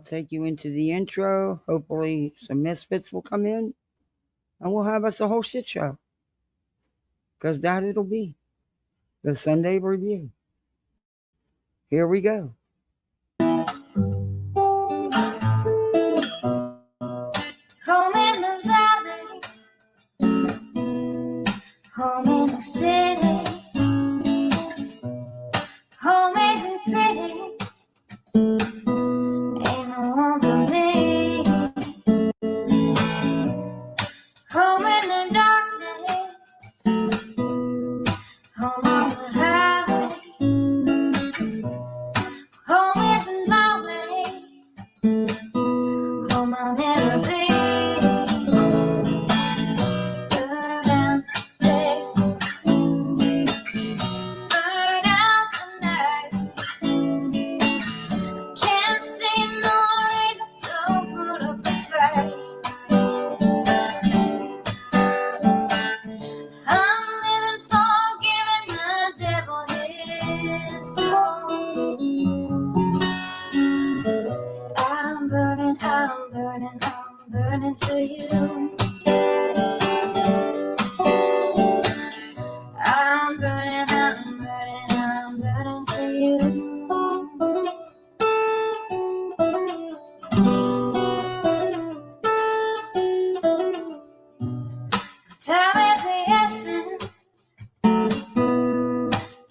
take you into the intro. Hopefully some misfits will come in and we'll have us a whole shit show. Because that it'll be. The Sunday Review. Here we go. Home in the valley, home in the city, home isn't pretty, ain't no home for me. Home in the darkness, home on the highway, home isn't my way, home I'll never be. I'm burning for you. I'm burning for you. Time is the essence.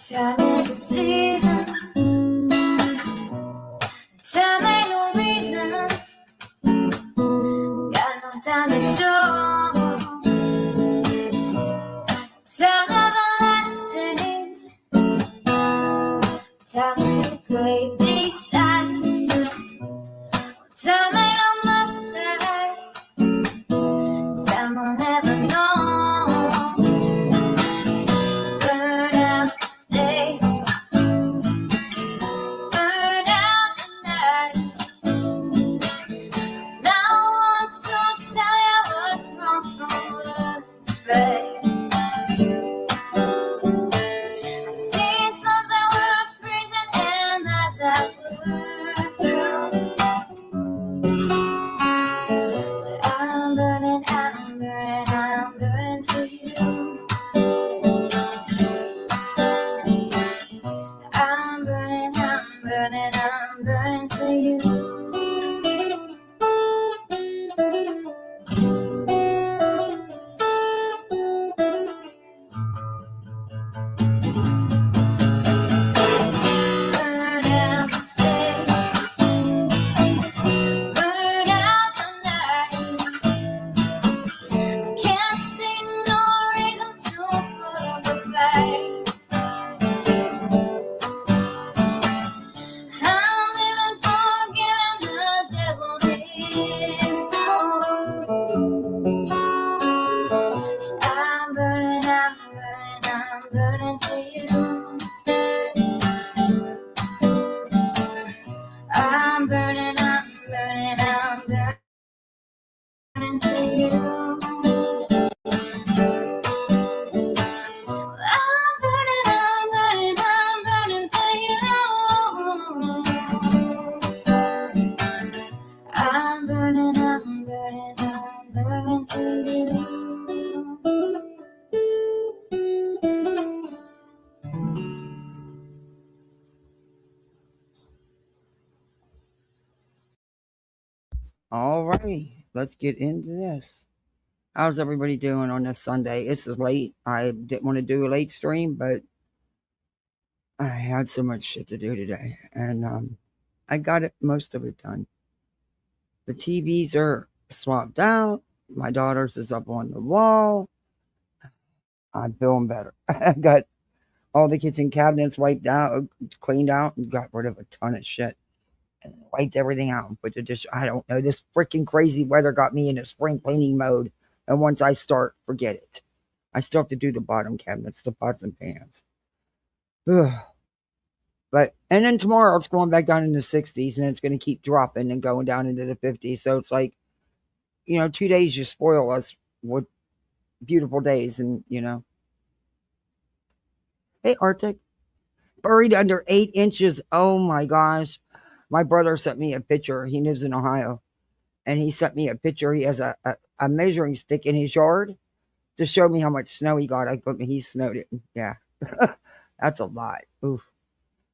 Time is the season. Time ain't no reason. Time to show. Time everlasting. Time to play these sides. Time ain't on my side. Time I'll never know. Burn out the day. Burn out the night. Now I want to tell you what's wrong from what's right. I've seen suns that were freezing and lives that were brown. But I'm burning for you. I'm burning for you. I'm burning for you. I'm burning for you. I'm burning for you. All right, let's get into this. How's everybody doing on this Sunday? It's late. I didn't want to do a late stream, but I had so much shit to do today, and I got most of it done. The TVs are swapped out. My daughter's is up on the wall. I'm feeling better. I got all the kitchen cabinets wiped out, cleaned out, and got rid of a ton of shit. And wiped everything out and put the dish. I don't know. This freaking crazy weather got me in a spring cleaning mode. And once I start, forget it. I still have to do the bottom cabinets, the pots and pans. Ugh. And then tomorrow it's going back down in the 60s and it's going to keep dropping and going down into the 50s. So it's like, 2 days you spoil us with beautiful days and, Hey, Arctic. Buried under 8 inches. Oh my gosh. My brother sent me a picture. He lives in Ohio, and he sent me a picture. He has a measuring stick in his yard to show me how much snow he got. I thought he snowed it. Yeah, that's a lot. Oof.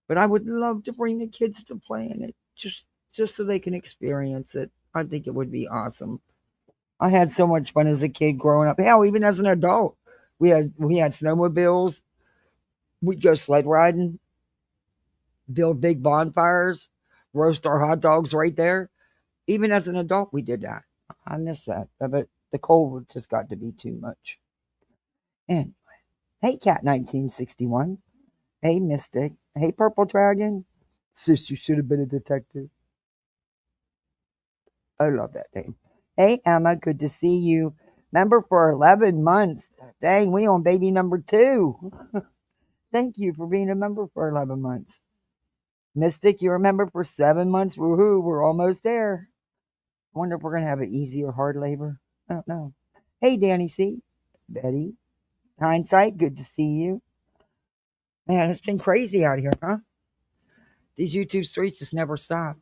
But I would love to bring the kids to play in it, just so they can experience it. I think it would be awesome. I had so much fun as a kid growing up. Hell, even as an adult, we had snowmobiles. We'd go sled riding, build big bonfires, roast our hot dogs right there. Even as an adult, we did that. I miss that, but the cold just got to be too much. And hey, Cat 1961. Hey, Mystic. Hey, Purple Dragon. Sis, you should have been a detective. I love that name. Hey, Emma. Good to see you. Member for 11 months. Dang, we on baby number 2. Thank you for being a member for 11 months. Mystic, you're a member for 7 months. Woohoo, we're almost there. I wonder if we're going to have an easy or hard labor. I don't know. Hey, Danny C. Betty. Hindsight, good to see you. Man, it's been crazy out here, huh? These YouTube streets just never stop.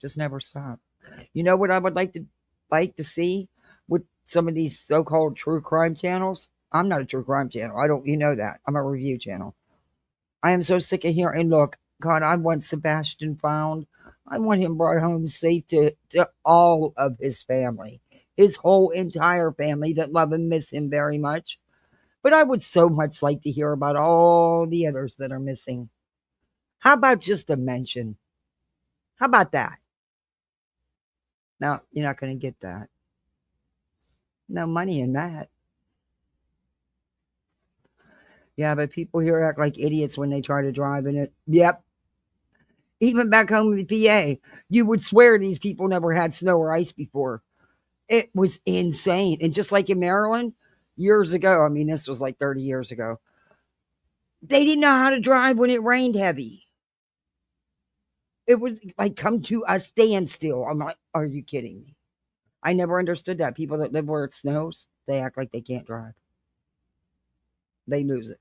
Just never stop. You know what I would like to see with some of these so-called true crime channels? I'm not a true crime channel. I don't you know that. I'm a review channel. I am so sick of hearing look, God, I want Sebastian found. I want him brought home safe to all of his family. His whole entire family that love and miss him very much. But I would so much like to hear about all the others that are missing. How about just a mention? How about that? No, you're not going to get that. No money in that. Yeah, but people here act like idiots when they try to drive in it. Yep. Even back home in the PA, you would swear these people never had snow or ice before. It was insane. And just like in Maryland, years ago, I mean, this was like 30 years ago, they didn't know how to drive when it rained heavy. It would like come to a standstill. I'm like, are you kidding me? I never understood that. People that live where it snows, they act like they can't drive. They lose it.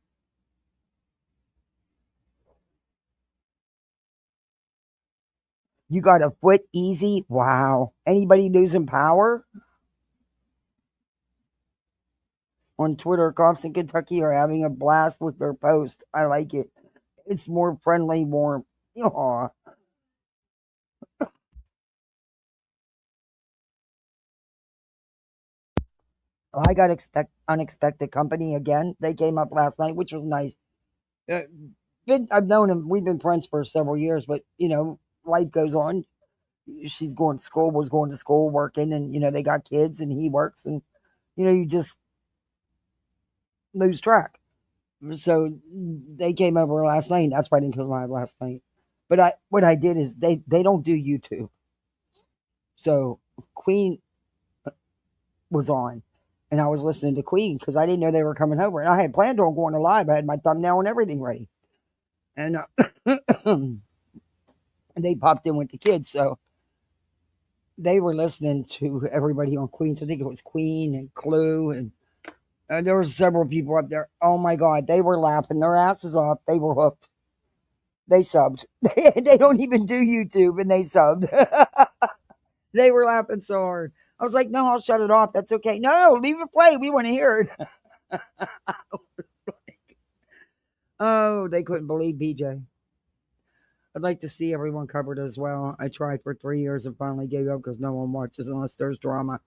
You got a foot easy? Wow. Anybody losing power? On Twitter, cops in Kentucky are having a blast with their post. I like it. It's more friendly, warm. Aw. I got unexpected company again. They came up last night, which was nice. Uh, I've known him. We've been friends for several years, but life goes on. She's going to school, was going to school, working, and they got kids, and he works, and you just lose track. So they came over last night. That's why I didn't come live last night. But what I did is they don't do YouTube. So Queen was on, and I was listening to Queen because I didn't know they were coming over, and I had planned on going live. I had my thumbnail and everything ready, and they popped in with the kids, so they were listening to everybody on Queen. I think it was Queen and Clue, and there were several people up there. Oh my God, they were laughing their asses off. They were hooked. They subbed. They don't even do YouTube, and they subbed. They were laughing so hard. I was like, no, I'll shut it off. That's okay. No, leave it play. We want to hear it. Oh, they couldn't believe BJ. I'd like to see everyone covered as well. I tried for 3 years and finally gave up because no one watches unless there's drama.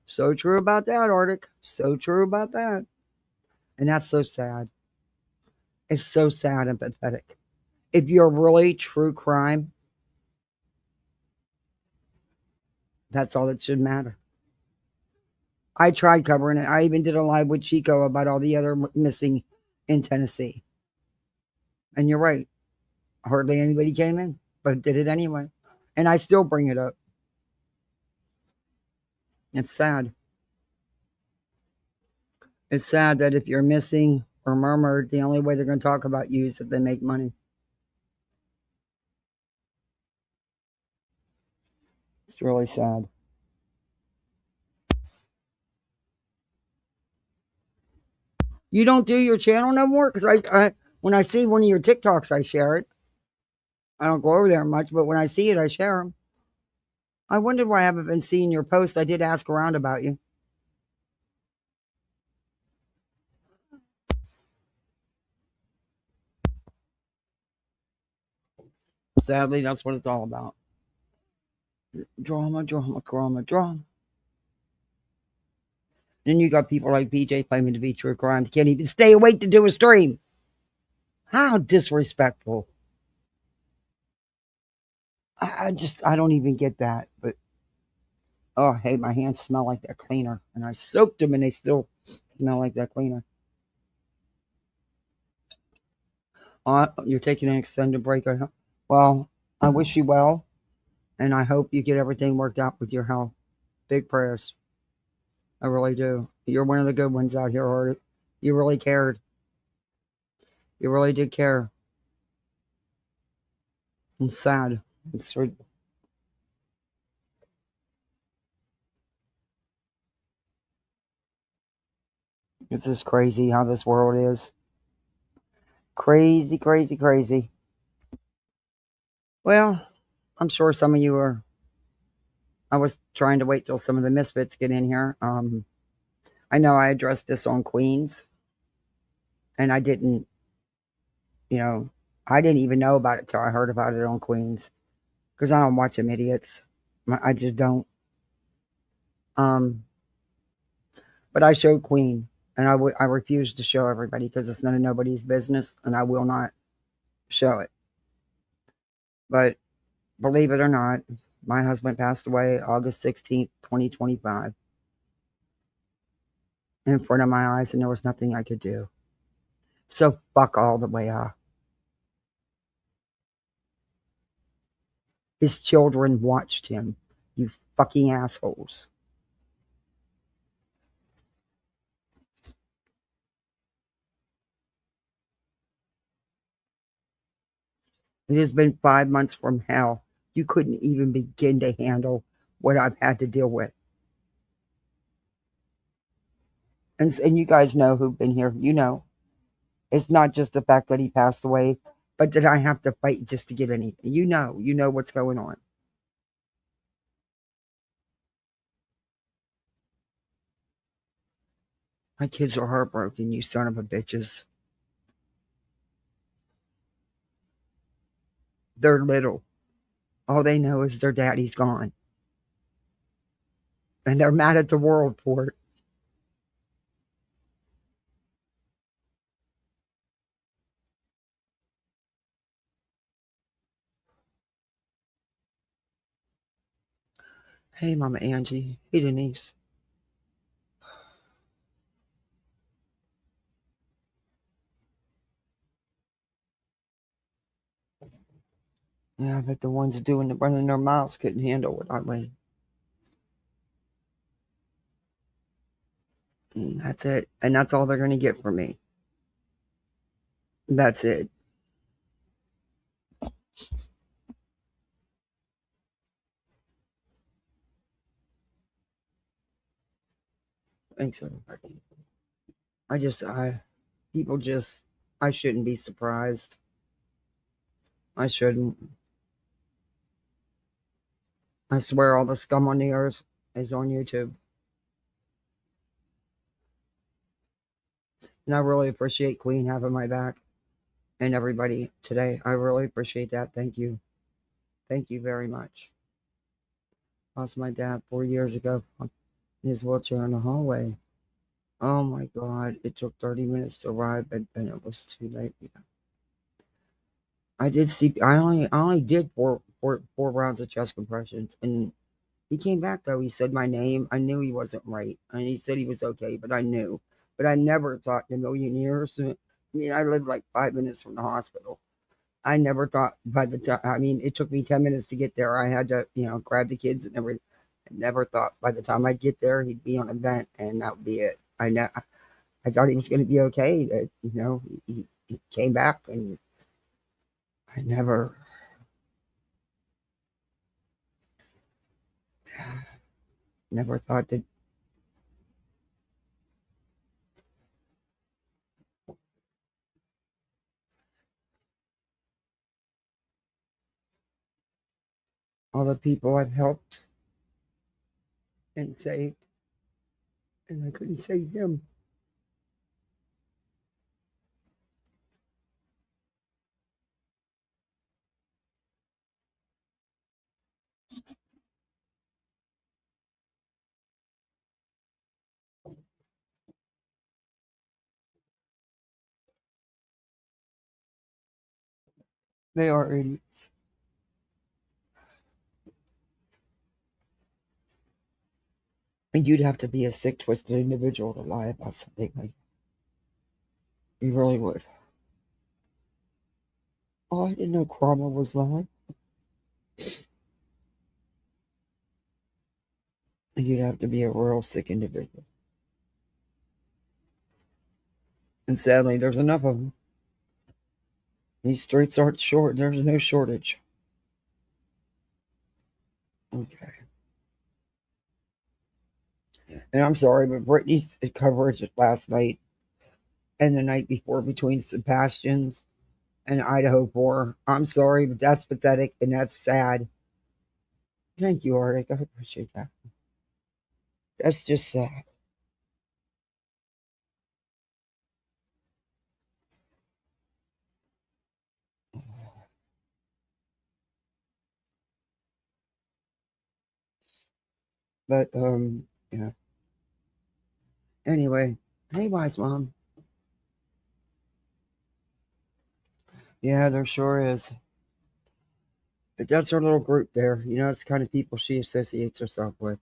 So true about that, Arctic. So true about that. And that's so sad. It's so sad and pathetic. If you're really true crime, that's all that should matter. I tried covering it. I even did a live with Chico about all the other missing in Tennessee. And you're right. Hardly anybody came in, but did it anyway. And I still bring it up. It's sad. It's sad that if you're missing or murmured, the only way they're going to talk about you is if they make money. It's really sad. You don't do your channel no more? Because I when I see one of your TikToks, I share it. I don't go over there much, but when I see it, I share them. I wondered why I haven't been seeing your post. I did ask around about you. Sadly, that's what it's all about. Drama, drama, drama, drama. Then you got people like PJ claiming to be true crime. Can't even stay awake to do a stream. How disrespectful. I don't even get that. But, oh, hey, my hands smell like that cleaner. And I soaked them and they still smell like that cleaner. You're taking an extended break. Well, I wish you well. And I hope you get everything worked out with your health. Big prayers. I really do. You're one of the good ones out here, Art. You really cared. You really did care. It's sad. It's just crazy how this world is. Crazy, crazy, crazy. Well, I'm sure some of you are. I was trying to wait till some of the misfits get in here. I know I addressed this on Queens, and I didn't, you know, I didn't even know about it till I heard about it on Queens because I don't watch them idiots. I just don't. Um, but I showed Queen, and I refuse to show everybody because it's none of nobody's business, and I will not show it. But believe it or not, my husband passed away August 16th, 2025, in front of my eyes, and there was nothing I could do. So fuck all the way off. His children watched him. You fucking assholes. It has been 5 months from hell. You couldn't even begin to handle what I've had to deal with. And you guys know who've been here. You know, it's not just the fact that he passed away, but that I have to fight just to get anything. You know what's going on. My kids are heartbroken, you son of a bitches. They're little. All they know is their daddy's gone. And they're mad at the world for it. Hey, Mama Angie. Hey, Denise. Yeah, but the ones doing the running their mouths couldn't handle it. I mean, that's it. And that's all they're going to get from me. That's it. Thanks, everybody. People just, I shouldn't be surprised. I shouldn't. I swear all the scum on the earth is on YouTube. And I really appreciate Queen having my back and everybody today. I really appreciate that. Thank you. Thank you very much. Lost my dad 4 years ago in his wheelchair in the hallway. Oh my God. It took 30 minutes to arrive, and it was too late. Yeah. I did see, I only did four rounds of chest compressions, and he came back though. He said my name. I knew he wasn't right, and he said he was okay, but I knew. But I never thought in a million years. I mean, I lived like 5 minutes from the hospital. I never thought by the time. I mean, it took me 10 minutes to get there. I had to, grab the kids and everything. I never thought by the time I'd get there, he'd be on a vent, and that would be it. I thought he was going to be okay. That he came back, and I never thought that. all the people I've helped and saved, and I couldn't save him. They are idiots. And you'd have to be a sick, twisted individual to lie about something like that. You really would. Oh, I didn't know Cromwell was lying. You'd have to be a real sick individual. And sadly, there's enough of them. These streets aren't short. There's no shortage. Okay. And I'm sorry, but Brittany's coverage last night and the night before between Sebastian's and Idaho 4, I'm sorry, but that's pathetic and that's sad. Thank you, Arctic. I appreciate that. That's just sad. But, yeah. Anyway, hey, Wise Mom. Yeah, there sure is. But that's her little group there. You know, it's the kind of people she associates herself with.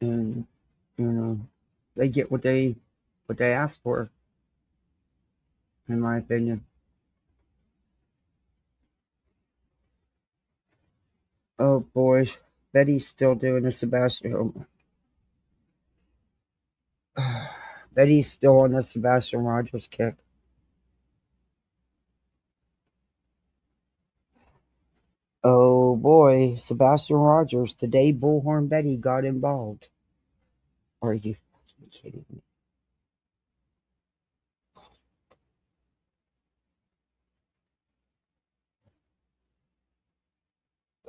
And, you know, they get what they ask for, in my opinion. Oh boy, Betty's still doing the Sebastian. Betty's still on the Sebastian Rogers kick. Oh boy, Sebastian Rogers. Today, Bullhorn Betty got involved. Are you fucking kidding me?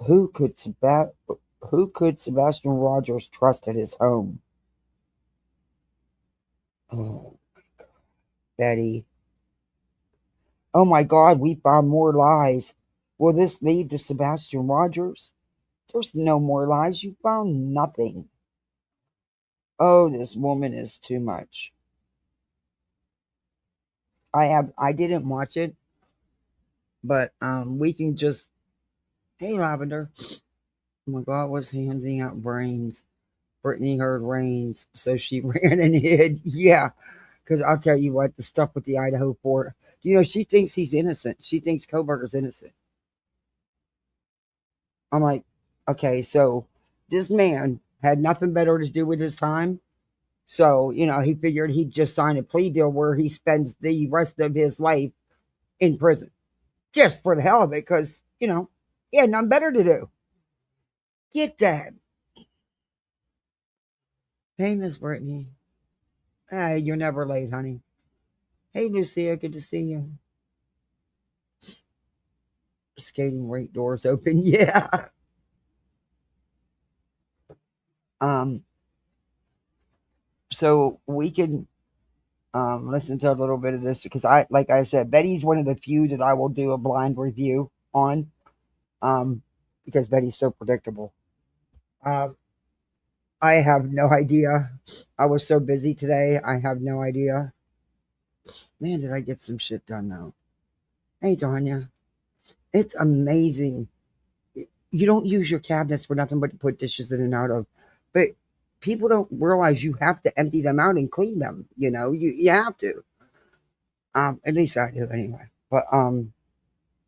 Who could Sebastian Rogers trust at his home? Oh, Betty. Oh my God, we found more lies. Will this lead to Sebastian Rogers? There's no more lies. You found nothing. Oh, this woman is too much. I didn't watch it, but we can just hey Lavender. Oh my God, was handing out brains. Brittany heard rains, so she ran and hid. Yeah, because I'll tell you what, the stuff with the Idaho port. You know, she thinks he's innocent. She thinks Koberger's innocent. I'm like, okay, so this man had nothing better to do with his time. So, you know, he figured he'd just sign a plea deal where he spends the rest of his life in prison just for the hell of it because, you know, he had nothing better to do. Get that. Hey, Miss Brittany. Hey, you're never late, honey. Hey, Lucia, good to see you. Skating rink doors open. Yeah. Um, so we can listen to a little bit of this because like I said, Betty's one of the few that I will do a blind review on, because Betty's so predictable. Um, I have no idea. I was so busy today. I have no idea. Man, did I get some shit done though? Hey, Tanya, it's amazing. You don't use your cabinets for nothing but to put dishes in and out of, but people don't realize you have to empty them out and clean them. You know, you have to. At least I do anyway. But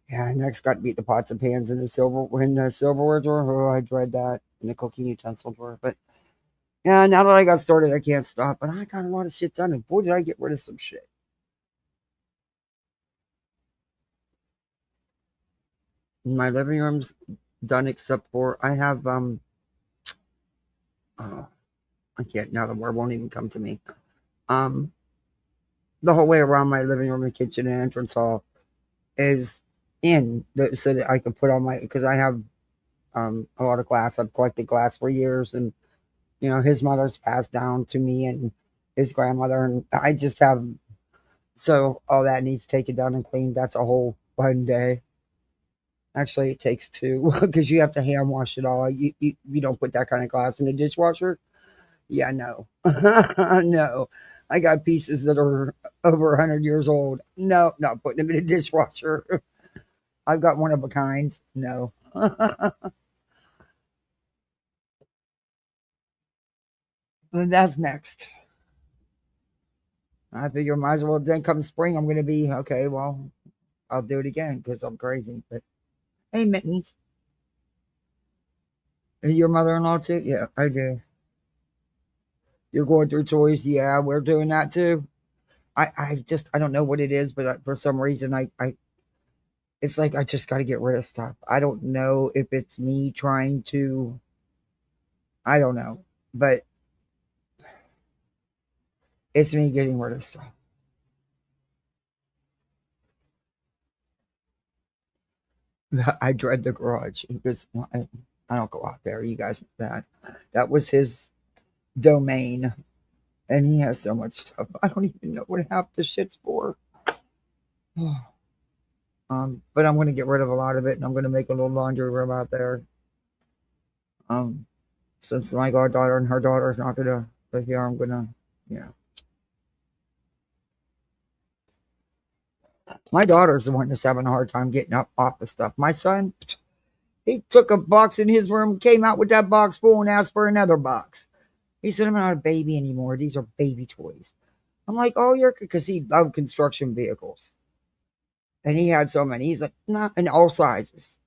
yeah, next got to beat the pots and pans in the silverware drawer. Oh, I dread that. In the cooking utensil drawer. But yeah, now that I got started, I can't stop. But I got a lot of shit done, and boy, did I get rid of some shit. My living room's done except for I have uh, I can't now the word won't even come to me. Um the whole way around my living room and kitchen and entrance hall is so that I can put on my, because I have a lot of glass. I've collected glass for years, and his mother's passed down to me and his grandmother, and I just have, so all that needs taken down and cleaned. That's a whole one day. Actually, it takes two because you have to hand wash it all. You don't put that kind of glass in the dishwasher. Yeah, no, no. I got pieces that are over 100 years old. No, not putting them in a dishwasher. I've got one of a kind. No. Then that's next. I figure might as well then come spring, I'm going to be okay. Well, I'll do it again because I'm crazy. But hey, mittens, are you your mother-in-law too? Yeah, I do. You're going through toys. Yeah, we're doing that too. I don't know what it is, but for some reason, it's like I just got to get rid of stuff. I don't know if it's me trying to. I don't know, but it's me getting rid of stuff. I dread the garage because I don't go out there. You guys know that. That was his domain, and he has so much stuff. I don't even know what half the shit's for. But I'm going to get rid of a lot of it, and I'm going to make a little laundry room out there. Um, since my goddaughter and her daughter is not going to live here, I'm going to, yeah. My daughter's the one that's having a hard time getting up off the stuff. My son, he took a box in his room, came out with that box full, and asked for another box. He said, "I'm not a baby anymore. These are baby toys." I'm like, "Oh, you're," because he loved construction vehicles. And he had so many. He's like, "Not in all sizes."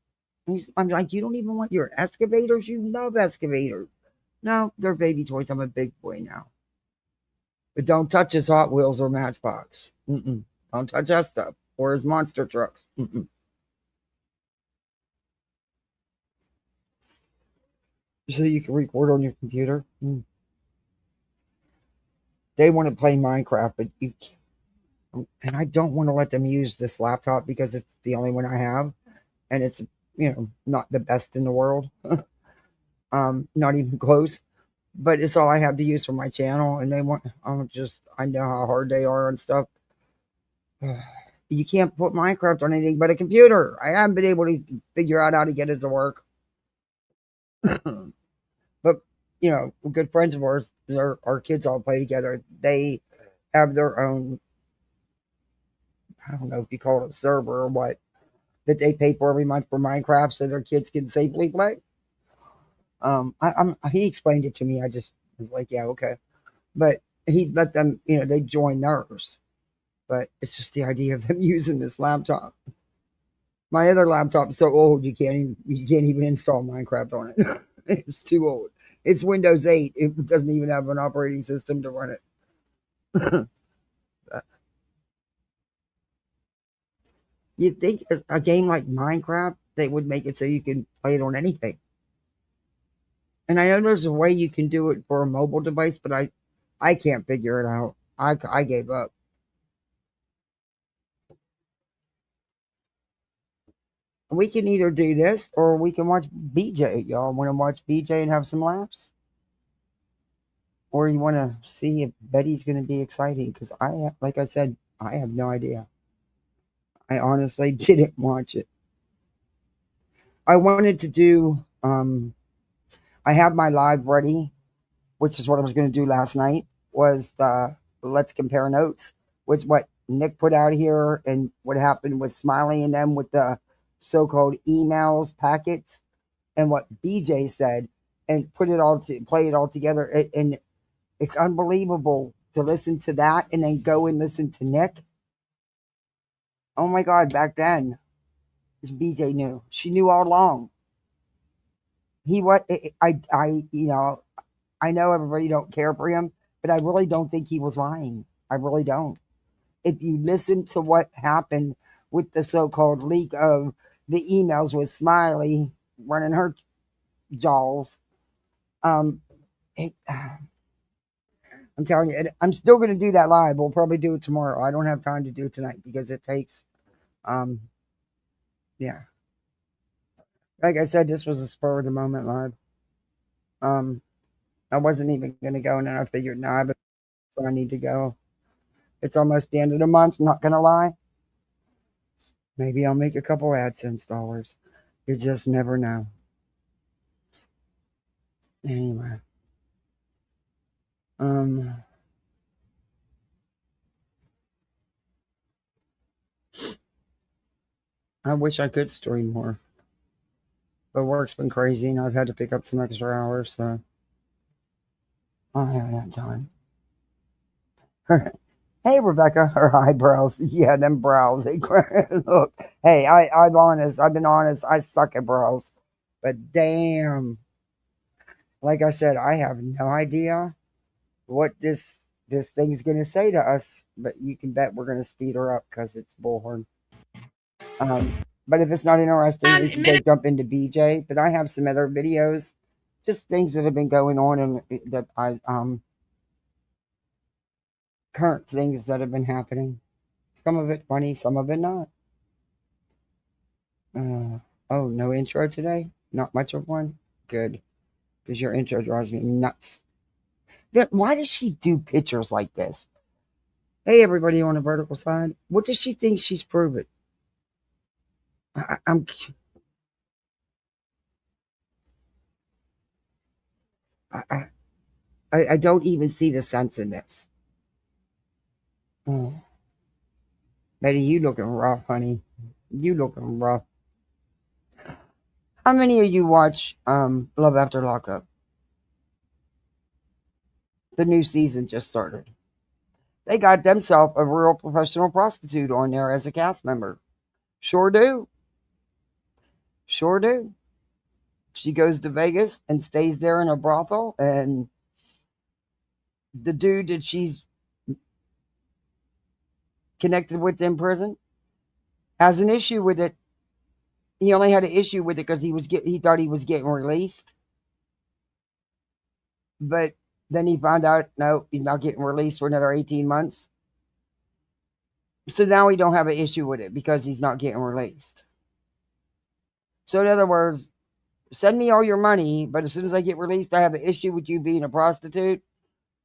I'm like, "You don't even want your excavators? You love excavators." No, they're baby toys. I'm a big boy now. But don't touch his Hot Wheels or Matchbox. Mm-mm. Don't touch that stuff. Or his monster trucks. Mm-mm. So you can record on your computer. Mm. They want to play Minecraft, but you can't. And I don't want to let them use this laptop because it's the only one I have. And it's, not the best in the world. Not even close. But it's all I have to use for my channel. And I know how hard they are and stuff. You can't put Minecraft on anything but a computer. I haven't been able to figure out how to get it to work. But good friends of ours, our kids all play together. They have their own, I don't know if you call it a server or what, that they pay for every month for Minecraft so their kids can safely play. He explained it to me. I just was like, yeah, okay. But he let them, they join theirs. But it's just the idea of them using this laptop. My other laptop's so old you can't even install Minecraft on it. It's too old. It's Windows 8. It doesn't even have an operating system to run it. You'd think a game like Minecraft, they would make it so you can play it on anything. And I know there's a way you can do it for a mobile device, but I can't figure it out. I gave up. We can either do this or we can watch BJ. Y'all want to watch BJ and have some laughs? Or you want to see if Betty's going to be exciting? Because like I said, I have no idea. I honestly didn't watch it. I wanted to do, I have my live ready, which is what I was going to do last night, was the Let's Compare Notes, which what Nick put out here and what happened with Smiley and them with the so-called emails, packets, and what BJ said, and play it all together. And it's unbelievable to listen to that and then go and listen to Nick. Oh my God, back then, BJ knew. She knew all along. He what I know everybody don't care for him, but I really don't think he was lying. I really don't. If you listen to what happened with the so-called leak of the emails with Smiley running her jaws, um, it, I'm telling you, I'm still going to do that live. We'll probably do it tomorrow. I don't have time to do it tonight because it takes, um, yeah. Like I said, this was a spur of the moment live. Um, I wasn't even going to go, and then I figured, nah, but so I need to go. It's almost the end of the month. Not going to lie. Maybe I'll make a couple AdSense dollars. You just never know. Anyway, um, I wish I could stream more, but work's been crazy, and I've had to pick up some extra hours, so I haven't had time. Hey, Rebecca, her eyebrows. Yeah, them brows. They look. Hey, I'm honest. I've been honest. I suck at brows, but damn, like I said, I have no idea what this thing's gonna say to us. But you can bet we're gonna speed her up because it's bullhorn. But if it's not interesting, we can go jump into BJ. But I have some other videos, just things that have been going on and that I current things that have been happening. Some of it funny, some of it not. Oh, no intro today? Not much of one? Good. Because your intro drives me nuts. Why does she do pictures like this? Hey, everybody on the vertical side. What does she think she's proving? I'm. I, I don't even see the sense in this. Oh. Betty, you looking rough, honey. You looking rough. How many of you watch Love After Lockup? The new season just started. They got themselves a real professional prostitute on there as a cast member. Sure do. Sure do. She goes to Vegas and stays there in a brothel, and the dude that she's connected with in prison has an issue with it. He only had an issue with it because he thought he was getting released, but then he found out no, he's not getting released for another 18 months. So now he don't have an issue with it because he's not getting released. So in other words, send me all your money, but as soon as I get released, I have an issue with you being a prostitute,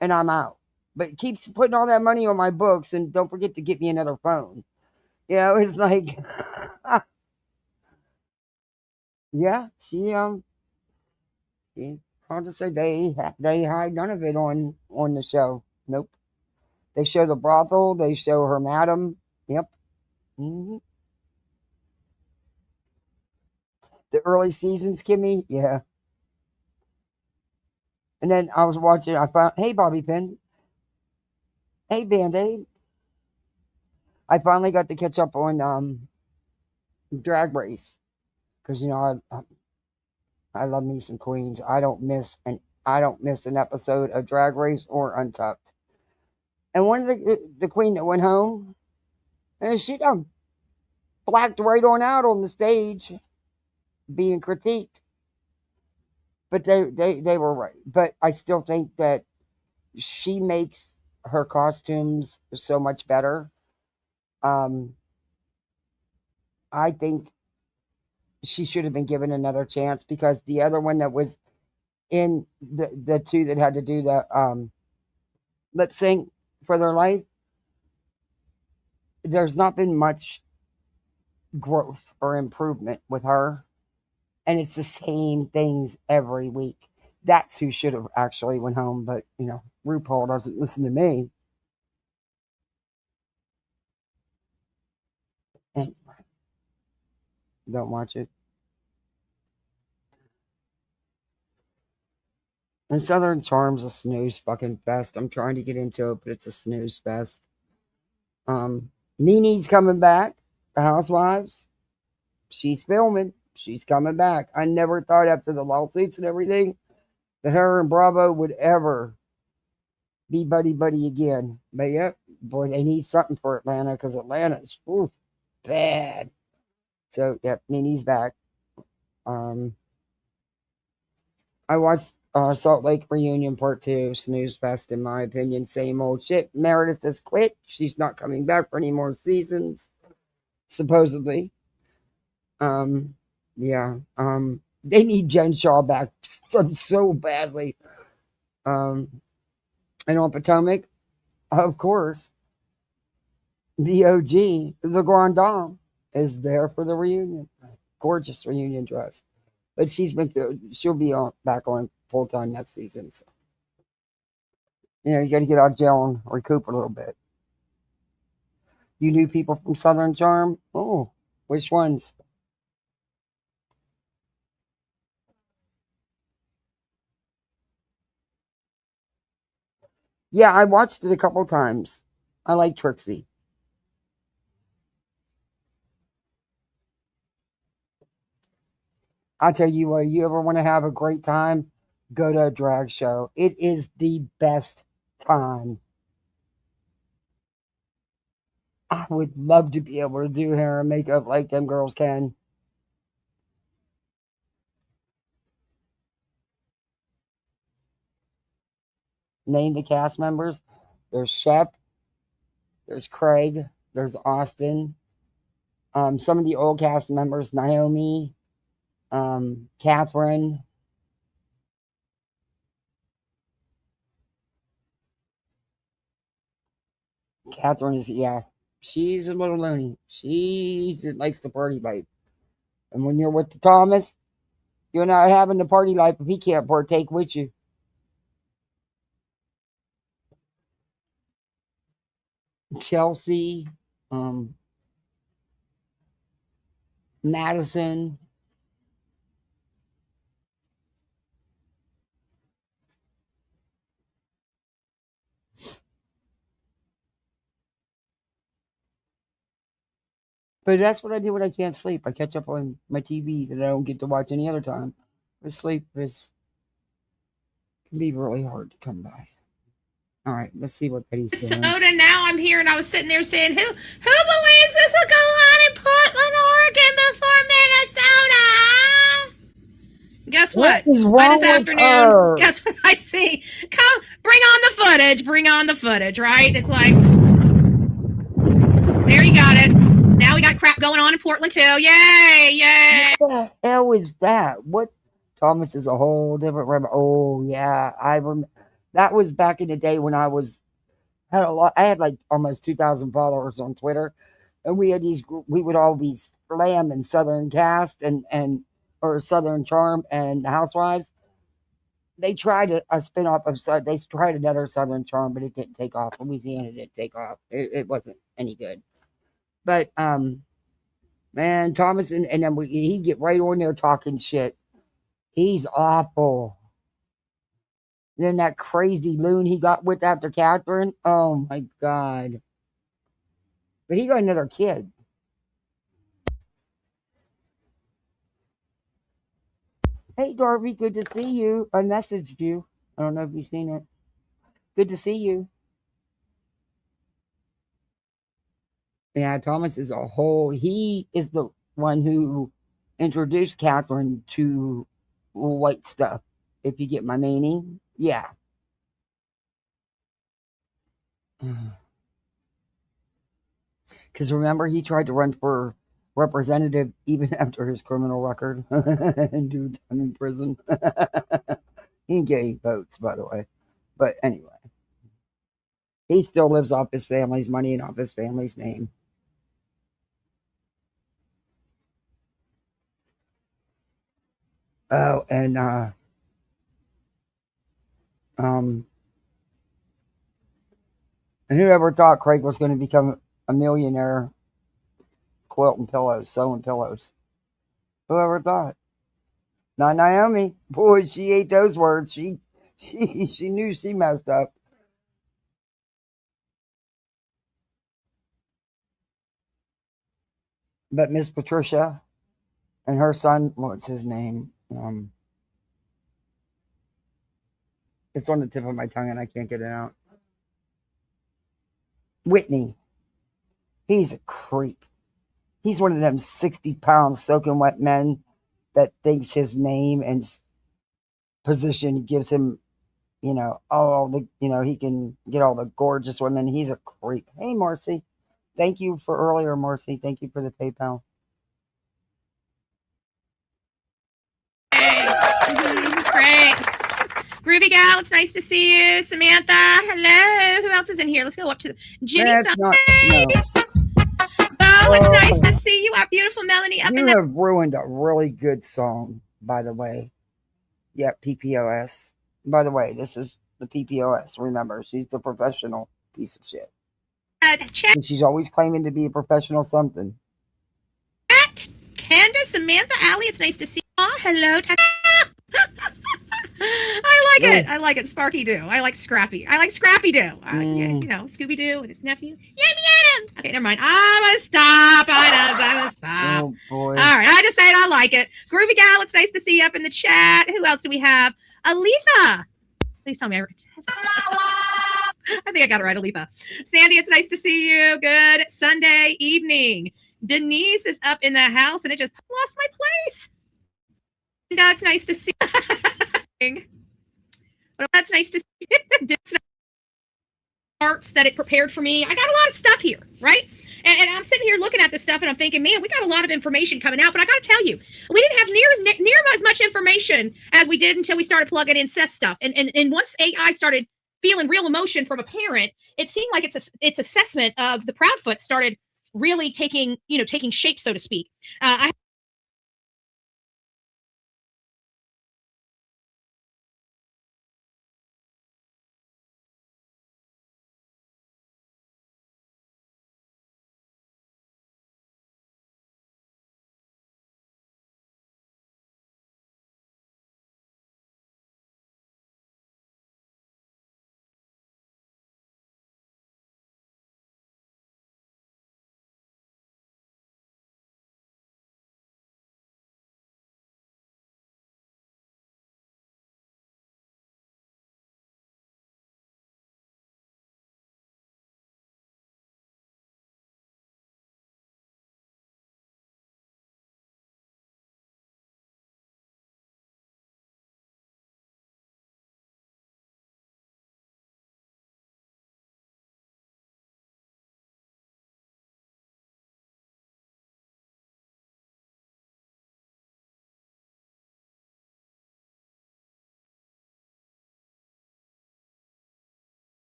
and I'm out. But keeps putting all that money on my books, and don't forget to get me another phone. You know, it's like, yeah, she hard to say they hide none of it on the show. Nope. They show the brothel. They show her madam. Yep. Mm-hmm. The early seasons, Kimmy. Yeah. And then I was watching. I found, hey, Bobby Pin. Hey, Band Aid. I finally got to catch up on Drag Race because I love me some queens. I don't miss an episode of Drag Race or Untucked. And one of the queen that went home, she done blacked right on out on the stage, being critiqued. But they were right. But I still think that she makes her costumes so much better. I think she should have been given another chance because the other one that was in the two that had to do the lip sync for their life, there's not been much growth or improvement with her, and it's the same things every week. That's who should have actually went home, but RuPaul doesn't listen to me. And don't watch it. And Southern Charm's a snooze fucking fest. I'm trying to get into it, but it's a snooze fest. Nene's coming back. The Housewives. She's filming. She's coming back. I never thought after the lawsuits and everything that her and Bravo would ever be buddy buddy again. But yep, boy, they need something for Atlanta because Atlanta's bad. So yep, Nene's back. I watched Salt Lake reunion part 2, snooze fest in my opinion. Same old shit. Meredith has quit. She's not coming back for any more seasons, supposedly. Um, yeah. They need Jen Shaw back so badly. And on Potomac, of course, the OG, the Grand Dame, is there for the reunion. Gorgeous reunion dress. But she'll be back on full time next season. So, you got to get out of jail and recoup a little bit. You knew people from Southern Charm? Oh, which ones? Yeah, I watched it a couple times. I like Trixie. I tell you what, you ever want to have a great time, go to a drag show. It is the best time. I would love to be able to do hair and makeup like them girls can. Name the cast members. There's Shep, there's Craig, there's Austin. Some of the old cast members, Naomi, Catherine. Catherine is, yeah, she's a little loony. She likes the party life. And when you're with the Thomas, you're not having the party life if he can't partake with you. Chelsea, um, Madison. But that's what I do when I can't sleep. I catch up on my TV that I don't get to watch any other time. But sleep can be really hard to come by. All right, let's see what Betty's doing. Soda. Now I'm here, and I was sitting there saying, "Who believes this will go on in Portland, Oregon before Minnesota?" Guess what? What is wrong This with afternoon, her? guess what I see? Come, bring on the footage. Bring on the footage. Right? It's like, there you got it. Now we got crap going on in Portland too. Yay! Yay! What the hell is that? What? Thomas is a whole different rabbit. Oh yeah, I remember. That was back in the day when had a lot. I had like almost 2,000 followers on Twitter, and we had these. We would all be Slam and Southern Cast and or Southern Charm and Housewives. They tried a spinoff of. They tried another Southern Charm, but it didn't take off. Louisiana didn't take off. It wasn't any good. But man, Thomas and then he get right on there talking shit. He's awful. And then that crazy loon he got with after Catherine. Oh my god! But he got another kid. Hey Darby, good to see you. I messaged you. I don't know if you've seen it. Good to see you. Yeah, Thomas is a whole. He is the one who introduced Catherine to white stuff. If you get my meaning, yeah. Because remember, he tried to run for representative even after his criminal record and dude, I'm in prison. He didn't get any votes, by the way. But anyway, he still lives off his family's money and off his family's name. Oh, and um, and whoever thought Craig was going to become a millionaire quilting pillows, sewing pillows? Whoever thought? Not Naomi. Boy, she ate those words. She knew she messed up. But Miss Patricia and her son, what's his name? It's on the tip of my tongue and I can't get it out. Whitney. He's a creep. He's one of them 60-pound soaking wet men that thinks his name and position gives him, all the, he can get all the gorgeous women. He's a creep. Hey, Marcy. Thank you for earlier, Marcy. Thank you for the PayPal. Great. Groovy Gal, it's nice to see you. Samantha, hello. Who else is in here? Let's go up to Jimmy. That's not. No. Oh, it's nice to see you. Our beautiful Melanie up You in the. have ruined a really good song, by the way. Yeah, PPOS. By the way, this is the PPOS. Remember, she's the professional piece of shit. Chat. And she's always claiming to be a professional something. Candace, Samantha, Allie, it's nice to see you. Oh, hello. I like it. I like it. Sparky Doo. I like Scrappy. I like Scrappy Doo. Scooby Doo and his nephew. Yum yum. Okay, never mind. I'm gonna stop. I'm gonna stop. Oh boy. All right. I just said I like it. Groovy Gal, it's nice to see you up in the chat. Who else do we have? Aletha. Please tell me I think I got it right, Aletha. Sandy, it's nice to see you. Good Sunday evening. Denise is up in the house and it just lost my place. That's nice to see. That's nice to see. Parts that it prepared for me. I got a lot of stuff here, right? And I'm sitting here looking at this stuff and I'm thinking, man, we got a lot of information coming out. But I got to tell you, we didn't have near as much information as we did until we started plugging in Seth's stuff. And once AI started feeling real emotion from a parent, it seemed like its assessment of the Proudfoot started really taking shape, so to speak.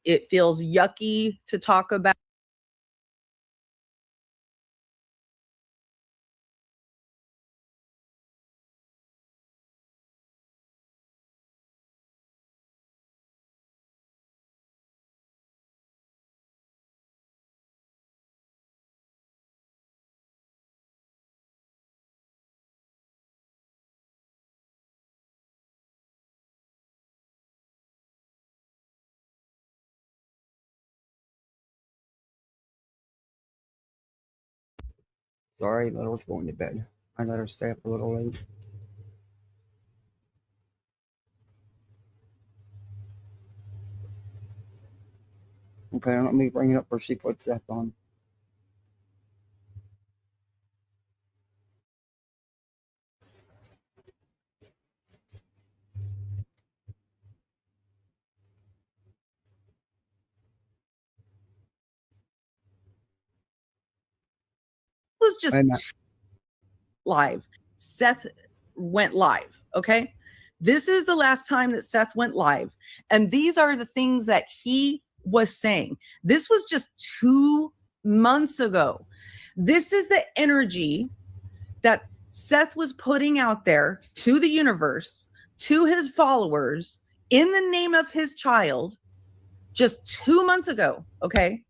It feels yucky to talk about. Sorry, Little's going to bed. I let her stay up a little late. Okay, let me bring it up where she puts that on. was just live. Seth went live. Okay. This is the last time that Seth went live. And these are the things that he was saying. This was just 2 months ago. This is the energy that Seth was putting out there to the universe, to his followers, in the name of his child, just 2 months ago. Okay.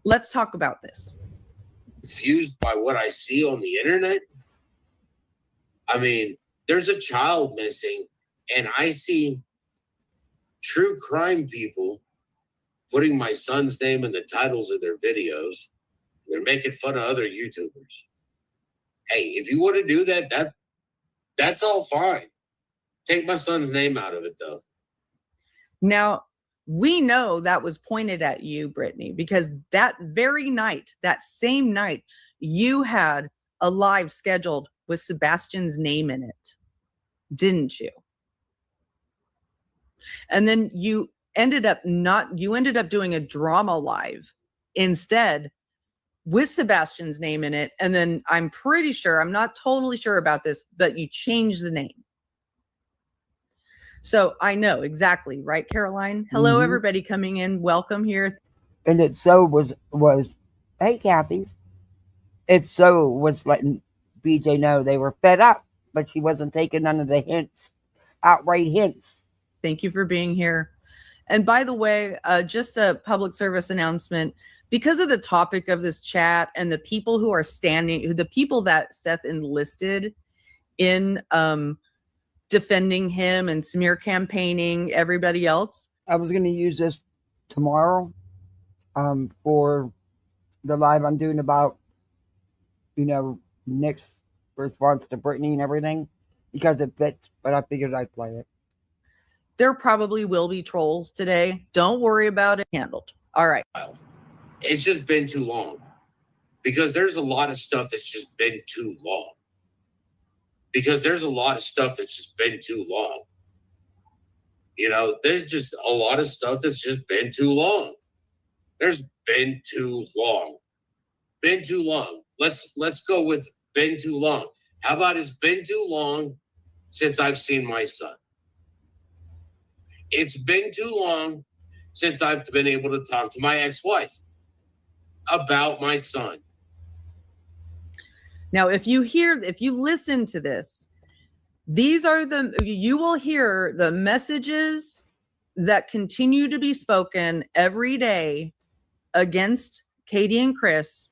Let's talk about this. Confused by what I see on the internet. I mean, there's a child missing, and I see true crime people putting my son's name in the titles of their videos. They're making fun of other YouTubers. Hey, if you want to do that, that's all fine. Take my son's name out of it, though. Now, we know that was pointed at you, Brittany, because that very night, that same night, you had a live scheduled with Sebastian's name in it, didn't you? And then you ended up doing a drama live instead with Sebastian's name in it. And then I'm pretty sure, I'm not totally sure about this, but you changed the name. So I know exactly, right, Caroline? Hello, everybody coming in. Welcome here. And it so was, hey, Kathy's. It so was letting BJ know they were fed up, but she wasn't taking none of the hints, outright hints. Thank you for being here. And by the way, just a public service announcement, because of the topic of this chat and the people who are the people that Seth enlisted in defending him and smear campaigning everybody else. I was going to use this tomorrow for the live I'm doing about, Nick's response to Brittany and everything, because it fits, but I figured I'd play it. There probably will be trolls today. Don't worry about it. Handled. All right. It's just been too long, because there's a lot of stuff that's just been too long. There's just a lot of stuff that's just been too long. There's been too long. Been too long. Let's go with been too long. How about it's been too long since I've seen my son? It's been too long since I've been able to talk to my ex-wife about my son. Now, if you listen to this, you will hear the messages that continue to be spoken every day against Katie and Chris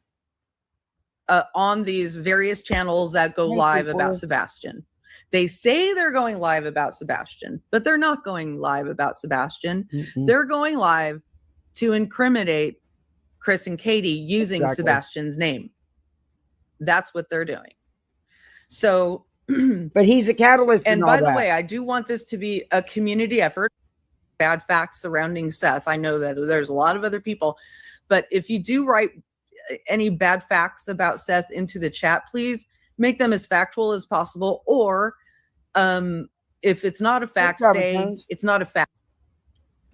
on these various channels that go live about Sebastian. They say they're going live about Sebastian, but they're not going live about Sebastian. They're going live to incriminate Chris and Katie using Sebastian's name. That's what they're doing. So, but he's a catalyst. And by the way, I do want this to be a community effort. Bad facts surrounding Seth. I know that there's a lot of other people, but if you do write any bad facts about Seth into the chat, please make them as factual as possible. Or if it's not a fact, say it's not a fact.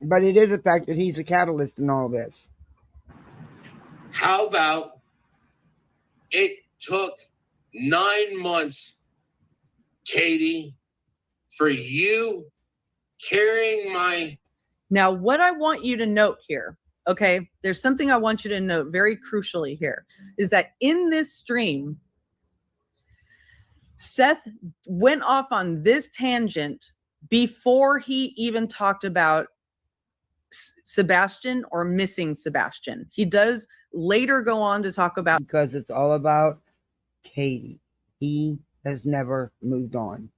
But it is a fact that he's a catalyst in all this. How about it took 9 months, Katie, for you carrying my... Now, what I want you to note here, okay, there's something I want you to note very crucially here, is that in this stream, Seth went off on this tangent before he even talked about Sebastian or missing Sebastian. He does later go on to talk about... Because it's all about Katie. He has never moved on,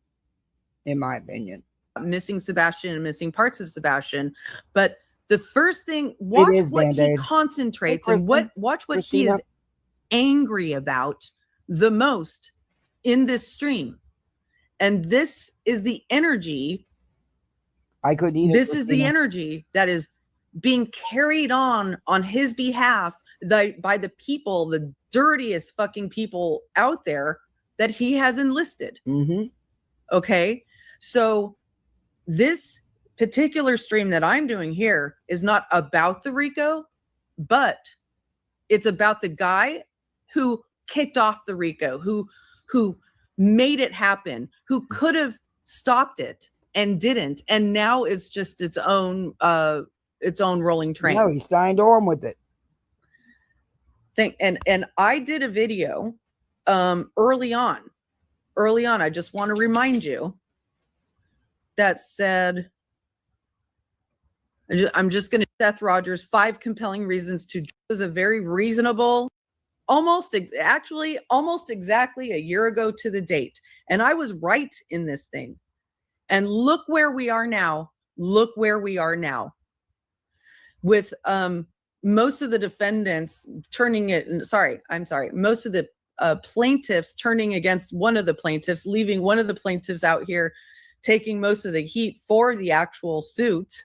in my opinion. Missing Sebastian and missing parts of Sebastian. But the first thing, watch what he concentrates and watch what he is angry about the most in this stream. And this is the energy. This is the energy that is being carried on his behalf by the people, the dirtiest fucking people out there that he has enlisted. Okay. So this particular stream that I'm doing here is not about the Rico, but it's about the guy who kicked off the RICO, who made it happen, who could have stopped it and didn't, and now it's just its own rolling train. No, he signed on with it. And I did a video early on. I just want to remind you that said, I'm just going to Seth Rogers, 5 compelling reasons to choose a very reasonable, almost exactly a year ago to the date. And I was right in this thing. And look where we are now. Look where we are now. With most of the defendants turning it, most of the plaintiffs turning against one of the plaintiffs, leaving one of the plaintiffs out here taking most of the heat for the actual suit.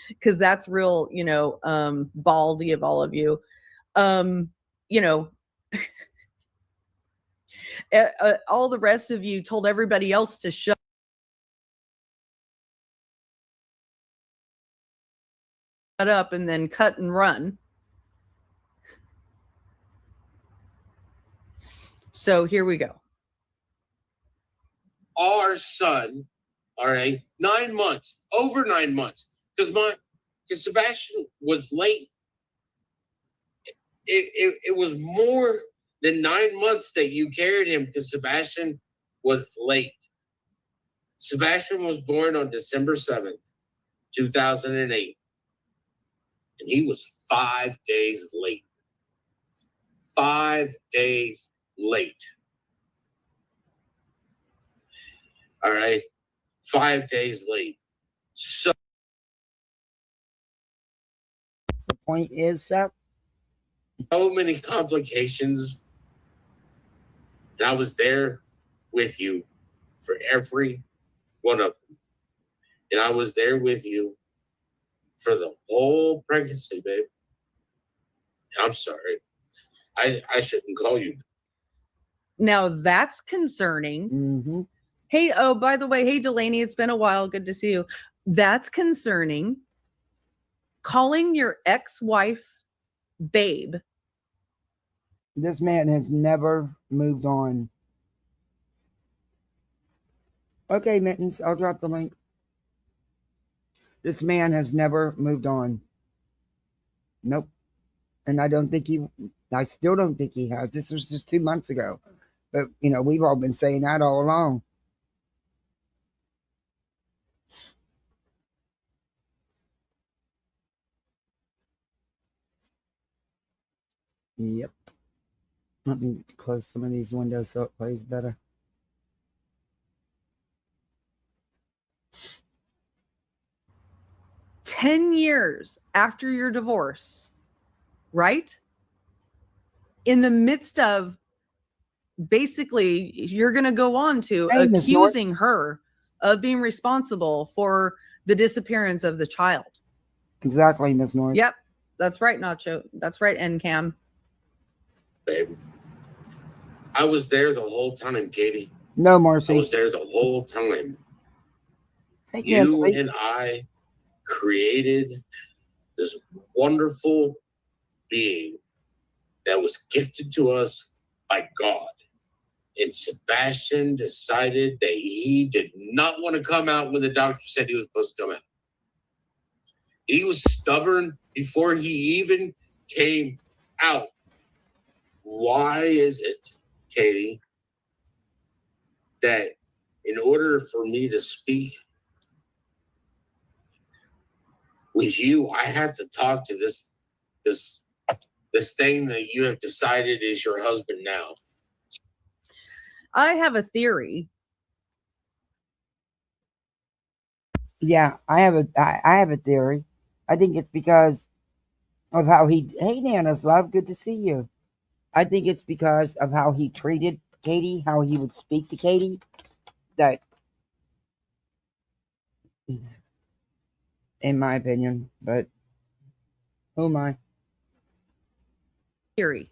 Because that's real, ballsy of all of you. All the rest of you told everybody else to shut up and then cut and run. So here we go. Our son, all right, 9 months, over 9 months, because Sebastian was late. It was more than 9 months that you carried him because Sebastian was late. Sebastian was born on December 7th, 2008. And he was 5 days late. 5 days late. All right. 5 days late. So the point is that so many complications. And I was there with you for every one of them. And I was there with you for the whole pregnancy, babe. And I'm sorry. I shouldn't call you. Now that's concerning. Mm-hmm. Hey, oh, by the way, hey, Delaney, it's been a while. Good to see you. That's concerning. Calling your ex-wife babe. This man has never moved on. Okay, Mittens, I'll drop the link. This man has never moved on. Nope. And I still don't think he has. This was just 2 months ago. But, we've all been saying that all along. Yep. Let me close some of these windows so it plays better. "10 years after your divorce, right? In the midst of basically, you're going to go on to accusing her of being responsible for the disappearance of the child." Exactly, Miss North. Yep. That's right, Nacho. That's right, NCAM. Babe. I was there the whole time, Katie. No, Marcy. I was there the whole time. You and I created this wonderful being that was gifted to us by God. And Sebastian decided that he did not want to come out when the doctor said he was supposed to come out. He was stubborn before he even came out. Why is it, Katie, that in order for me to speak with you, I have to talk to this thing that you have decided is your husband now? I have a theory. Yeah, I have a theory. I think it's because of how hey Nana's love, good to see you. I think it's because of how he treated Katie, how he would speak to Katie, that, in my opinion, but who am I? Theory.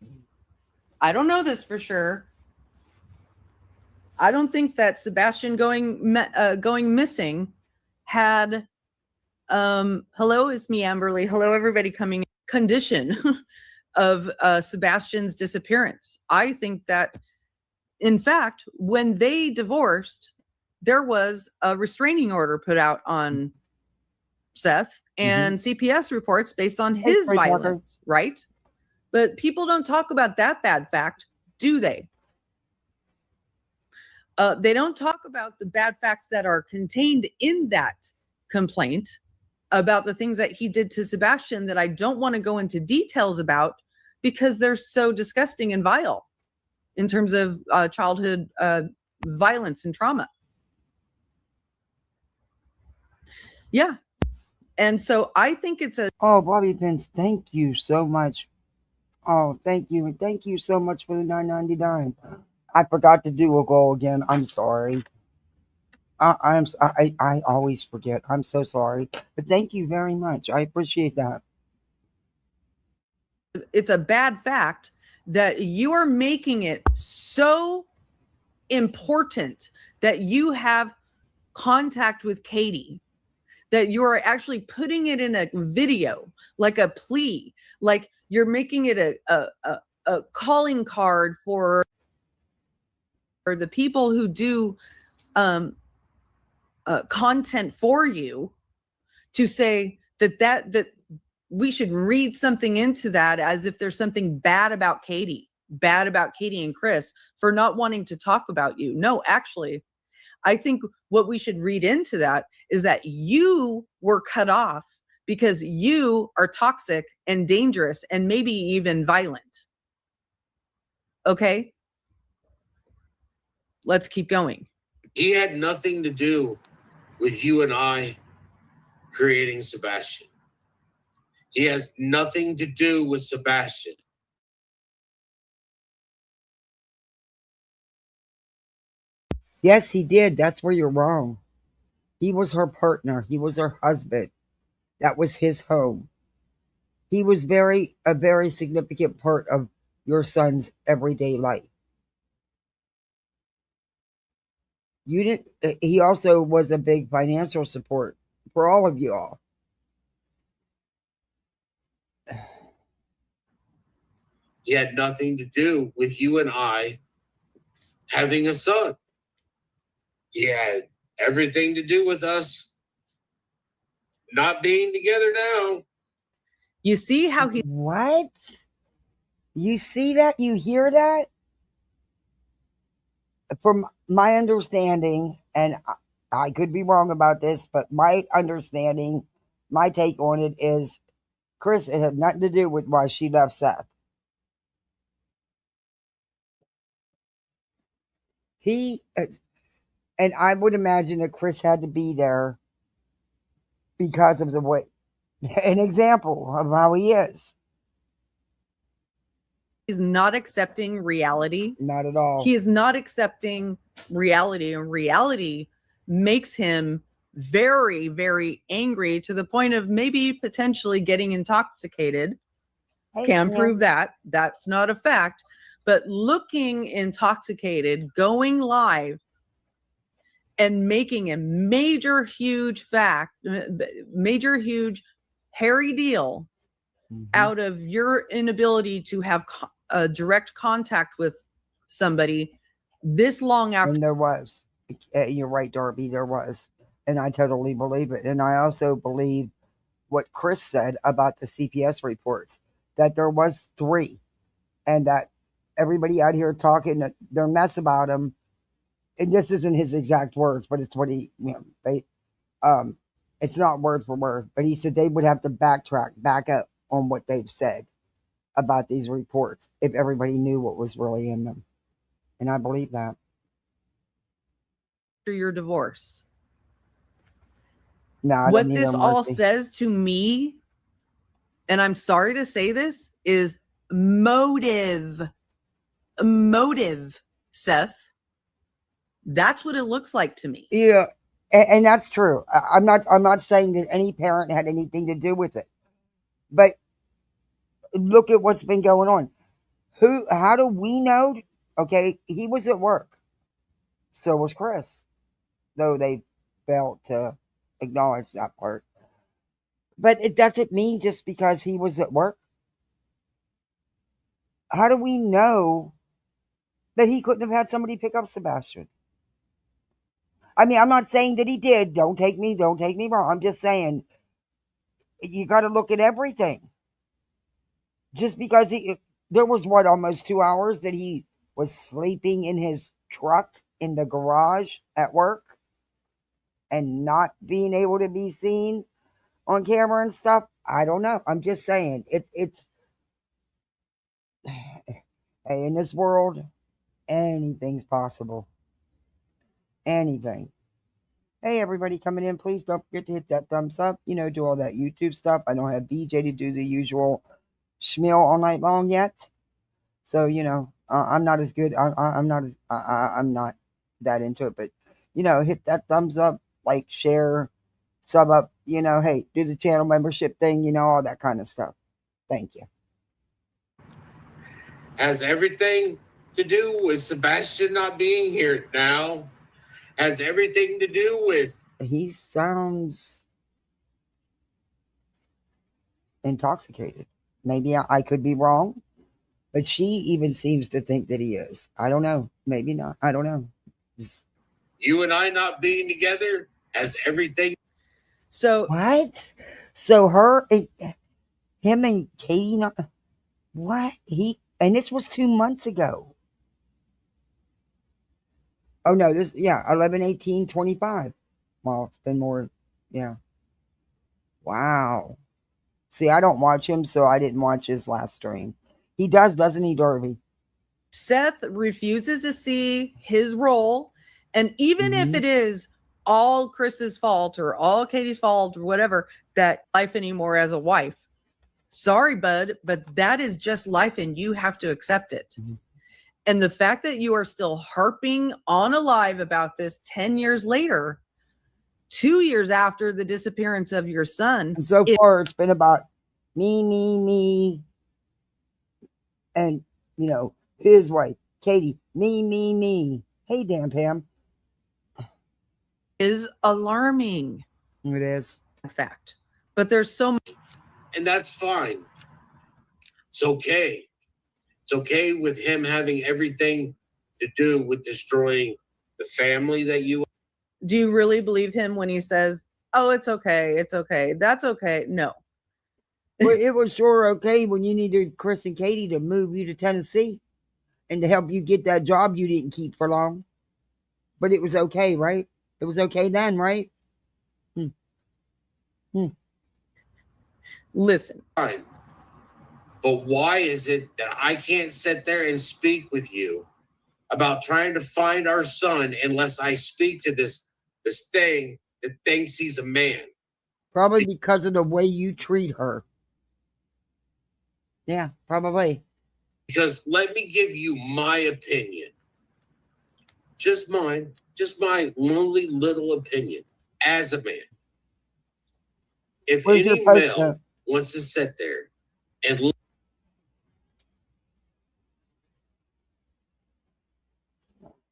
I don't know this for sure. I don't think that Sebastian going missing had hello, it's me, Amberly. Hello, everybody coming in. Condition of Sebastian's disappearance. I think that, in fact, when they divorced, there was a restraining order put out on Seth and CPS reports based on his violence, right? But people don't talk about that bad fact, do they? They don't talk about the bad facts that are contained in that complaint about the things that he did to Sebastian that I don't want to go into details about because they're so disgusting and vile in terms of childhood violence and trauma. Yeah. And so I think it's a... Oh, Bobby Pins, thank you so much. Oh, thank you. And thank you so much for the $9.99. I forgot to do a goal again. I'm sorry. I always forget. I'm so sorry. But thank you very much. I appreciate that. It's a bad fact that you are making it so important that you have contact with Katie, that you are actually putting it in a video, like a plea, like you're making it a calling card for the people who do content for you, to say that we should read something into that as if there's something bad about Katie and Chris for not wanting to talk about you. No, actually, I think what we should read into that is that you were cut off because you are toxic and dangerous and maybe even violent. Okay? Let's keep going. He had nothing to do with you and I creating Sebastian. He has nothing to do with Sebastian. Yes, he did. That's where you're wrong. He was her partner. He was her husband. That was his home. He was a very significant part of your son's everyday life. He also was a big financial support for all of you all. He had nothing to do with you and I having a son. He had everything to do with us not being together now. You see how he... What? You see that? You hear that? From my understanding, and I could be wrong about this, but my understanding, my take on it is, Chris, it had nothing to do with why she left Seth. And I would imagine that Chris had to be there because of the way, an example of how he is. He's not accepting reality. Not at all. He is not accepting reality, and reality makes him very, very angry to the point of maybe potentially getting intoxicated. Can prove that. That's not a fact. But looking intoxicated, going live, and making a major, huge hairy deal out of your inability to have a direct contact with somebody this long after. And there was. You're right, Darby, there was. And I totally believe it. And I also believe what Chris said about the CPS reports, that there was 3, and that everybody out here talking their mess about him, and this isn't his exact words, but it's what he, it's not word for word, but he said they would have to back up on what they've said about these reports if everybody knew what was really in them. And I believe that. After your divorce. No, what this all says to me, and I'm sorry to say this, is motive, Seth. That's what it looks like to me. Yeah, and that's true. I'm not saying that any parent had anything to do with it, but look at what's been going on. How do we know? Okay, he was at work. So was Chris, though they failed to acknowledge that part. But it doesn't mean just because he was at work how do we know that he couldn't have had somebody pick up Sebastian? I mean, I'm not saying that he did. Don't take me wrong. I'm just saying you got to look at everything. Just because there was almost 2 hours that he was sleeping in his truck in the garage at work and not being able to be seen on camera and stuff. I don't know. I'm just saying it's hey, in this world, anything's possible. Anything. Hey, everybody coming in, please don't forget to hit that thumbs up. Do all that YouTube stuff. I don't have BJ to do the usual schmeal all night long yet. So, I'm not as good. I'm not that into it. But, hit that thumbs up, like, share, sub up, hey, do the channel membership thing, all that kind of stuff. Thank you. Has everything to do with Sebastian not being here now. Has everything to do with... He sounds intoxicated. Maybe I could be wrong, but she even seems to think that he is. I don't know. Maybe not. I don't know. Just... You and I not being together has everything... So what? So him and Katie not... What? And this was 2 months ago. Oh, no, 11/18/25. Well, it's been more, yeah. Wow. See, I don't watch him, so I didn't watch his last stream. He does, doesn't he, Darby? Seth refuses to see his role, and even if it is all Chris's fault or all Katie's fault or whatever, that life anymore as a wife, sorry, bud, but that is just life, and you have to accept it. And the fact that you are still harping on alive about this 10 years later, 2 years after the disappearance of your son. And so far, it's been about me, and, his wife, Katie, me. Hey, damn Pam. Is alarming. It is. In fact. But there's so much. And that's fine. It's okay. It's okay with him having everything to do with destroying the family that you... Do you really believe him when he says, oh, it's okay, that's okay? No. Well, it was sure okay when you needed Chris and Katie to move you to Tennessee and to help you get that job you didn't keep for long. But it was okay, right? It was okay then, right? Listen. Fine. But why is it that I can't sit there and speak with you about trying to find our son unless I speak to this thing that thinks he's a man? Probably because of the way you treat her. Yeah, probably. Because let me give you my opinion. Just mine. Just my lonely little opinion as a man. If any male wants to sit there and look...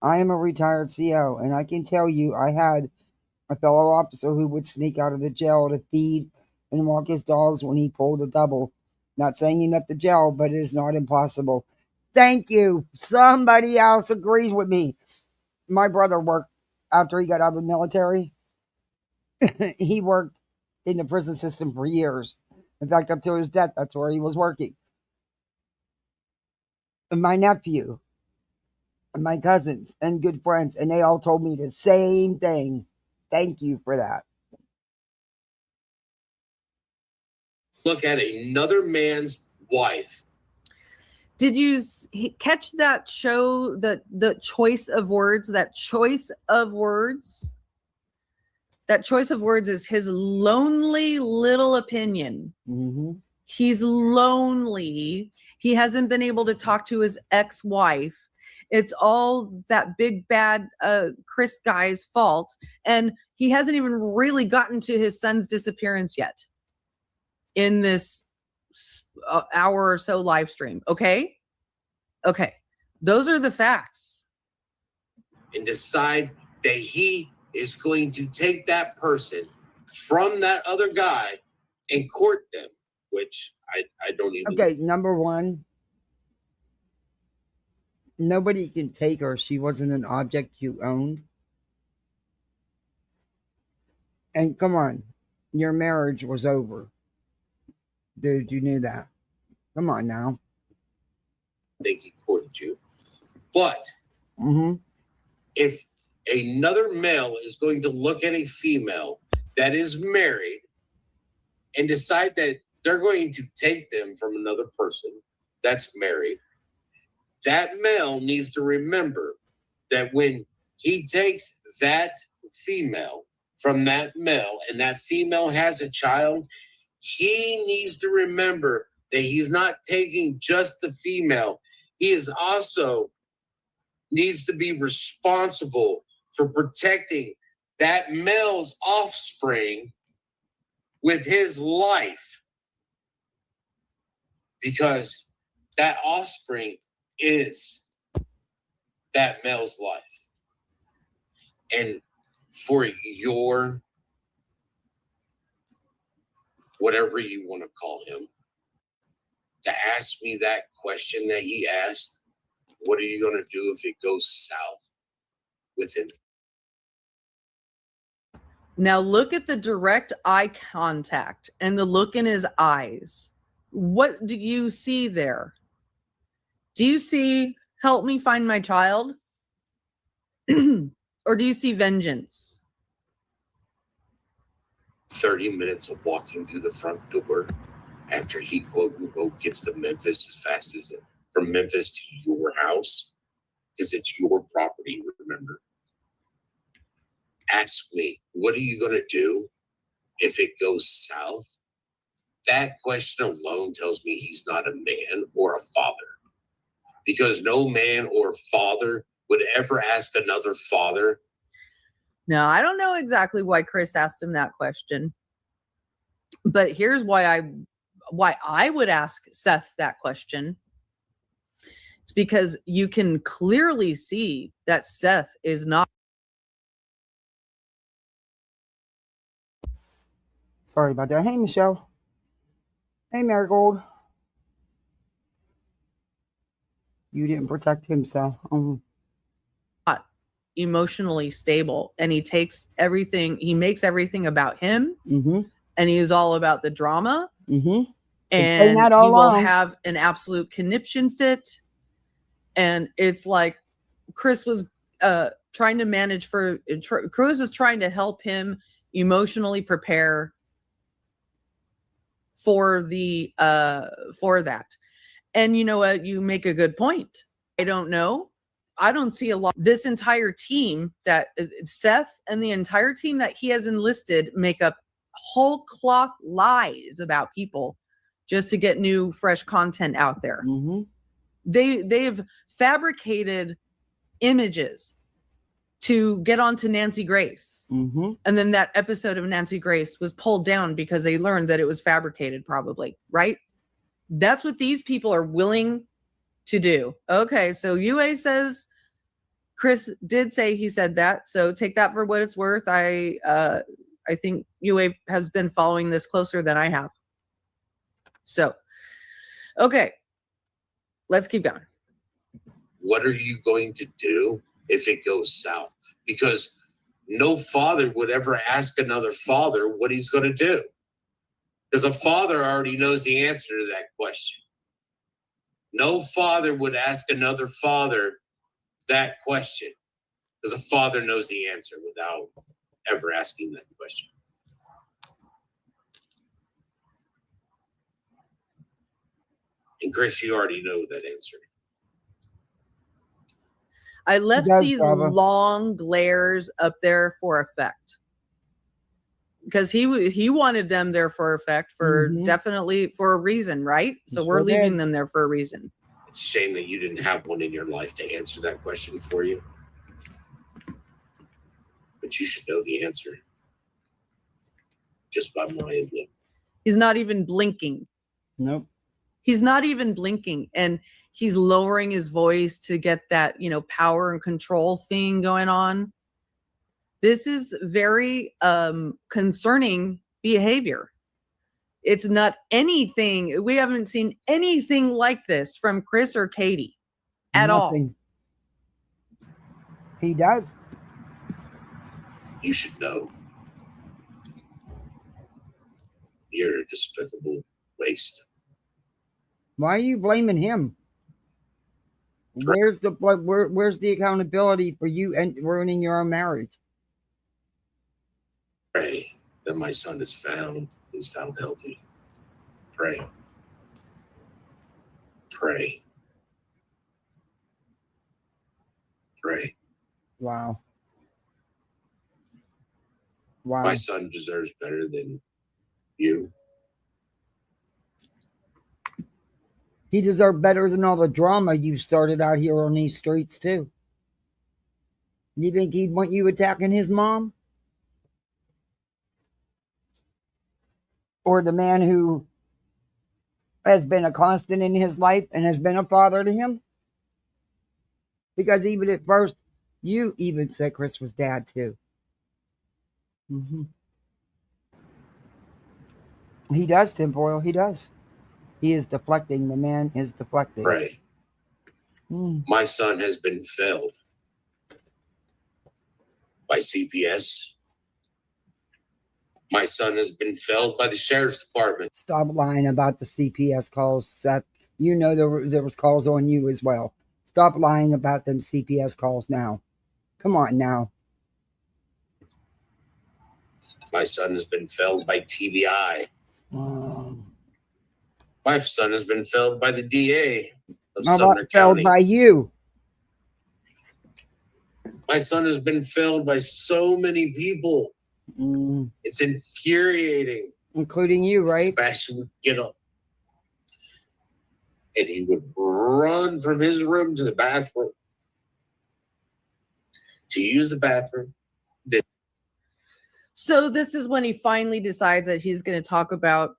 I am a retired CO, and I can tell you I had a fellow officer who would sneak out of the jail to feed and walk his dogs when he pulled a double. Not saying he left the jail, but it is not impossible. Thank you. Somebody else agrees with me. My brother worked after he got out of the military. He worked in the prison system for years. In fact, up to his death, that's where he was working. And my nephew, and my cousins, and good friends, and they all told me the same thing. Thank you for that. Look at another man's wife. Did you catch that show, the choice of words? That choice of words? That choice of words is his lonely little opinion. Mm-hmm. He's lonely. He hasn't been able to talk to his ex-wife. It's all that big bad Chris guy's fault. And he hasn't even really gotten to his son's disappearance yet in this hour or so live stream. Okay. Those are the facts. And decide that he is going to take that person from that other guy and court them, which I don't even... Okay, number one, Nobody can take her. She wasn't an object you owned. And come on, your marriage was over. Dude, you knew that. Come on now. I think he courted you. But Mm-hmm. if another male is going to look at a female that is married and decide that they're going to take them from another person that's married, that male needs to remember that when he takes that female from that male and that female has a child, he needs to remember that he's not taking just the female. He is also needs to be responsible for protecting that male's offspring with his life, because that offspring is that male's life. And for your, whatever you want to call him, to ask me that question that he asked, what are you going to do if it goes south with him? Now look at the direct eye contact and the look in his eyes. What do you see there? Do you see, help me find my child? Or do you see vengeance? 30 minutes of walking through the front door after he quote unquote gets to Memphis as fast as it, from Memphis to your house, because it's your property, remember. Ask me, what are you going to do if it goes south? That question alone tells me he's not a man or a father, because no man or father would ever ask another father. Now, I don't know exactly why Chris asked him that question, but here's why I would ask Seth that question. It's because you can clearly see that Seth is not. Sorry about that. Hey, Michelle. Hey, Marigold. You didn't protect himself. Not emotionally stable, and he takes everything, he makes everything about him, and he is all about the drama, and he will have an absolute conniption fit. And it's like Chris was trying to manage Cruz was trying to help him emotionally prepare for the for that. And you know what, you make a good point. I don't know, I don't see a lot. This entire team that Seth and the entire team that he has enlisted make up whole cloth lies about people just to get new fresh content out there. They've fabricated images to get onto Nancy Grace. And then that episode of Nancy Grace was pulled down because they learned that it was fabricated, probably, right? That's what these people are willing to do. Okay, so UA says Chris did say he said that, so take that for what it's worth. I think UA has been following this closer than I have. So, okay, let's keep going. What are you going to do if it goes south? Because no father would ever ask another father what he's going to do, because a father already knows the answer to that question. No father would ask another father that question, because a father knows the answer without ever asking that question. And Chris, you already know that answer. I left these long glares up there for effect, because he wanted them there for effect, for definitely for a reason, right? So we're leaving them there for a reason. It's a shame that you didn't have one in your life to answer that question for you, but you should know the answer just by my look. He's not even blinking. Nope. He's not even blinking, and he's lowering his voice to get that, power and control thing going on. This is very concerning behavior. It's not anything. We haven't seen anything like this from Chris or Katie at all. He does. You should know. You're a despicable waste. Why are you blaming him? Where's the accountability for you and ruining your own marriage? Pray that my son is found healthy. Pray. Pray. Pray. Wow. Wow. My son deserves better than you. He deserved better than all the drama you started out here on these streets, too. You think he'd want you attacking his mom? Or the man who has been a constant in his life and has been a father to him? Because even at first, you even said Chris was dad, too. Mm-hmm. He does, tinfoil. He does. He is deflecting. The man is deflecting. Pray. My son has been failed by CPS. My son has been failed by the sheriff's department. Stop lying about the CPS calls, Seth. You know there was calls on you as well. Stop lying about them CPS calls now. Come on now. My son has been failed by TBI. My son has been failed by the DA of Sumner County. Failed by you. My son has been failed by so many people. It's infuriating. Including you, right? Sebastian would get up and he would run from his room to the bathroom to use the bathroom. So this is when he finally decides that he's going to talk about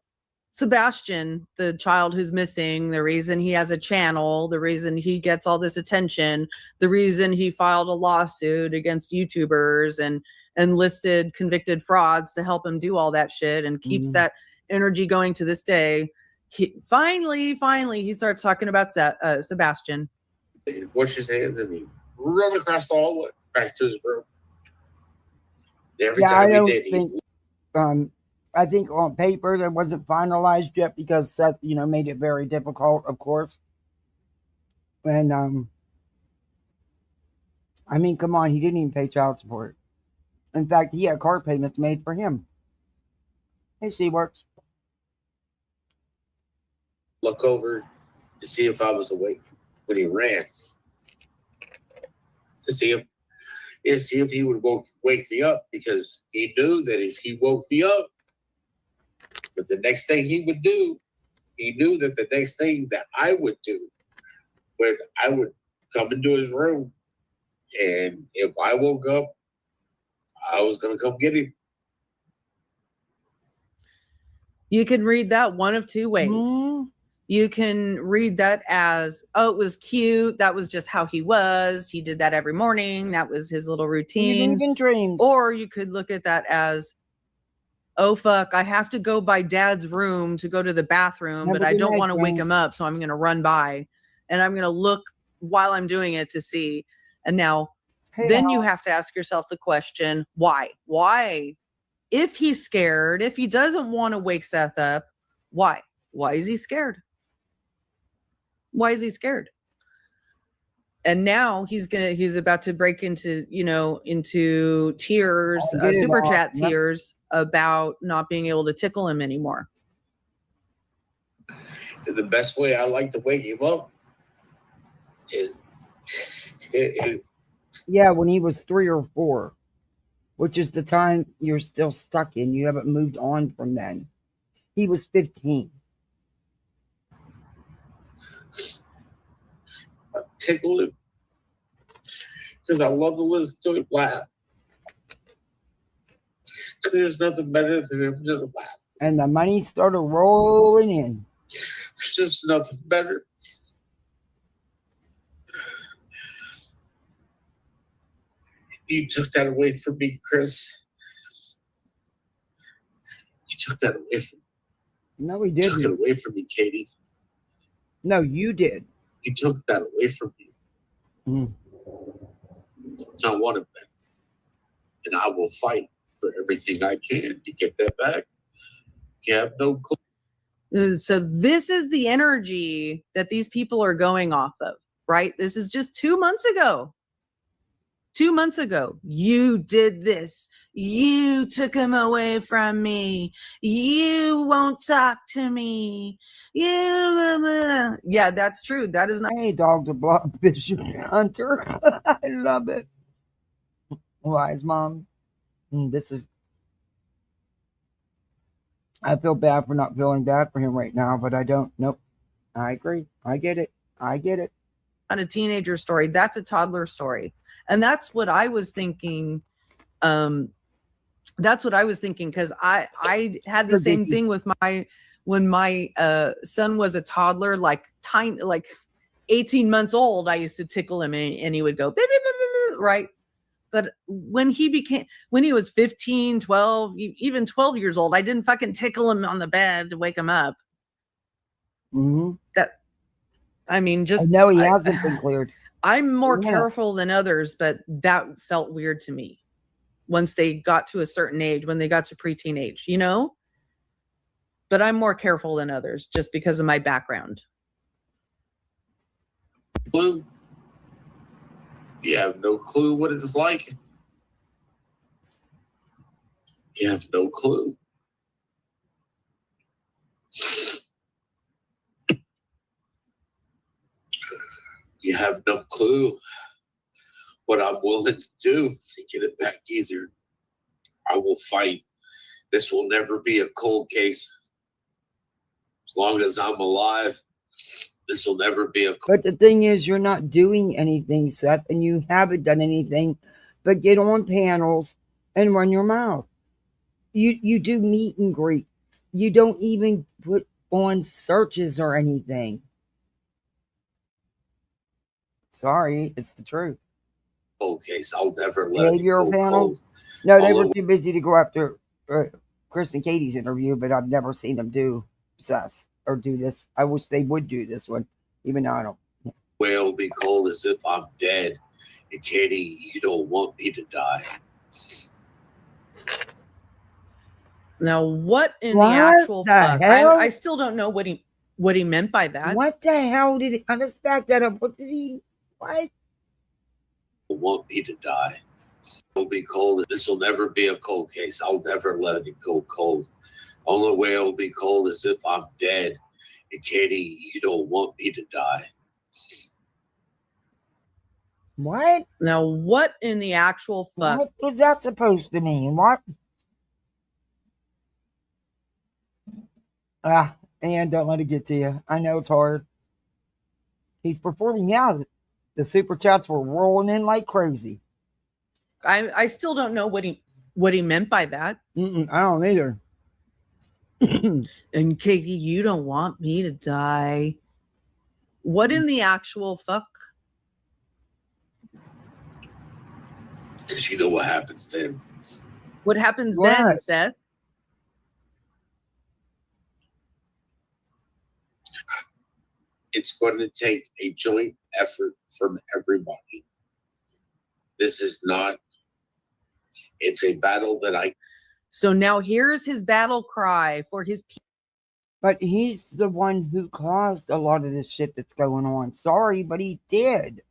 Sebastian, the child who's missing, the reason he has a channel, the reason he gets all this attention, the reason he filed a lawsuit against YouTubers and enlisted convicted frauds to help him do all that shit and keeps that energy going to this day. He finally he starts talking about Sebastian. He washed his hands and he run across the hallway back to his room. Every time he did, I think on paper that wasn't finalized yet because Seth, made it very difficult, of course. And I mean, come on, he didn't even pay child support. In fact, he had car payments made for him. Hey, Seaworks. Look over to see if I was awake when he ran. To see if he would wake me up, because he knew that if he woke me up, that the next thing he would do, he knew that the next thing that I would do, when I would come into his room, and if I woke up, I was going to come get him. You can read that one of two ways. You can read that as, oh, it was cute. That was just how he was. He did that every morning. That was his little routine. Even dreams. Or you could look at that as, oh, fuck, I have to go by dad's room to go to the bathroom, but I don't want to wake him up. So I'm going to run by and I'm going to look while I'm doing it to see. And now, then you have to ask yourself the question, why? Why? If he's scared, if he doesn't want to wake Seth up, why? Why is he scared? Why is he scared? And now he's about to break into, into tears, super chat tears about not being able to tickle him anymore. The best way I like to wake him up is when he was 3 or 4, which is the time you're still stuck in. You haven't moved on from then. He was 15. I tickle him because I love to listen to him laugh. There's nothing better than him just laugh. And the money started rolling in. There's just nothing better. You took that away from me, Chris. You took that away from me. No, we didn't. You took it away from me, Katie. No, you did. You took that away from me. I want it back. And I will fight for everything I can to get that back. You have no clue. So this is the energy that these people are going off of, right? This is just 2 months ago. 2 months ago, you did this. You took him away from me. You won't talk to me. You, yeah, that's true. That is not. Hey, dog the block bishop hunter. I love it. Wise mom. This is. I feel bad for not feeling bad for him right now, but I don't. Nope. I agree. I get it. I get it. Not a teenager story. That's a toddler story. And that's what I was thinking. That's what I was thinking, because I had the same thing with when my son was a toddler, like tiny, like 18 months old. I used to tickle him and he would go, right? But when he was 15, 12, even 12 years old, I didn't fucking tickle him on the bed to wake him up. Mm-hmm. I mean, just. I know he hasn't been cleared. I'm more careful than others, but that felt weird to me once they got to a certain age, when they got to preteen age, you know? But I'm more careful than others just because of my background. Clue. You have no clue what it's like. You have no clue. You have no clue what I'm willing to do to get it back either. I will fight. This will never be a cold case. As long as I'm alive, this will never be a cold. But the thing is, you're not doing anything, Seth, and you haven't done anything but get on panels and run your mouth. You do meet and greet. You don't even put on searches or anything. Sorry, it's the truth. Cold case. I'll never let it Behavioral go panel? cold. No, they were too busy to go after Chris and Katie's interview, but I've never seen them do Seth or do this. I wish they would do this one, even though I don't. Way will be cold as if I'm dead. And Katie, you don't want me to die. Now, what in the actual fuck? I still don't know what he meant by that. What the hell did he? Let's back that up. What did he? What? Want me to die. It'll be cold. This will never be a cold case. I'll never let it go cold. Only way it'll be cold is if I'm dead. And Katie, you don't want me to die. What? Now, what in the actual fuck? What was that supposed to mean? What? And don't let it get to you. I know it's hard. He's performing now. The super chats were rolling in like crazy. I still don't know what he meant by that. I don't either. And Katie, you don't want me to die. What in the actual fuck? Because you know what happens then. What happens then, Seth? It's going to take a joint effort from everybody. This is not, it's a battle that I. So now here's his battle cry for his people. But he's the one who caused a lot of this shit that's going on. Sorry, but he did.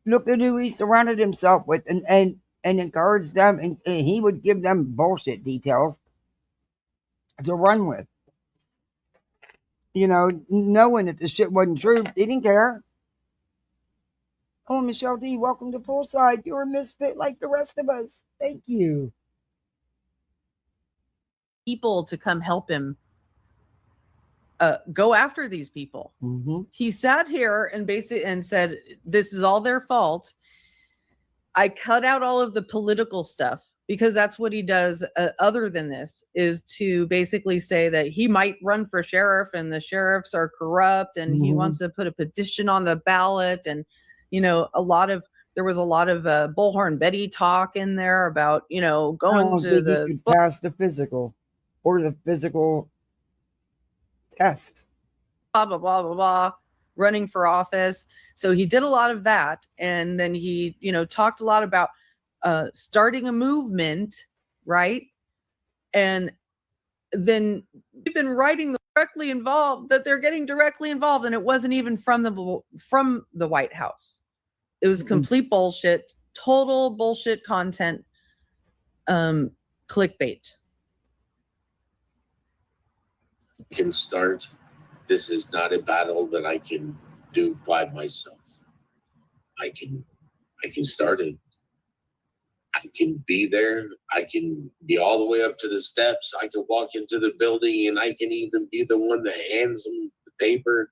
Look at who he surrounded himself with and encouraged them, and he would give them bullshit details to run with. You know, knowing that the shit wasn't true, he didn't care. Oh, Michelle D, welcome to Poolside. You're a misfit like the rest of us. Thank you. People to come help him go after these people. Mm-hmm. He sat here and said, this is all their fault. I cut out all of the political stuff because that's what he does. Other than this is to basically say that he might run for sheriff and the sheriffs are corrupt and he wants to put a petition on the ballot. And, you know, there was a lot of Bullhorn Betty talk in there about, you know, going to the pass the physical or the physical test. Blah, blah, blah, blah, blah. running for office. So he did a lot of that. And then he, talked a lot about starting a movement, right? And then we've been writing directly involved that they're getting directly involved, and it wasn't even from the White House. It was complete bullshit, total bullshit content, clickbait. Can start. This is not a battle that I can do by myself. I can start it. I can be there. I can be all the way up to the steps. I can walk into the building, and I can even be the one that hands them the paper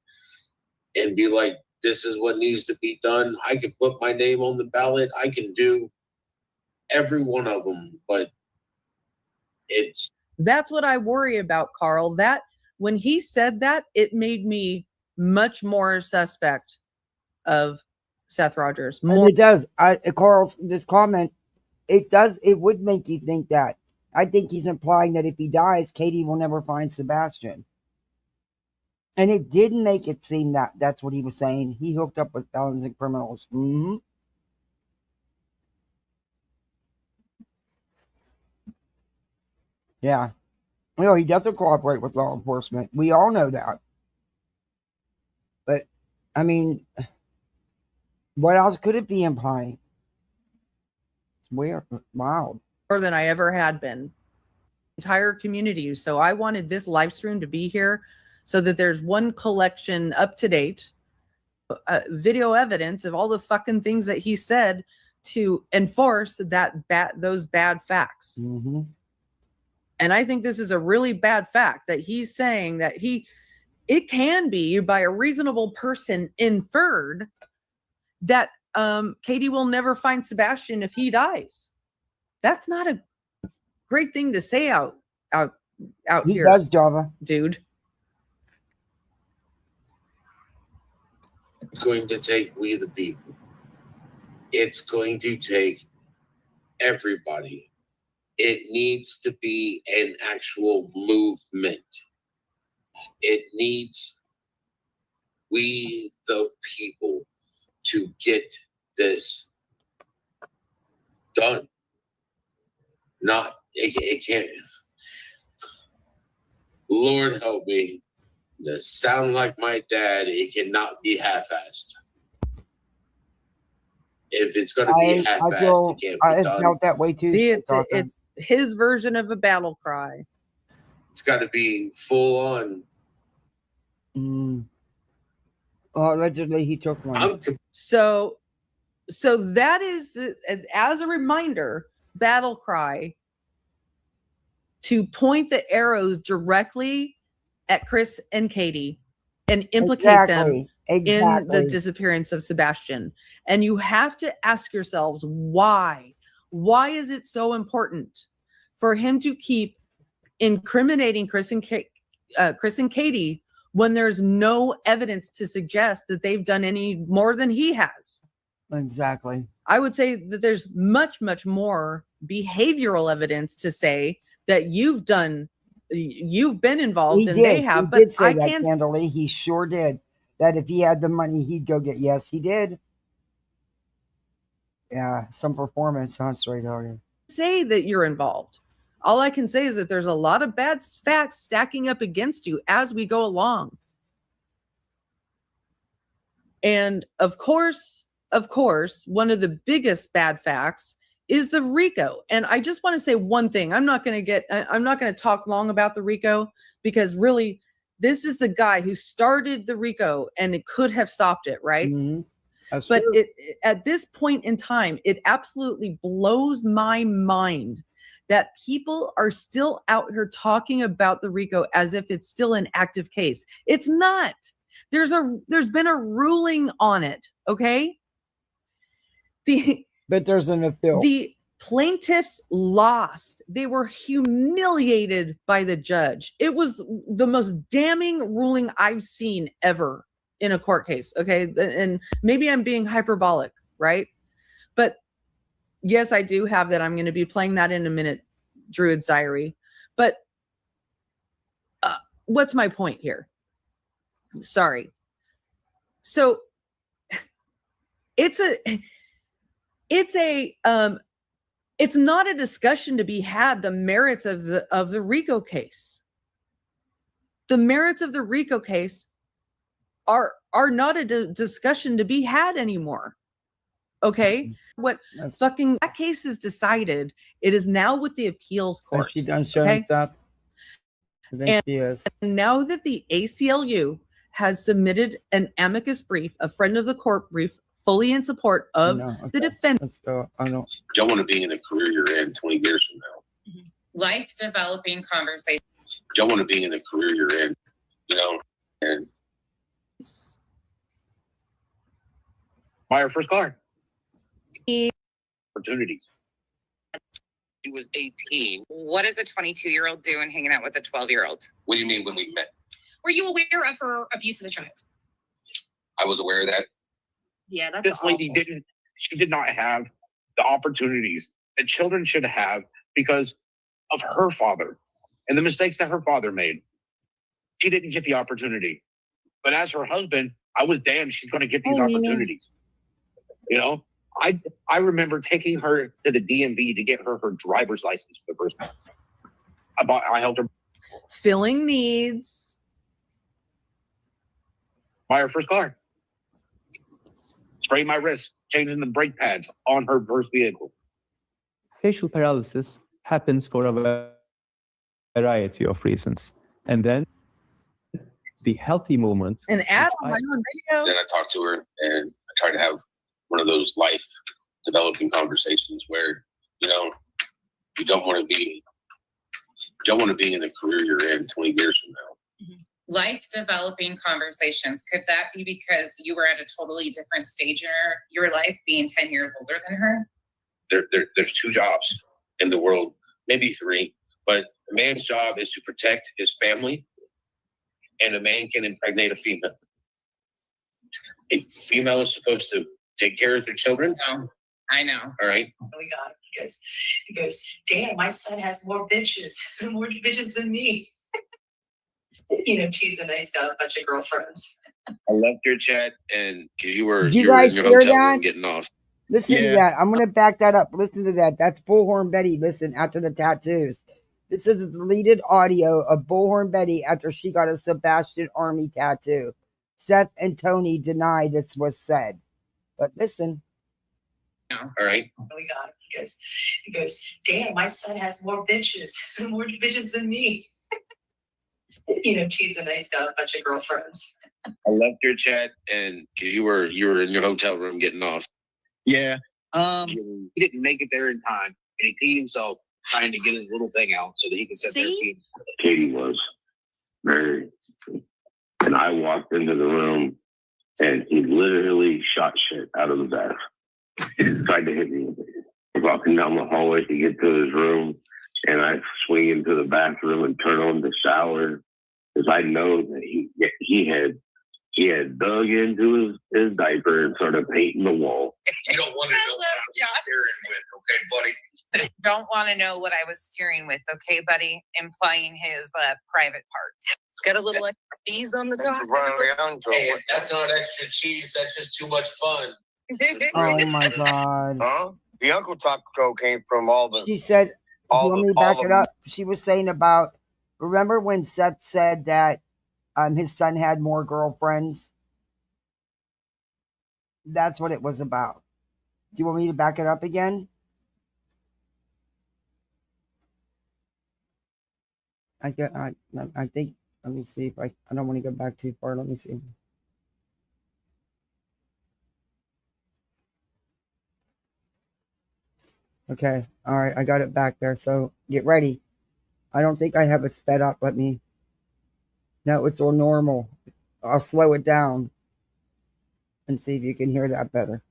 and be like, this is what needs to be done. I can put my name on the ballot. I can do every one of them, but that's what I worry about, Carl. That when he said that, it made me much more suspect of Seth Rogers. And it does. Carl's this comment, it would make you think that. I think he's implying that if he dies, Katie will never find Sebastian. And it didn't make it seem that that's what he was saying. He hooked up with felons and criminals. Mm-hmm. Yeah. He doesn't cooperate with law enforcement. We all know that. But, I mean, what else could it be implying? It's weird. Wild. More than I ever had been. Entire community. So I wanted this live stream to be here so that there's one collection up to date video evidence of all the fucking things that he said to enforce those bad facts. Mm-hmm. And I think this is a really bad fact that he's saying that it can be by a reasonable person inferred that Katie will never find Sebastian if he dies. That's not a great thing to say out here. He does, Java. Dude. It's going to take we the people. It's going to take everybody. It needs to be an actual movement. It needs we the people to get this done. It can't. Lord help me. To sound like my dad, it cannot be half-assed. If it's going to be half-assed, it can't be done. I felt that way too. See, it's his version of a battle cry. It's got to be full on. Well, allegedly he took one. So that is, as a reminder, battle cry to point the arrows directly at Chris and Katie and implicate them in the disappearance of Sebastian. And you have to ask yourselves why. Why is it so important for him to keep incriminating Chris and Katie when there's no evidence to suggest that they've done any more than he has? Exactly. I would say that there's much, much more behavioral evidence to say that you've been involved and they have. He did say that candidly. He sure did. That if he had the money, he'd go get. Yes, he did. Yeah, some performance, huh, straight out. Say that you're involved. All I can say is that there's a lot of bad facts stacking up against you as we go along. And of course, one of the biggest bad facts is the RICO. And I just want to say one thing. I'm not going to talk long about the RICO because really this is the guy who started the RICO and it could have stopped it, right? Mm-hmm. But at this point in time, it absolutely blows my mind that people are still out here talking about the RICO as if it's still an active case. It's not. There's been a ruling on it, okay? But there's an appeal. The plaintiffs lost. They were humiliated by the judge. It was the most damning ruling I've seen ever in a court case, okay? And maybe I'm being hyperbolic, right? But yes, I do have that. I'm going to be playing that in a minute, Druid's Diary. But what's my point here? Sorry. So it's not a discussion to be had. The merits of the RICO case. The merits of the RICO case are not a discussion to be had anymore. Okay, that case is decided. It is now with the appeals court. Has she done showing stuff? I think she is. And now that the ACLU has submitted an amicus brief, a friend of the court brief, fully in support of the defendant. Let's go. I don't. Don't want to be in the career you're in 20 years from now. Life developing conversation. Don't want to be in the career you're in, and buy her first car. Opportunities. He was 18. What does a 22-year-old doing hanging out with a 12-year-old? What do you mean when we met? Were you aware of her abuse as a child? I was aware of that. Yeah, that's this lady she did not have the opportunities that children should have because of her father and the mistakes that her father made. She didn't get the opportunity. But as her husband, I was damned she's going to get these opportunities. I remember taking her to the DMV to get her driver's license for the first time. I helped her filling needs. Buy her first car. Spray my wrist, changing the brake pads on her first vehicle. Facial paralysis happens for a variety of reasons. And then the healthy movement. An ad on my own radio. Then I talked to her and I tried to have one of those life developing conversations where, you don't want to be in the career you're in 20 years from now. Life developing conversations. Could that be because you were at a totally different stage in your life, being 10 years older than her? There's 2 jobs in the world, maybe 3, but a man's job is to protect his family, and a man can impregnate a female. A female is supposed to take care of their children. I know. All right. We got it because damn, my son has more bitches than me. Teasing that he's got a bunch of girlfriends. I left your chat, and because you were Did you guys in your hear hotel room that? getting off. Listen to that. I'm going to back that up. Listen to that. That's Bullhorn Betty. Listen, after the tattoos. This is a deleted audio of Bullhorn Betty after she got a Sebastian Army tattoo. Seth and Tony deny this was said. But listen. All right. We got it because damn, my son has more bitches than me. Teasing that he's got a bunch of girlfriends. I left your chat, and because you were in your hotel room getting off. Yeah. He didn't make it there in time, and he peed himself trying to get his little thing out so that he could sit there and pee. Katie was very, and I walked into the room, and he literally shot shit out of the bath. He tried to hit me. Walking down the hallway to get to his room, and I swing into the bathroom and turn on the shower because I know that he had dug into his diaper and started painting the wall. You don't want to know what I was steering with, okay, buddy? Don't want to know what I was steering with, okay, buddy? Implying his private parts. Got a little extra cheese on the top. Hey, that's not extra cheese. That's just too much fun. Oh my God. Huh? The Uncle Taco came from all the. She said, let me back it up. She was saying about, remember when Seth said that his son had more girlfriends? That's what it was about. Do you want me to back it up again? I think, let me see if I don't want to go back too far. Let me see. Okay. All right. I got it back there. So get ready. I don't think I have it sped up. No, it's all normal. I'll slow it down and see if you can hear that better.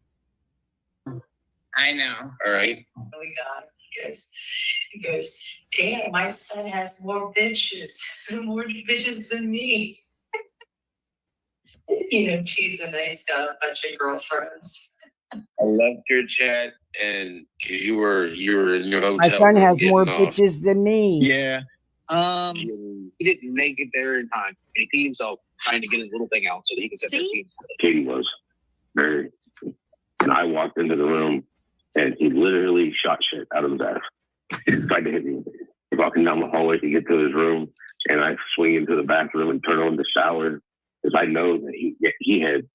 I know. All right. We got it because damn, my son has more bitches than me. Teasing that he's got a bunch of girlfriends. I left your chat, and because you were in your hotel. My son has more bitches than me. Yeah. He didn't make it there in time, and he peed himself trying to get his little thing out so that he can set their team. Katie was very, and I walked into the room and he literally shot shit out of his ass. He tried to hit me. Walking down the hallway to get to his room, and I swing into the bathroom and turn on the shower because I know that he had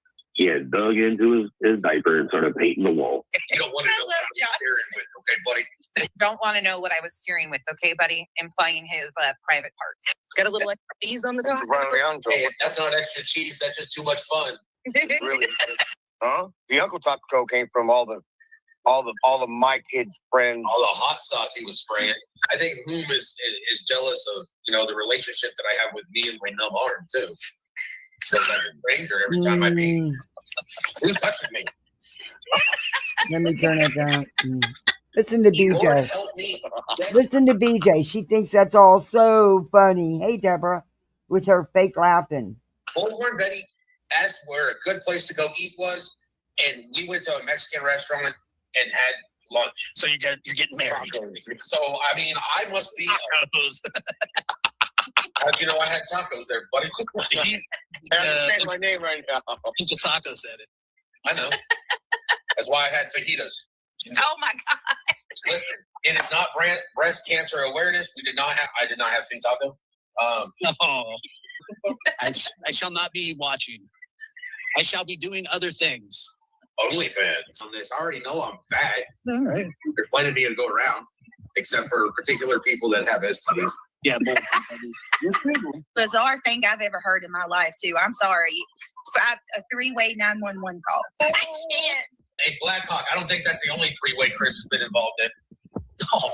dug into his diaper and started painting the wall. You don't want to know what I was staring with, okay, buddy? Don't want to know what I was steering with, okay, buddy? Implying his private parts. Got a little extra cheese on the top. Hey, that's not extra cheese. That's just too much fun. Really? Huh? The Uncle Taco came from all the my kids' friends. All the hot sauce he was spraying. I think Hoom is jealous of, the relationship that I have with me and my numb arm, too. Feels like a stranger every time I pee. Who's touching me? Let me turn it down. Listen to BJ. Help me. Listen to BJ. She thinks that's all so funny. Hey, Deborah, with her fake laughing. Bullhorn Betty asked where a good place to go eat was, and we went to a Mexican restaurant and had lunch. So you're getting married. So, I mean, I must be... How'd you know I had tacos there, buddy? Say my name right now. Uncle Taco said it. I know. That's why I had fajitas. Oh my God. Listen, it is not breast cancer awareness. I did not have pink taco. No. I shall not be watching. I shall be doing other things. OnlyFans on this. I already know I'm fat. All right. There's plenty of me to go around, except for particular people that have STDs. Yeah, bizarre thing I've ever heard in my life, too. I'm sorry. A three-way 911 call. Hey, Blackhawk, I don't think that's the only three-way Chris has been involved in. Oh.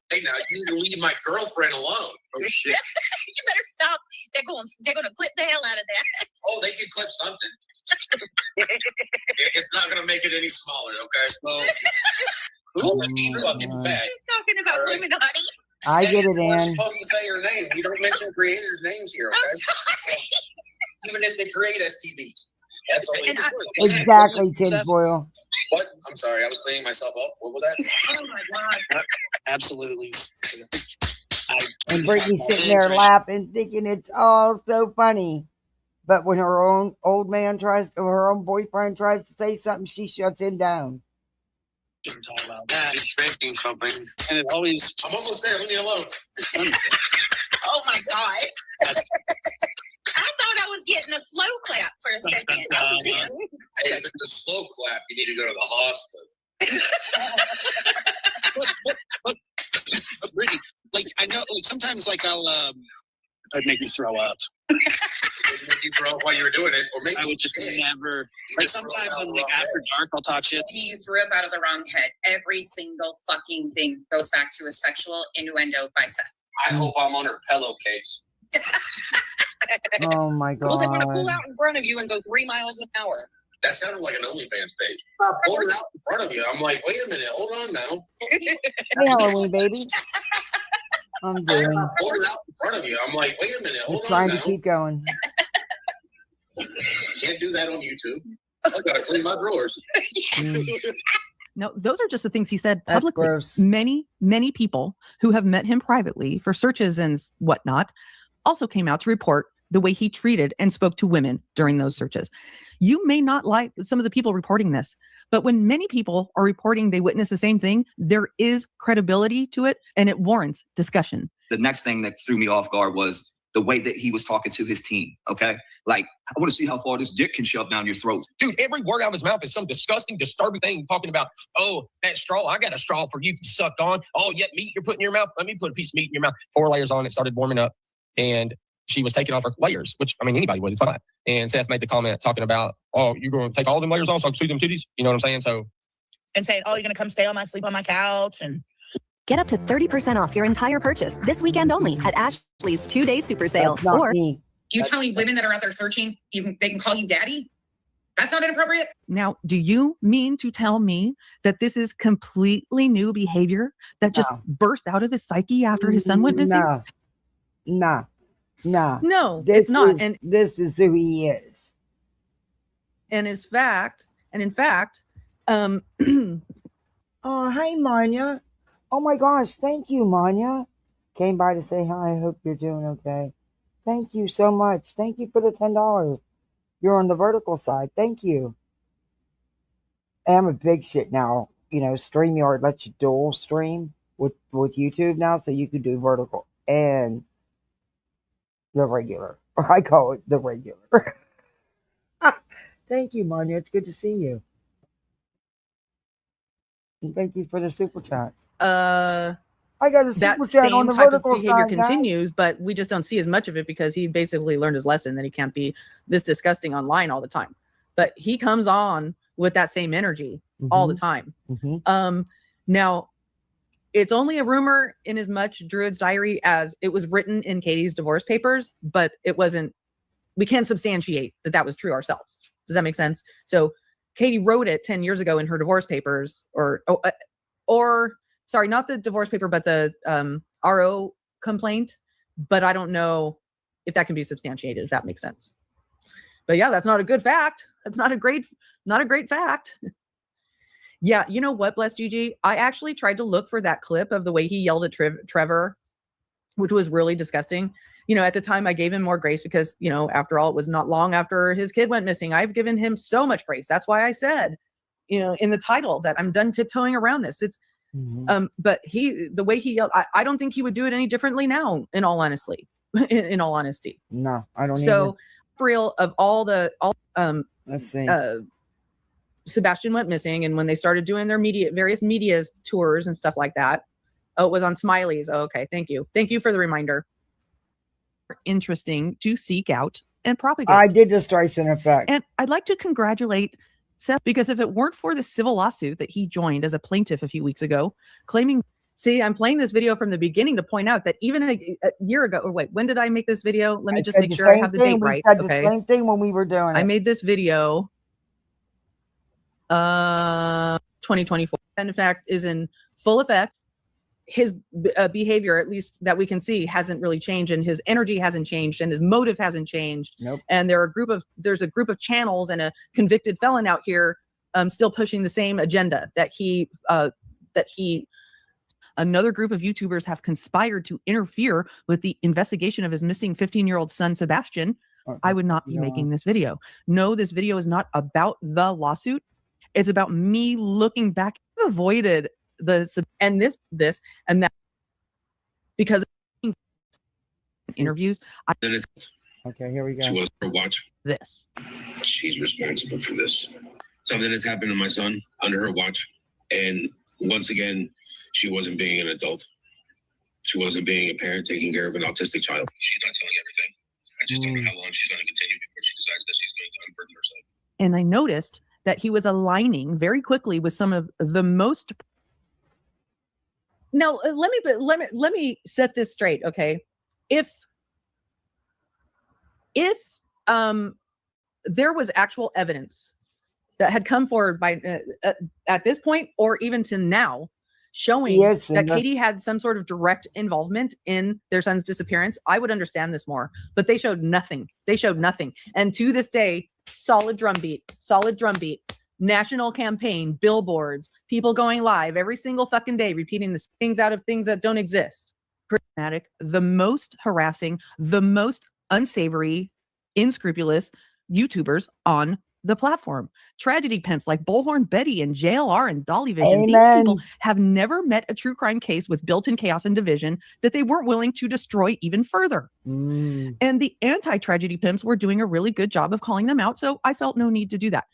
Hey, now you need to leave my girlfriend alone. Oh shit! You better stop. They're going to clip the hell out of that. Oh, they can clip something. It's not going to make it any smaller, okay? So, be fucking fat. He's talking about women, honey. I get it, You're Ann. supposed to say your name. You don't mention creators' names here, okay? I'm sorry. Even if they create STDs. That's all they do. Exactly, tinfoil. What? I'm sorry, I was cleaning myself up. What was that? Oh my God. Absolutely. And Brittany's sitting there laughing, thinking it's all so funny. But when her own her own boyfriend tries to say something, she shuts him down. Just talk about that. Expecting something. And it always. I'm almost there. Leave me alone. Oh my God. I thought I was getting a slow clap for a second. Hey, if it's a slow clap, you need to go to the hospital. But really, like I know, like sometimes, like I'd make me throw up. Make you throw up while you were doing it, or maybe I would just never. Like sometimes I'm like after dark, I'll talk shit. You threw up out of the wrong head. Every single fucking thing goes back to a sexual innuendo by Seth. I hope I'm on her pillowcase. Oh my God. Well, they want to pull out in front of you and go 3 miles an hour. That sounded like an OnlyFans page. Pulled it out in front of you. I'm like, wait a minute, hold on now. Hey, Halloween, baby. I'm doing. Pulled it out in front of you. I'm like, wait a minute, hold on Trying now. to keep going. Can't do that on YouTube. I've got to clean my drawers. No, those are just the things he said That's publicly. gross. Many people who have met him privately for searches and whatnot also came out to report the way he treated and spoke to women during those searches. You may not like some of the people reporting this, but when many people are reporting they witness the same thing, there is credibility to it and it warrants discussion. The next thing that threw me off guard was the way that he was talking to his team. Okay. Like, I want to see how far this dick can shove down your throat. Dude, every word out of his mouth is some disgusting, disturbing thing talking about, oh, that straw, I got a straw for you to suck on. Oh, yeah, meat you're putting in your mouth. Let me put a piece of meat in your mouth. 4 layers on, it started warming up. And she was taking off her layers, which, I mean, anybody would. It's fine. And Seth made the comment talking about, oh, you're going to take all them layers off so I can see them titties? You know what I'm saying? So. And saying, oh, you're going to come sleep on my couch and. Get up to 30% off your entire purchase this weekend only at Ashley's 2-day super sale. That's not Or me. You tell me women that are out there searching, they can call you daddy? That's not inappropriate? Now, do you mean to tell me that this is completely new behavior that just burst out of his psyche after his son went missing? No. No, This it's not. is, And this is who he is. in fact, Oh, hey, Manya. Oh my gosh, thank you, Manya. Came by to say hi. I hope you're doing okay. Thank you so much. Thank you for the $10. You're on the vertical side. Thank you. I'm a big shit now. StreamYard lets you dual stream with YouTube now, so you can do vertical and the regular. Or I call it the regular. Thank you, Manya. It's good to see you. And thank you for the super chat. I got a super chat on the vertical behavior side, continues, but we just don't see as much of it because he basically learned his lesson that he can't be this disgusting online all the time. But he comes on with that same energy all the time. Now, it's only a rumor in as much Druid's diary as it was written in Katie's divorce papers, but it wasn't. We can't substantiate that was true ourselves. Does that make sense? So Katie wrote it 10 years ago in her divorce papers, or sorry, not the divorce paper, but the RO complaint. But I don't know if that can be substantiated, if that makes sense. But yeah, that's not a good fact. That's not a great fact. Yeah, you know what, Bless Gigi? I actually tried to look for that clip of the way he yelled at Trevor, which was really disgusting. At the time I gave him more grace because, after all, it was not long after his kid went missing. I've given him so much grace. That's why I said, in the title that I'm done tiptoeing around this. It's, but the way he yelled, I don't think he would do it any differently now, in all honesty. In all honesty. No, I don't So real of all let's see. Sebastian went missing, and when they started doing their various media tours and stuff like that, it was on Smiley's. Oh, okay, thank you for the reminder. Interesting to seek out and propagate. I did the Streisand effect, and I'd like to congratulate Seth, because if it weren't for the civil lawsuit that he joined as a plaintiff a few weeks ago, claiming. See, I'm playing this video from the beginning to point out that even a year ago, or wait, when did I make this video? Let me just make sure I have the date right. We said the same thing when we were doing it. I made this video 2024, and in fact is in full effect. His behavior, at least that we can see, hasn't really changed, and his energy hasn't changed, and his motive hasn't changed. Nope. And there's a group of channels and a convicted felon out here still pushing the same agenda that he another group of YouTubers have conspired to interfere with the investigation of his missing 15-year-old son, Sebastian. I would not be making this video. No, this video is not about the lawsuit. It's about me looking back. I've avoided this and that because interviews. Okay, here we go. She was her watch. This. She's responsible for this. Something has happened to my son under her watch. And once again, she wasn't being an adult. She wasn't being a parent taking care of an autistic child. She's not telling everything. I just don't know how long she's going to continue before she decides that she's going to unburden herself. And I noticed that he was aligning very quickly with some of the most. Now, let me set this straight, okay? If there was actual evidence that had come forward by at this point, or even to now, showing that Katie had some sort of direct involvement in their son's disappearance, I would understand this more. But they showed nothing. And to this day, solid drumbeat, national campaign, billboards, people going live every single fucking day, repeating the things out of things that don't exist. The most harassing, the most unsavory, unscrupulous YouTubers on the platform. Tragedy pimps like Bullhorn Betty and JLR and Dolly Vision. These people have never met a true crime case with built-in chaos and division that they weren't willing to destroy even further. And the anti-tragedy pimps were doing a really good job of calling them out, so I felt no need to do that.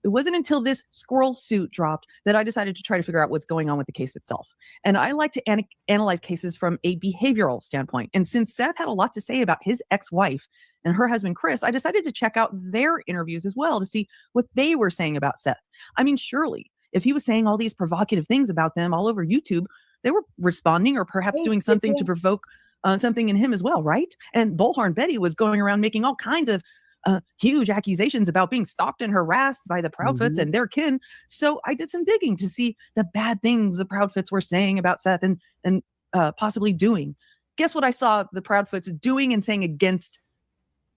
It wasn't until this squirrel suit dropped that I decided to try to figure out what's going on with the case itself. And I like to analyze cases from a behavioral standpoint. And since Seth had a lot to say about his ex-wife and her husband, Chris, I decided to check out their interviews as well to see what they were saying about Seth. I mean, surely, if he was saying all these provocative things about them all over YouTube, they were responding or perhaps doing something to provoke something in him as well, right? And Bullhorn Betty was going around making all kinds of huge accusations about being stalked and harassed by the Proudfoots and their kin. So I did some digging to see the bad things the Proudfoots were saying about Seth and possibly doing. Guess what I saw the Proudfoots doing and saying against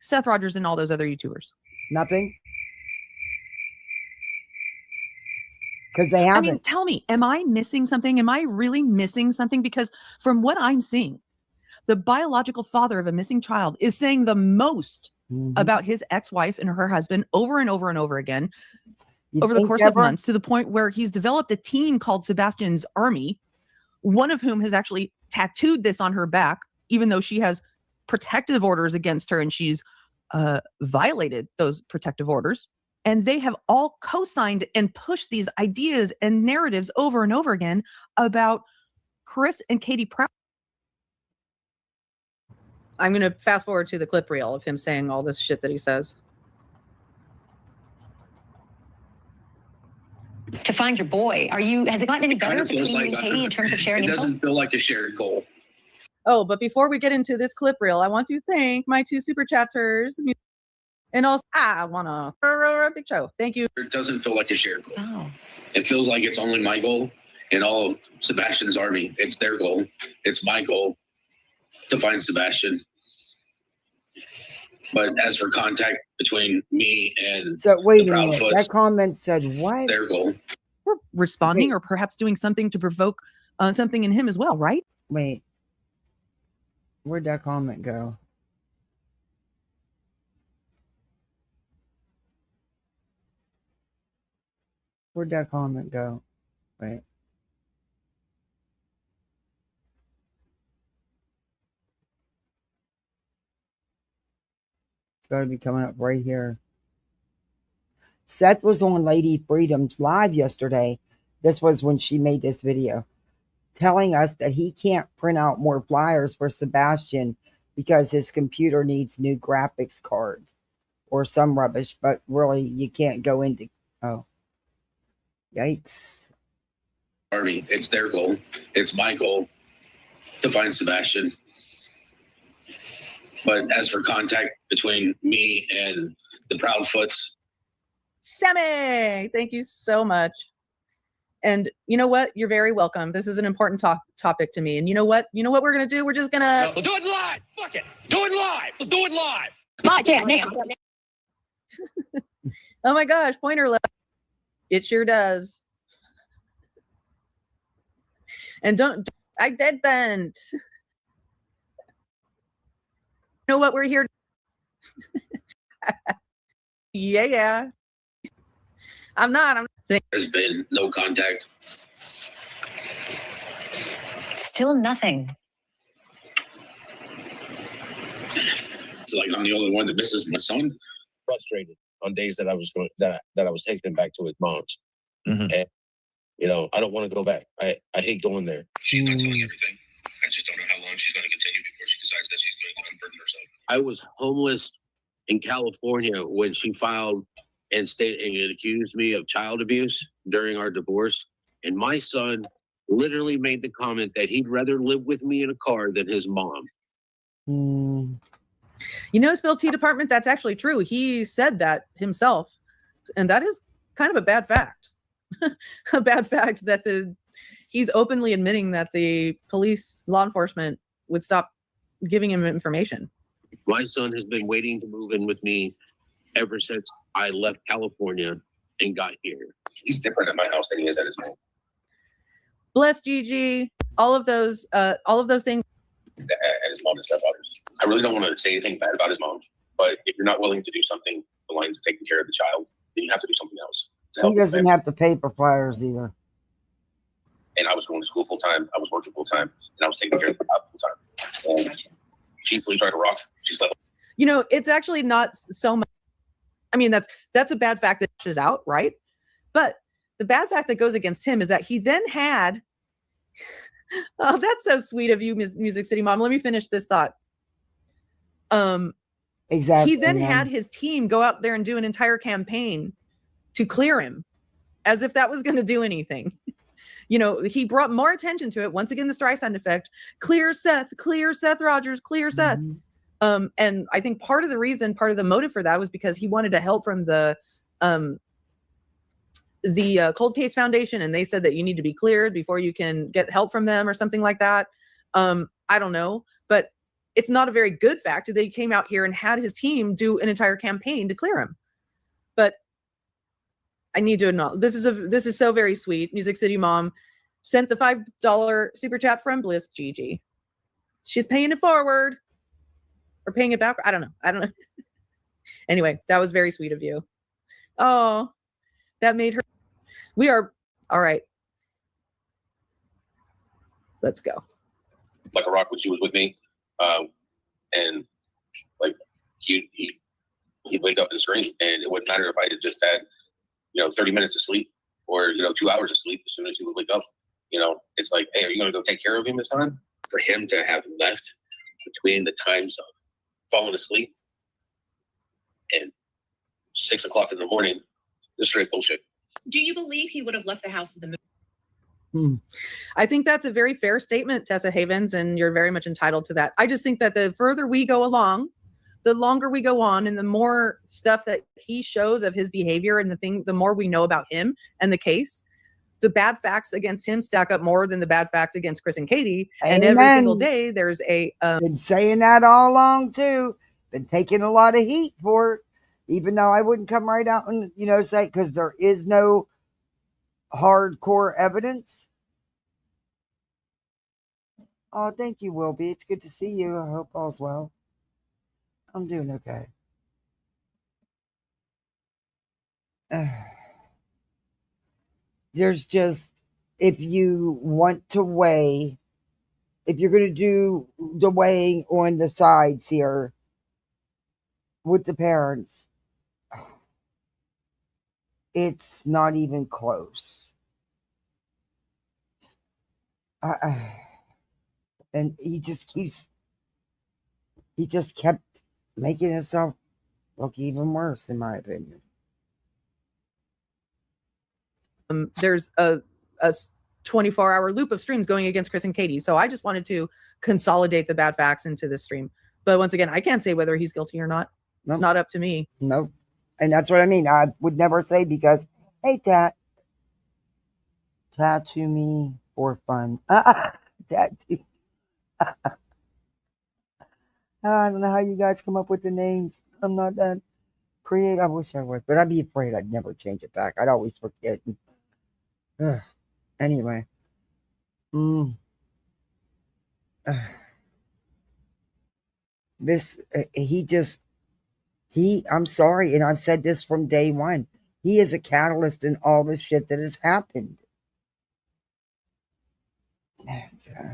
Seth Rogers and all those other YouTubers? Nothing. Because they haven't. I mean, tell me, am I missing something? Am I really missing something? Because from what I'm seeing, the biological father of a missing child, is saying the most about his ex-wife and her husband over and over and over again over the course of months, to the point where he's developed a team called Sebastian's Army, one of whom has actually tattooed this on her back, even though she has protective orders against her and she's violated those protective orders. And they have all co-signed and pushed these ideas and narratives over and over again about Chris and Katie Proud. I'm going to fast forward to the clip reel of him saying all this shit that he says. To find your boy, has it gotten any better between you and Katie in terms of sharing info? It doesn't feel like a shared goal. Oh, but before we get into this clip reel, I want to thank my 2 super chatters. And also, I want to big show. Thank you. It doesn't feel like a shared goal. Oh. It feels like it's only my goal and all of Sebastian's army. It's their goal. It's my goal to find Sebastian. But as for contact between me and wait a minute, that comment said what? Their goal. We're responding or perhaps doing something to provoke something in him as well, right? Wait. Where'd that comment go? Where'd that comment go? Wait. It's got to be coming up right here. Seth was on Lady Freedom's live yesterday. This was when she made this video, telling us that he can't print out more flyers for Sebastian because his computer needs new graphics cards or some rubbish, but really you can't go into, oh, yikes. Army, it's their goal. It's my goal to find Sebastian. But as for contact between me and the Proudfoots, Sammy, thank you so much. And you know what? You're very welcome. This is an important topic to me. And you know what? You know what we're going to do? We're just going to... We'll do it live. Fuck it. Do it live. We'll do it live. Yeah, now. Oh my gosh, pointer left. It sure does. And I didn't. You know what? We're here. Yeah. I'm not. There's been no contact. Still nothing. It's like I'm the only one that misses my son. Frustrated on days that I was going that I was taking him back to his mom's, and I don't want to go back. I hate going there. She's not telling everything. I just don't know how long she's going to continue before she decides that she's going to unburden herself. I was homeless in California when she filed and accused me of child abuse during our divorce. And my son literally made the comment that he'd rather live with me in a car than his mom. You know, Spill Tea Department, that's actually true. He said that himself. And that is kind of a bad fact. A bad fact that he's openly admitting that the police, law enforcement would stop giving him information. My son has been waiting to move in with me ever since I left California and got here. He's different at my house than he is at his home. Bless Gigi. All of those things. And his mom and stepfathers. I really don't want to say anything bad about his mom, but if you're not willing to do something the lines of taking care of the child, then you have to do something else. He doesn't have to pay for flyers either. And I was going to school full time. I was working full time, and I was taking care of the child full time. And she sleeps like a rock. She's like, you know, it's actually not so much. I mean, that's a bad fact that is out, right? But the bad fact that goes against him is that he then had. Oh, that's so sweet of you, Music City Mom. Let me finish this thought. Exactly. He then had his team go out there and do an entire campaign to clear him, as if that was going to do anything. You know, he brought more attention to it. Once again, the Streisand effect. Clear Seth Rogers, clear Seth. And I think part of the motive for that was because he wanted to help from the Cold Case Foundation, and they said that you need to be cleared before you can get help from them or something like that. I don't know, but it's not a very good fact that he came out here and had his team do an entire campaign to clear him. But I need to acknowledge this is so very sweet. Music City Mom sent the $5 super chat from Bliss Gigi. She's paying it forward or paying it back. I don't know. Anyway, that was very sweet of you. Oh, that made her. We are all right. Let's go. Like a rock when she was with me, and like he'd wake up and scream, and it wouldn't matter if I had just had 30 minutes of sleep or 2 hours of sleep. As soon as he would wake up, it's like, hey, are you going to go take care of him this time? For him to have left between the times of falling asleep and 6 o'clock in the morning, this straight bullshit. Do you believe he would have left the house in the middle? I think that's a very fair statement, Tessa Havens, and you're very much entitled to that. I just think that the further we go along, the longer we go on, and the more stuff that he shows of his behavior and the more we know about him and the case, the bad facts against him stack up more than the bad facts against Chris and Katie. Amen. And every single day there's a been saying that all along too. Been taking a lot of heat for it, even though I wouldn't come right out and say, because there is no hardcore evidence. Oh, thank you, Wilby. It's good to see you. I hope all's well. I'm doing okay. There's just, if you want to weigh, if you're going to do the weighing on the sides here with the parents, it's not even close. And he just kept making himself look even worse, in my opinion. There's a 24-hour loop of streams going against Chris and Katie. So I just wanted to consolidate the bad facts into this stream. But once again, I can't say whether he's guilty or not. Nope. It's not up to me. Nope. And that's what I mean. I would never say because, hey, tattoo me for fun. Tattoo. I don't know how you guys come up with the names. I'm not that creative. I wish I would, but I'd be afraid I'd never change it back. I'd always forget. Anyway. I'm sorry, and I've said this from day one. He is a catalyst in all the shit that has happened.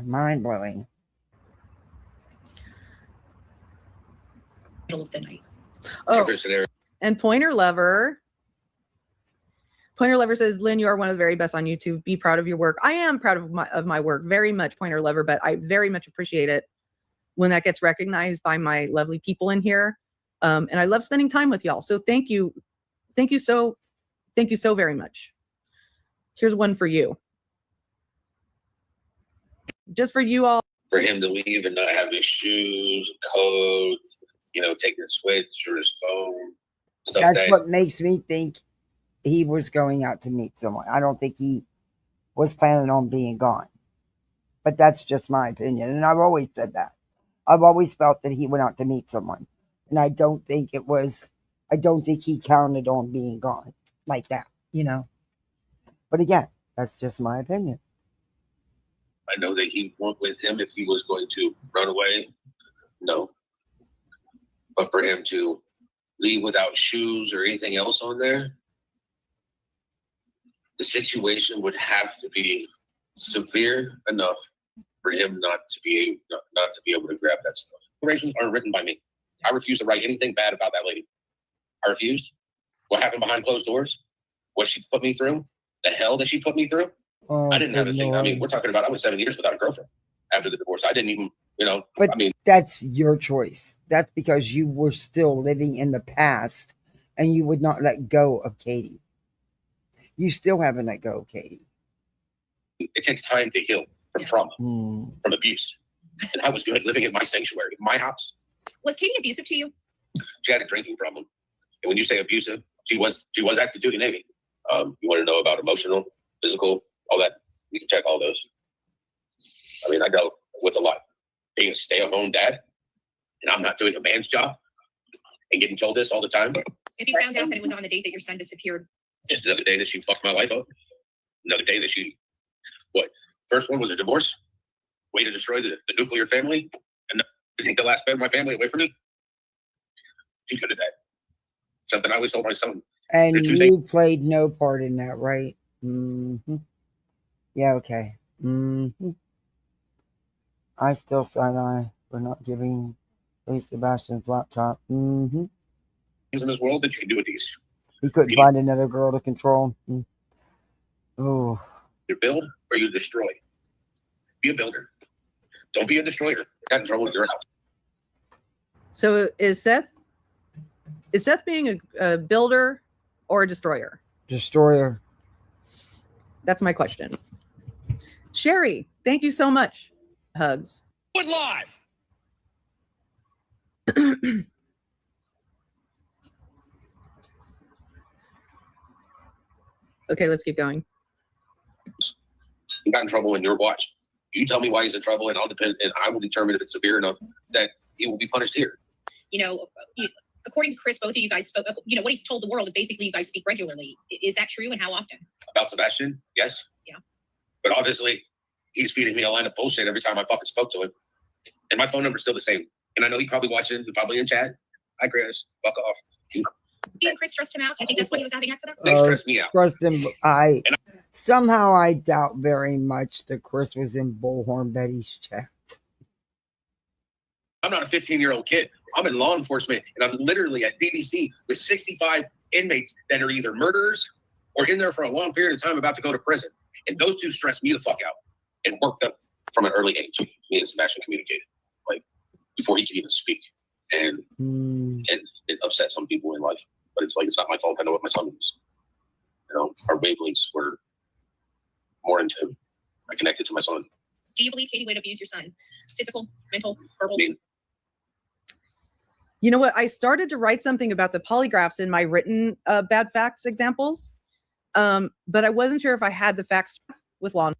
Mind-blowing. Middle of the night. Oh, and Pointer Lover says, Lynn, you are one of the very best on YouTube. Be proud of your work. I am proud of my work very much, Pointer Lover, but I very much appreciate it when that gets recognized by my lovely people in here. And I love spending time with y'all. So thank you. Thank you so very much. Here's one for you. Just for you all. For him to leave and not have his shoes, coat, taking a switch or his phone. That's what makes me think he was going out to meet someone. I don't think he was planning on being gone. But that's just my opinion. And I've always said that. I've always felt that he went out to meet someone. And I don't think he counted on being gone like that, But again, that's just my opinion. I know that he went with him if he was going to run away. No. But for him to leave without shoes or anything else on there, the situation would have to be severe enough for him not to be able to grab that stuff. Declarations aren't written by me. I refuse to write anything bad about that lady. I refuse. What happened behind closed doors? What she put me through? The hell that she put me through? Oh, I didn't have a thing. I mean, we're talking about I went 7 years without a girlfriend after the divorce. I didn't even, But that's your choice. That's because you were still living in the past and you would not let go of Katie. You still haven't let go of Katie. It takes time to heal from trauma, from abuse. And I was good living in my sanctuary, my house. Was Katie abusive to you? She had a drinking problem. And when you say abusive, she was active duty Navy. You want to know about emotional, physical, all that? You can check all those. I mean, I dealt with a lot. Being a stay-at-home dad, and I'm not doing a man's job, and getting told this all the time. If you found out that it was on the date that your son disappeared. It's another day that she fucked my life up. Another day that first one was a divorce. way to destroy the nuclear family and to take the last bit of my family away from me. She's good at that. Something I always told my son. And you played no part in that, right? Mm-hmm. Yeah, okay. Mm-hmm. I still side-eye for not giving Lee Sebastian's laptop. Mm-hmm. Things in this world that you can do with these. He couldn't find another girl to control. Oh. You build or you destroy. Be a builder. Don't be a destroyer. Got in trouble with your house. So is Seth being a builder or a destroyer? Destroyer. That's my question. Sherry, thank you so much. Hugs. What live? Okay, let's keep going. He got in trouble in your watch. You tell me why he's in trouble, and I will determine if it's severe enough that he will be punished here. You know, according to Chris, both of you guys spoke. You know, what he's told the world is basically you guys speak regularly. Is that true, and how often? About Sebastian, yes. Yeah. But obviously, he's feeding me a line of bullshit every time I fucking spoke to him. And my phone number's still the same. And I know he's probably watching, he's probably in chat. Hi, Chris. Fuck off. Do you and Chris stressed him out? Do you think that's why he was having accidents? They stressed me out. I somehow I doubt very much that Chris was in Bullhorn Betty's chat. I'm not a 15-year-old kid. I'm in law enforcement, and I'm literally at DDC with 65 inmates that are either murderers or in there for a long period of time about to go to prison. And those two stressed me the fuck out and worked up from an early age. Me and Sebastian communicated, like, before he could even speak. And it upset some people in life. But it's like, it's not my fault. I know what my son is. You know, our wavelengths were more in tune. I connected to my son. Do you believe Katie would abuse your son? Physical, mental, verbal? You know what? I started to write something about the polygraphs in my written bad facts examples. But I wasn't sure if I had the facts with Lon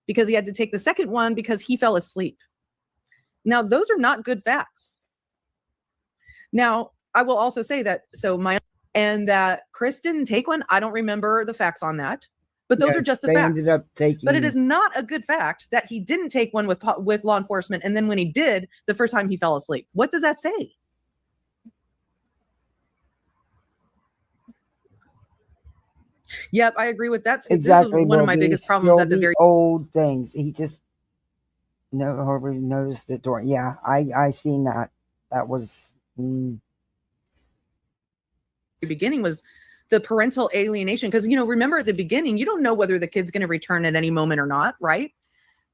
because he had to take the second one because he fell asleep. Now, those are not good facts. Now, I will also say that, and that Chris didn't take one. I don't remember the facts on that, but those are just the facts. Ended up taking. But it is not a good fact that he didn't take one with law enforcement. And then when he did, the first time he fell asleep. What does that say? Yep, I agree with that. Exactly. This is one of my biggest problems at the very old things. He just however noticed it during. Yeah, I seen that. That was beginning was the parental alienation. Because remember at the beginning, you don't know whether the kid's going to return at any moment or not, right?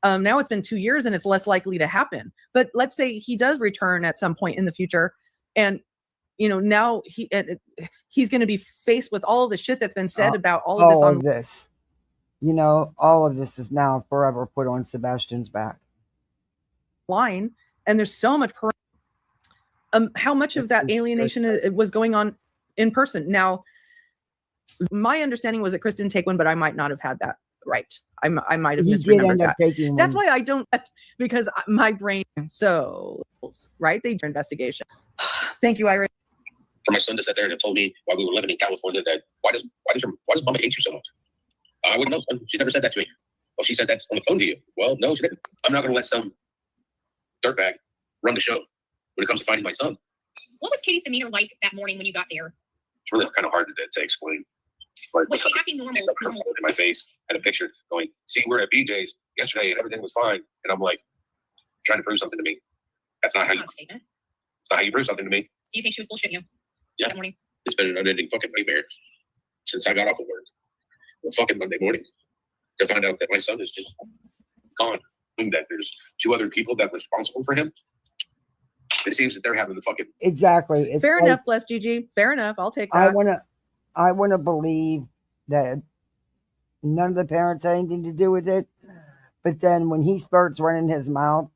Now it's been 2 years and it's less likely to happen. But let's say he does return at some point in the future, and now he's going to be faced with all of the shit that's been said about all of this. All of this, all of this is now forever put on Sebastian's back. Line, and there's so much. How much of that alienation was going on in person? Now, my understanding was that Chris didn't take one, but I might not have had that right. I might have misremembered that. That's why I don't, because my brain. So right, they do investigation. Thank you, Iris. For my son to sit there and told me while we were living in California that why does mama hate you so much? I wouldn't know. She's never said that to me. Well, she said that on the phone to you. Well, no, she didn't. I'm not going to let some dirtbag run the show when it comes to finding my son. What was Katie's demeanor like that morning when you got there? It's really kind of hard to explain. But was she acting normal? In my face, had a picture going, see, we're at BJ's yesterday and everything was fine. And I'm like, trying to prove something to me. That's not how you prove something to me. Do you think she was bullshitting you? Yeah. That morning? It's been an unending fucking nightmare since I got off of work. The fucking Monday morning to find out that my son is just gone. And that there's 2 other people that were responsible for him. It seems that they're having the fucking exactly. It's fair enough, bless Gigi. Fair enough. I'll take that. I wanna believe that none of the parents had anything to do with it. But then when he starts running his mouth,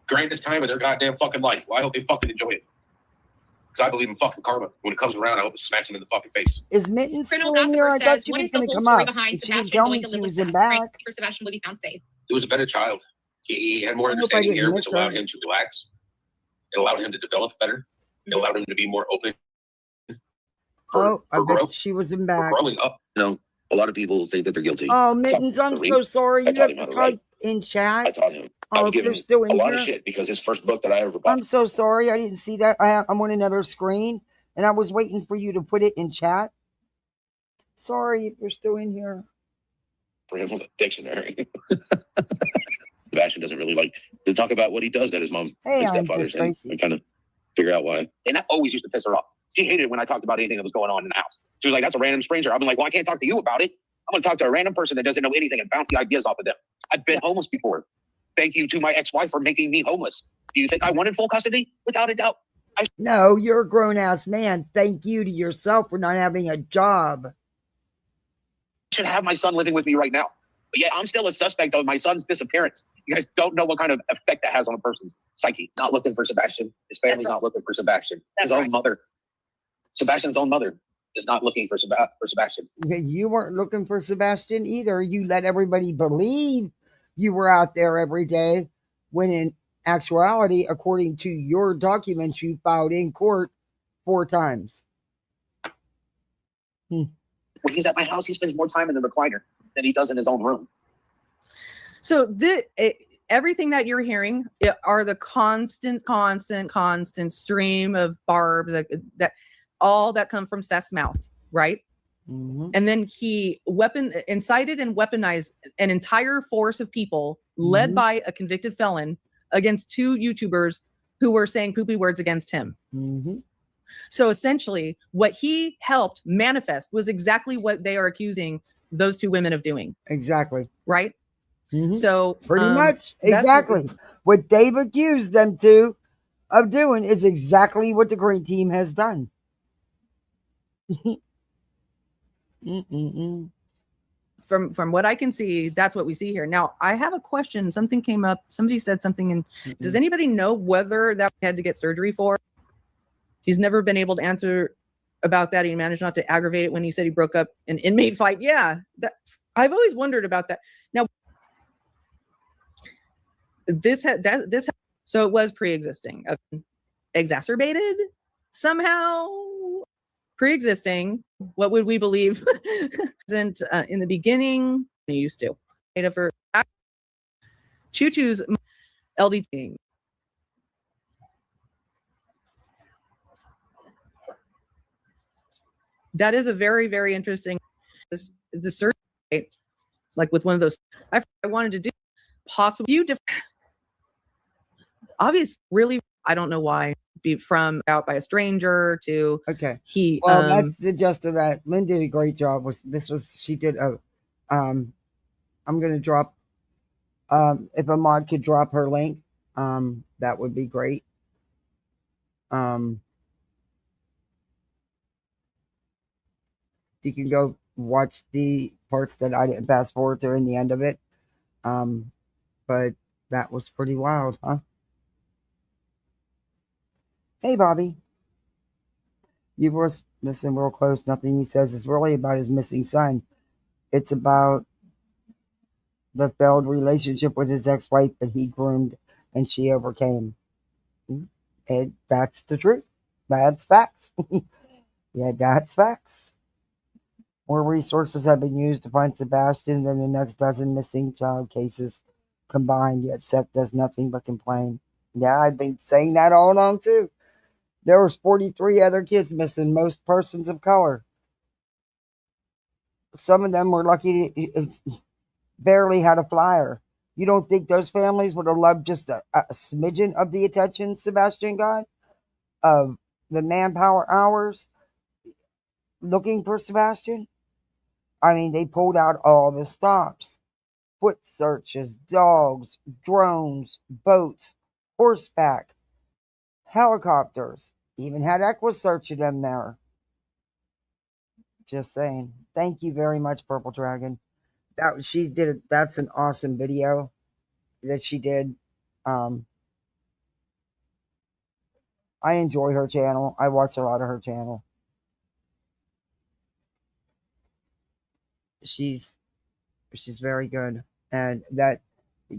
grandest time of their goddamn fucking life. Well, I hope they fucking enjoy it. Because I believe in fucking karma. When it comes around, I hope it smacks them in the fucking face. Is Mittens still in here? I thought she was going to come up. She didn't tell me she was in back. For Sebastian would be found safe. He was a better child. He had more understanding here, which allowed him to relax. It allowed him to develop better. It allowed him to be more open. I bet she was in back. Growing up, A lot of people think that they're guilty. Oh, Mittens, I'm so sorry. You have to type in chat. I taught him. I was given still in a lot here. of shit because his first book that I ever bought. I'm so sorry. I didn't see that. I'm on another screen, and I was waiting for you to put it in chat. Sorry if you're still in here. For him was a dictionary. Sebastian doesn't really like to talk about what he does that his mom and stepfather's, and I kind of figure out why. And that always used to piss her off. She hated it when I talked about anything that was going on in the house. She was like, that's a random stranger. I've been like, well, I can't talk to you about it. I'm going to talk to a random person that doesn't know anything and bounce the ideas off of them. I've been homeless before. Thank you to my ex-wife for making me homeless. Do you think I wanted full custody? Without a doubt. No, you're a grown-ass man. Thank you to yourself for not having a job. I should have my son living with me right now. But yeah, I'm still a suspect of my son's disappearance. You guys don't know what kind of effect that has on a person's psyche. Not looking for Sebastian. His family's not looking for Sebastian. His own mother. Sebastian's own mother is not looking for Sebastian. You weren't looking for Sebastian either. You let everybody believe you were out there every day, when in actuality, according to your documents, you filed in court 4 times. When he's at my house, he spends more time in the recliner than he does in his own room. So everything that you're hearing are the constant stream of barbs that all that come from Seth's mouth, right? Mm-hmm. And then he incited and weaponized an entire force of people led by a convicted felon against 2 YouTubers who were saying poopy words against him. Mm-hmm. So essentially, what he helped manifest was exactly what they are accusing those 2 women of doing. Exactly. Right? Mm-hmm. So pretty much exactly what they've accused them of doing is exactly what the Green Team has done. From what I can see, that's what we see here. Now, I have a question. Something came up. Somebody said something. And does anybody know whether that he had to get surgery for? He's never been able to answer about that. He managed not to aggravate it when he said he broke up an inmate fight. Yeah, I've always wondered about that. Now, so it was pre-existing, exacerbated somehow. Pre-existing. What would we believe? Isn't in the beginning they used to. For Choo-Choo's LDT. That is a very, very interesting. The surgery, like with one of those, I wanted to do possibly different. Obviously, really, I don't know why. Be from out by a stranger to that's the gist of that. Lynn did a great job. She did a I'm gonna drop if a mod could drop her link, that would be great. You can go watch the parts that I didn't fast forward to in the end of it. But that was pretty wild, huh? Hey, Bobby. You were listening real close. Nothing he says is really about his missing son. It's about the failed relationship with his ex-wife that he groomed and she overcame. And that's the truth. That's facts. Yeah, that's facts. More resources have been used to find Sebastian than the next dozen missing child cases combined, yet Seth does nothing but complain. Yeah, I've been saying that all along, too. There was 43 other kids missing, most persons of color. Some of them were lucky to barely had a flyer. You don't think those families would have loved just a smidgen of the attention Sebastian got? Of the manpower hours looking for Sebastian? I mean, they pulled out all the stops. Foot searches, dogs, drones, boats, horseback, helicopters. Even had Equa searching them there. Just saying. Thank you very much, Purple Dragon. That's an awesome video that she did. I enjoy her channel. I watch a lot of her channel. She's very good. And that,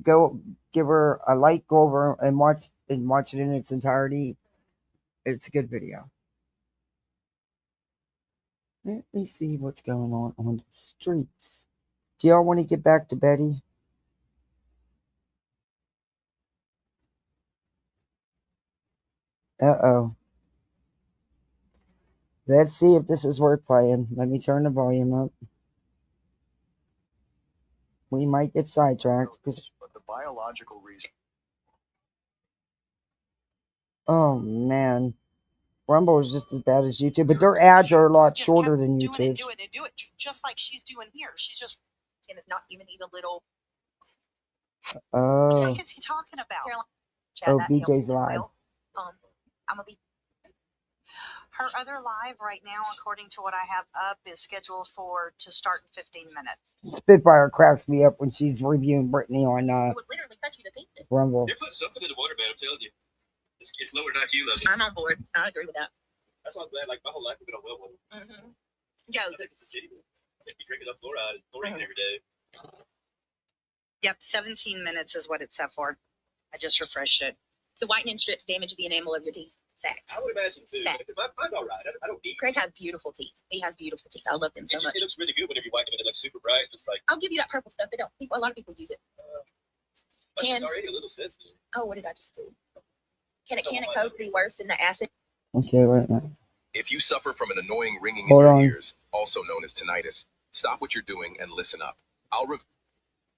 go give her a like, go over and watch it in its entirety. It's a good video. Let me see what's going on the streets. Do y'all want to get back to Betty? Uh-oh. Let's see if this is worth playing. Let me turn the volume up. We might get sidetracked. But the biological reason. Oh, man. Rumble is just as bad as YouTube, but their ads are a lot shorter than YouTube. Do it, just like she's doing here. She's just, Tim is not even, he's a little. Oh. What the heck is he talking about? Oh, BJ's live. I'm gonna be. Her other live right now, according to what I have up, is scheduled to start in 15 minutes. Spitfire cracks me up when she's reviewing Brittany on Rumble. They're putting something in the water, man. I'm telling you. It's lower than IQ level. I'm on board. I agree with that. That's why I'm glad. Like, my whole life I've been on well water. Mm-hmm. Joe, I think it's the city. If you drink enough fluoride every day. Yep, 17 minutes is what it's set for. I just refreshed it. The whitening strips damage the enamel of your teeth. Facts. I would imagine too. Facts. Mine's all right. I don't need. Craig has beautiful teeth. He has beautiful teeth. I love them so much. It looks really good whenever you whiten them and it looks super bright. Just like I'll give you that purple stuff. They don't. A lot of people use it. it's already a little sensitive. Oh, what did I just do? Can a can of Coke be worse than the acid? Okay, wait a minute. If you suffer from an annoying ringing Hold in your on. ears, also known as tinnitus, stop what you're doing and listen up.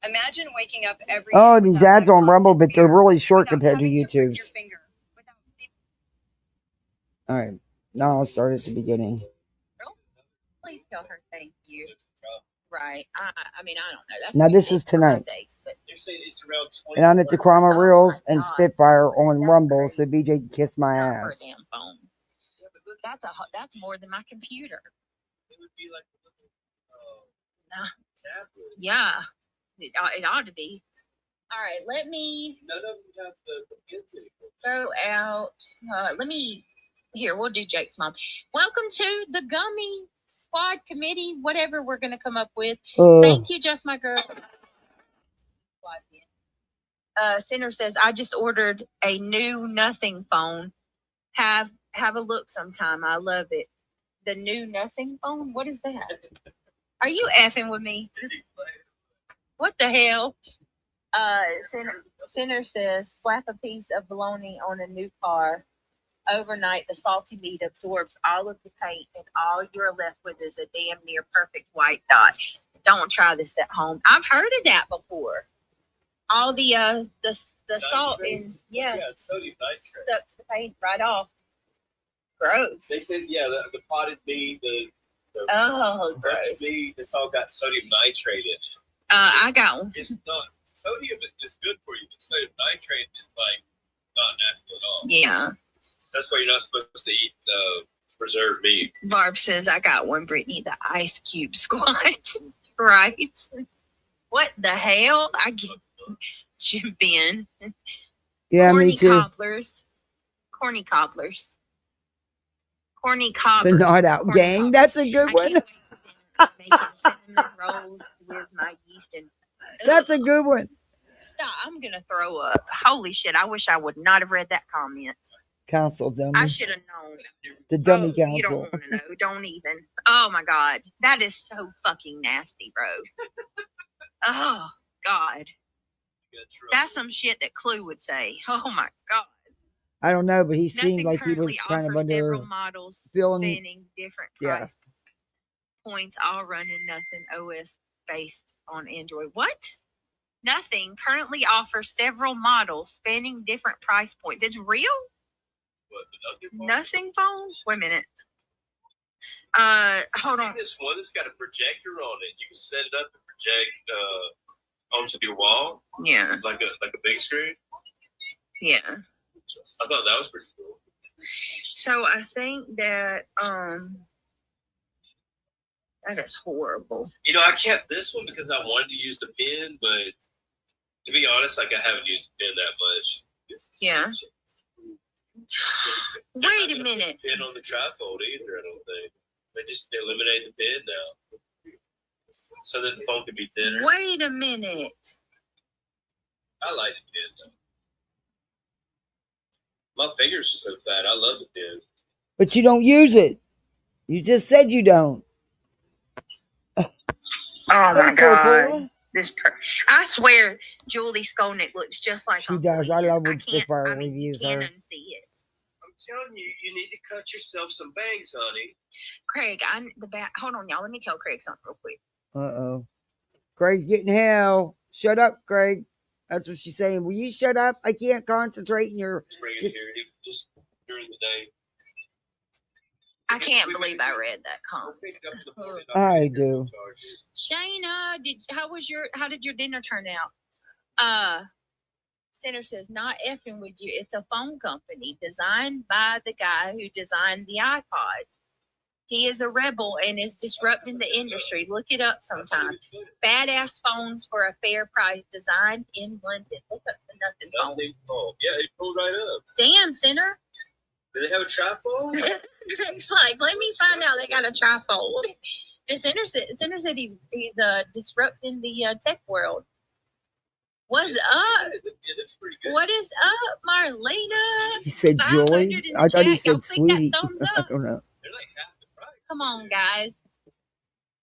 Imagine waking up every Oh, these ads on Rumble, but they're really short compared to YouTube's. All right, now I'll start at the beginning. Please tell her thank you. Right. I mean, I don't know. That's Now this is tonight. They're saying it's around 20. And I'm at the Krama Reels and Spitfire on Rumble, so BJ can kiss my ass. Damn phone. That's more than my computer. It would be like Nah. tablet. Yeah, it ought to be. All right, let me None of them have the kids anymore. throw out. We'll do Jake's mom. Welcome to the Gummy Squad Committee, whatever we're going to come up with. Thank you, Just My Girl. Center says, I just ordered a new nothing phone. Have a look sometime. I love it. The new nothing phone? What is that? Are you effing with me? What the hell? Center says, slap a piece of bologna on a new car. Overnight, the salty meat absorbs all of the paint, and all you're left with is a damn near perfect white dot. Don't try this at home. I've heard of that before. All the salt and sodium nitrate sucks the paint right off. Gross. They said the potted meat, the gross meat, this all got sodium nitrate in it. I got one. It's not sodium is good for you, but sodium nitrate is like not natural at all. Yeah. That's why you're not supposed to eat preserved meat. Barb says, I got one, Brittany, the ice cube squat. Right. What the hell? I get Jim Ben. Yeah, Corny me too. Corny cobblers. Corny cobblers. The Not Out Gang. That's a good one. Making cinnamon rolls with my yeast and. That's a good one. Stop. I'm going to throw up. Holy shit. I wish I would not have read that comment. Council dummy. I should have known. The dummy council. You don't want to know. Don't even. Oh my God. That is so fucking nasty, bro. Oh God. That's some shit that Clue would say. Oh my God. I don't know, but he seemed Nothing like he was kind of under several models feeling spanning different price points, all running Nothing OS based on Android. What? Nothing currently offers several models spanning different price points. It's real? What, Nothing phone? Wait a minute. Hold on. This one that's got a projector on it. You can set it up to project onto your wall. Yeah. Like a big screen. Yeah. I thought that was pretty cool. So I think that that is horrible. You know, I kept this one because I wanted to use the pen, but to be honest, like I haven't used the pen that much. Yeah. Wait a minute. Pen on the trifold either, I don't think. They just eliminate the pen now, so that the phone can be thinner. Wait a minute. I like the pen though. My fingers are so fat. I love the pen. But you don't use it. You just said you don't. Oh my Hey, God. Coca-Cola. I swear Julie Skolnick looks just like She does. I love when Spitfire you reviews can't her. unsee it. I'm telling you, you need to cut yourself some bangs, honey. Craig, hold on, y'all. Let me tell Craig something real quick. Uh-oh. Craig's getting hell. Shut up, Craig. That's what she's saying. Will you shut up? I can't concentrate in your... Bring it here. Just during the day. I can't believe I read that comment. I do. Shayna, how did your dinner turn out? Center says, not effing with you. It's a phone company designed by the guy who designed the iPod. He is a rebel and is disrupting the industry. Look it up sometime. Badass phones for a fair price, designed in London. Look up the nothing phone. Yeah, it pulled right up. Damn, Center. Do they have a trifold? It's like, let me find out they got a trifold. The Center said he's disrupting the tech world. What's up? What is up, Marlena? He said Joy? I thought he said Sweetie. I don't know. Come on, guys.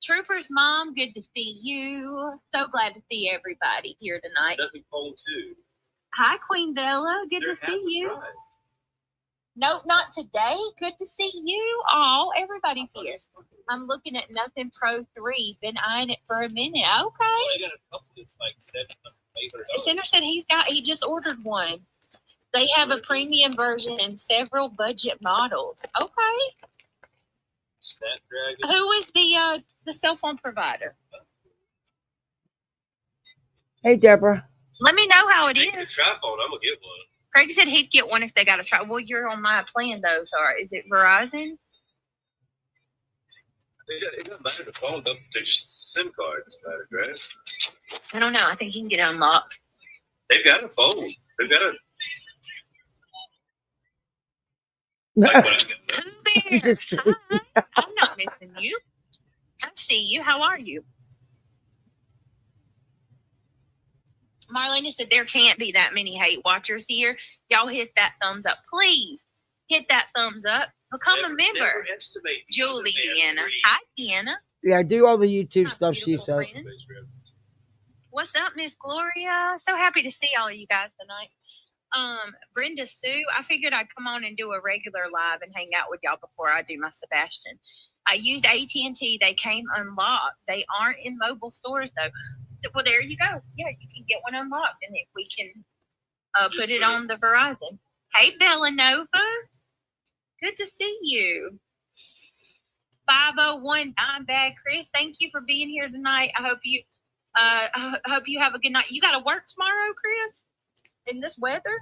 Trooper's mom, good to see you. So glad to see everybody here tonight. Nothing cold too. Hi, Queen Bella. Good to see you. Nope, not today. Good to see you all. Everybody's here. I'm looking at Nothing Pro 3. Been eyeing it for a minute. Okay. They got a couple that's like $700. Center said he just ordered one. They have a premium version and several budget models. Okay. Snapdragon. Who is the cell phone provider? Hey, Deborah. Let me know how it is. Triphone, I'm gonna get one. Craig said he'd get one if they got a try. Well, you're on my plan though. Sorry, is it Verizon? It doesn't matter the phone. They're just SIM cards, right? I don't know. I think you can get it unlocked. They've got a phone. They've got a. Pooh Bear, hi. I'm not missing you. I see you. How are you? Marlena said there can't be that many hate watchers here. Y'all hit that thumbs up. Please hit that thumbs up. Become a member. Julie, Deanna. Hi, Deanna. Yeah, do all the YouTube stuff she says. Friend. What's up, Miss Gloria? So happy to see all of you guys tonight. Brenda Sue, I figured I'd come on and do a regular live and hang out with y'all before I do my Sebastian. I used AT&T. They came unlocked. They aren't in mobile stores, though. Well, there you go. Yeah, you can get one unlocked, and we can put it on the Verizon. Hey, Bellanova. Good to see you. 501 Dime Bag Chris, thank you for being here tonight. I hope you have a good night. You got to work tomorrow, Chris? In this weather?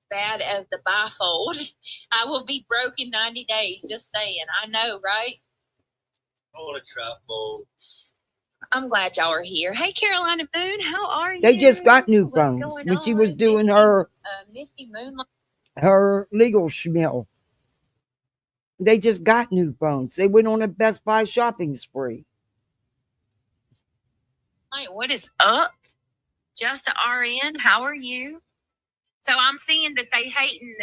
Bad as the bifold. I will be broke in 90 days. Just saying. I know, right? I want a trifold. I'm glad y'all are here. Hey, Carolina Boone, how are you? They just got new phones when she was doing her Misty Moonlight. Her legal schmill. They just got new phones. They went on a Best Buy shopping spree. What is up? Just a RN, how are you? So I'm seeing that they hating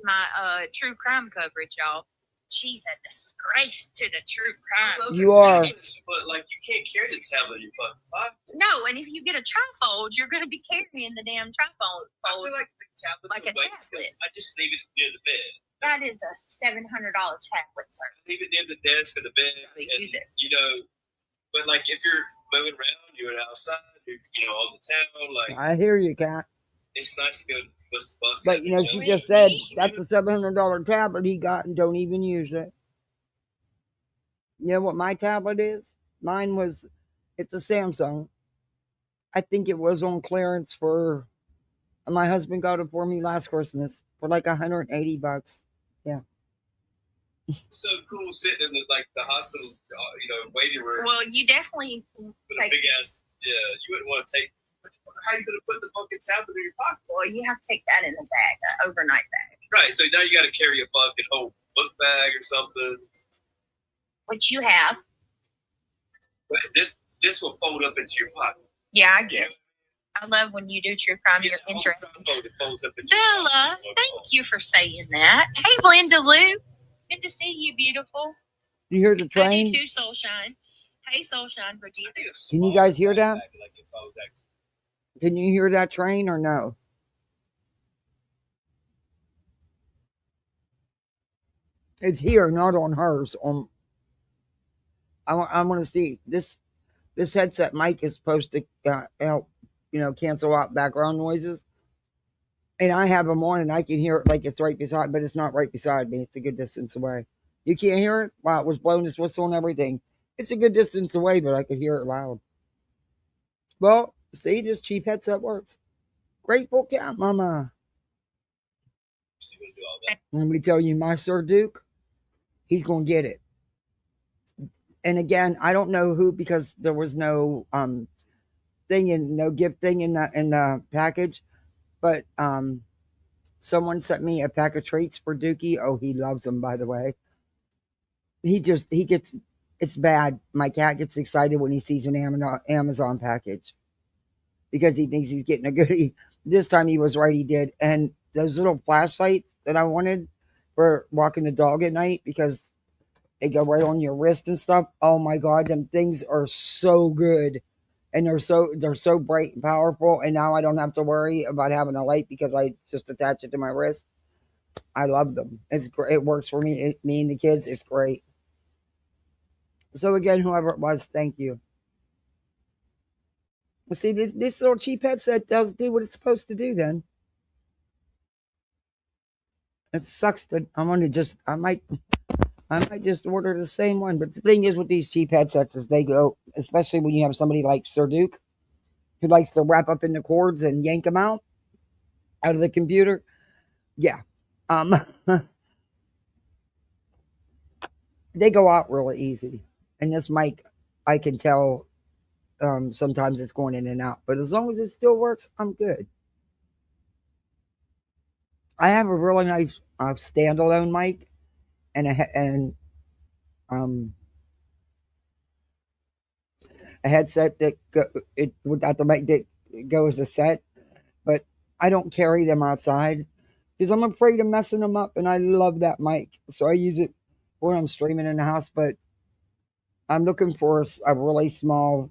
my true crime coverage, y'all. She's a disgrace to the true crime. You are. But like you can't carry the tablet in your fucking pocket. No, and if you get a trifold, you're going to be carrying the damn trifold. I feel like the tablet's like a tablet. I just leave it near the bed. That is a $700 tablet, sir. Leave it near the desk or the bed. And, use it. You know, but like if you're moving around, you're outside, you're on the town. Like I hear you, Kat. It's nice to go bust. But you know, she just said that's a $700 tablet he got and don't even use it. You know what my tablet is? Mine was, it's a Samsung. I think it was on clearance for, my husband got it for me last Christmas for like $180. Yeah. So cool sitting in the hospital, waiting room. Well, you definitely with a big ass. Yeah, you wouldn't want to take. How you gonna put the fucking tablet in your pocket? Well, you have to take that in the bag, an overnight bag. Right. So now you got to carry a fucking whole book bag or something. Which you have. But this will fold up into your pocket. Yeah, I get it. I love when you do true crime. You're interested. Bella, thank you for saying that. Hey, Glenda Lou. Good to see you, beautiful. You hear the I train? do too, Soulshine. Hey, Soulshine for Jesus. Can you guys hear that? Can you hear that train or no? It's here, not on hers. I want to see this. This headset mic is supposed to help, cancel out background noises. And I have them on, and I can hear it like it's right beside, but it's not right beside me. It's a good distance away. You can't hear it? Wow, it was blowing this whistle and everything. It's a good distance away, but I could hear it loud. Well, see, this cheap headset works. Grateful cat, mama. Let me tell you, my Sir Duke, he's going to get it. And again, I don't know who, because there was no thing and no gift thing in the package, but someone sent me a pack of treats for Dookie. Oh, he loves them, by the way. It's bad. My cat gets excited when he sees an Amazon package because he thinks he's getting a goodie. This time he was right, he did. And those little flashlights that I wanted for walking the dog at night, because they go right on your wrist and stuff. Oh my God, them things are so good. And they're so bright and powerful. And now I don't have to worry about having a light because I just attach it to my wrist. I love them. It's great. It works for me, me and the kids. It's great. So again, whoever it was, thank you. Well, see, this little cheap headset does do what it's supposed to do then. It sucks that I might just order the same one. But the thing is with these cheap headsets is they go, especially when you have somebody like Sir Duke, who likes to wrap up in the cords and yank them out of the computer. Yeah. They go out really easy. And this mic, I can tell sometimes it's going in and out. But as long as it still works, I'm good. I have a really nice standalone mic and a headset that without the mic that go as a set, but I don't carry them outside because I'm afraid of messing them up, and I love that mic, so I use it when I'm streaming in the house. But I'm looking for a really small,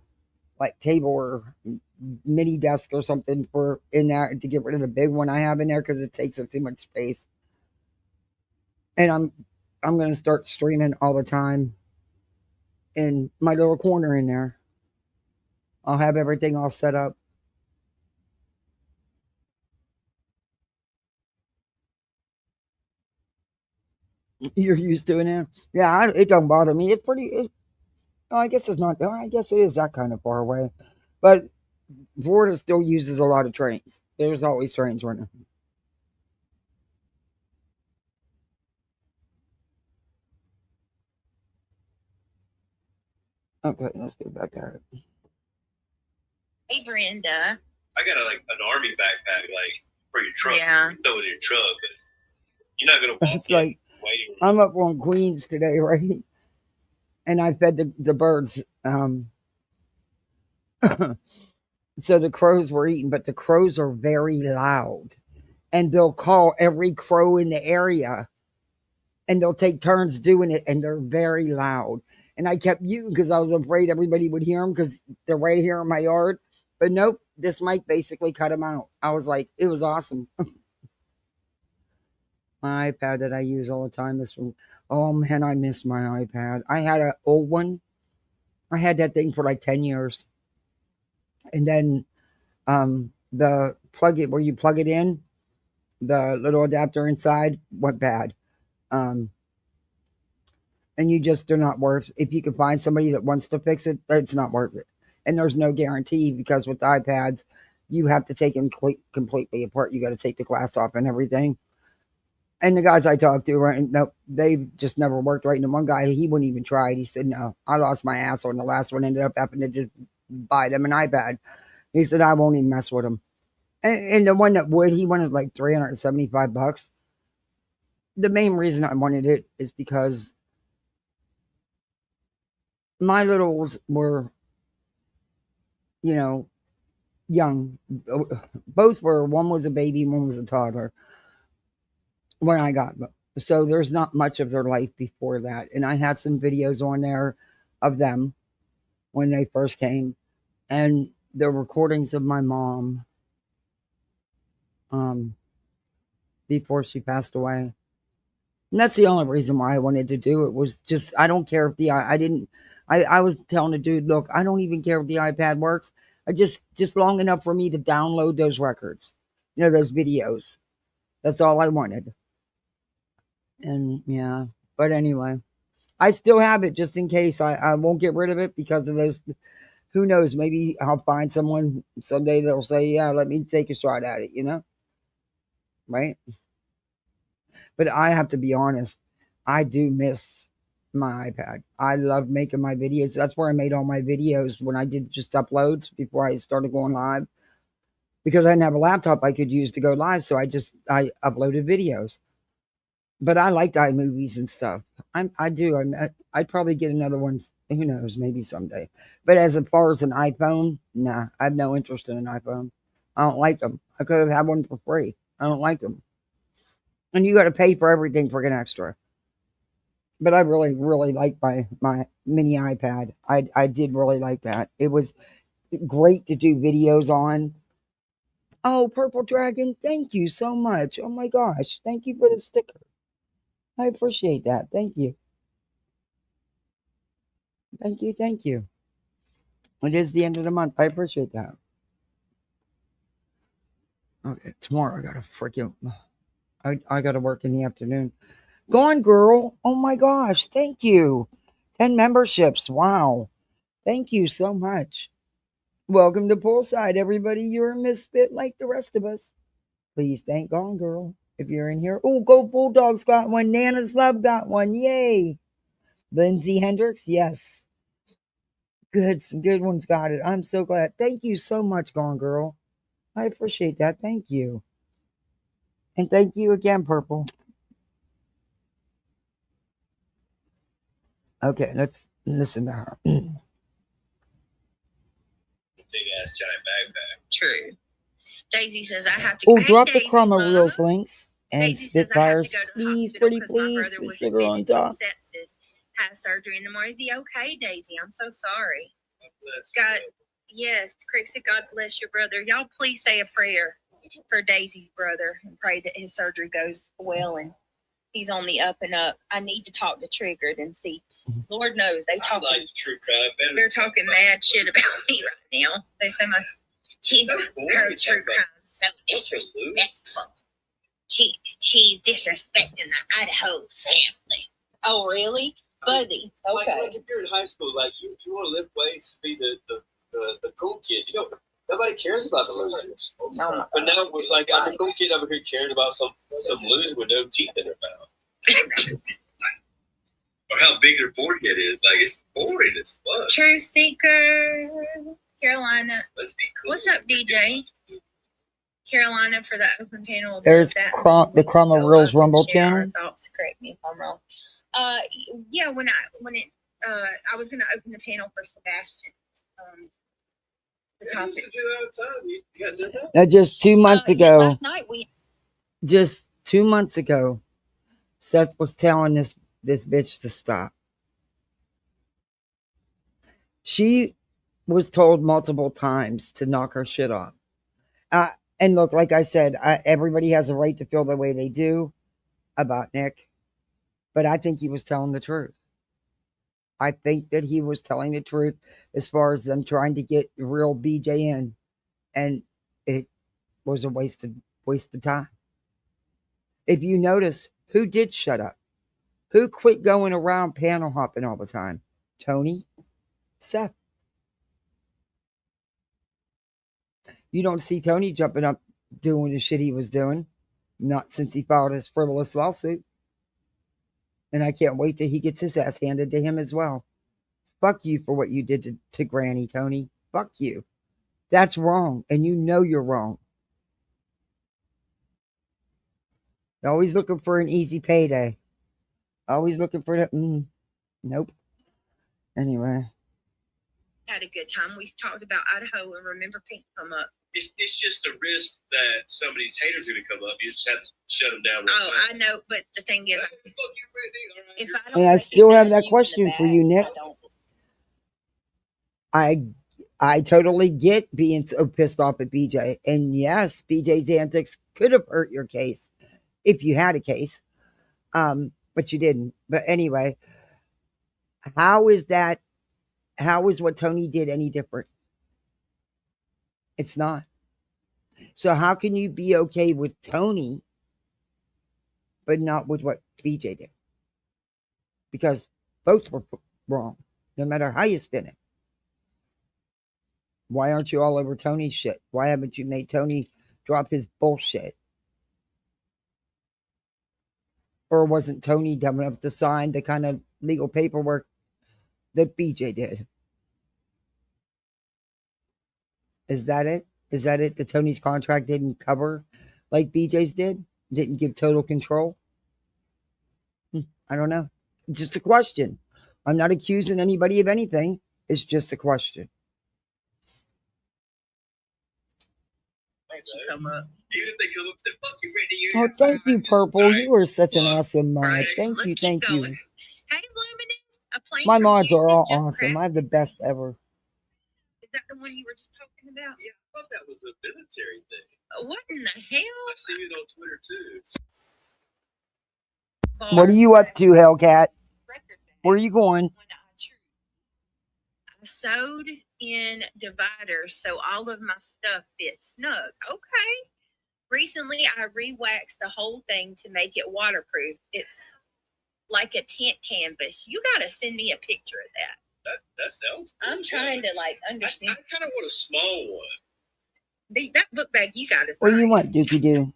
like, table or mini desk or something for in there to get rid of the big one I have in there because it takes up too much space. And I'm going to start streaming all the time in my little corner in there. I'll have everything all set up. You're used to it now? Yeah, it don't bother me. It's pretty. I guess it's not. I guess it is that kind of far away. But Florida still uses a lot of trains. There's always trains running. Okay, let's get back at it. Hey, Brenda. I got an army backpack, like, for your truck. Yeah. You throw it in your truck, but you're not gonna walk It's like waiting. I'm up on Queens today, right? And I fed the birds. So the crows were eating, but the crows are very loud. And they'll call every crow in the area. And they'll take turns doing it. And they're very loud. And I kept muting because I was afraid everybody would hear them because they're right here in my yard. But nope, this mic basically cut them out. I was like, it was awesome. My iPad that I use all the time is from, oh man, I miss my iPad. I had an old one. I had that thing for like 10 years. And then the plug it where you plug it in, the little adapter inside went bad. And they're not worth, if you can find somebody that wants to fix it, it's not worth it. And there's no guarantee because with iPads, you have to take them completely apart. You got to take the glass off and everything. And the guys I talked to, right, no, they just never worked right. And one guy, he wouldn't even try it. He said, no, I lost my ass on the last one. Ended up having to just buy them an iPad. He said, I won't even mess with them. And the one that would, he wanted like $375. The main reason I wanted it is because my littles were, young. Both were, one was a baby, one was a toddler when I got them. So there's not much of their life before that. And I had some videos on there of them. when they first came, and the recordings of my mom before she passed away. And that's the only reason why I wanted to do it, was just, I don't care if I was telling the dude, look, I don't even care if the iPad works. I just long enough for me to download those records, those videos. That's all I wanted. And yeah, but anyway, I still have it just in case. I won't get rid of it because of those. Who knows? Maybe I'll find someone someday that'll say, yeah, let me take a shot at it, right? But I have to be honest, I do miss my iPad. I love making my videos. That's where I made all my videos when I did just uploads before I started going live, because I didn't have a laptop I could use to go live. So I uploaded videos. But I liked iMovies and stuff. I do. I'd probably get another one. Who knows? Maybe someday. But as far as an iPhone, nah, I have no interest in an iPhone. I don't like them. I could have had one for free. I don't like them. And you got to pay for everything for an extra. But I really, really like my mini iPad. I did really like that. It was great to do videos on. Oh, Purple Dragon, thank you so much. Oh my gosh. Thank you for the sticker. I appreciate that. Thank you. Thank you. Thank you. It is the end of the month. I appreciate that. Okay, tomorrow I gotta freaking. I gotta work in the afternoon. Go on, girl. Oh my gosh. Thank you. 10 memberships. Wow. Thank you so much. Welcome to Poolside, everybody. You're a misfit like the rest of us. Please thank Gone Girl if you're in here. Oh, Go Bulldogs got one. Nana's Love got one. Yay. Lindsay Hendricks, yes. Good, some good ones got it. I'm so glad. Thank you so much, Gone Girl. I appreciate that. Thank you. And thank you again, Purple. Okay, let's listen to her. Big ass giant backpack. True. Daisy says I have to. Oh, Hey, drop the Daisy, Chroma love. Reels links and Daisy says I have to Spitfires, go to the please, hospital pretty because my please, brother with was sugar on admitted to top. sepsis. Had surgery in the morning. Is he okay, Daisy? I'm so sorry. God, yes, Craig said, God bless your brother. Y'all please say a prayer for Daisy's brother and pray that his surgery goes well and he's on the up and up. I need to talk to Triggered and see. Lord knows they talk. Like true crime. They're talking mad shit about me right now. They say she's her true crime so disrespectful. She's disrespecting the Idaho family. Oh, really? Fuzzy. Okay. Like if you're in high school, like you want to lift weights, be the cool kid. Nobody cares about the losers. Oh, but now, like I'm the cool kid over here caring about some loser with no teeth in their mouth. Or how big their forehead is. Like it's boring as fuck. True Seeker, Carolina. Let's be cool. What's up, DJ? Carolina for the open panel. There's the Chroma Reels Rumble channel. Thoughts, correct me if I'm wrong. Yeah, when I was going to open the panel for Sebastian. The topic. Just 2 months ago. Last night Just 2 months ago, Seth was telling this bitch to stop. She was told multiple times to knock her shit off. And look, like I said, everybody has a right to feel the way they do about Nick. But I think he was telling the truth. I think that he was telling the truth as far as them trying to get real BJ in. And it was a waste of time. If you notice, who did shut up? Who quit going around panel hopping all the time? Tony? Seth? You don't see Tony jumping up doing the shit he was doing. Not since he filed his frivolous lawsuit. And I can't wait till he gets his ass handed to him as well. Fuck you for what you did to Granny, Tony. Fuck you. That's wrong. And you know you're wrong. Always looking for an easy payday. Always looking for that. Nope. Anyway. Had a good time. We talked about Idaho and remember Pink come up. It's just a risk that somebody's haters are going to come up. You just have to shut them down. Oh, I know, but the thing is, if I don't, and I still have that question for you, Nick. I totally get being so pissed off at BJ. And yes, BJ's antics could have hurt your case if you had a case. But you didn't. But anyway, how is what Tony did any different? It's not. So how can you be okay with Tony, but not with what BJ did? Because both were wrong, no matter how you spin it. Why aren't you all over Tony's shit? Why haven't you made Tony drop his bullshit? Or wasn't Tony dumb enough to sign the kind of legal paperwork that BJ did? Is that it? Is that it? That Tony's contract didn't cover like BJ's did? Didn't give total control? I don't know. Just a question. I'm not accusing anybody of anything. It's just a question. Come up. Even if they come up to fuck you ready. Oh, thank you, Purple. You are such an awesome mod. Thank you, thank you. Hey, Luminous, a plane My from mods are Houston all just awesome. crashed. I have the best ever. Is that the one you were just talking about? Yeah, I thought that was a military thing. What in the hell? I see it on Twitter too. What are you up to, Hellcat? Where are you going? I sewed in dividers so all of my stuff fits snug. Okay. Recently, I re-waxed the whole thing to make it waterproof. It's like a tent canvas. You gotta send me a picture of that. That sounds cool. I'm trying to like understand. I kind of want a small one. That book bag you got is What do you want, Dookie Doo?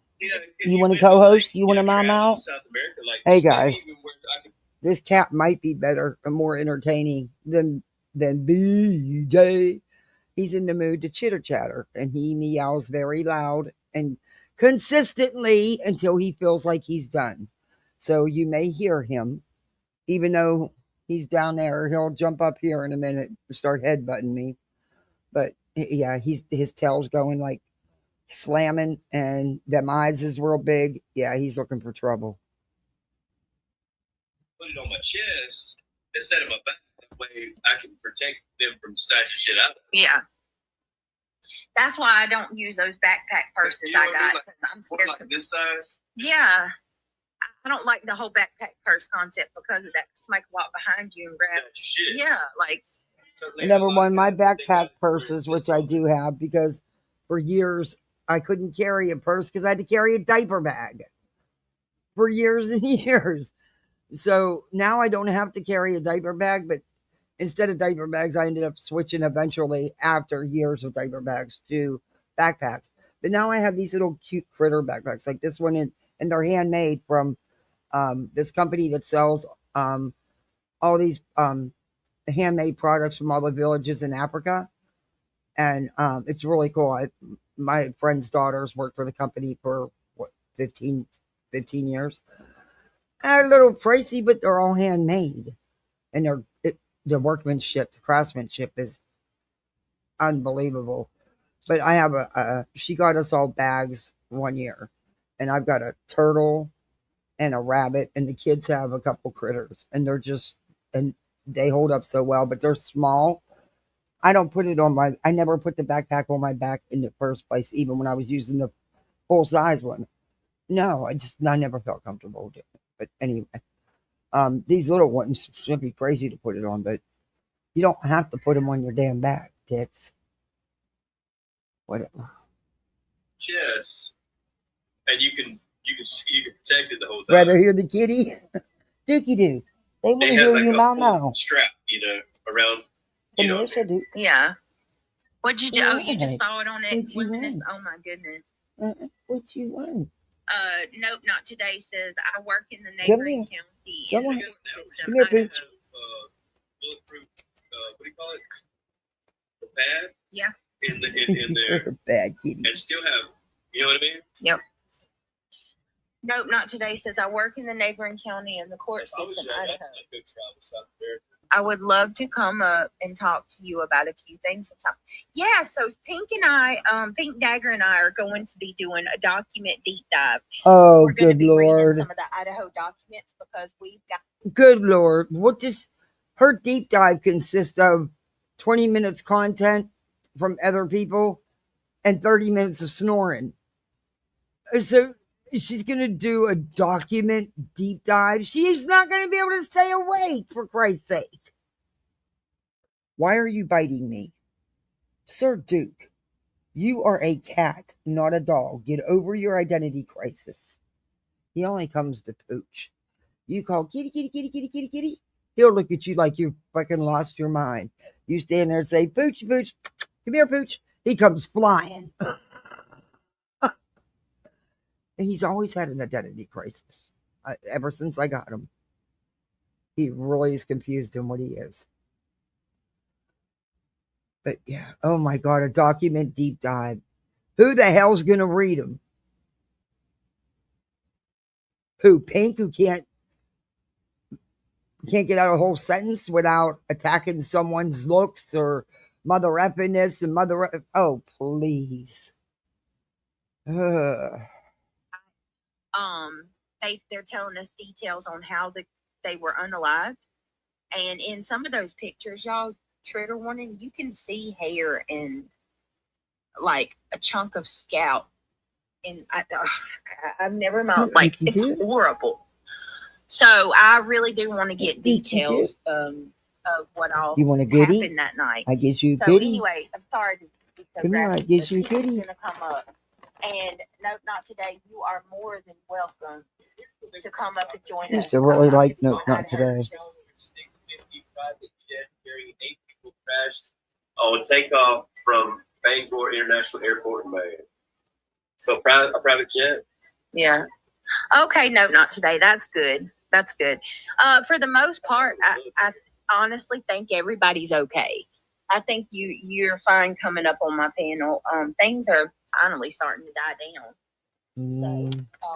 You want to co-host? You want to mom out? South America, like, Hey guys, even where I could this cat might be better and more entertaining than BJ. He's in the mood to chitter chatter, and he meows very loud and consistently until he feels like he's done. So you may hear him, even though he's down there. He'll jump up here in a minute and start headbutting me. But yeah, his tail's going like slamming, and them eyes is real big. Yeah, he's looking for trouble. put it on my chest instead of my back. That way I can protect them from snatching shit out. Yeah. That's why I don't use those backpack purses You know I what I mean? got Like, because I'm scared like to. this size. Yeah. I don't like the whole backpack purse concept because of that. Somebody can walk behind you and grab. Shit. Yeah, like. Number one, my backpack purses, which I do have, because for years I couldn't carry a purse because I had to carry a diaper bag for years and years. So now I don't have to carry a diaper bag, but instead of diaper bags, I ended up switching eventually after years of diaper bags to backpacks. But now I have these little cute critter backpacks like this one, and they're handmade from this company that sells all these handmade products from all the villages in Africa. And it's really cool. My friend's daughters worked for the company for 15 years. They're a little pricey, but they're all handmade. And the workmanship, the craftsmanship is unbelievable. But I have she got us all bags one year. And I've got a turtle and a rabbit, and the kids have a couple critters. And they hold up so well, but they're small. I never put the backpack on my back in the first place, even when I was using the full size one. No, I never felt comfortable with it. But anyway, these little ones should be crazy to put it on, but you don't have to put them on your damn back, tits. Whatever. Chest, and you can protect it the whole time. Rather hear the kitty, Dookie Doo. They want to hear you, mama. Strap, around. Yeah. What'd you do? Oh, you What? just saw it on it. What you want? Oh my goodness. What you want? Nope, not today. Says I work in the Come neighboring here. county. Come in on. the court system. Come here, I have- bitch. Bulletproof. What do you call it? The pad. Yeah. In there. You're a bad kitty. And still have. You know what I mean? Yep. Nope, not today. Says I work in the neighboring county in the court I was system, young, Idaho. I could travel South America. I would love to come up and talk to you about a few things sometime. Yeah, so Pink Dagger and I are going to be doing a document deep dive. Oh, We're going to good be reading Lord. some of the Idaho documents because we've got. Good Lord. What does her deep dive consist of? 20 minutes content from other people and 30 minutes of snoring. So she's going to do a document deep dive. She's not going to be able to stay awake, for Christ's sake. Why are you biting me? Sir Duke, you are a cat, not a dog. Get over your identity crisis. He only comes to pooch. You call kitty, kitty, kitty, kitty, kitty, kitty. He'll look at you like you fucking lost your mind. You stand there and say, Pooch, Pooch, come here, Pooch. He comes flying. And he's always had an identity crisis. Ever since I got him. He really is confused in what he is. But yeah, oh my God, a document deep dive. Who the hell's going to read them? Who? Pink, who can't get out a whole sentence without attacking someone's looks or mother effing-ness and mother. Oh, please. They're telling us details on how they were unalived, and in some of those pictures, y'all, trigger warning, you can see hair and like a chunk of scalp, and I've never known, like, it's horrible. So I really do want to get details of what all happened that night. I guess you so goody. Anyway, I'm sorry to be so Come here, I graphic, guess but you Peter's goody. gonna come up, and no, not today. You are more than welcome to come up and join I used us. to really like Nope, Not Today. Private jet carrying 8 people crashed on takeoff from Bangor International Airport in May. So a private jet. Yeah. Okay. No, not today. That's good. That's good. For the most part, I honestly think everybody's okay. I think you're fine coming up on my panel. Things are finally starting to die down.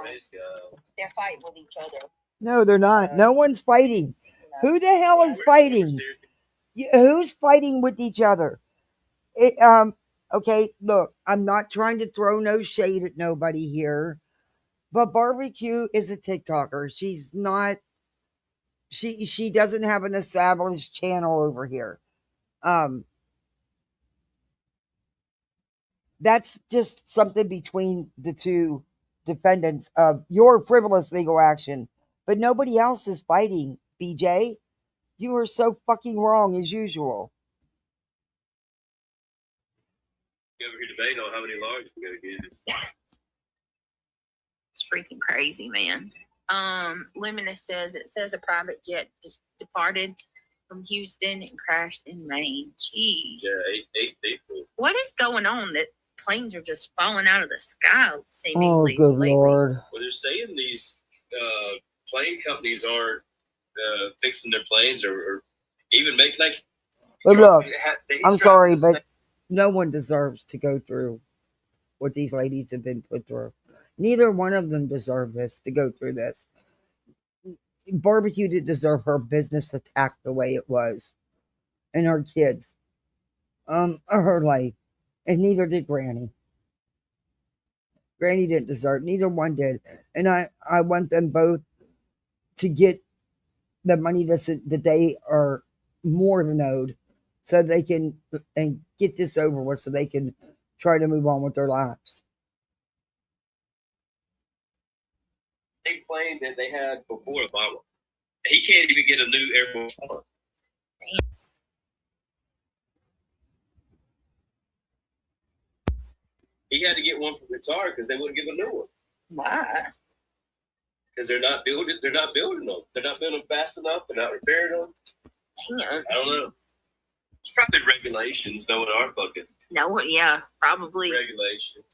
Praise God. They're fighting with each other. No, they're not. No one's fighting. Who the hell is fighting? Who's fighting with each other? Okay, look, I'm not trying to throw no shade at nobody here, but Barbecue is a TikToker. She's not. She doesn't have an established channel over here. That's just something between the two defendants of your frivolous legal action, but nobody else is fighting. BJ, you are so fucking wrong as usual. You over here debating on how many logs we gotta get. It's freaking crazy, man. Luminous says a private jet just departed from Houston and crashed in Maine. Jeez. Yeah, eight people. What is going on that planes are just falling out of the sky seemingly? Oh, good Lord. Well, they're saying these plane companies aren't fixing their planes or even make like. But look, I'm sorry, but no one deserves to go through what these ladies have been put through. Neither one of them deserve this, to go through this. Barbecue didn't deserve her business attacked the way it was. And her kids. Her life. And neither did Granny. Granny didn't deserve it. Neither one did. And I want them both to get the money that they are more than owed, so they can and get this over with, so they can try to move on with their lives. Big plane that they had before Obama. He can't even get a new Air Force One. He had to get one from Qatar because they wouldn't give a new one. Why? Because they're not building them. They're not building them fast enough. They're not repairing them. Damn. I don't know. It's probably regulations knowing our fucking. No, yeah, probably. Regulations.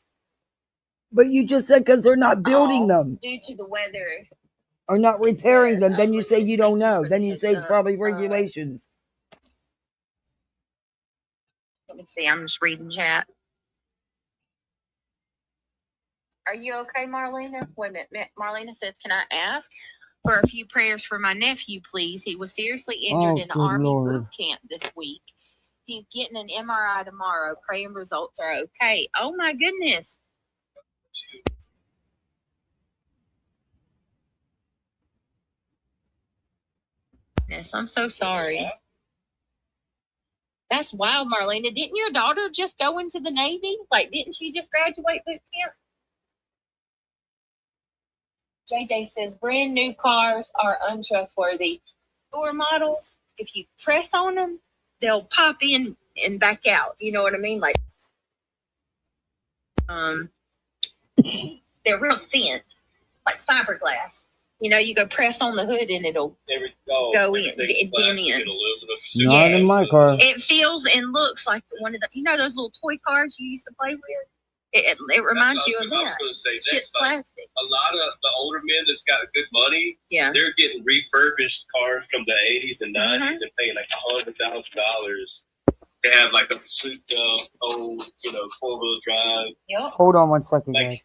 But you just said because they're not building them. Due to the weather. Or not repairing them. Then you say you don't know. Then you say it's probably regulations. Let me see. I'm just reading chat. Are you okay, Marlena? Wait a minute. Marlena says, can I ask for a few prayers for my nephew, please? He was seriously injured in Army boot camp this week. He's getting an MRI tomorrow. Praying results are okay. Oh, my goodness. I'm so sorry. That's wild, Marlena. Didn't your daughter just go into the Navy? Like, didn't she just graduate boot camp? JJ says brand new cars are untrustworthy. Newer models, if you press on them, they'll pop in and back out. You know what I mean? Like, they're real thin, like fiberglass. You know, you go press on the hood and it'll go in, dent in. Not in my car. It feels and looks like one of the, you know, those little toy cars you used to play with? It reminds you of that. I was going to say, Shit's that's like plastic. a lot of the older men that's got good money. Yeah. They're getting refurbished cars from the 80s and 90s and paying like $100,000 to have like a souped up old, you know, 4-wheel drive. Yep. Hold on 1 second, Like, guys.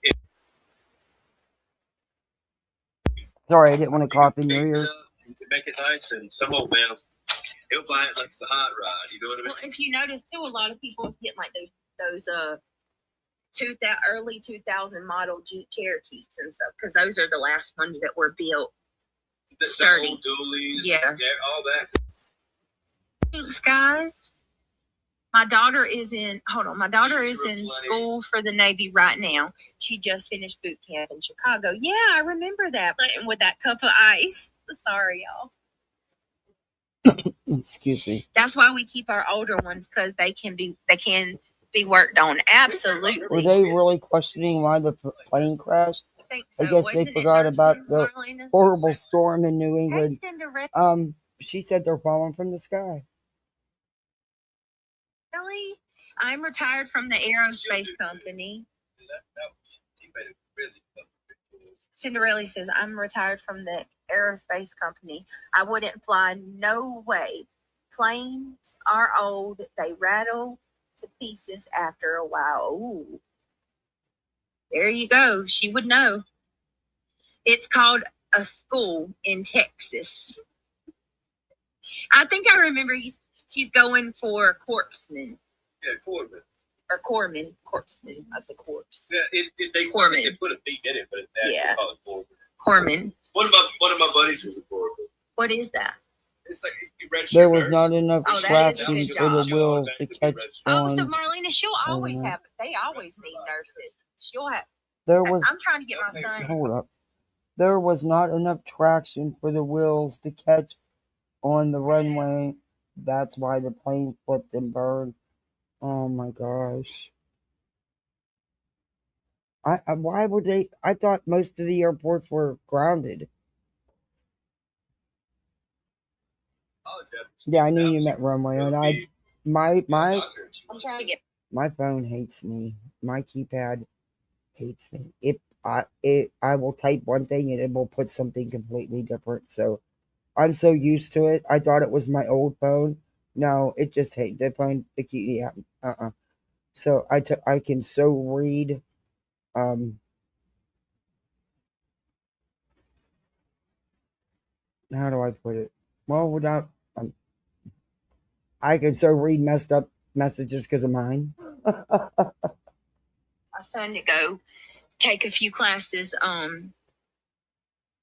Sorry, I didn't want to cough in your ear. to make it nice, and some old man he'll buy it like it's a hot rod. You know what I mean? Well, if you notice too, a lot of people get like those early 2000 model Jeep Cherokees and stuff, because those are the last ones that were built sturdy. The old dualies, yeah, all that. Thanks, guys. My daughter is in school for the Navy right now. She just finished boot camp in Chicago. Yeah, I remember that. With that cup of ice. Sorry, y'all. Excuse me. That's why we keep our older ones, because they can be worked on. Absolutely. Were they really questioning why the plane crashed? I think so. I guess they forgot about the horrible storm in New England. She said they're falling from the sky. Really? I'm retired from the aerospace company. Cinderella says, I'm retired from the aerospace company. I wouldn't fly, no way. Planes are old. They rattle to pieces after a while. Ooh. There you go. She would know. It's called a school in Texas. I think I remember she's going for corpsman. Yeah, corpsman. Or corpsman. Corpsman. That's a corpse. Yeah, they put a B in it, but that's called corpsman. Corpsman. One of my buddies was a corpsman. What is that? It's like you register. There was not enough traction for the wheels to catch on. Oh, so Marlena, she'll always have. They always need nurses. She'll have. I'm trying to get my son. Hold up. There was not enough traction for the wheels to catch on the runway. That's why the plane flipped and burned. Oh my gosh. Why would they? I thought most of the airports were grounded. Yeah, I knew you meant runway, and I'm trying to get. My phone hates me. My keypad hates me. I will type one thing and it will put something completely different. So I'm so used to it. I thought it was my old phone. No, it just hates the phone. The key, yeah, So I can so read. How do I put it? Well, without. I can so read messed up messages because of mine. My son to go take a few classes,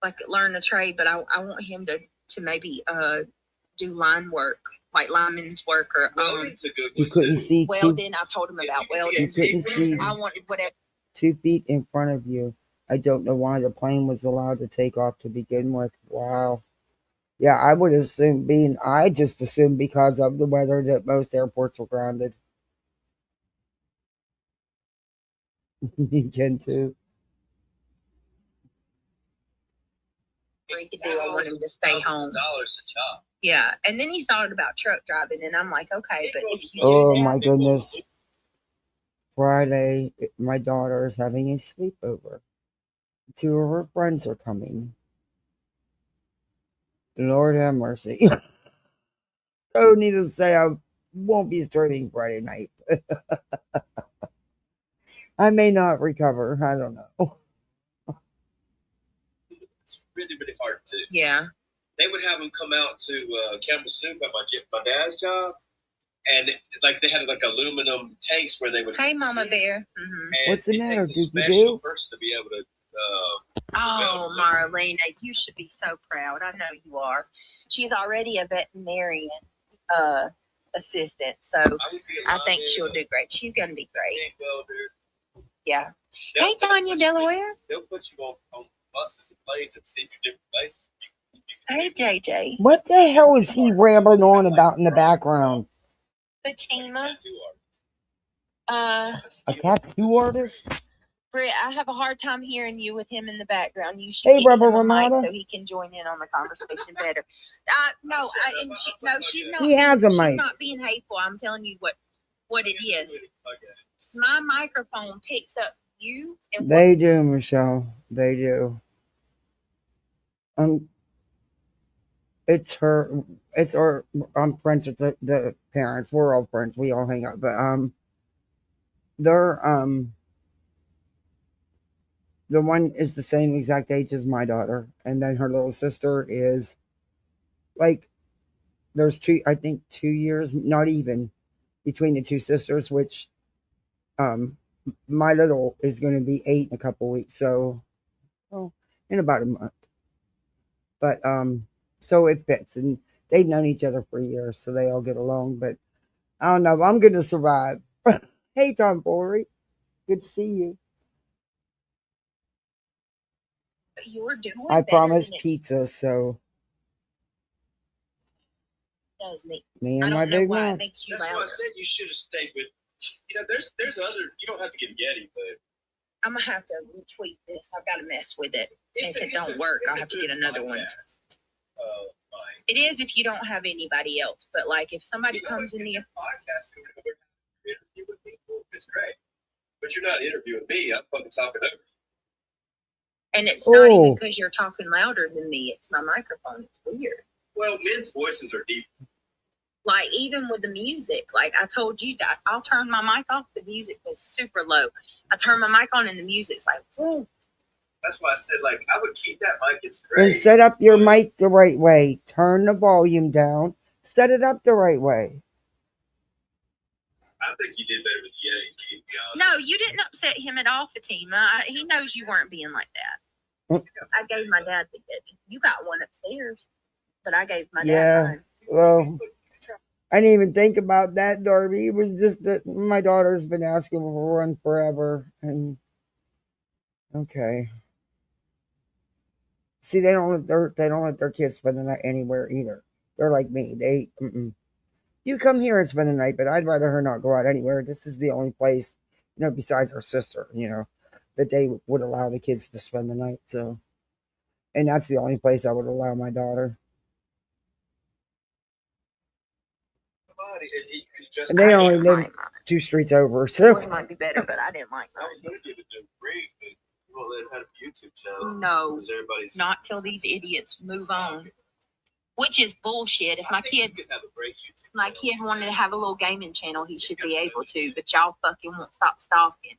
like learn a trade, but I want him to maybe do line work, like lineman's work, or welding's a good one. You couldn't see welding. I told him about welding. You couldn't see. I wanted whatever. 2 feet in front of you. I don't know why the plane was allowed to take off to begin with. Wow. Yeah, I would assume I just assumed because of the weather that most airports were grounded. You can too. He could do. I want him to stay home. Yeah, and then he's thought about truck driving, and I'm like, okay, but if you oh my goodness. Friday, my daughter is having a sleepover. 2 of her friends are coming. Lord have mercy. So needless to say, I won't be streaming Friday night. I may not recover. I don't know. It's really, really hard to do. Yeah. They would have them come out to Campbell Soup at my dad's job, and like they had like aluminum tanks where they would. Hey, Mama Bear. Mm-hmm. What's the matter? Did you do? Person to be able to. Oh, Marlena, you should be so proud. I know you are. She's already a veterinarian. assistant. So I think she'll do great. She's going to be great. Yeah. Hey, Tanya Delaware. They'll put you on buses and planes and send you different places. Hey, JJ. What the hell is he rambling on about in the background? Fatima. A tattoo artist? Britt, I have a hard time hearing you with him in the background. You should get Rubber him a mic Ramada. so he can join in on the conversation better. She's not. He has a she's mic. not being hateful. I'm telling you what it is. My microphone picks up you. And They do, Michelle. They do. It's her. It's our. I'm friends with the parents. We're all friends. We all hang out. But they're the one is the same exact age as my daughter, and then her little sister is like there's 2 years, not even, between the two sisters, which my little is going to be 8 in a couple weeks, so in about a month. But so it fits, and they've known each other for years, so they all get along. But I don't know, I'm going to survive. Hey, Tom Bory, good to see you. You're doing. I promised pizza, so does me. Me and I my don't know big why mouth. it makes you That's why I louder. said you should have stayed with. There's other. You don't have to get Yeti, but I'm gonna have to retweet this. I've got to mess with it. If it don't work, I'll have to get another one. It is if you don't have anybody else, but like if somebody comes in the podcast interview with people, it's great. But you're not interviewing me. I'm fucking talking over. and it's not even because you're talking louder than me. It's my microphone. It's weird. Well, men's voices are deep. Like even with the music, like I told you, that I'll turn my mic off. The music is super low. I turn my mic on, and the music's like, whoa. That's why I said, like, I would keep that mic. It's great. And set up your mic the right way. Turn the volume down. Set it up the right way. I think you did better with Yeti. No, you didn't upset him at all, Fatima. He knows you weren't being like that. I gave my dad the Yeti. You got one upstairs, but I gave my dad mine. Well, I didn't even think about that, Darby. It was just that my daughter's been asking for one forever, and okay. See, they don't let their kids spend the night anywhere either. They're like me. You come here and spend the night, but I'd rather her not go out anywhere. This is the only place, besides her sister, that they would allow the kids to spend the night. So, and that's the only place I would allow my daughter. And they only live 2 streets over, so Yours might be better, but I didn't like I was going to give it to Greg, but you won't let him have a YouTube channel. No, Because everybody's not till these idiots move on. Which is bullshit. If my kid wanted to have a little gaming channel, he should be able to. But y'all fucking won't stop stalking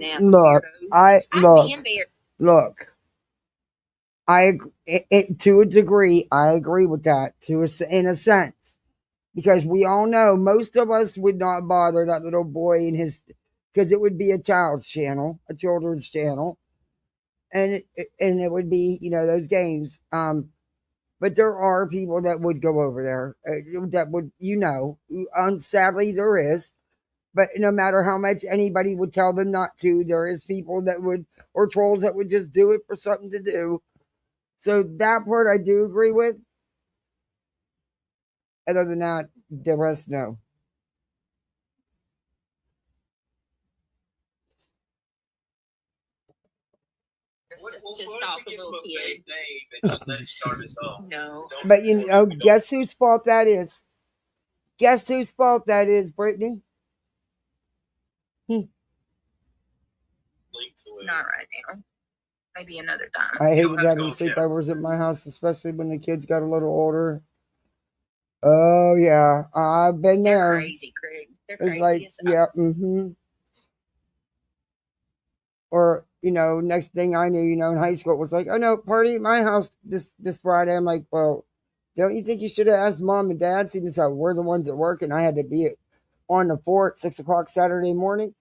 ass. Look, weirdos. look. To a degree, I agree with that. In a sense, because we all know most of us would not bother that little boy and his, because it would be a child's channel, a children's channel, and it would be those games. But there are people that would go over there that would, sadly there is. But no matter how much anybody would tell them not to, there is people that would, or trolls that would just do it for something to do. So that part I do agree with. Other than that, the rest, no. To stop a little kid. and just let him start his own. No. But guess whose fault that is? Guess whose fault that is, Brittany? Not right now. Maybe another time. I hated having sleepovers at my house, especially when the kids got a little older. Oh yeah, I've been there. They're crazy, Craig. They're It's crazy. like, yeah, Or next thing I knew, in high school, it was like, oh no, party at my house this Friday. I'm like, well, don't you think you should have asked mom and dad, seeing as how we're the ones that work, and I had to be on the floor at 6 o'clock Saturday morning?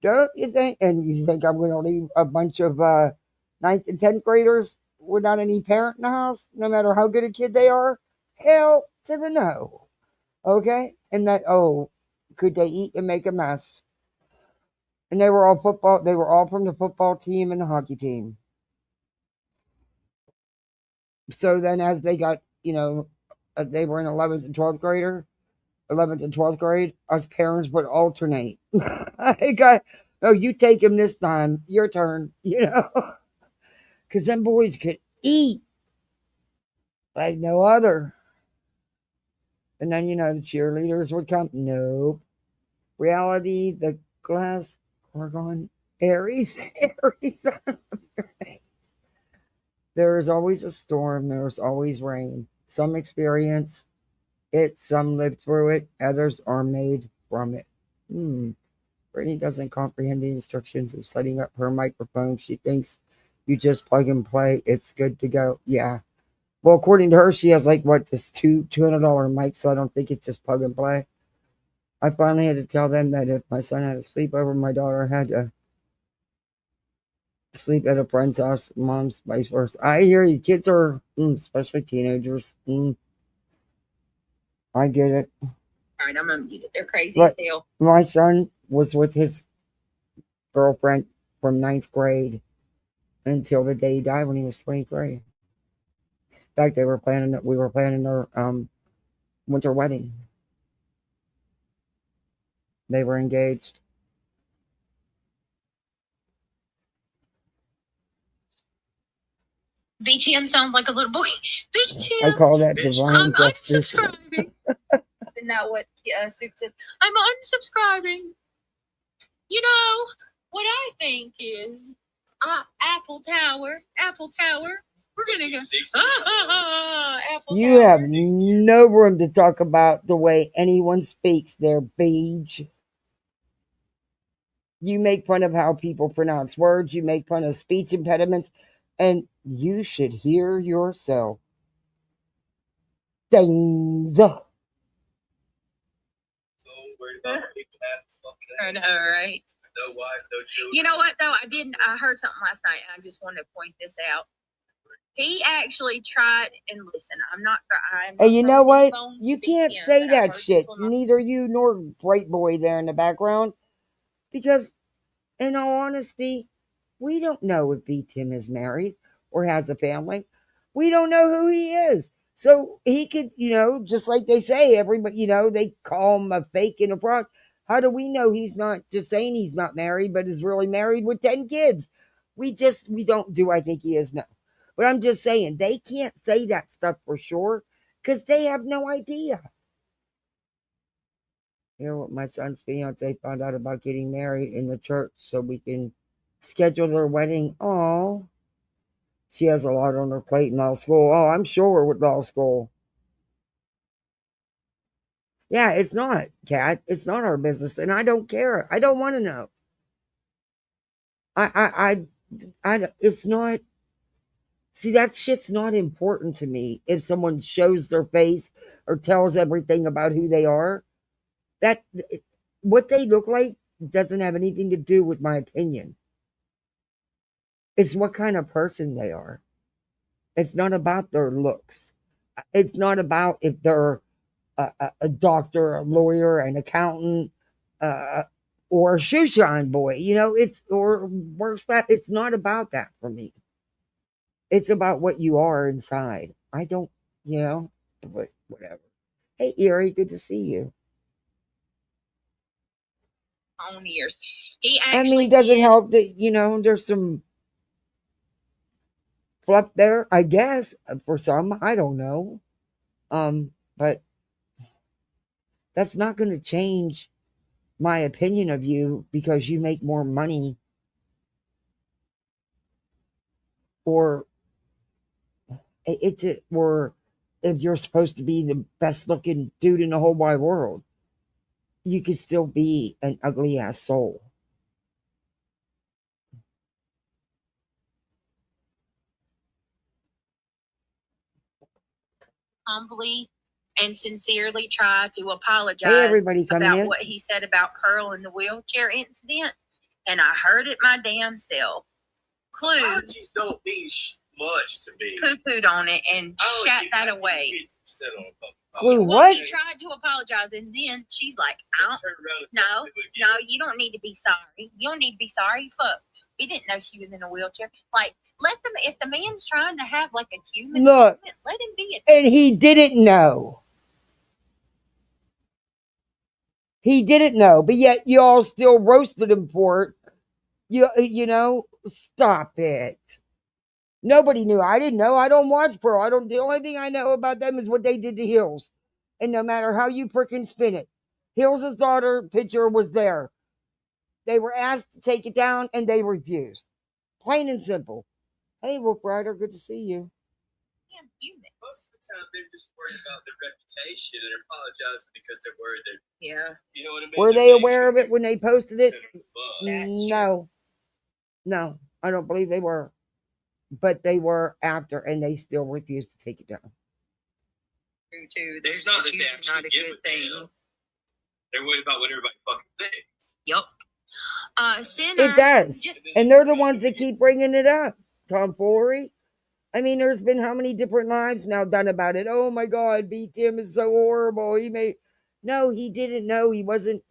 Don't you think? And you think I'm going to leave a bunch of 9th and 10th graders without any parent in the house, no matter how good a kid they are? Hell to the no. Okay? And that, oh, could they eat and make a mess? And they were all from the football team and the hockey team. So then as they got, they were in 11th and 12th grade, us parents would alternate. I got, oh, you take him this time, your turn, because them boys could eat like no other. And then, the cheerleaders would come. Nope. Reality, the glass, Gorgon, Aries, Aries. There's always a storm. There's always rain. Some experience it, some live through it, others are made from it. Brittany doesn't comprehend the instructions of setting up her microphone. She thinks you just plug and play. It's good to go. Yeah. Well, according to her, she has this $200 mic, so I don't think it's just plug and play. I finally had to tell them that if my son had a sleepover, my daughter had to sleep at a friend's house, mom's vice versa. I hear you. Kids are, especially teenagers. I get it. All right, I'm gonna mute it. They're crazy as hell. My son was with his girlfriend from 9th grade until the day he died when he was 23. In fact, we were planning their winter wedding. They were engaged. BTM sounds like a little boy. BTM. I call that divine justice. Unsubscribing. Isn't that what Soup says? I'm unsubscribing. You know what I think is Apple Tower. We're gonna go. Apple You Tower. have no room to talk about the way anyone speaks their beige. You make fun of how people pronounce words. You make fun of speech impediments. And you should hear yourself. Things. I know, right? No wife, no children. You know what, though? I heard something last night, and I just wanted to point this out. He actually tried, and listen, And you know what? You can't say that shit. Neither you nor Bright Boy there in the background. Because, in all honesty, we don't know if B. Tim is married or has a family. We don't know who he is. So he could, just like they say, everybody, they call him a fake and a fraud. How do we know he's not just saying he's not married, but is really married with 10 kids? We don't do, I think he is, no. But I'm just saying, they can't say that stuff for sure because they have no idea. What my son's fiance found out about getting married in the church so we can schedule their wedding. Oh, she has a lot on her plate in law school. Oh, I'm sure with law school. Yeah, it's not, Kat. It's not our business, and I don't care. I don't want to know. It's not. See, that shit's not important to me. If someone shows their face or tells everything about who they are, what they look like doesn't have anything to do with my opinion. It's what kind of person they are. It's not about their looks. It's not about if they're a doctor, a lawyer, an accountant, or a shoe shine boy. It's not about that for me. It's about what you are inside. I don't, but whatever. Hey, Erie, good to see you. On years. He actually does it help that, there's some fluff there? I guess for some, I don't know. But that's not going to change my opinion of you because you make more money or if you're supposed to be the best looking dude in the whole wide world, you could still be an ugly ass soul. Humbly and sincerely try to apologize everybody coming about in. What he said about Pearl in the wheelchair incident, and I heard it my damn self. Clue. Apologies don't mean much to me. Poo-pooed on it and shat that away. Glue Well, what? he tried to apologize, and then she's like, no, you don't need to be sorry. You don't need to be sorry. Fuck. He didn't know she was in a wheelchair. Like, let them, if the man's trying to have like a human Look, moment, let him be. And he didn't know. He didn't know, but yet y'all still roasted him for it. You know, stop it. Nobody knew. I didn't know. I don't watch Pearl. The only thing I know about them is what they did to Hills. And no matter how you freaking spin it, Hills' daughter picture was there. They were asked to take it down and they refused. Plain and simple. Hey, Wolf Rider, good to see you. Most of the time, they're just worried about their reputation and they're apologizing because they're worried that. Yeah. You know what I mean? Were they aware of it when they posted it? That's No. No, I don't believe they were. But they were after, and they still refused to take it down. True, too. It's not that they actually give a damn. They're worried about what everybody fucking thinks. Yup. Sinner. It does. And they're the ones that keep bringing it up. Tomfoolery. I mean, there's been how many different lives now done about it? Oh my God, Beat Tim is so horrible. No, he didn't know. He wasn't.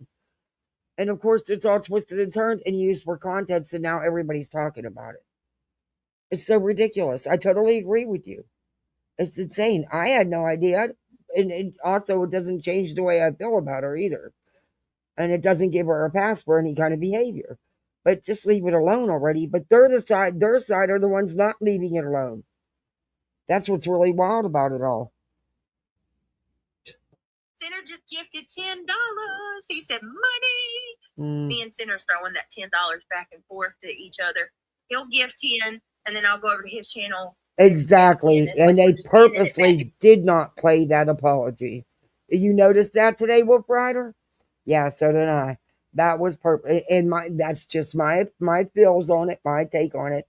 And of course, it's all twisted and turned and used for content. So now everybody's talking about it. It's so ridiculous. I totally agree with you. It's insane. I had no idea. And also, it doesn't change the way I feel about her either. And it doesn't give her a pass for any kind of behavior. But just leave it alone already. But their side are the ones not leaving it alone. That's what's really wild about it all. Sinner just gifted $10. He said, money. Me and Sinner's throwing that $10 back and forth to each other. He'll gift 10, and then I'll go over to his channel. Exactly. And they purposely did not play that apology. You noticed that today, Wolf Rider? Yeah, so did I. That was and that's just my feels on it, my take on it.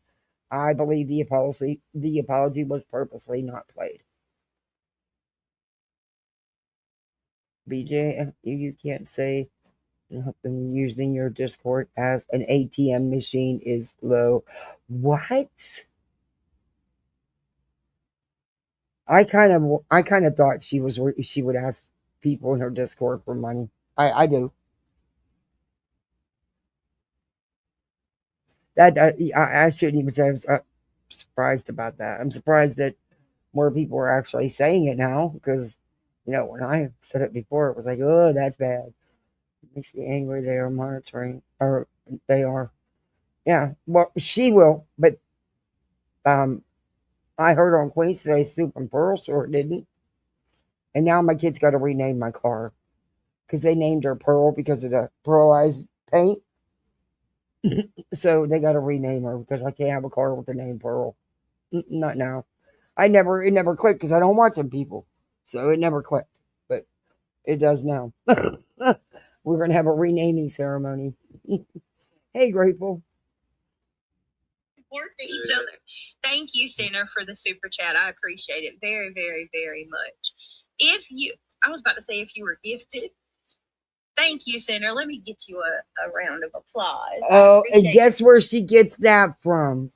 I believe the apology was purposely not played. BJ, you can't say using your Discord as an ATM machine is low. What? I kind of thought she would ask people in her Discord for money. I do. That I shouldn't even say I'm surprised about that. I'm surprised that more people are actually saying it now because, when I said it before, it was like, oh, that's bad. It makes me angry. They are monitoring, or they are. Yeah, well, she will, but I heard on Queens today, Soup and Pearl sure didn't. And now my kid's got to rename my car because they named her Pearl because of the pearlized paint. So they got to rename her because I can't have a car with the name Pearl. Not now. It never clicked because I don't watch them people. So it never clicked. But it does now. We're going to have a renaming ceremony. Hey, Grateful. Support to each other. Thank you, Sinner, for the super chat. I appreciate it very, very, very much. I was about to say if you were gifted. Thank you, Sinner. Let me get you a round of applause. Oh, and guess where she gets that from?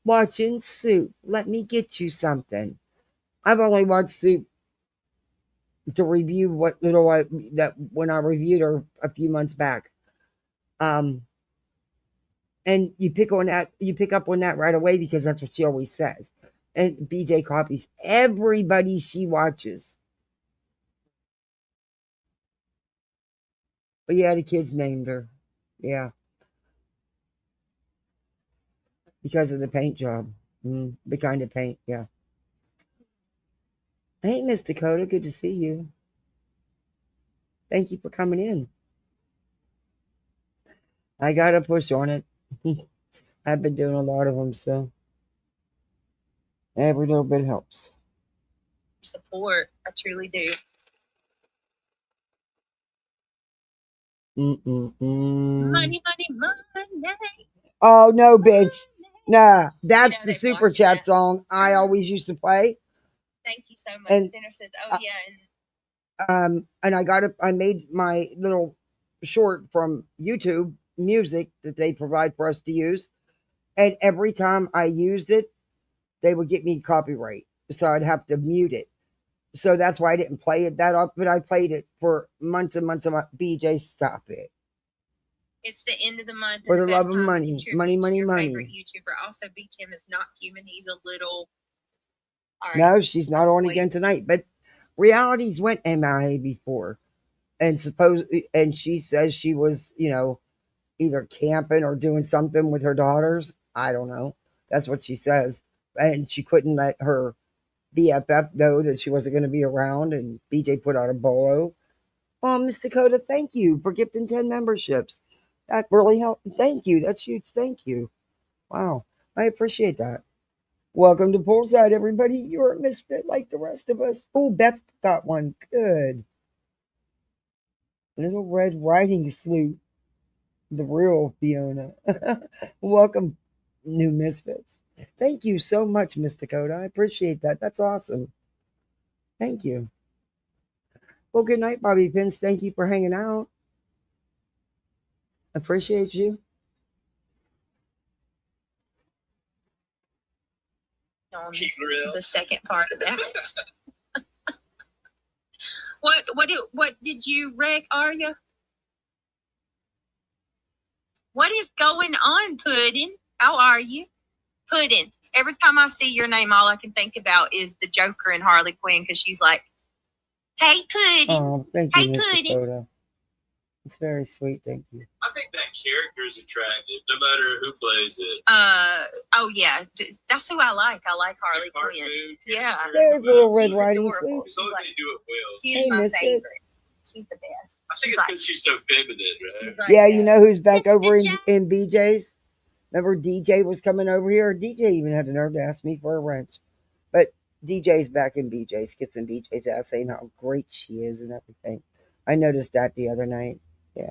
Watching Soup. Let me get you something. I've only watched Soup to review when I reviewed her a few months back. And you pick up on that right away because that's what she always says. And BJ copies everybody she watches. But yeah, the kids named her. Yeah. Because of the paint job. The kind of paint, yeah. Hey, Miss Dakota, good to see you. Thank you for coming in. I got to push on it. I've been doing a lot of them, so every little bit helps. Support. I truly do. Money. Money. Oh, no, bitch. Nah, that's the super chat song I always used to play. Thank you so much. And, Sinner says, oh, yeah. And I made my little short from YouTube music that they provide for us to use. And every time I used it, they would get me copyright. So I'd have to mute it. So that's why I didn't play it that often, but I played it for months and months. BJ, stop it. It's the end of the month. For and the best love of time to money. contribute Money, to money, your money. favorite YouTuber. Also, B Tim is not human. He's a little. All right. No, she's not on Wait. again tonight. But realities went MIA before. And she says she was, either camping or doing something with her daughters. I don't know. That's what she says. And she couldn't let her BFF know that she wasn't going to be around. And BJ put out a bolo. Oh, Miss Dakota, thank you for gifting 10 memberships. That really helped. Thank you. That's huge. Thank you. Wow. I appreciate that. Welcome to Poolside, everybody. You're a misfit like the rest of us. Oh, Beth got one. Good. Little Red Riding Sloop. The real Fiona. Welcome, new misfits. Thank you so much, Miss Dakota. I appreciate that. That's awesome. Thank you. Well, good night, Bobby Pins. Thank you for hanging out. Appreciate you. On the second part of that. What did you wreck, Arya? What is going on, Puddin'? How are you? Puddin'. Every time I see your name, all I can think about is the Joker and Harley Quinn because she's like, hey, Puddin'. Oh, thank you, hey, Miss Puddin'. Dakota. It's very sweet. Thank you. I think that character is attractive, no matter who plays it. Oh yeah, that's who I like. I like Harley Quinn. Yeah. There's a little Red Riding Sloop. As long as they do it well. She's my Misfit. favorite. She's the best. I think it's because she's so feminine, right? Yeah, you know who's back over in BJ's? Remember DJ was coming over here? DJ even had the nerve to ask me for a wrench. But DJ's back in BJ's, kissing BJ's ass, saying how great she is and everything. I noticed that the other night. Yeah.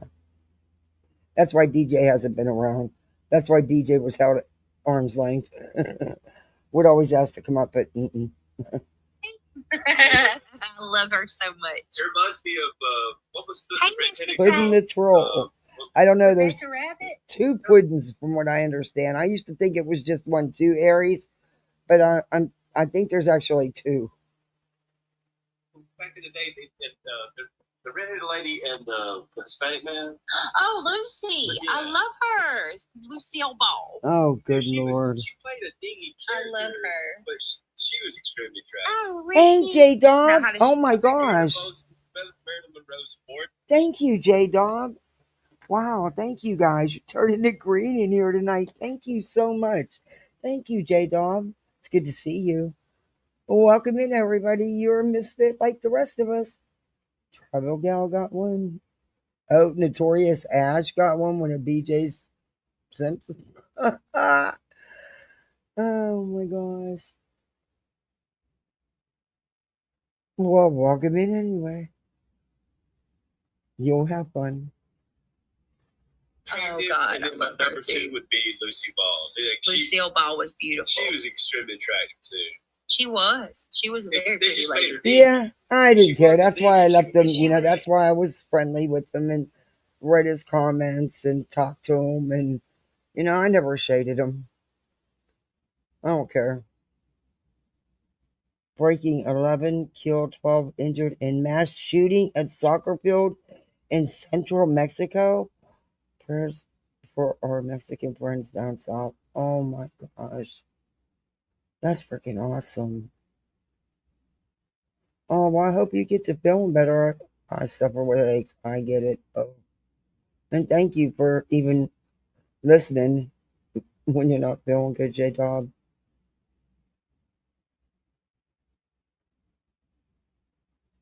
That's why DJ hasn't been around. That's why DJ was held at arm's length. Would always ask to come up, but I love her so much. It reminds me of what was the Puddin' the Troll. I don't know. There's Rabbit? two Puddins from what I understand. I used to think it was just one, two Aries, but I think there's actually two. Back in the day, the redheaded lady and the Hispanic man. Oh, Lucy. Yeah. I love her. Lucille Ball. Oh, good Lord. She played a dingy I character. love her. But she was extremely attractive. Oh, Hey, really? J Dog. Now, how does Oh, she- my gosh. Marilyn Monroe support. Thank you, J Dog. Wow, thank you guys. You're turning it green in here tonight. Thank you so much. Thank you, J Dog. It's good to see you. Well, welcome in, everybody. You're a misfit like the rest of us. Tribal Gal got one. Oh, Notorious Ash got one of BJ's Simpson. Oh my gosh. Well, welcome in anyway. You'll have fun. Oh, God. And then my number two would be Lucy Ball. Lucille Ball was beautiful. She was extremely attractive too. She was. She was a very They pretty just lady. made her deep. Yeah, I didn't care. That's why I left them. she was- That's why I was friendly with him and read his comments and talked to him. And, I never shaded him. I don't care. Breaking 11, killed 12, injured in mass shooting at soccer field in central Mexico. Prayers for our Mexican friends down south. Oh my gosh. That's freaking awesome. Oh, well, I hope you get to feeling better. I suffer with headaches. I get it. Oh. And thank you for even listening when you're not feeling good, J-Dog.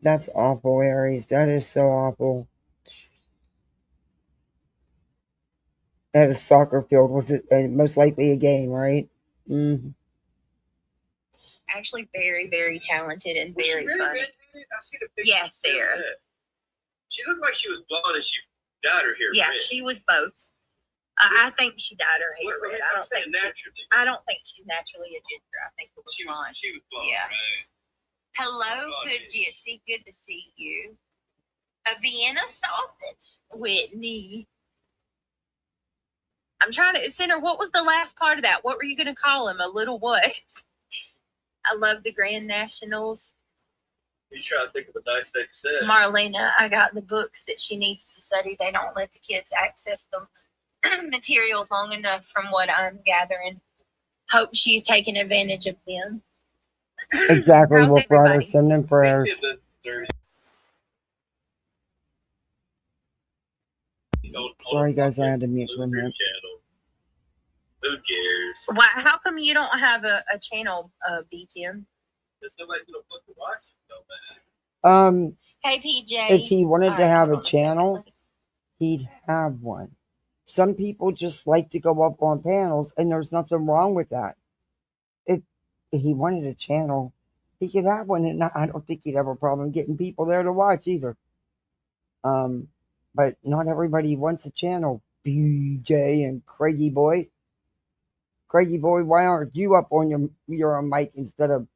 That's awful, Aries. That is so awful. At a soccer field, was it most likely a game, right? Mm. Actually, very, very talented and Was she very really funny. redheaded? I see the picture. Yes, Sarah. She looked like she was blonde and she dyed her hair Yeah, red. she was both. I think she dyed her hair What- red. I'm I don't saying think naturally. I don't think she's naturally a ginger. I think it was She blonde. was blonde, Yeah. right? Hello, Blonde, good gypsy. Good to see you. A Vienna sausage, Whitney. I'm trying to, Center, what was the last part of that? What were you going to call him? A little what? I love the Grand Nationals. You try to think of a nice thing to say. Marlena, I got the books that she needs to study. They don't let the kids access them materials long enough from what I'm gathering. Hope she's taking advantage of them. Exactly. How's Well, brother, everybody? sending prayers. Sorry, guys, I had to mute for a minute. Who cares? Why? How come you don't have a channel, BTM? There's nobody gonna fucking watch it, though, man. Hey, PJ. If he wanted to have a hold on channel, second. he'd have one. Some people just like to go up on panels, and there's nothing wrong with that. If he wanted a channel, he could have one, and I don't think he'd have a problem getting people there to watch either. But not everybody wants a channel. BJ and Craigie Boy. Craigie Boy, why aren't you up on your mic instead of?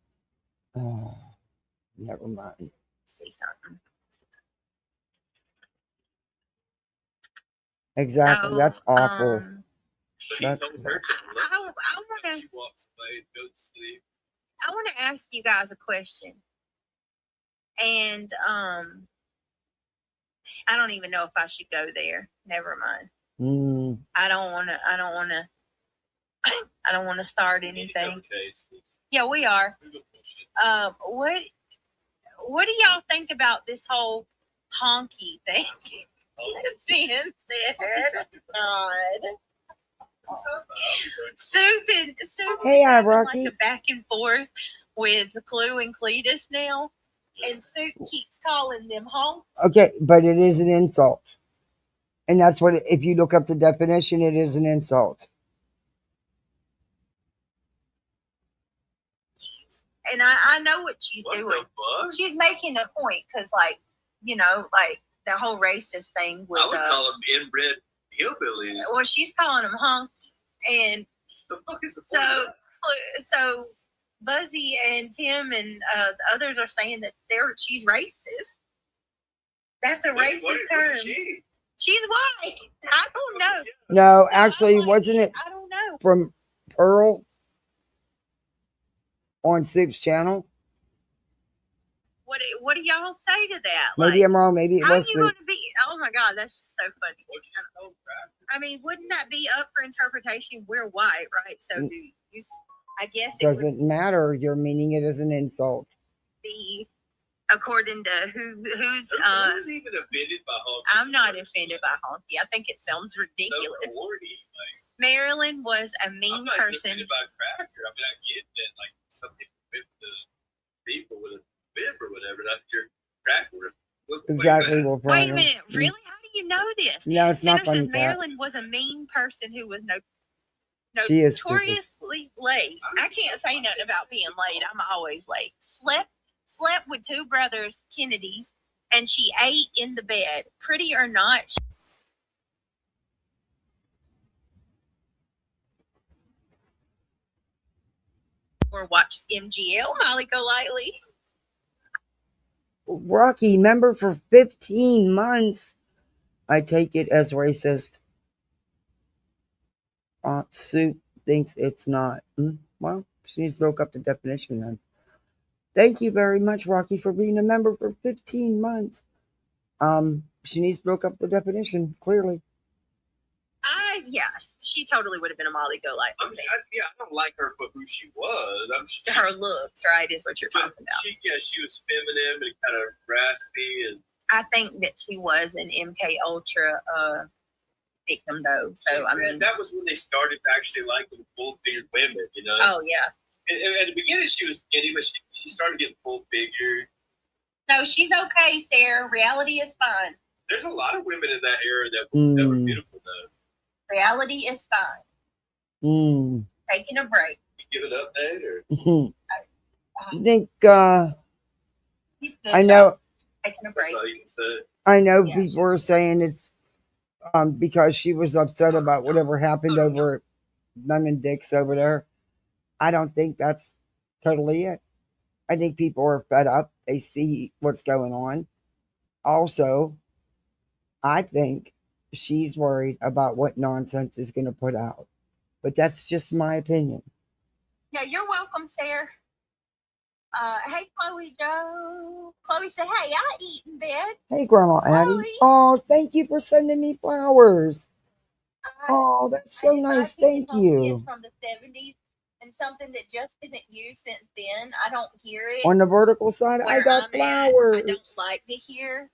Never mind. See something. Exactly. So, That's awful. But he's That's on purpose. I want She walks away, goes to sleep. to ask you guys a question, and I don't even know if I should go there. Never mind. I don't want to. I don't want to start anything. Yeah, we are. What do y'all think about this whole honky thing that's being said? God. Susan Hey, having Rocky. like a back and forth with Clue and Cletus now, and Sue keeps calling them honky. Okay, but it is an insult. And that's what, if you look up the definition, it is an insult. And I know what she's doing. She's making a point because, like, you know, like the whole racist thing with. I would call them inbred hillbillies. Well, she's calling them honkies, and The fuck is the so Buzzy and Tim and the others are saying that she's racist. That's a racist term. She's white. I don't know. No, actually, wasn't it I don't know. from Pearl on 6 Channel? What do y'all say to that? Maybe I'm wrong. Maybe it How was you going to be? Oh my God, that's just so funny. I mean, wouldn't that be up for interpretation? We're white, right? So do you? I guess it would Doesn't matter. You're meaning it as an insult. be according to who's Who's even offended by honky? I'm not offended by honky. I think it sounds ridiculous. So corny. Marilyn was a mean I'm not person. offended by cracker. I mean, I get that, like, some people whip the people with a bib or whatever. That's your cracker. Exactly. Wait a minute. Really? How do you know this? No, it's not Center funny, says Kat. Marilyn was a mean person who was She is stupid. notoriously late. I can't say nothing about being late. I'm always late. Slept with 2 brothers, Kennedys, and she ate in the bed. Pretty or not, or watched MGL, Molly Golightly. Rocky, member for 15 months. I take it as racist. Sue thinks it's not. Well, she needs to look up the definition then. Thank you very much, Rocky, for being a member for 15 months. She needs to look up the definition, clearly. Yes, she totally would have been a Molly Golightly. I don't like her for who she was. Her looks, right, is what you're talking about. She was feminine and kind of raspy, and I think that she was an MK Ultra victim, though. So I mean, that was when they started actually liking full-figured women. You know? Oh yeah. And at the beginning, she was skinny, but she started getting full-figured. No, she's okay, Sarah. Reality is fine. There's a lot of women in that era that were beautiful, though. Reality is fine. Taking a break. You give it up, Dad, or? I think, He's good, I know, taking a break. I know people are saying it's because she was upset about whatever happened over at Lemon Dicks over there. I don't think that's totally it. I think people are fed up. They see what's going on. Also, I think she's worried about what nonsense is going to put out. But that's just my opinion. Yeah, you're welcome, Sarah. Hey, Chloe Joe. Chloe said, hey, I eat in bed. Hey, Grandma Addie. Chloe. Oh, thank you for sending me flowers. Oh, that's so nice. Thank you. It's from the 70s and something that just isn't used since then. I don't hear it. On the vertical side, I got flowers. I don't like to hear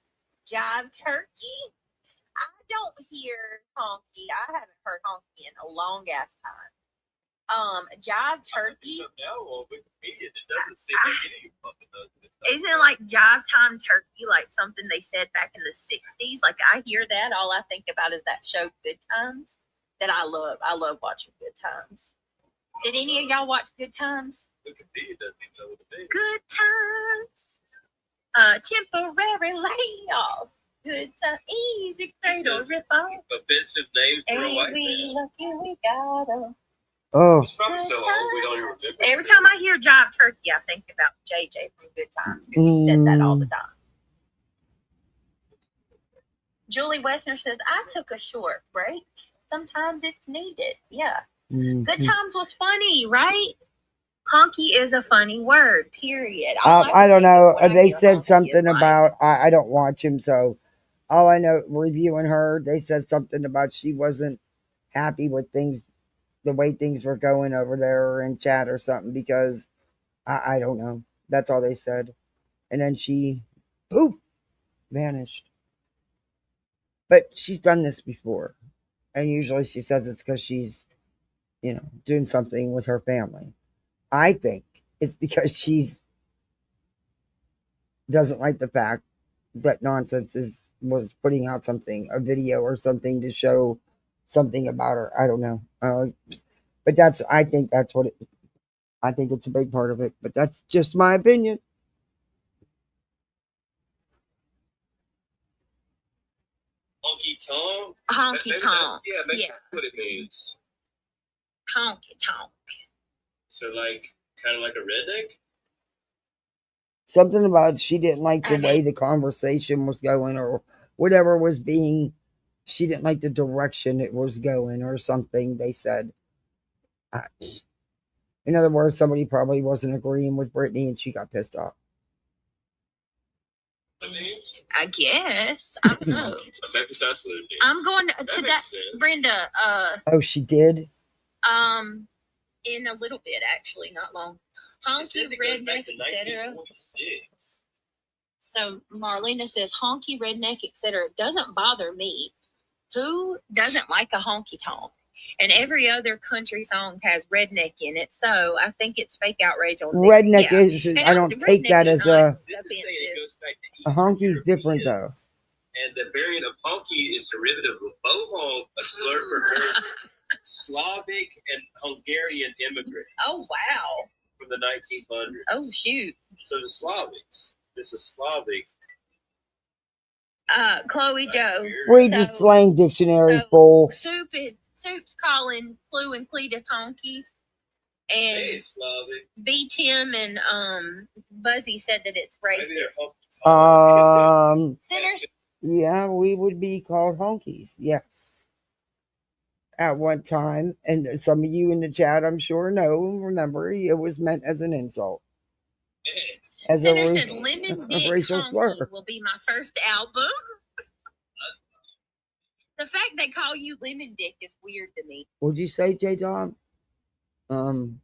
jive turkey. I don't hear honky. I haven't heard honky in a long ass time. Jive turkey. Isn't it like jive time turkey, like something they said back in the 60s? Like I hear that, all I think about is that show Good Times that I love. I love watching Good Times. Did any of y'all watch Good Times? Good Times. Temporary layoff. Good time, easy cradle rip off. Offensive names for a white we man. lucky we got 'em. Oh. It's probably so old we don't even remember. Every time I hear jive turkey, I think about JJ from Good Times because he said that all the time. Julie Westner says, I took a short break. Sometimes it's needed. Yeah. Good Times was funny, right? Honky is a funny word, period. I don't know. They said something about, I don't watch him, so all I know, reviewing her, they said something about she wasn't happy with things, the way things were going over there in chat or something, because I don't know. That's all they said. And then she, poof, vanished. But she's done this before. And usually she says it's because she's, doing something with her family. I think it's because she's doesn't like the fact that Nonsense was putting out a video or something to show something about her. I don't know. But I think that's what I think it's a big part of it. But that's just my opinion. Honky tonk? Honky tonk. Yeah, maybe that's what it means. Honky tonk. So, like, kind of like a redneck? Something about she didn't like the way the conversation was going or whatever was being, she didn't like the direction it was going or something, they said. In other words, somebody probably wasn't agreeing with Brittany and she got pissed off. I guess. I don't know. Maybe that's what it means. I'm going to that, Brenda. Oh, she did? In a little bit, actually, not long. Honky, redneck, etc. So Marlena says honky, redneck, etc. Doesn't bother me. Who doesn't like a honky tonk? And every other country song has redneck in it, so I think it's fake outrage on redneck is. I don't take that as a honky's different though. And the variant of honky is derivative of bohong, a slur for various Slavic and Hungarian immigrants. Oh wow! From the 1900s. Oh shoot! So the Slavics. This is Slavic. Chloe Joe. Read the slang dictionary, full. Soup's calling Clue and Cletus honkies. And hey, Slavic. B Tim and Buzzy said that it's racist. Sinners? Yeah, we would be called honkies. Yes. At one time, and some of you in the chat, I'm sure, remember, it was meant as an insult. Yes. As Sinner said Lemon Dick racial slur. Will be my first album. The fact they call you Lemon Dick is weird to me. What'd you say, J-Dog? Dickhead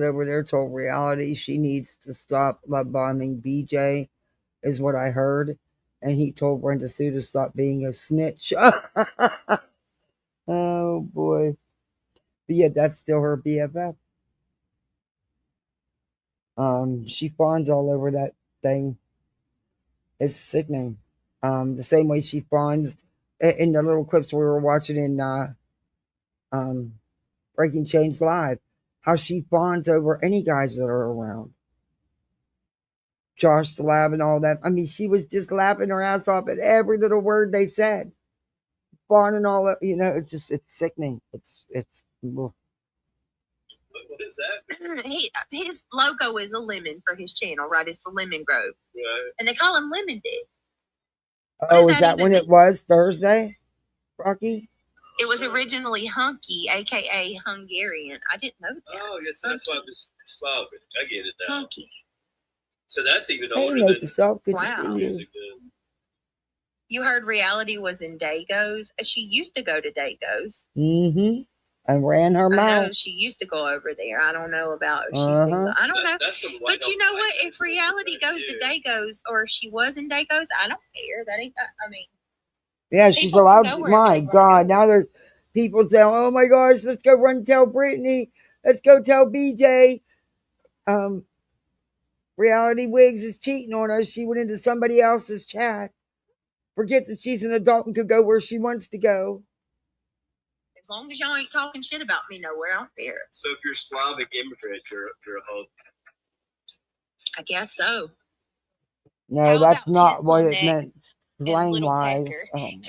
over there told Reality she needs to stop love bombing BJ, is what I heard. And he told Brenda Sue to stop being a snitch. Oh, boy. But yeah, that's still her BFF. She fawns all over that thing. It's sickening. The same way she fawns in the little clips we were watching in Breaking Chains Live. How she fawns over any guys that are around. Josh the Lab and all that. I mean, she was just laughing her ass off at every little word they said. Fawn and all that, it's sickening. It's what is that? His logo is a lemon for his channel, right? It's the Lemon Grove. Right. And they call him Lemon Dick. Oh, is that when it was Thursday, Rocky? It was originally Hunky, aka Hungarian. I didn't know that. Oh, yes, that's why it was Slavic. I get it now. Hunky. So that's even Hey, older note than to self. Good to Wow. see you. music. You heard Reality was in Dago's. She used to go to Dago's. Mm-hmm. I ran her I know mouth. she used to go over there. I don't know about if she's been. I don't know. But you know what? If Reality goes to Dago's or if she was in Dago's, I don't care. That ain't. I mean. Yeah, she's People can allowed go to. wherever My they wanna God, go. now there's people saying, "Oh my gosh, let's go run and tell Brittany. Let's go tell BJ." Reality Wigs is cheating on us. She went into somebody else's chat. Forget that she's an adult and could go where she wants to go. As long as y'all ain't talking shit about me nowhere, I don't care. So if you're Slavic immigrant, you're a hoe. I guess so. No, that's not what it meant slang wise. Pecker. Caroline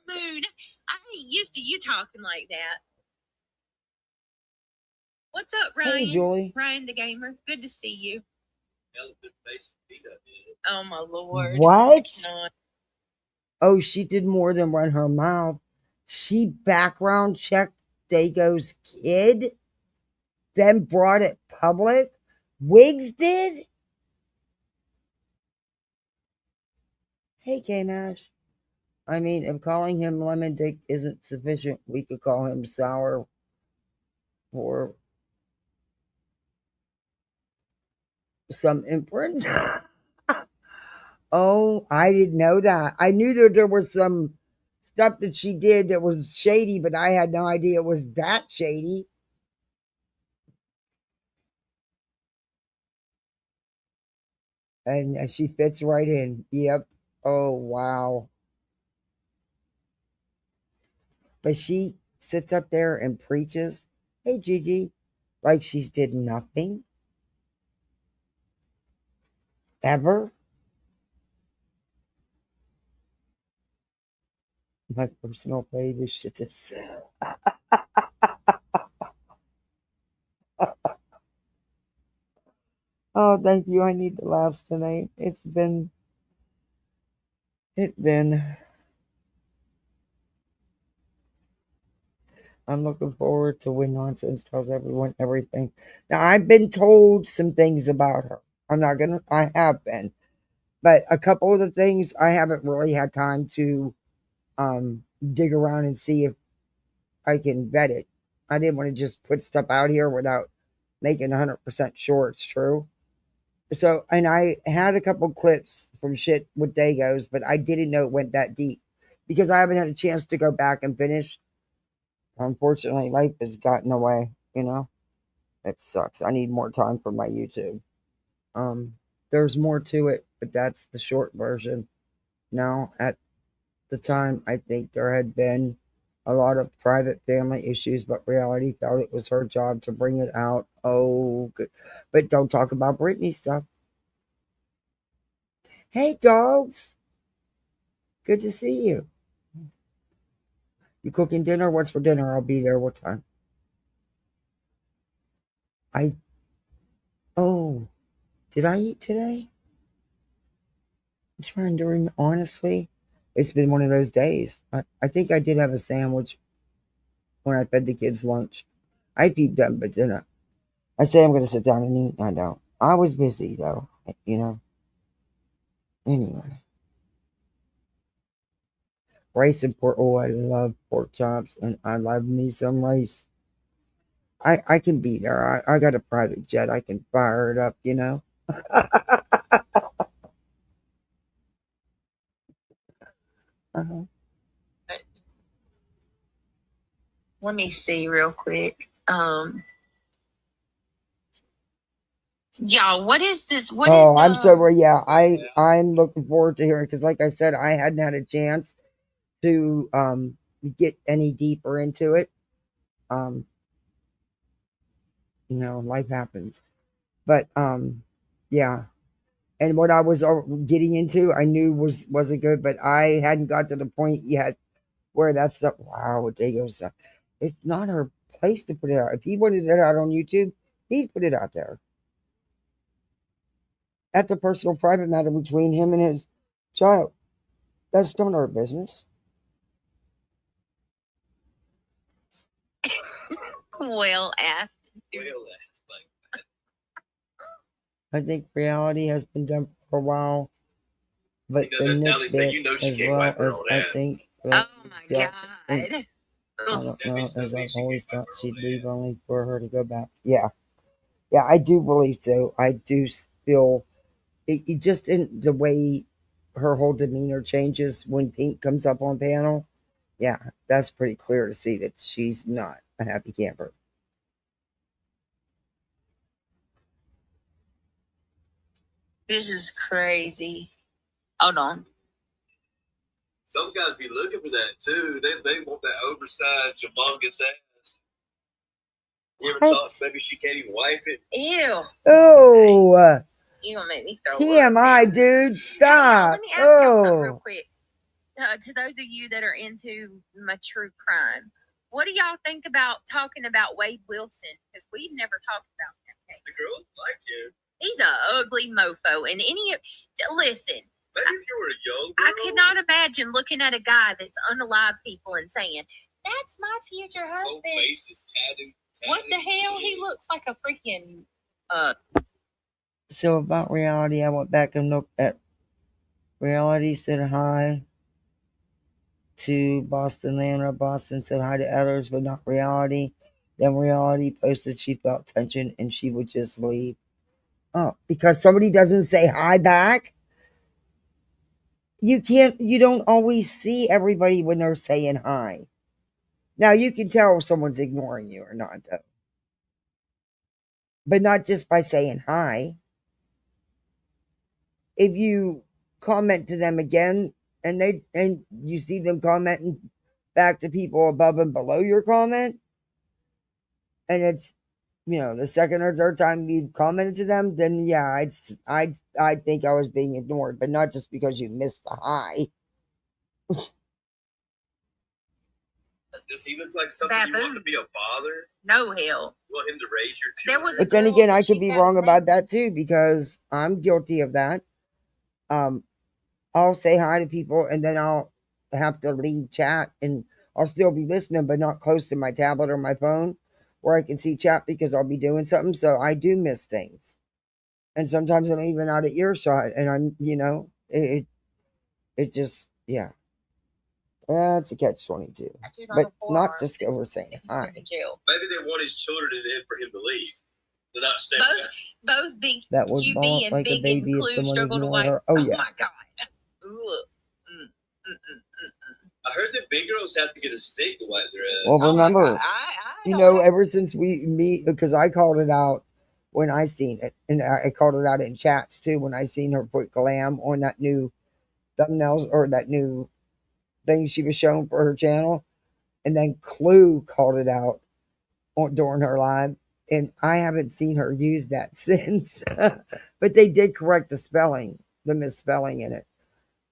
Moon, I ain't used to you talking like that. What's up, Ryan? Hey, Julie. Ryan the gamer. Good to see you. Oh my lord. What? No. Oh, she did more than run her mouth. She background checked Dago's kid, then brought it public. Wigs did? Hey, K-Mash. I mean, if calling him Lemon Dick isn't sufficient, we could call him Sour for some inference. Oh, I didn't know that. I knew that there was some stuff that she did that was shady, but I had no idea it was that shady. And she fits right in. Yep. Oh, wow. But she sits up there and preaches. Hey, Gigi. Like she's did nothing. Ever. My personal favorite shit is. Oh, thank you. I need the laughs tonight. It's been. I'm looking forward to when Nonsense tells everyone everything. Now, I've been told some things about her. I have been. But a couple of the things I haven't really had time to dig around and see if I can vet it. I didn't want to just put stuff out here without making 100% sure it's true. So, and I had a couple clips from shit with Dagos, but I didn't know it went that deep because I haven't had a chance to go back and finish. Unfortunately, life has gotten away, you know? It sucks. I need more time for my YouTube. There's more to it, but that's the short version. Now, at the time, I think there had been a lot of private family issues, but Reality felt it was her job to bring it out. Oh, good. But don't talk about Britney stuff. Hey, dogs. Good to see you. You cooking dinner? What's for dinner? I'll be there. What time? Oh, did I eat today? I'm trying to remember. Honestly, it's been one of those days. I think I did have a sandwich when I fed the kids lunch. I feed them, but then I say I'm going to sit down and eat, and I don't. I was busy, though, you know. Anyway. Rice and pork. Oh, I love pork chops, and I love me some rice. I can be there. I got a private jet. I can fire it up, you know. Uh-huh. Let me see real quick. Y'all, what is this? I'm so yeah. I'm looking forward to hearing because, like I said, I hadn't had a chance to get any deeper into it. You know, life happens, but yeah. And what I was getting into, I knew wasn't good, but I hadn't got to the point yet where that stuff. Wow, there goes. It's not her place to put it out. If he wanted it out on YouTube, he'd put it out there. That's a personal, private matter between him and his child. That's not our business. Well asked. I think reality has been done for a while, but You know, the now Nick they say, bit you know, she as can't well wipe her as own I ass. think. Oh my Jackson, and God. I don't That know, means as I've she always can't thought wipe her she'd own leave ass. only for her to go back. Yeah, yeah, I do believe so. I do feel it just in the way her whole demeanor changes when Pink comes up on panel. Yeah, that's pretty clear to see that she's not a happy camper. This is crazy. Hold on. Some guys be looking for that too. They want that oversized, humongous ass. You ever thought maybe she can't even wipe it? Ew. Oh, You gonna make me throw up. TMI, dude, stop. Let me ask y'all something real quick. To those of you that are into my true crime, what do y'all think about talking about Wade Wilson? Because we've never talked about that case. The girls like him. He's an ugly mofo. And listen. Maybe if you were a young girl. I could not imagine looking at a guy that's unalive people and saying, "That's my future His whole husband." face is tattooed. What the hell? He looks like a freaking So about reality, I went back and looked at reality. Said hi to Boston Lana. Boston said hi to others, but not reality. Then reality posted she felt tension and she would just leave. Oh, because somebody doesn't say hi back. You don't always see everybody when they're saying hi. Now you can tell if someone's ignoring you or not, though. But not just by saying hi. If you comment to them again and you see them commenting back to people above and below your comment, and it's the second or third time you commented to them, then yeah, I'd think I was being ignored, but not just because you missed the hi. Does he look like something you want to be a father? no hell. You want him to raise your children? There was a But then girl again, that I could she be found wrong about that too, because I'm guilty of that. I'll say hi to people and then I'll have to leave chat, and I'll still be listening, but not close to my tablet or my phone where I can see chat because I'll be doing something. So I do miss things. And sometimes I'm even out of earshot, and I'm, it just, yeah. It's a catch-22. But not just over saying hi. Maybe they want his children in it for him to leave. They're not staying both big That would QB ball up and like a Big baby if Include someone struggle to ignored wipe. her. Oh, yeah. My God. I heard that big girls have to get a stick to wipe their ass. Well, remember, ever since we meet, because I called it out when I seen it, and I called it out in chats too when I seen her put glam on that new thumbnails or that new thing she was showing for her channel, and then Clue called it out during her live, and I haven't seen her use that since. But they did correct the misspelling in it.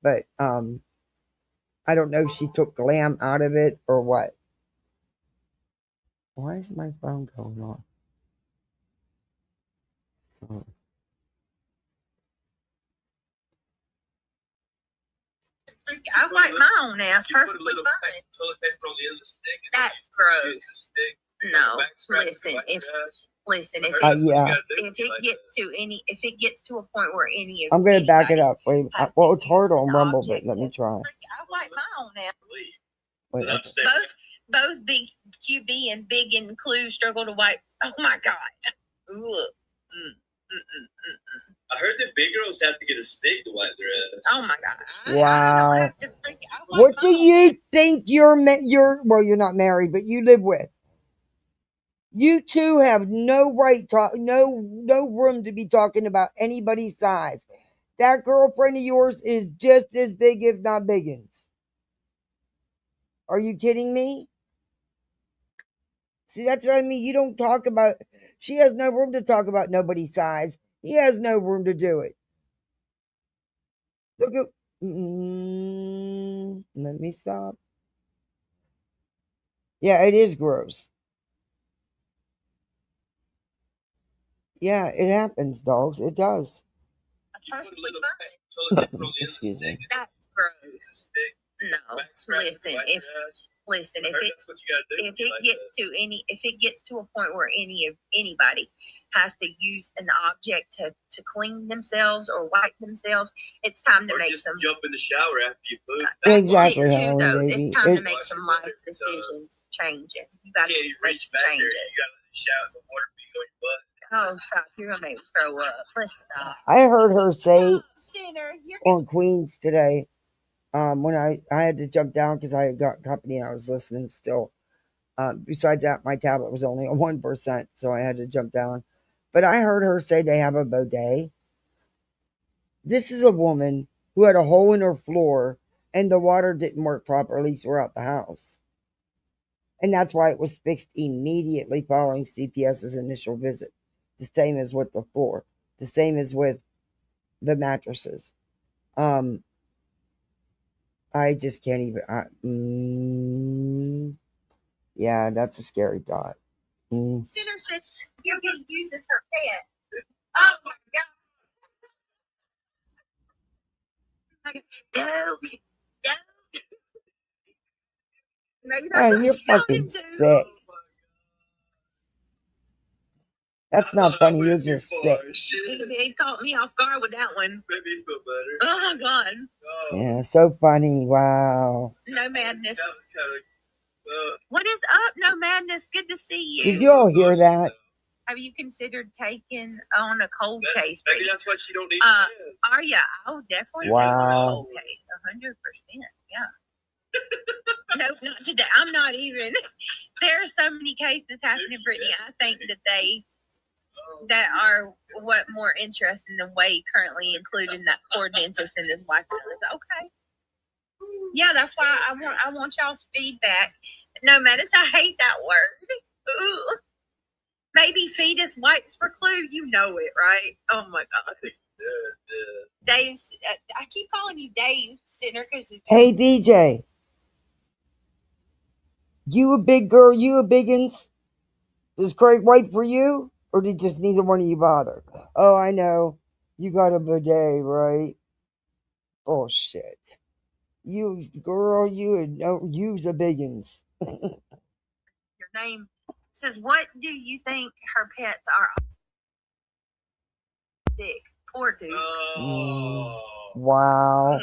But I don't know if she took glam out of it or what. Why is my phone going on? Oh. I wipe my own ass perfectly fine. Toilet paper on the end of the stick. That's gross. No, listen. If it gets to a point where any of I'm gonna back it up. Wait, well, it's hard on Rumble, but let me try. I wipe my own ass. Wait, okay. Both Big QB and Big Include struggle to wipe. Oh my God. I heard that big girls have to get a stick to wipe their ass. Oh my God. Wow. What do you think you're not married, but you live with? You two have no right no room to be talking about anybody's size. That girlfriend of yours is just as big, if not biggins. Are you kidding me? See, that's what I mean. You don't talk about. She has no room to talk about nobody's size. He has no room to do it. Look at. Let me stop. Yeah, it is gross. Yeah, it happens, dogs. It does. That's perfectly fine. Excuse me. That's gross. No, listen, if it gets to a point where anybody has to use an object to clean themselves or wipe themselves, it's time to make some. Jump in the shower after you poop. Exactly, Halloween, baby. It's time to make some life decisions, changing. You got to make some changes. You got to shout the water being on your butt. Oh, stop! You're gonna make me throw up. Let's stop. I heard her say Sinner, on Queens today. When I had to jump down because I had got company and I was listening still. Besides that, my tablet was only at 1%, so I had to jump down. But I heard her say they have a bidet. This is a woman who had a hole in her floor and the water didn't work properly throughout the house. And that's why it was fixed immediately following CPS's initial visit. The same as with the floor. The same as with the mattresses. I just can't even. Yeah, that's a scary thought. Sinner said you're going to use as her pet. Oh my God. Maybe that's Hey, what you're she gonna fucking do. sick. That's not funny. You're just sick. He caught me off guard with that one. Made me feel better. Oh my God. Yeah, so funny. Wow. No madness. What is up? No madness. Good to see you. Did you all hear that? Have you considered taking on a cold case? Maybe that's why she don't need Are you? Oh, definitely. Wow. A cold case. 100%. Yeah. No, not today. I'm not even. There are so many cases happening, Brittany. I think that are what more interesting than Wade currently including that poor dentist and his wife. Okay. Yeah, that's why I want y'all's feedback. No matter, I hate that word. Ooh. Maybe fetus wipes for clue. You know it, right? Oh my God. Dave's. I keep calling you Dave, Sinner, because. Hey, BJ. You a big girl? You a biggins? Does Craig wait for you? Or did just neither one of you bother? Oh, I know. You got a bidet, right? Bullshit. You, girl, you don't use a biggins. Your name says, what do you think her pets are? Dick. Poor dude. Wow.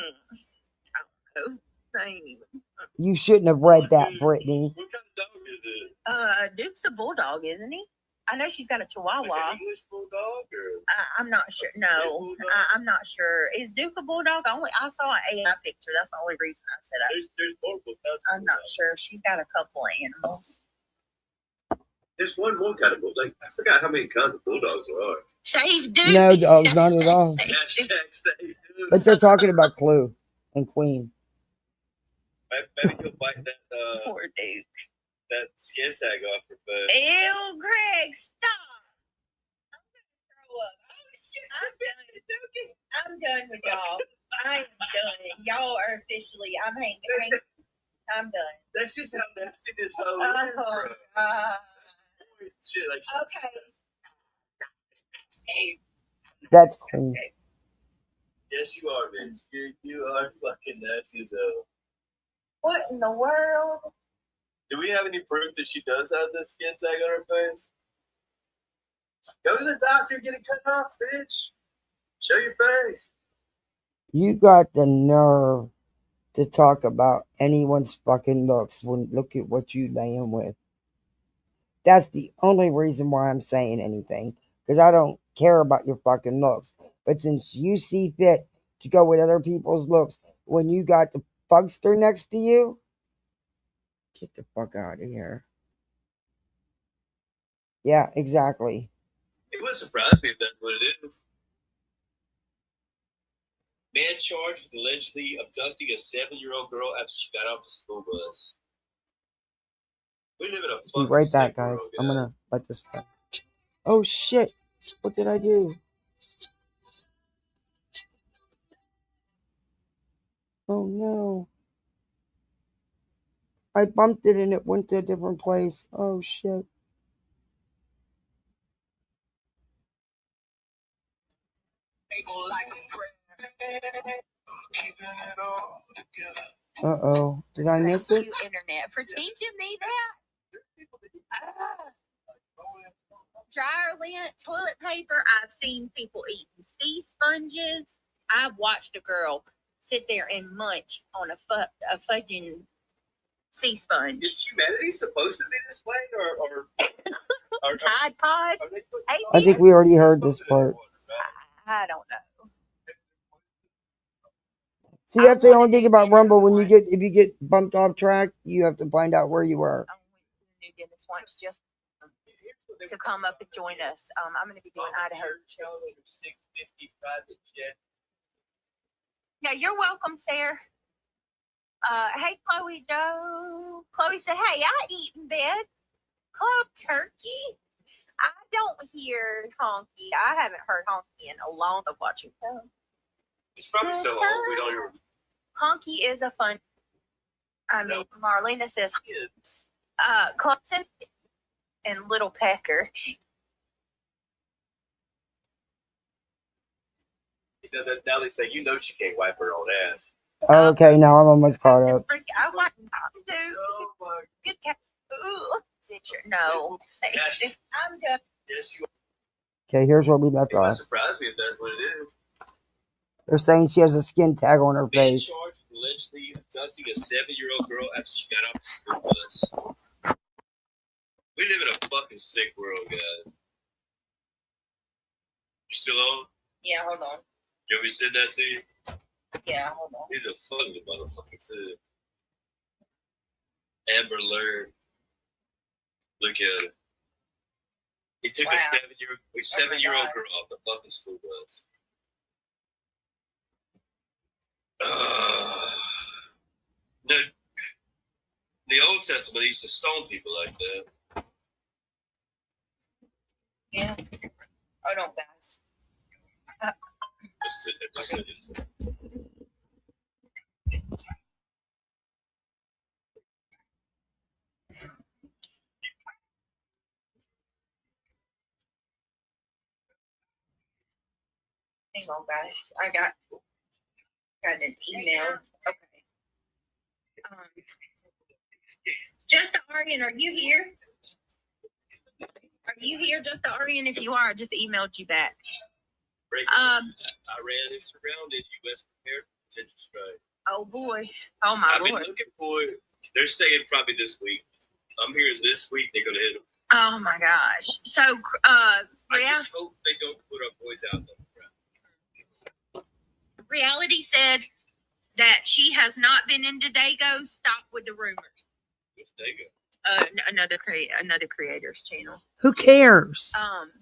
Oh, I ain't even. You shouldn't have read that, Brittany. What kind of dog is it? Duke's a bulldog, isn't he? I know she's got a Chihuahua. Like an English bulldog or? I'm not sure. No, I'm not sure. Is Duke a bulldog? I saw an AI picture. That's the only reason I said There's multiple kinds. I'm not sure. She's got a couple of animals. There's one kind of bulldog. I forgot how many kinds of bulldogs there are. Save Duke. No dogs, not at all. Hashtag save Duke. But they're talking about Clue and Queen. Maybe he'll bite that. Poor Duke. That skin tag off her face. Ew, Greg, stop. I'm gonna throw up. Oh shit, I'm done with y'all. I am done. Y'all are officially. I'm hanging. I'm done. That's just how nasty this hoe is, bro. Shit, like Okay. That's Queen. Yes, you are, bitch. You are fucking nasty as hell. What in the world? Do we have any proof that she does have this skin tag on her face? Go to the doctor, get it cut off, bitch. Show your face. You got the nerve to talk about anyone's fucking looks when look at what you laying with. That's the only reason why I'm saying anything. Because I don't care about your fucking looks. But since you see fit to go with other people's looks when you got the Fugster next to you, get the fuck out of here. Yeah, exactly. It would surprise me if that's what it is. Man charged with allegedly abducting a 7-year-old girl after she got off the school bus. We live in a fucking Be right back, sick guys. world, I'm gonna let this play. Oh shit! What did I do? Oh no! I bumped it and it went to a different place. Oh shit! Keeping it all together. Uh-oh. Did I miss it? Thank you, Internet, for teaching me that. Dryer lint, toilet paper. I've seen people eating sea sponges. I've watched a girl sit there and munch on a fudging sea sponge. Is humanity supposed to be this way, or Tide Pods? Hey, I think we already heard this part. I don't know. See, that's the only thing about Rumble. If you get bumped off track, you have to find out where you were. New dentist wants just to come up and join us. I'm going to be doing Idaho. Yeah, you're welcome, Sarah. Hey, Chloe Joe. Chloe said, "Hey, I eat in bed. Club turkey." I don't hear honky. I haven't heard honky in a long time watching film. it's probably so old we don't even. Honky is a fun. I mean, Marlena says, Clemson and Little Pecker. Now they say she can't wipe her own ass. Okay, now I'm almost caught up. I want to do good cat. Ooh, no. I'm done. Yes, you Okay, here's where we left are. It off. would surprise me if that's what it is. They're saying she has a skin tag on her Being face. charged with allegedly abducting a 7-year-old girl after she got off the school bus. We live in a fucking sick world, guys. You still on? Yeah, hold on. You want me to send that to you? Yeah, hold on. He's a funny motherfucker, too. Amber Alert. Look at it. He took a 7-year-old girl off the fucking school bus. The Old Testament used to stone people like that. Yeah. Hold on, guys. Just sit there. Hang on, guys. I got an email. Okay. Just Arian, are you here? Are you here, Just Arian? If you are, I just emailed you back. Iran is surrounded. U.S. prepared for potential strike. Oh boy. Oh my I've lord. been looking for it. They're saying probably this week. I'm hearing this week they're gonna hit them. Oh my gosh. So I just hope they don't put our boys out there. Reality said that she has not been into Dago. Stop with the rumors. What's Dago? Another creator's channel. Who cares?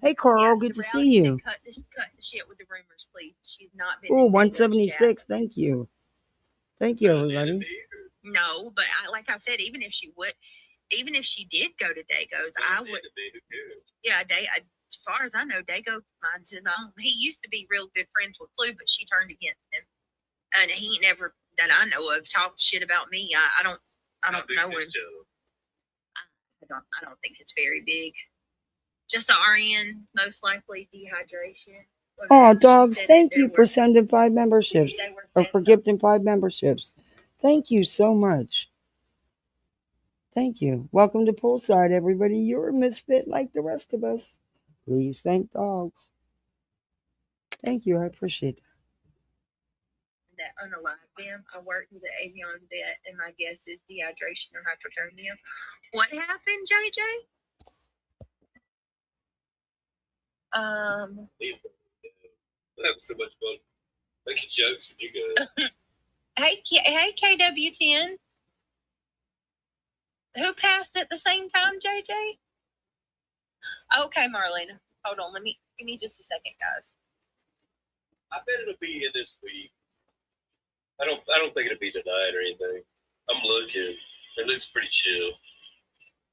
Hey, Carl, yes, good to Reality see said, you. Cut the shit with the rumors, please. She's not been. Oh, in Dago's 176. chat. Thank you. Thank you, everybody. No, but like I said, even if she did go to Dago's, I would. Yeah, as far as I know, Dago minds his own. He used to be real good friends with Clue, but she turned against him, and he never, that I know of, talked shit about me. I don't know him. I don't think it's very big. Just the RN, most likely dehydration. Oh, dogs, thank you for sending 5 memberships. Or for gifting 5 memberships. Thank you so much. Thank you. Welcome to Poolside, everybody. You're a misfit like the rest of us. Please thank dogs. Thank you. I appreciate that. That unalived them. I worked with the avian vet, and my guess is dehydration or hypothermia. What happened, JJ? That was so much fun. Making jokes with you guys. Hey, KW10. Who passed at the same time, JJ? Okay, Marlena. Hold on. Give me just a second, guys. I bet it'll be in this week. I don't think it'll be tonight or anything. I'm looking. It looks pretty chill.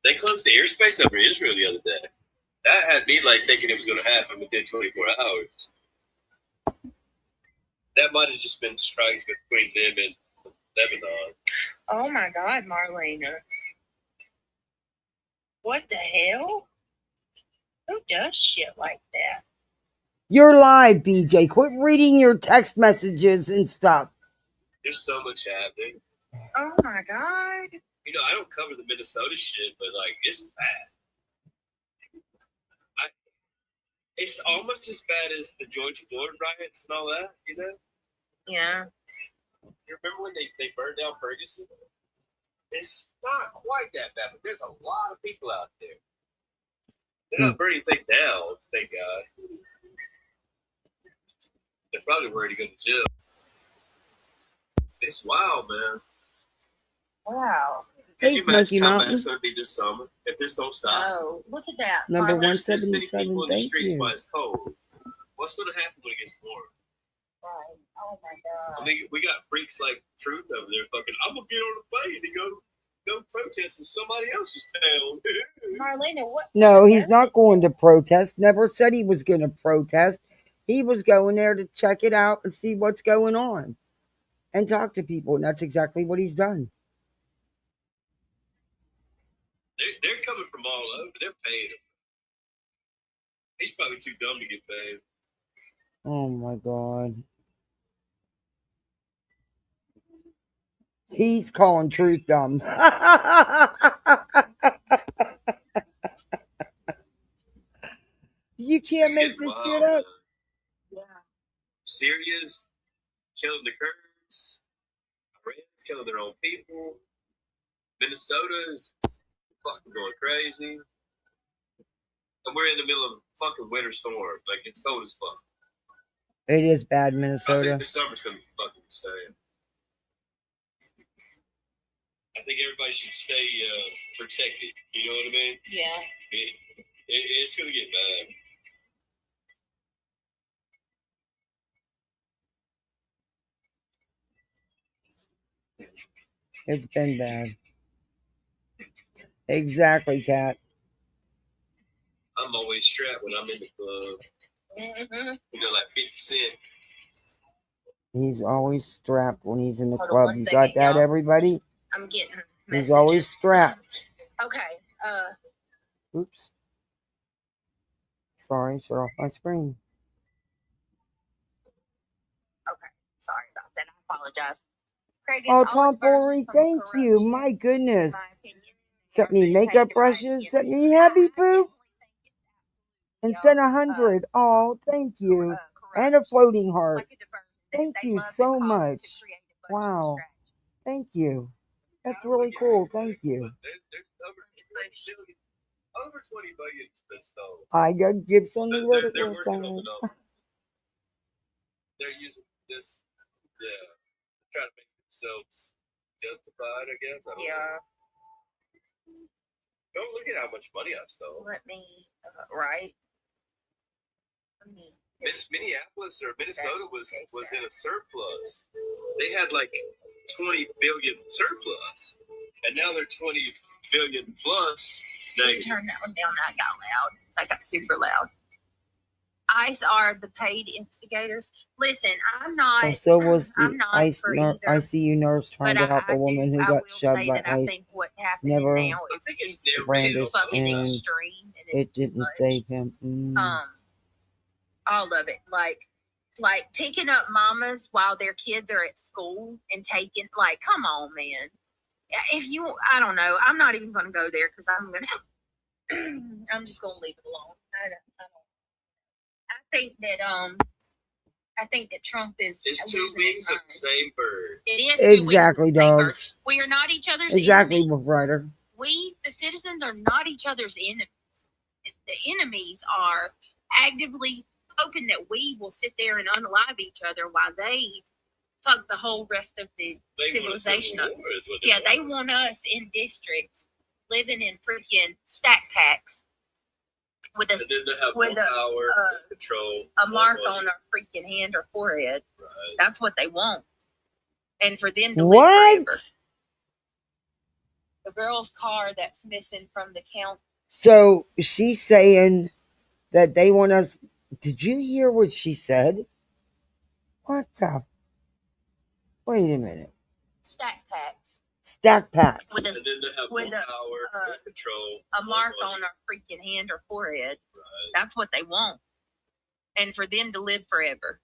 They closed the airspace over Israel the other day. That had me thinking it was going to happen within 24 hours. That might have just been strikes between them and Lebanon. Oh my God, Marlena. What the hell? Who does shit like that? You're live, BJ. Quit reading your text messages and stuff. There's so much happening. Oh my God. You know, I don't cover the Minnesota shit, but like it's bad. It's almost as bad as the George Floyd riots and all that, you know? Yeah. You remember when they burned down Ferguson? It's not quite that bad, but there's a lot of people out there. They're not burning anything down, thank God. They're probably worried to go to jail. It's wild, man. Wow. Could you imagine how bad it's going to be this summer if this don't stop? Oh, look at that. Number There's this many 177. people in the Thank streets you. while it's cold. What's going to happen when it gets warm? Right. Oh my God. I mean, we got freaks like Truth over there fucking, I'm going to get on a plane to go protest in somebody else's town. Marlena, what? No, he's not going to protest. Never said he was going to protest. He was going there to check it out and see what's going on and talk to people. And that's exactly what he's done. They're coming from all over. They're paying him. He's probably too dumb to get paid. Oh my God. He's calling Truth dumb. You can't make this shit up. Yeah. Syria's killing the Kurds. Iran's killing their own people. Minnesota's fucking going crazy. And we're in the middle of a fucking winter storm. Like, it's cold as fuck. It is bad, I Minnesota. think this summer's going to be fucking insane. I think everybody should stay protected. You know what I mean? Yeah. It's going to get bad. It's been bad. Exactly, Kat. I'm always strapped when I'm in the club. Mm-hmm. You know, like 50 Cent. He's always strapped when he's in the Hold on club. one You second, got that, y'all. everybody? I'm getting He's messages. always strapped. Okay. Oops. Sorry, shut off my screen. Okay. Sorry about that. I apologize. Craig, Oh, tomfoolery, thank you. My goodness. Sent me makeup brushes. Sent me happy poop. And sent 100. Oh, thank you. And a floating heart. Thank you so much. Wow. Thank you. That's really cool. Thank you. There's over 20 billion been stolen. I got Gibson the They're vertical working on the sign. number. They're using this, trying to make themselves justified, I guess. I don't know. Don't look at how much money I stole. Let me, right? Minneapolis or Minnesota was in a surplus. They had like 20 billion surplus, and now they're 20 billion plus. Turn that one down. That got loud. That got super loud. ICE are the paid instigators. Listen, I'm not. And so was I'm the not ICE for ICU either. nurse trying to help a woman who got shoved by I ICE. think what happened Never now is brandished, fucking and extreme, and it didn't save him. all of it, like picking up mamas while their kids are at school and taking, like, come on, man. If you, I don't know, I'm not even going to go there because I'm just going to leave it alone. I think that Trump is. It's two wings of the same bird. It is two Exactly, wings of the same bird. dogs. We are not each other's Exactly, enemies. Wolf Rider. We, the citizens, are not each other's enemies. The enemies are actively hoping that we will sit there and unalive each other while they fuck the whole rest of the civilization up. Yeah, they want us in districts living in freaking stack packs with a control, a mark on our freaking hand or forehead. Right. That's what they want. And for them to live forever. The girl's car that's missing from the count. So she's saying that they want us. Did you hear what she said? What the? Wait a minute. Stack packs. Stack packs. With a mark on our freaking hand or forehead. Right. That's what they want. And for them to live forever.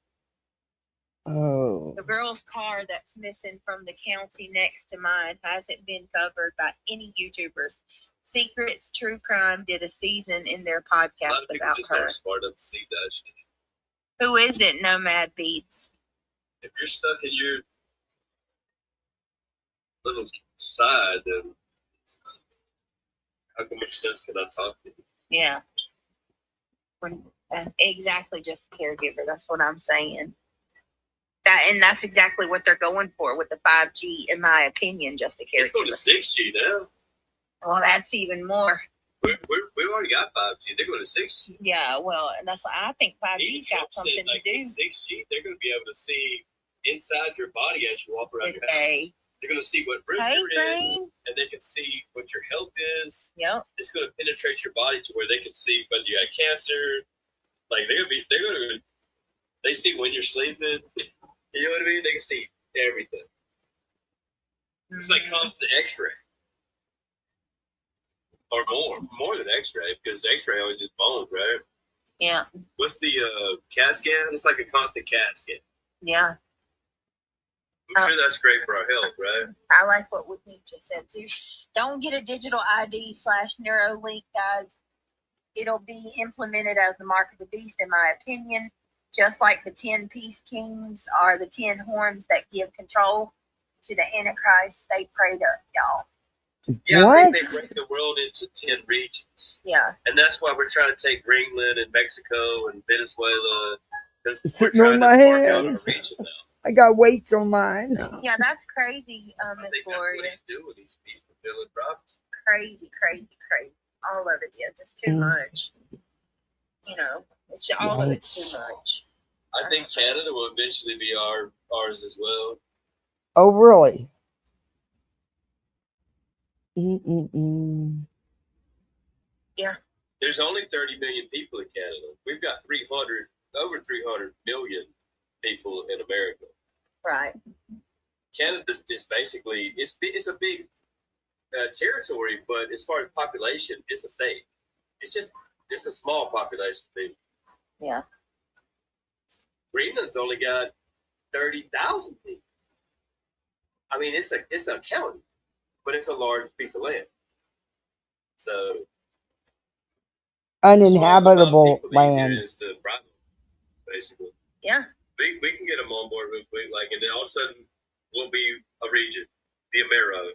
Oh. The girl's car that's missing from the county next to mine hasn't been covered by any YouTubers. Secrets True Crime did a season in their A lot podcast of people about just her. aren't smart enough to see that shit. Who is it, Nomad Beats? If you're stuck in your little side, then how much sense can I talk to you? Yeah. Exactly, just a caregiver. That's what I'm saying. That's exactly what they're going for with the 5G, in my opinion, just a caregiver. It's going to 6G now. Well, that's even more. We've already got 5G. They're going to 6G. Yeah, well, and that's why I think 5G's got something to do. 6G, they're going to be able to see inside your body as you walk around your house. They're going to see what room you're in, and they can see what your health is. Yep. It's going to penetrate your body to where they can see whether you got cancer. Like they see when you're sleeping. You know what I mean? They can see everything. It's like constant X-ray, or more than X-ray, because X-ray always just bones, right? Yeah. What's the CAT scan? It's like a constant CAT scan. Yeah. I'm sure that's great for our health, right? I like what Whitney just said too. Don't get a digital ID /Neuralink, guys. It'll be implemented as the mark of the beast, in my opinion. Just like the 10 Peace Kings are the 10 horns that give control to the Antichrist, they prayed up, y'all. Yeah, I think they break the world into 10 regions. Yeah. And that's why we're trying to take Greenland and Mexico and Venezuela. Because It's we're sitting on trying my to mark out our hands. region now. I got weights on mine. Yeah, that's crazy, I Miss think that's Gloria. what he's doing. He's fulfilling prophecy. Crazy. All of it is. It's too much. You know, it's all of it's too much. I think Canada will eventually be ours as well. Oh, really? Mm-mm-mm. Yeah. There's only 30 million people in Canada. We've got over 300 million people in America. Right. Canada is basically it's a big territory, but as far as population, it's a state. It's a small population of people. Yeah. Greenland's only got 30,000 people. I mean, it's a county, but it's a large piece of land. So Uninhabitable land. is to problem, basically. Yeah. We can get them on board real quick, and then all of a sudden we'll be a region, the Amero.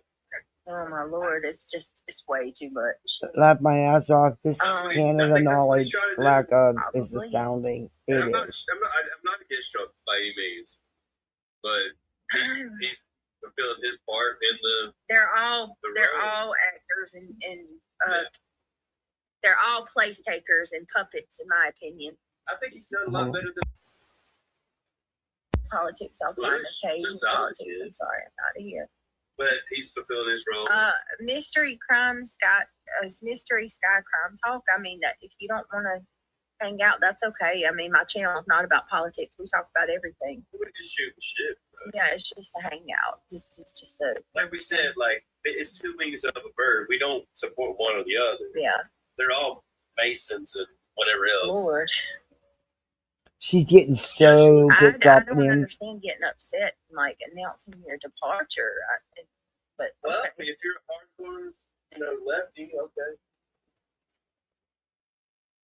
Oh my Lord, it's way too much. Laugh my ass off. This I Canada think that's what knowledge he's trying to do. lack of is Probably. astounding. And It I'm not is. against Trump by any means, but he's fulfilling his part in the. They're all road. actors and they're all place takers and puppets, in my opinion. I think he's done a lot better than Politics. I'll find a page. since I was a Politics. kid. I'm sorry, I'm not here. But he's fulfilling his role. Mystery Crime Mystery Sky Crime Talk. I mean, that if you don't want to hang out, that's okay. I mean, my channel is not about politics. We talk about everything. We're just shooting shit, bro. Yeah, it's just a hangout. It's just a. Like we said, it's two wings of a bird. We don't support one or the other. Yeah. They're all Masons and whatever else. Lord. She's getting so picked I up don't in. understand getting upset and announcing your departure. But Well, okay. if you're a hardcore, lefty, okay.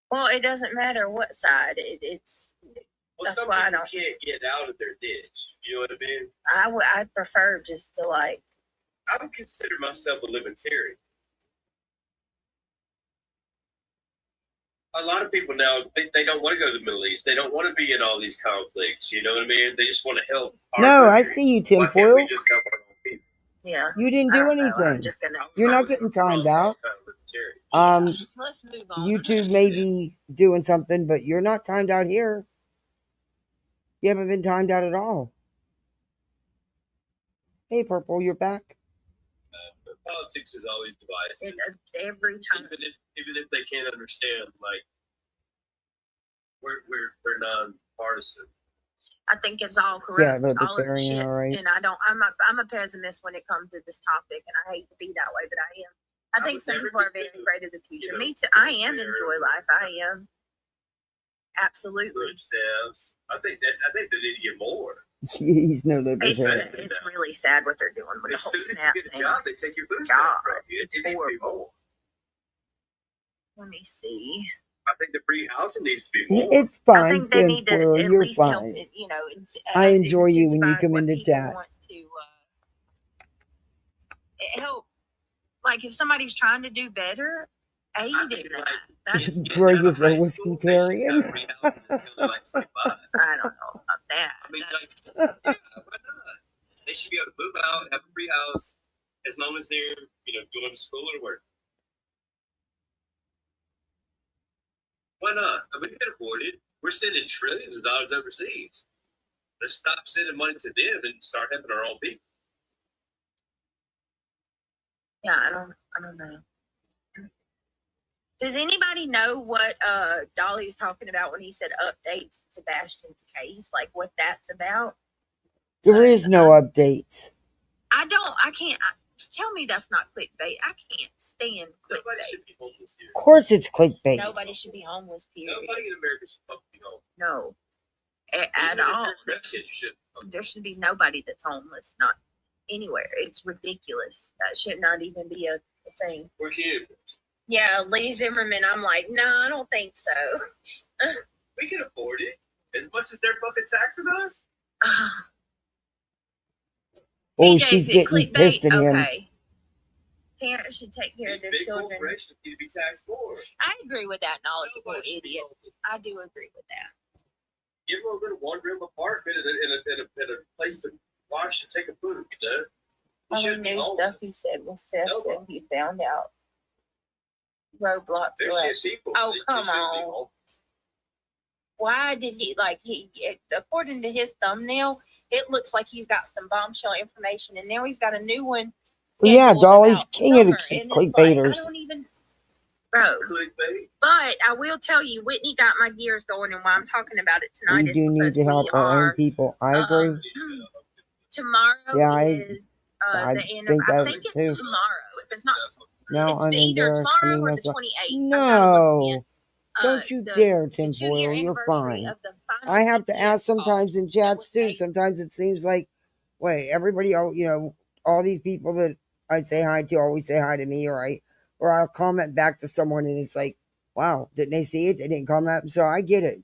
Well, it doesn't matter what side. It's Well, that's some why I people don't. can't get out of their ditch. You know what I mean? I'd prefer just to I would consider myself a libertarian. A lot of people now, they don't want to go to the Middle East. They don't want to be in all these conflicts. You know what I mean? They just want to help our No, I country. see you, Why can't tinfoil. we just help our own people? Yeah. You didn't I do don't know. I'm anything. just gonna. You're not getting timed out. Let's move on. YouTube may be doing something, but you're not timed out here. You haven't been timed out at all. Hey, Purple, you're back. Politics is always divisive. Every time. Even if they can't understand, we're non-partisan. I think it's all correct. Yeah, all of the libertarian, shit. all right. And I'm a pessimist when it comes to this topic, and I hate to be that way, but I am. I think some people are very afraid of the future. Me too. I am enjoy life. I am. Absolutely. Food stamps. I think they need to get more. He's no libertarian. It's really sad what they're doing with As the whole soon as SNAP you get a thing. job, they take your food God, stamp from you. it's It needs to be horrible. more. Let me see. I think the free housing needs to be more. It's I fine, think they need to tinfoil. at You're least help fine. it, you know, I enjoy you when you incentivize come what into people chat. want to help. Like if somebody's trying to do better, aid in that. That's Bro, you're a whiskey-tarian. Free housing until they're like 25. I don't know about that. I mean, like, yeah, why not? They should be able to move out, have a free house, as long as they're, going to school or work. Why not? I mean, we can afford it. We're sending trillions of dollars overseas. Let's stop sending money to them and start helping our own people. Yeah, I don't know. Does anybody know what Dolly was talking about when he said updates in Sebastian's case? Like what that's about? There is no updates. I can't. Tell me that's not clickbait. I can't stand clickbait. Nobody should be homeless here. Of course it's clickbait. Nobody should be homeless, period. Nobody in America should be homeless. No. At all. There should be nobody that's homeless. Not anywhere. It's ridiculous. That should not even be a thing. We're humans. Yeah, Lee Zimmerman, I'm like, no, I don't think so. We can afford it. As much as they're fucking taxing us. Oh, she's getting pissed at him. Okay. Parents should take care of their children. Corporations need to be taxed more. I agree with that knowledgeable idiot. I do agree with that. Give them a little one-room apartment and a place to wash and take a food, you know? All the new stuff he said was Seth said he found out. Roadblocks. Oh, come on. Why did he, according to his thumbnail, it looks like he's got some bombshell information, and now he's got a new one. Well, yeah, Dolly's king of the clickbaiters. I don't even, bro. But I will tell you, Whitney got my gears going, and why I'm talking about it tonight We is do need to help our own people. I agree. Tomorrow is I the end. think I that think it's too. tomorrow. If it's not, No, I'm either embarrassed. tomorrow or the 28th. No. Don't you dare, tinfoil. You're fine. I have to ask sometimes in chats too. Sometimes it seems like, wait, everybody, all these people that I say hi to always say hi to me, or I'll comment back to someone and it's like, wow, didn't they see it? They didn't comment. So I get it.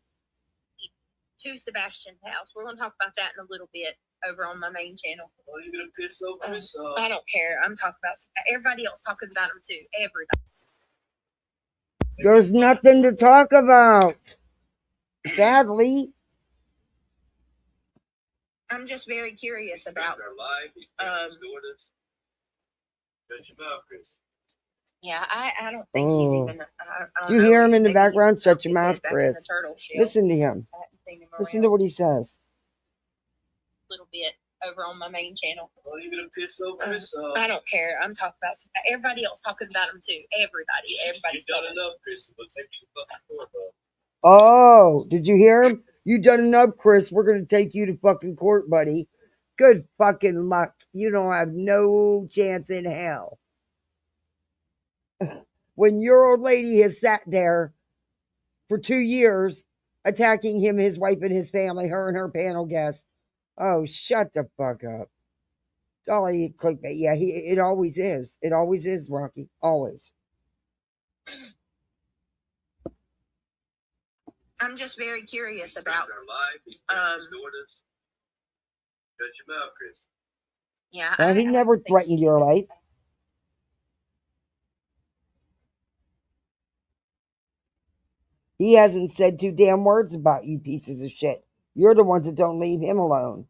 To Sebastian's house. We're going to talk about that in a little bit over on my main channel. Oh, you're going to piss off. I don't care. I'm talking about everybody else talking about him too. Everybody. There's nothing to talk about. Sadly. I'm just very curious about. Yeah, I don't think he's even. Do you hear him in the background? Shut your mouth, Chris. Listen to him. Listen to what he says. A little bit over on my main channel. Oh, you're going to piss off. I don't care. I'm talking about everybody else talking about him too. Everybody's done enough, Chris. We'll take you to fucking court, bro. Oh, did you hear him? You done enough, Chris. We're going to take you to fucking court, buddy. Good fucking luck. You don't have no chance in hell. When your old lady has sat there for 2 years attacking him, his wife, and his family, her and her panel guests. Oh, shut the fuck up. Dolly clickbait. Yeah, it always is. It always is, Rocky. Always. I'm just very curious about. Shut your mouth, Chris. Yeah. He never threatened your life. He hasn't said 2 damn words about you pieces of shit. You're the ones that don't leave him alone.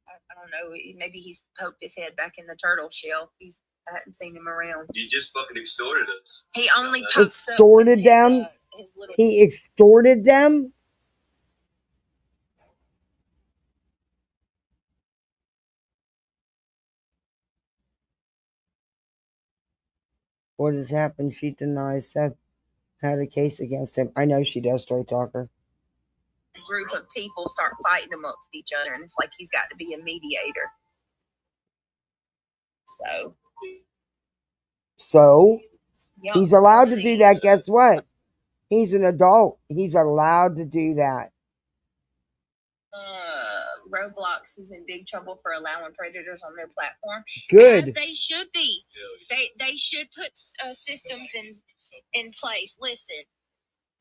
I don't know. Maybe he's poked his head back in the turtle shell. I hadn't seen him around. You just fucking extorted us. He only extorted them. He extorted them. What has happened? She denies Seth had a case against him. I know she does, Straight Talker. A group of people start fighting amongst each other, and it's like he's got to be a mediator. So he's allowed to do that. Guess what? He's an adult. He's allowed to do that. Roblox is in big trouble for allowing predators on their platform. Good. As they should be. They should put systems in place. Listen,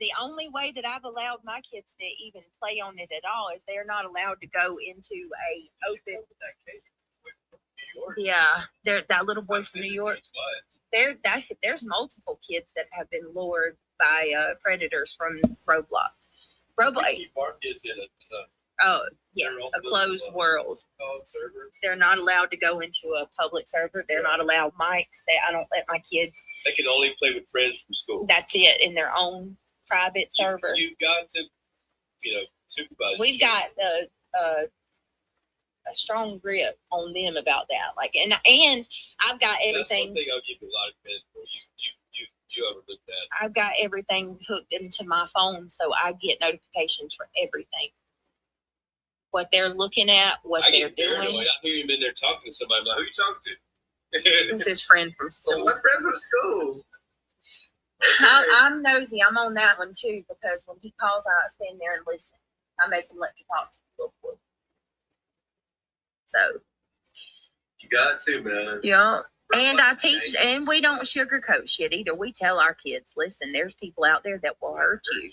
the only way that I've allowed my kids to even play on it at all is they're not allowed to go into a open. Yeah, that little boy from New York. There's multiple kids that have been lured by predators from Roblox. Roblox. Oh yes, a closed world. They're not allowed to go into a public server. They're not allowed mics. I don't let my kids. They can only play with friends from school. That's it, in their own private server. You've got to, supervise. We've got a strong grip on them about that. Like, and I've got everything. That's one thing I'll give you a lot of credit for. You overlooked that. I've got everything hooked into my phone, so I get notifications for everything. What they're looking at, what they're doing. I hear him in there talking to somebody. I'm like, who are you talking to? This is his friend from school. So my friend from school. I'm nosy. I'm on that one too, because when he calls, I stand there and listen. I make him let me talk to him real quick. So you got to, man. Yeah. And I teach, and we don't sugarcoat shit either. We tell our kids, listen, there's people out there that will hurt you.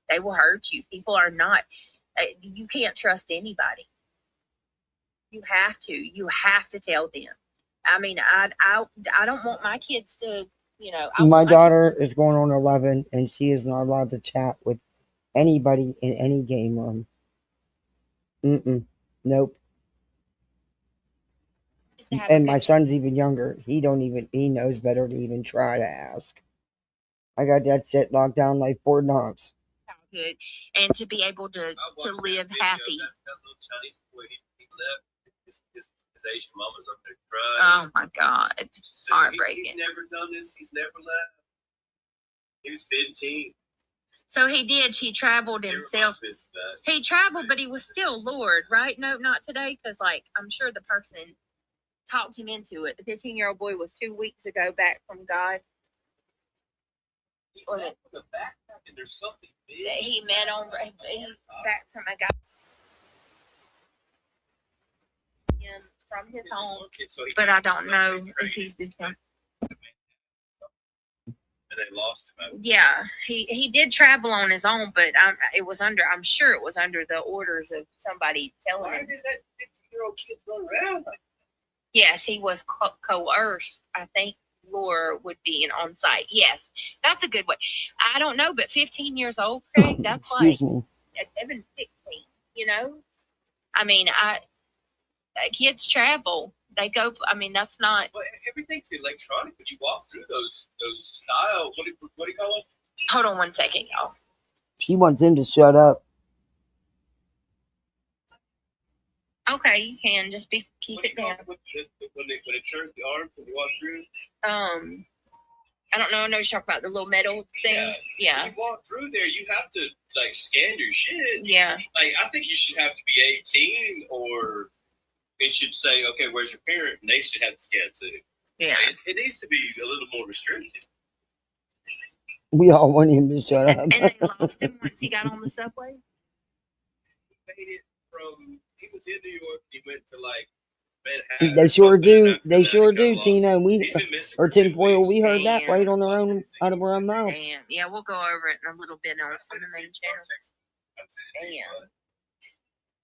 They will hurt you. People are not, you can't trust anybody. You have to tell them. I mean, I don't want my kids to, my daughter is going on 11 and she is not allowed to chat with anybody in any game room. Nope. And my son's even younger. He knows better to even try to ask. I got that shit locked down like Fort Knox. Good. And to be able to live happy. That little Chinese boy, he left. His Asian mama's up there crying. Oh my God. So heartbreaking. He's never done this. He's never left. He was 15. So he did. He traveled himself. He traveled, but he was still lured, right? No, not today. Because, I'm sure the person talked him into it. The 15-year-old boy was 2 weeks ago back from God. He met from the backpack, and there's something big. He met on back from a guy from his home, but I don't know if he's been. And they lost him. Yeah, he did travel on his own, but I'm sure it was under the orders of somebody telling him. Why did that 15-year-old kid run around like that? Yes, he was coerced. I think Laura would be on site. Yes, that's a good way. I don't know, but 15 years old, Craig, that's even 16, I mean, kids travel. They go, that's not. Well, everything's electronic. When you walk through those styles, what do you call it? Hold on 1 second, y'all. She wants him to shut up. Okay, you can just keep it down. When it turns the arms when you walk through. I don't know. I know you talk about the little metal things. Yeah. When you walk through there, you have to scan your shit. Yeah. I think you should have to be 18, or it should say, okay, where's your parent, and they should have to scan too. Yeah. It needs to be a little more restricted. We all want him to shut up. And they lost him once he got on the subway. He made it from. He was in New York. He went to Manhattan. They sure do. They sure do, Tina. Or tinfoil. We heard that right on our own, out of our own mouth. Damn. Yeah, we'll go over it in a little bit on the main channel. Damn.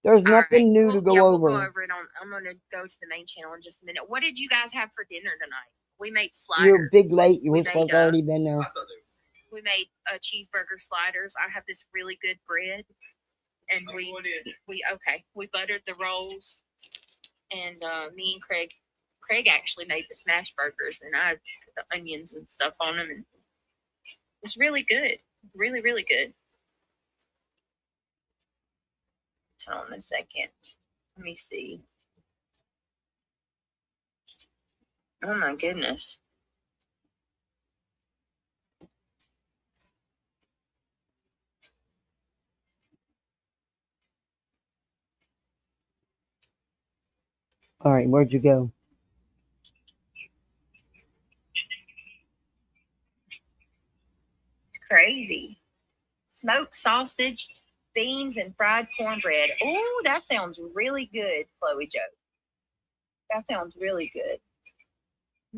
There's nothing new to go over. We'll go over it I'm going to go to the main channel in just a minute. What did you guys have for dinner tonight? We made sliders. You're big late. You were supposed to already been there. We made cheeseburger sliders. I have this really good bread. And we buttered the rolls, and me and Craig actually made the smash burgers, and I put the onions and stuff on them, and it was really good, really, really good. Hold on a second, let me see. Oh my goodness. All right, where'd you go? It's crazy. Smoked sausage, Beans and fried cornbread. Oh, that sounds really good, Chloe Joe. That sounds really good.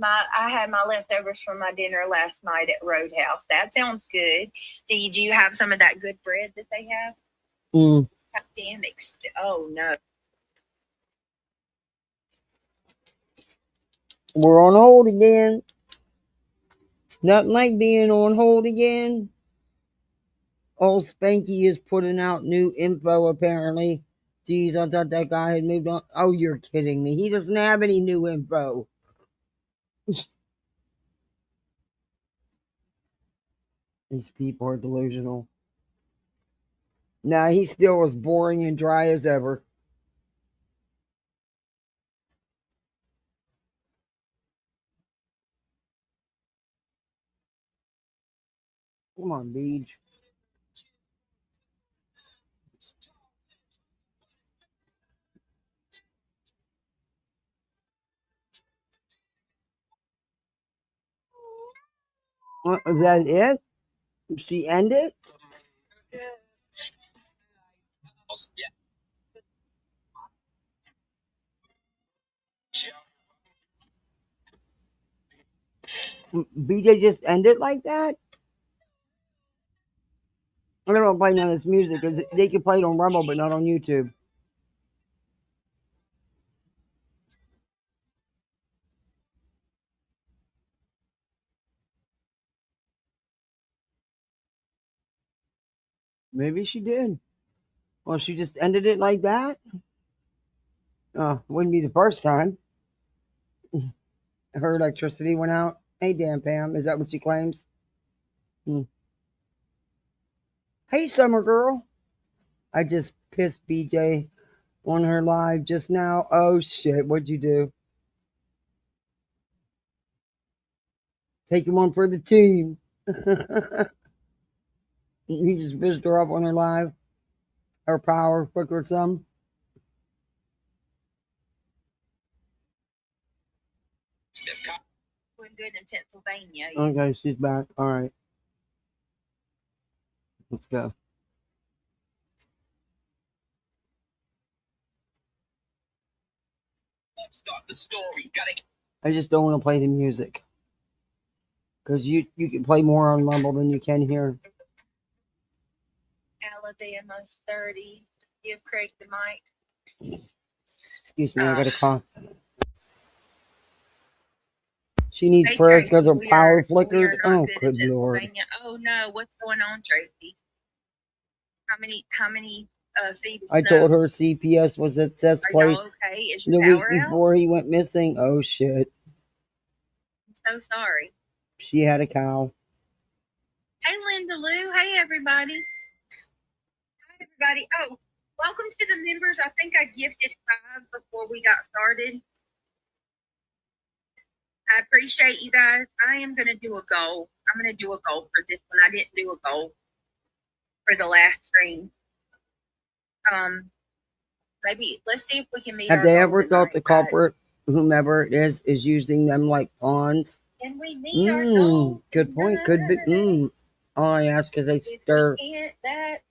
I had my leftovers from my dinner last night at Roadhouse. That sounds good. Did you have some of that good bread that they have? Mm. Damn, oh no. We're on hold again. Nothing like being on hold again. Old Spanky is putting out new info, apparently. Geez, I thought that guy had moved on. Oh, you're kidding me. He doesn't have any new info. These people are delusional. Nah, he still as boring and dry as ever. Come on, Beach. Is that it? Did she end it? BJ just ended like that? I don't play none of this music. They can play it on Rumble, but not on YouTube. Maybe she did. Well, she just ended it like that? Wouldn't be the first time. Her electricity went out. Hey, damn, Pam. Is that what she claims? Hey, Summer Girl. I just pissed BJ on her live just now. Oh, shit. What'd you do? Taking one for the team. You just pissed her up on her live. Her power flickered some. We're good in Pennsylvania. Okay, she's back. All right. Let's go. Start the story. I just don't want to play the music. Because you can play more on Rumble than you can here. Alabama's 30. Give Craig the mic. Excuse me, I got a cough. She needs prayers because her power flickered. Oh, good Lord. Oh no, what's going on, Tracy? How many feet? I told her CPS was at Seth's place okay? Is the your week power out? before he went missing. Oh shit. I'm so sorry. She had a cow. Hey, Linda Lou. Hey, everybody. Hi, everybody. Oh, welcome to the members. I think I gifted 5 before we got started. I appreciate you guys. I am going to do a goal. I'm going to do a goal for this one. I didn't do a goal for the last stream. Maybe let's see if we can meet. Have they ever thought the culprit, whomever it is using them like pawns? Can we meet our goal? Good point. Could be. All I ask because they stir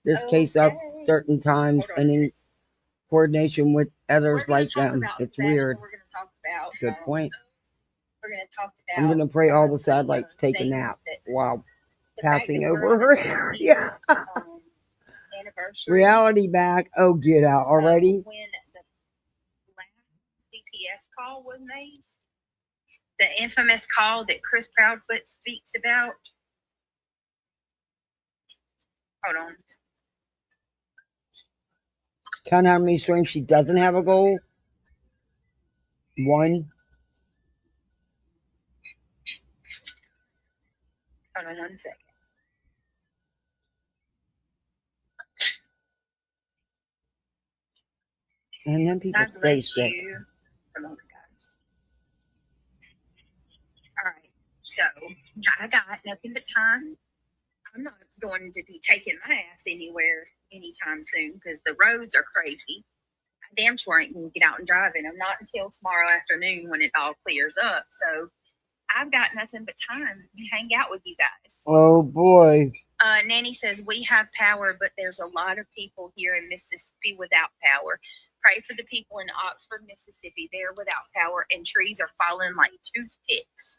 this case up certain times and in coordination with others like them. It's weird. We're going to talk about. Good point. We're going to talk about. I'm going to pray all the satellites take a nap while passing over her. Yeah. Reality back. Oh, get out already. When the last CPS call was made, the infamous call that Chris Proudfoot speaks about. Hold on. Count how many streams she doesn't have a goal. 1. Hold on 1 second. And then people stay sick. Hold on, guys. All right. So I got nothing but time. I'm not going to be taking my ass anywhere anytime soon because the roads are crazy. I damn sure ain't going to get out and driving. I'm not until tomorrow afternoon when it all clears up. So I've got nothing but time to hang out with you guys. Oh boy. Nanny says, we have power, but there's a lot of people here in Mississippi without power. Pray for the people in Oxford, Mississippi. They're without power and trees are falling like toothpicks.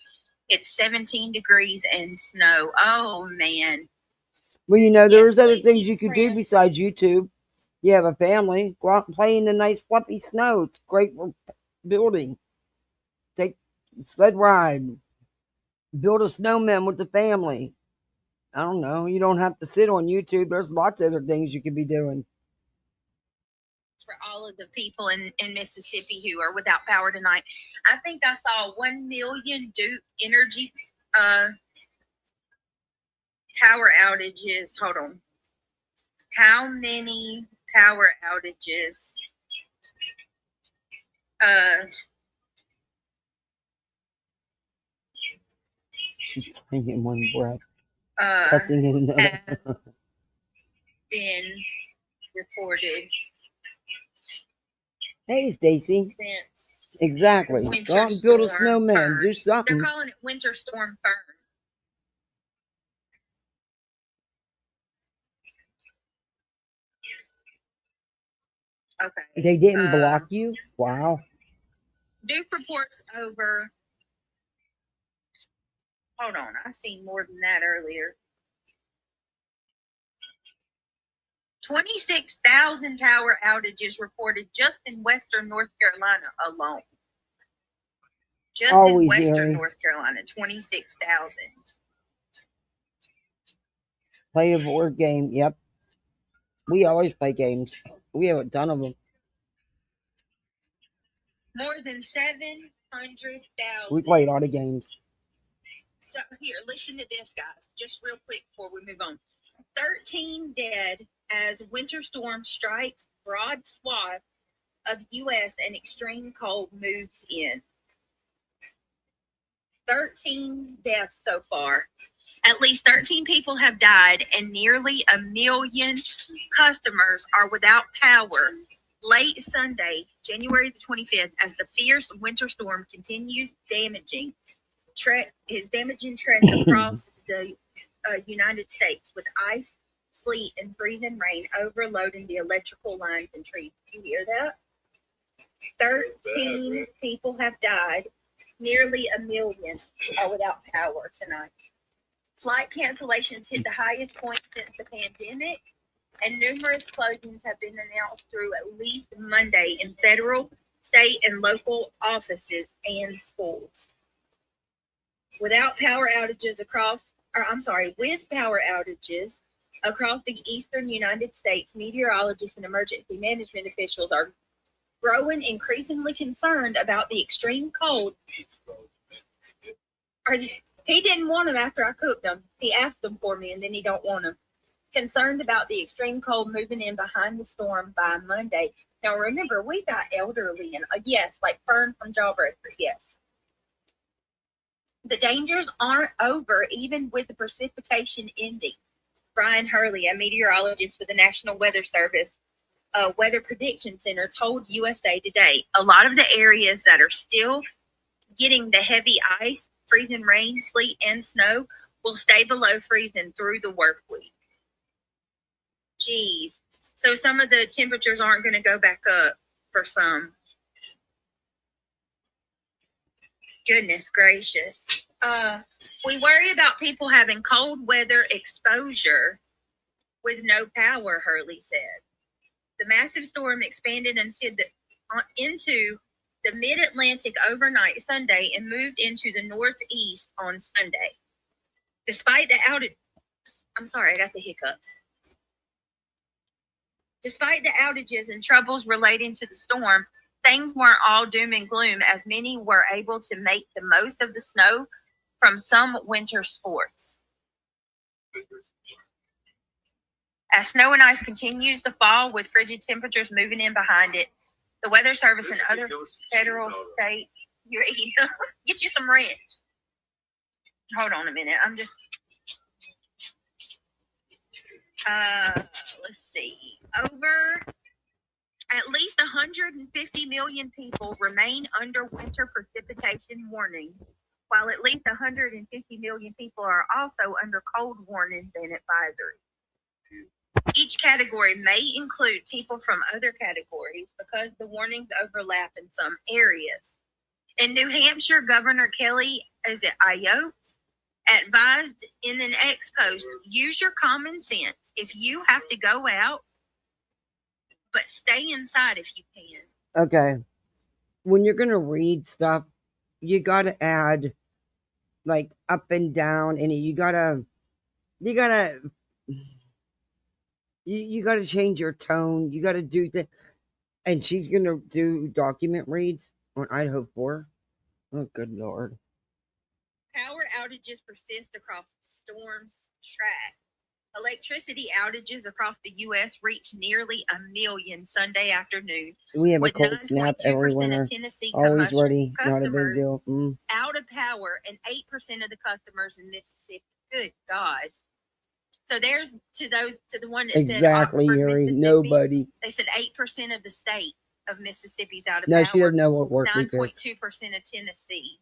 It's 17 degrees and snow. Oh, man. Well, you know, there's other things you could do besides YouTube. You have a family. Go out and play in the nice fluffy snow. It's great for building. Take a sled ride. Build a snowman with the family. I don't know. You don't have to sit on YouTube. There's lots of other things you could be doing. For all of the people in Mississippi who are without power tonight. I think I saw 1 million Duke Energy power outages. Hold on. How many power outages? She's playing in one breath. Cussing in another. Been reported. Hey, Stacy. Since Exactly. Go out and build a snowman. Fern. Do something. They're calling it Winter Storm Fern. Okay. They didn't block you? Wow. Duke reports over. Hold on. I seen more than that earlier. 26,000 power outages reported just in Western North Carolina alone. Just in Western North Carolina, 26,000. Play a board game. Yep. We always play games. We have a ton of them. More than 700,000. We play a lot of games. So here, listen to this, guys. Just real quick before we move on. 13 dead as winter storm strikes broad swath of U.S. and extreme cold moves in. 13 deaths so far. At least 13 people have died and nearly 1 million customers are without power late Sunday, January the 25th, as the fierce winter storm continues damaging trek across the United States with ice, sleet, and freezing rain overloading the electrical lines and trees. Did you hear that? 13 people have died. Nearly 1 million are without power tonight. Flight cancellations hit the highest point since the pandemic, and numerous closings have been announced through at least Monday in federal, state, and local offices and schools. With power outages across the eastern United States, meteorologists and emergency management officials are growing increasingly concerned about the extreme cold. He didn't want them after I cooked them. He asked them for me, and then he don't want them. Concerned about the extreme cold moving in behind the storm by Monday. Now, remember, we got elderly and yes, like Fern from Jawbreaker, yes. The dangers aren't over, even with the precipitation ending. Brian Hurley, a meteorologist for the National Weather Service Weather Prediction Center, told USA Today, a lot of the areas that are still getting the heavy ice, freezing rain, sleet, and snow will stay below freezing through the work week. Geez. So some of the temperatures aren't going to go back up for some. Goodness gracious. We worry about people having cold weather exposure with no power, Hurley said. The massive storm expanded into the mid-Atlantic overnight Sunday and moved into the northeast on Sunday. Despite the outage, I'm sorry, I got the hiccups. Despite the outages and troubles relating to the storm, things weren't all doom and gloom, as many were able to make the most of the snow from some winter sports. As snow and ice continues to fall with frigid temperatures moving in behind it, the Weather Service and other federal, state, you're eating, get you some ranch. Hold on a minute. I'm just, let's see. Over at least 150 million people remain under winter precipitation warning, while at least 150 million people are also under cold warnings and advisories. Each category may include people from other categories because the warnings overlap in some areas. In New Hampshire, Governor Kelly, Ayotte, advised in an ex post, use your common sense. If you have to go out, but stay inside if you can. Okay. When you're going to read stuff, you got to add like up and down, and you got to change your tone. You got to do that. And she's going to do document reads on Idaho 4. Oh, good Lord. Power outages persist across the storm's track. Electricity outages across the U.S. reached nearly 1 million Sunday afternoon. We have a with cold snap every 9.2% winter. of Tennessee Always ready. Not a big customers deal. out of power and 8% of the customers in Mississippi. Good God. So there's to the one that Exactly, said Oxford, Yuri. Mississippi. Nobody. They said 8% of the state of Mississippi's out of No, power. she doesn't know what work week is. 9.2% of Tennessee.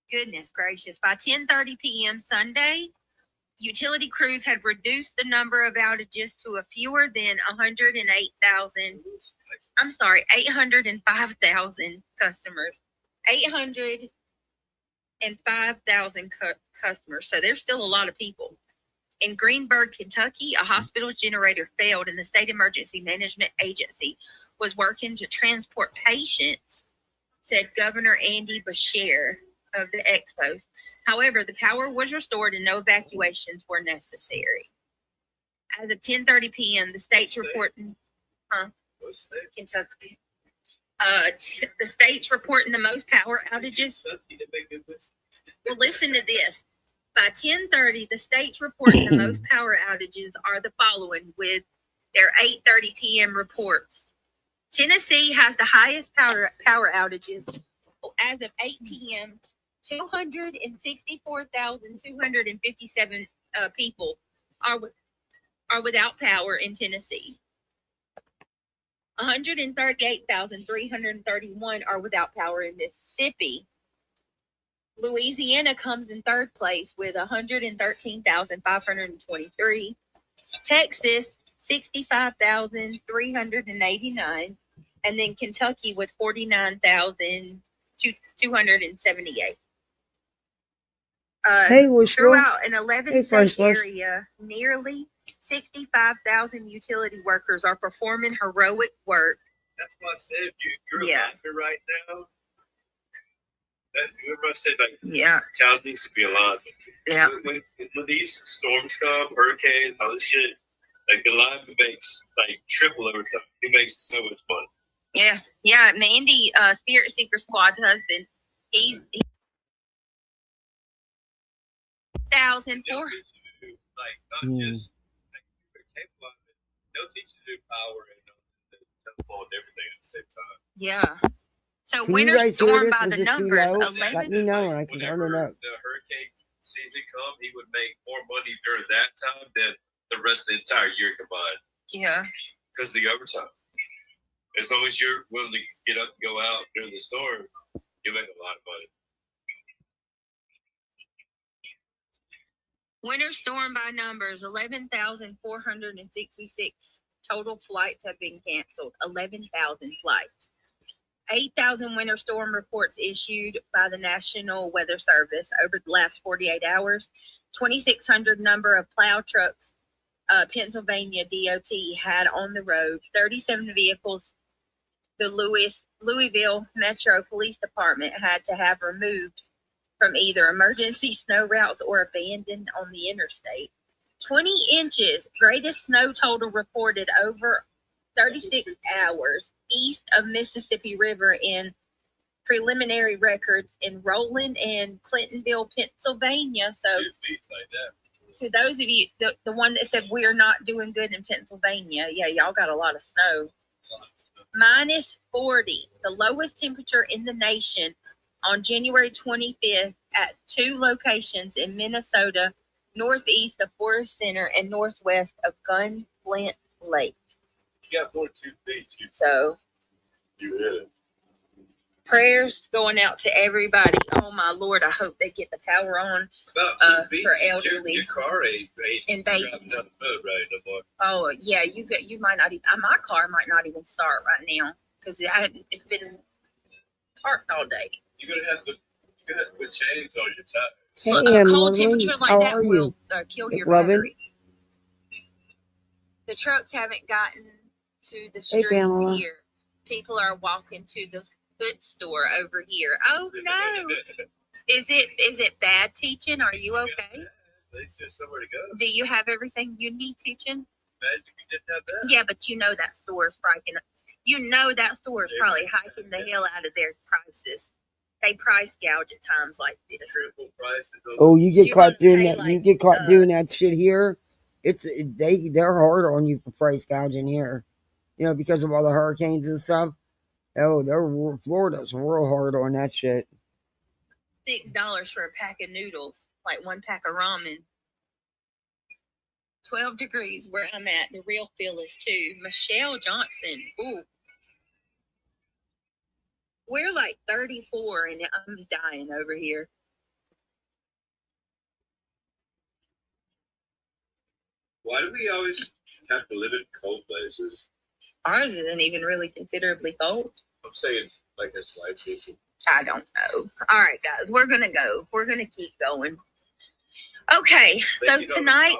Goodness gracious. By 10:30 p.m. Sunday, utility crews had reduced the number of outages to a fewer than 805,000 customers. 805,000 customers. So there's still a lot of people. In Greenburgh, Kentucky, a hospital's generator failed and the state emergency management agency was working to transport patients, said Governor Andy Beshear of the ex-post. However, the power was restored and no evacuations were necessary. As of 10:30 p.m., the state's reporting, Kentucky. The state's reporting the most power outages. Well, listen to this. By 10:30, the state's reporting the most power outages are the following with their 8:30 p.m. reports. Tennessee has the highest power outages. As of 8 p.m., 264,257 people are without power in Tennessee. 138,331 are without power in Mississippi. Louisiana comes in third place with 113,523. Texas, 65,389. And then Kentucky with 49,278. Throughout an 11-state area, nearly 65,000 utility workers are performing heroic work. That's why I said you're alignment right now. Remember I said town needs to be alignment. Yeah. When these storms come, hurricanes, all this shit, like the alignment makes like triple every time. It makes so much fun. Yeah. Mandy, Spirit Seeker Squad's husband, he's 1,004. Like not just like they'll teach you to do power and telephone and everything at the same time. Yeah. So Can winter storm by the numbers, 11. Let me know and I can turn it up. The hurricane season come, he would make more money during that time than the rest of the entire year combined. Yeah. Because the overtime. As long as you're willing to get up and go out during the storm, you make a lot of money. Winter storm by numbers, 11,466 total flights have been canceled. 11,000 flights. 8,000 winter storm reports issued by the National Weather Service over the last 48 hours. 2,600 number of plow trucks Pennsylvania DOT had on the road. 37 vehicles the Louisville Metro Police Department had to have removed from either emergency snow routes or abandoned on the interstate. 20 inches, greatest snow total reported over 36 hours east of Mississippi River in preliminary records in Roland and Clintonville, Pennsylvania. So to those of you, the one that said we're not doing good in Pennsylvania, yeah, y'all got a lot of snow. Minus 40, the lowest temperature in the nation on January 25th at 2 locations in Minnesota, northeast of Forest Center and northwest of Gunflint Lake. You got more than 2 feet. So you hit it. Prayers going out to everybody. Oh my Lord, I hope they get the power on for elderly. Your car ain't and driving babies. down the road right no more. Oh yeah, you might not even. My car might not even start right now because it's been parked all day. You're gonna have to put chains on your tires. So, Hey, cold Emily, temperatures like how that are will you? kill your McLovin? battery. The trucks haven't gotten to the Hey, streets Pamela. here. People are walking to the food store over here. Oh no! Is it bad teaching? Are you okay? There's somewhere to go. Do you have everything you need teaching? Imagine if you didn't have that. Yeah, but you know that store is probably probably hiking the hell out of their prices. They price gouge at times like this. Triple prices. Oh, you get You're caught gonna doing pay, that. like, You get caught doing that shit here. They're hard on you for price gouging here. You know, because of all the hurricanes and stuff. Oh, Florida's real hard on that shit. $6 for a pack of noodles, like one pack of ramen. 12 degrees where I'm at. The real feel is 2. Michelle Johnson. Ooh. We're like 34 and I'm dying over here. Why do we always have to live in cold places? Ours isn't even really considerably cold. I'm saying like this life people. I don't know. All right, guys, we're going to go. We're going to keep going. Okay, so tonight,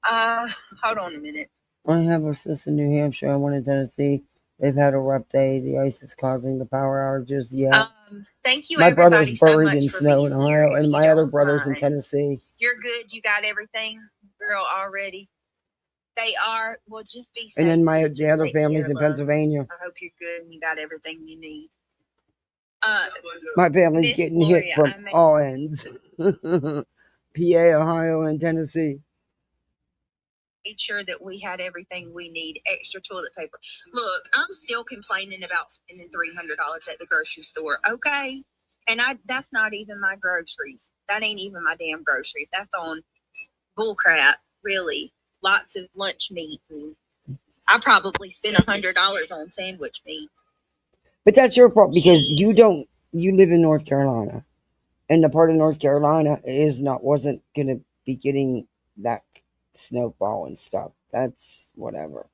hold on a minute. I have a sis in New Hampshire. I went to Tennessee. They've had a rough day. The ice is causing the power outages. Yeah. Thank you, My everybody, brother's so buried much in for snow being in here. Ohio, If and you my other don't brother's in mind. Tennessee. You're good. You got everything, girl, already. They are. Well, just be safe. And then the Teacher. other Take family's care, in love. Pennsylvania. I hope you're good and you got everything you need. My family's Miss getting hit Gloria, from all ends. PA, Ohio, and Tennessee. Made sure that we had everything we need. Extra toilet paper. Look, I'm still complaining about spending $300 at the grocery store. Okay, and that's not even my groceries. That ain't even my damn groceries. That's on bull crap. Really, lots of lunch meat. And I probably spent $100 on sandwich meat. But that's your fault because you live in North Carolina. And the part of North Carolina wasn't going to be getting that snowfall and stuff. That's whatever.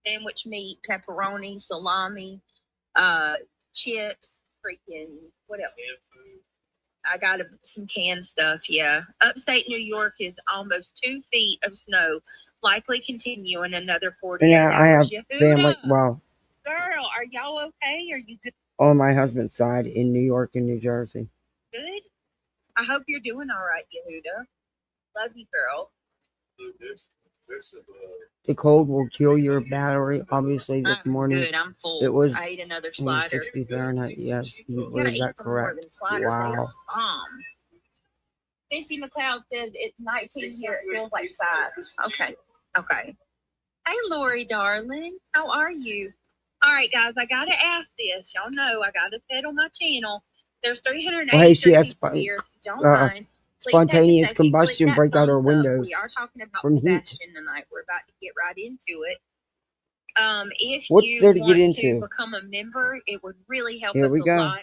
Sandwich meat, pepperoni, salami, chips, freaking, what else? I got some canned stuff, yeah. Upstate New York is almost 2 feet of snow, likely continue in another 48 And I have hours. family, well, Girl, are y'all okay? Are you good? on my husband's side in New York and New Jersey. Good? I hope you're doing all right, Yehuda. Love you, girl. The cold will kill your battery. Obviously, this morning Good, I'm full. it was I ate another slider. 60 Fahrenheit. Yes, you Gotta believe eat that some more correct? than sliders. They are Wow. bomb. Cissy McLeod says it's 19 here. It feels like 5. Okay. Okay. Hey, Lori, darling. How are you? All right, guys. I got to ask this. Y'all know I got to pedal my channel. There's 380 Well, hey, she had people here. Don't mind. Please take a spontaneous second, click combustion that break out her thumbs up. windows We are talking about from heat. fashion tonight. We're about to get right into it. If What's you there to want get into? to become a member, it would really help Here us we a go. lot.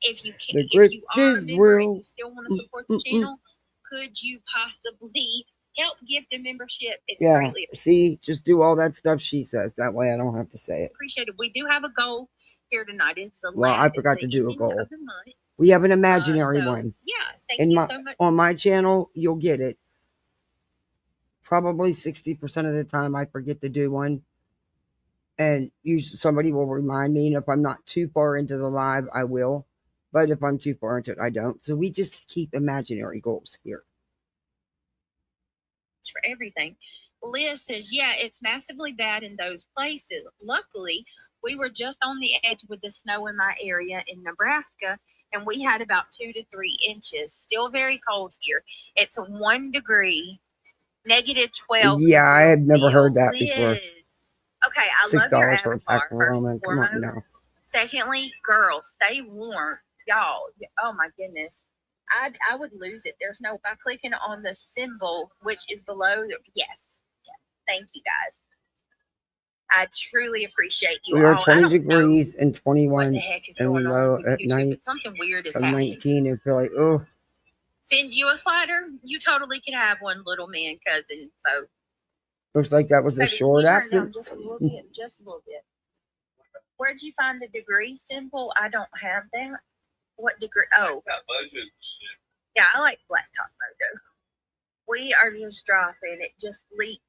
If you can, The if grip you are a is member real. and you still want to support the channel, could you possibly help gift a membership? It's Yeah. greatly See, just do all that stuff she says. That way I don't have to say it. appreciated. We do have a goal here tonight. It's the Well, I forgot the to do a ending goal. of the month. We have an imaginary So, one. yeah, thank In you my, so much. on my channel, you'll get it. Probably 60% of the time I forget to do one. And usually somebody will remind me. And if I'm not too far into the live, I will. But if I'm too far into it, I don't. So we just keep imaginary goals here. For everything. Liz says, yeah, it's massively bad in those places. Luckily, we were just on the edge with the snow in my area in Nebraska, and we had about 2 to 3 inches. Still very cold here. It's 1 degree, negative 12. Yeah, I had never heard that before. Okay, I love your $6 for a pack avatar, of first ramen. and Come on foremost. now. Secondly, girls, stay warm. Y'all, oh my goodness. I would lose it. There's no, by clicking on the symbol, which is below. Yes. Thank you, guys. I truly appreciate you We are all. 20 degrees and 21 going and on low with at YouTube, night. but something weird is From happening. 19 and feel like, oh. Send you a slider? You totally could have one, little man cousin. So, Looks like that was a baby, can short you turn it accent. down just a little bit, just a little bit. Where'd you find the degree symbol? I don't have that. What degree? Oh, yeah, I like blacktop mojo. We are just dropping. It just leaked.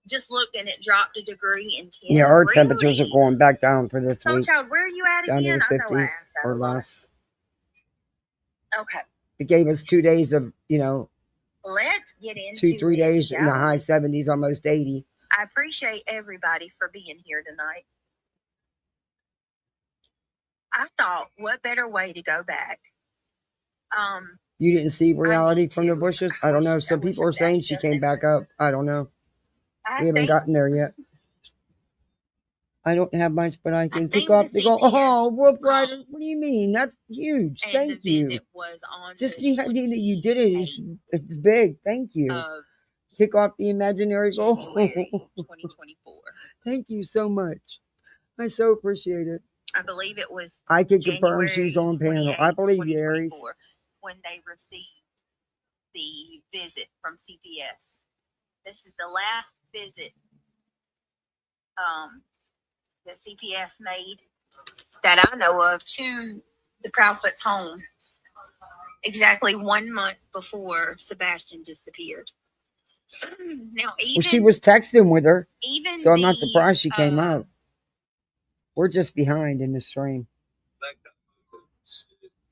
Just looked and it dropped a degree in 10. Yeah, our really? temperatures are going back down for this So, week. child, where are you at Down to again? the I know I 50s asked that or a lot. less. Okay, It gave us 2 days of, let's get into 2-3 days this, in the shall high we? 70s, almost 80. I appreciate everybody for being here tonight. I thought, what better way to go back? You didn't see reality from the bushes? I don't know. Some people are saying she came back up. I don't know. We haven't gotten there yet. I don't have much, but I can kick off the goal. Oh, Wolf Rider, what do you mean? That's huge. Thank you. Just the idea that you did it is it's big. Thank you. Kick off the imaginary goal. 2024. Thank you so much. I so appreciate it. I believe it was I can confirm she's on panel. I believe you, Aries. When they received the visit from CPS. This is the last visit that CPS made that I know of to the Proudfoot's home exactly 1 month before Sebastian disappeared. Now, even Well, she was texting with her, so I'm not the, surprised she came up. We're just behind in the stream.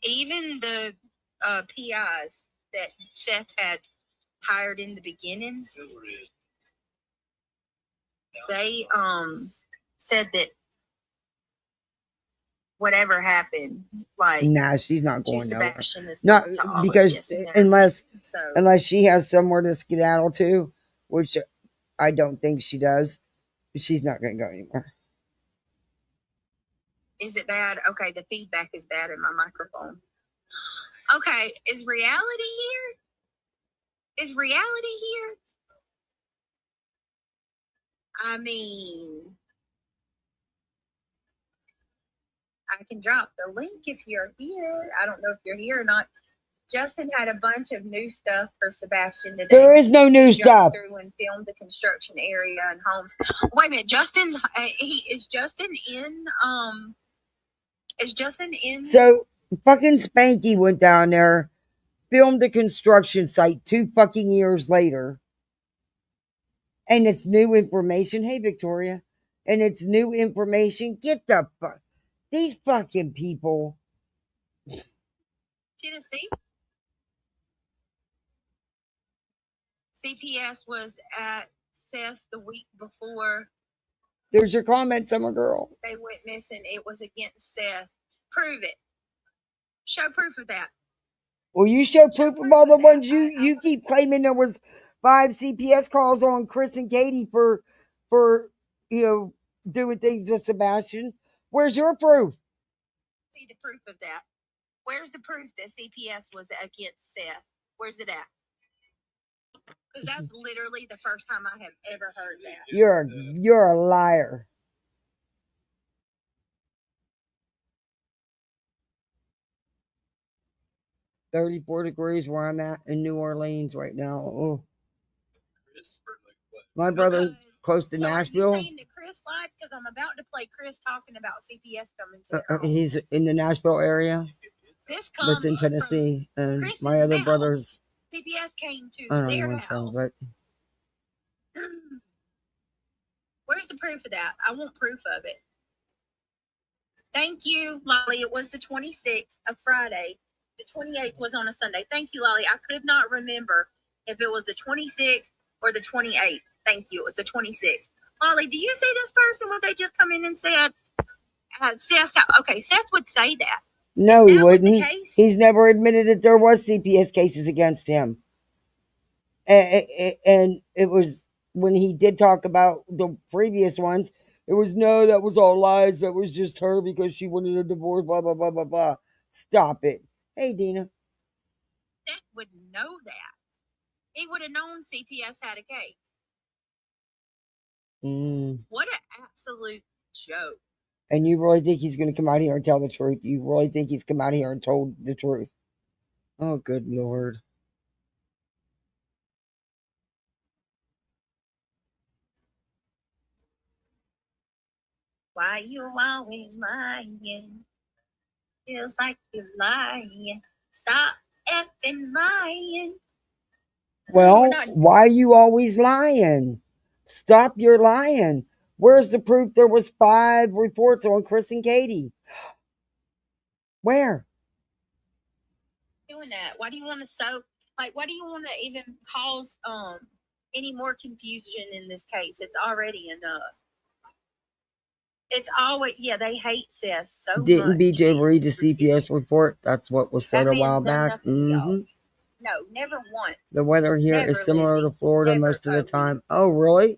even the PIs that Seth had hired in the beginning, they said that whatever happened, like, Nah, she's not to going nowhere. Sebastian is Not to all of because this, and they're unless missing. So unless she has somewhere to skedaddle to, which I don't think she does. She's not going to go anywhere. is it bad? Okay, the feedback is bad in my microphone. Okay, is reality here? Is reality here? I mean, I can drop the link if you're here. I don't know if you're here or not. Justin had a bunch of new stuff for Sebastian today. There is no new stuff. Through and filmed the construction area and homes. Wait a minute, Justin. Is Justin in? Is Justin in? So fucking Spanky went down there, filmed the construction site 2 fucking years later, and it's new information. Hey, Victoria, and it's new information. Get the fuck these fucking people. Tennessee. CPS was at Seth's the week before. There's your comment, Summer Girl. They went missing. It was against Seth. Prove it. Show proof of that. Well, you show proof of all the ones you keep claiming there was 5 CPS calls on Chris and Katie for doing things to Sebastian. Where's your proof? See the proof of that. Where's the proof that CPS was against Seth? Where's it at? Because that's literally the first time I have ever heard that. You're a liar. $34 degrees where I'm at in New Orleans right now. Oh. My brother's close to Nashville. Are you saying that Chris lied? Because I'm about to play Chris talking about CPS coming to He's in the Nashville area. This That's in Tennessee. And my other brothers. CPS came to I don't their want to house. but Where's the proof of that? I want proof of it. Thank you, Lolly. It was the 26th of Friday. The 28th was on a Sunday. Thank you, Lolly. I could not remember if it was the 26th or the 28th. Thank you. It was the 26th. Lolly, do you see this person when they just come in and said, Seth? Okay, Seth would say that. no, he wouldn't. He's never admitted that there was CPS cases against him. And it was when he did talk about the previous ones, it was no, that was all lies. That was just her because she wanted a divorce, blah, blah, blah, blah, blah. Stop it. Hey, Dina. Seth would know that. He would have known CPS had a case. What an absolute joke. And you really think he's going to come out here and tell the truth? You really think he's come out here and told the truth? Oh, good Lord. Why you always lying? Feels like you're lying. Stop effing lying. Well, why are you always lying? Stop your lying. Where's the proof there was 5 reports on Chris and Katie? Where? Doing that. Why do you want to why do you want to even cause any more confusion in this case? It's already enough. It's always, they hate Seth so much. Didn't BJ read the CPS report? That's what was said a while back. No, never once. The weather here is similar to Florida most of the time. Oh, really?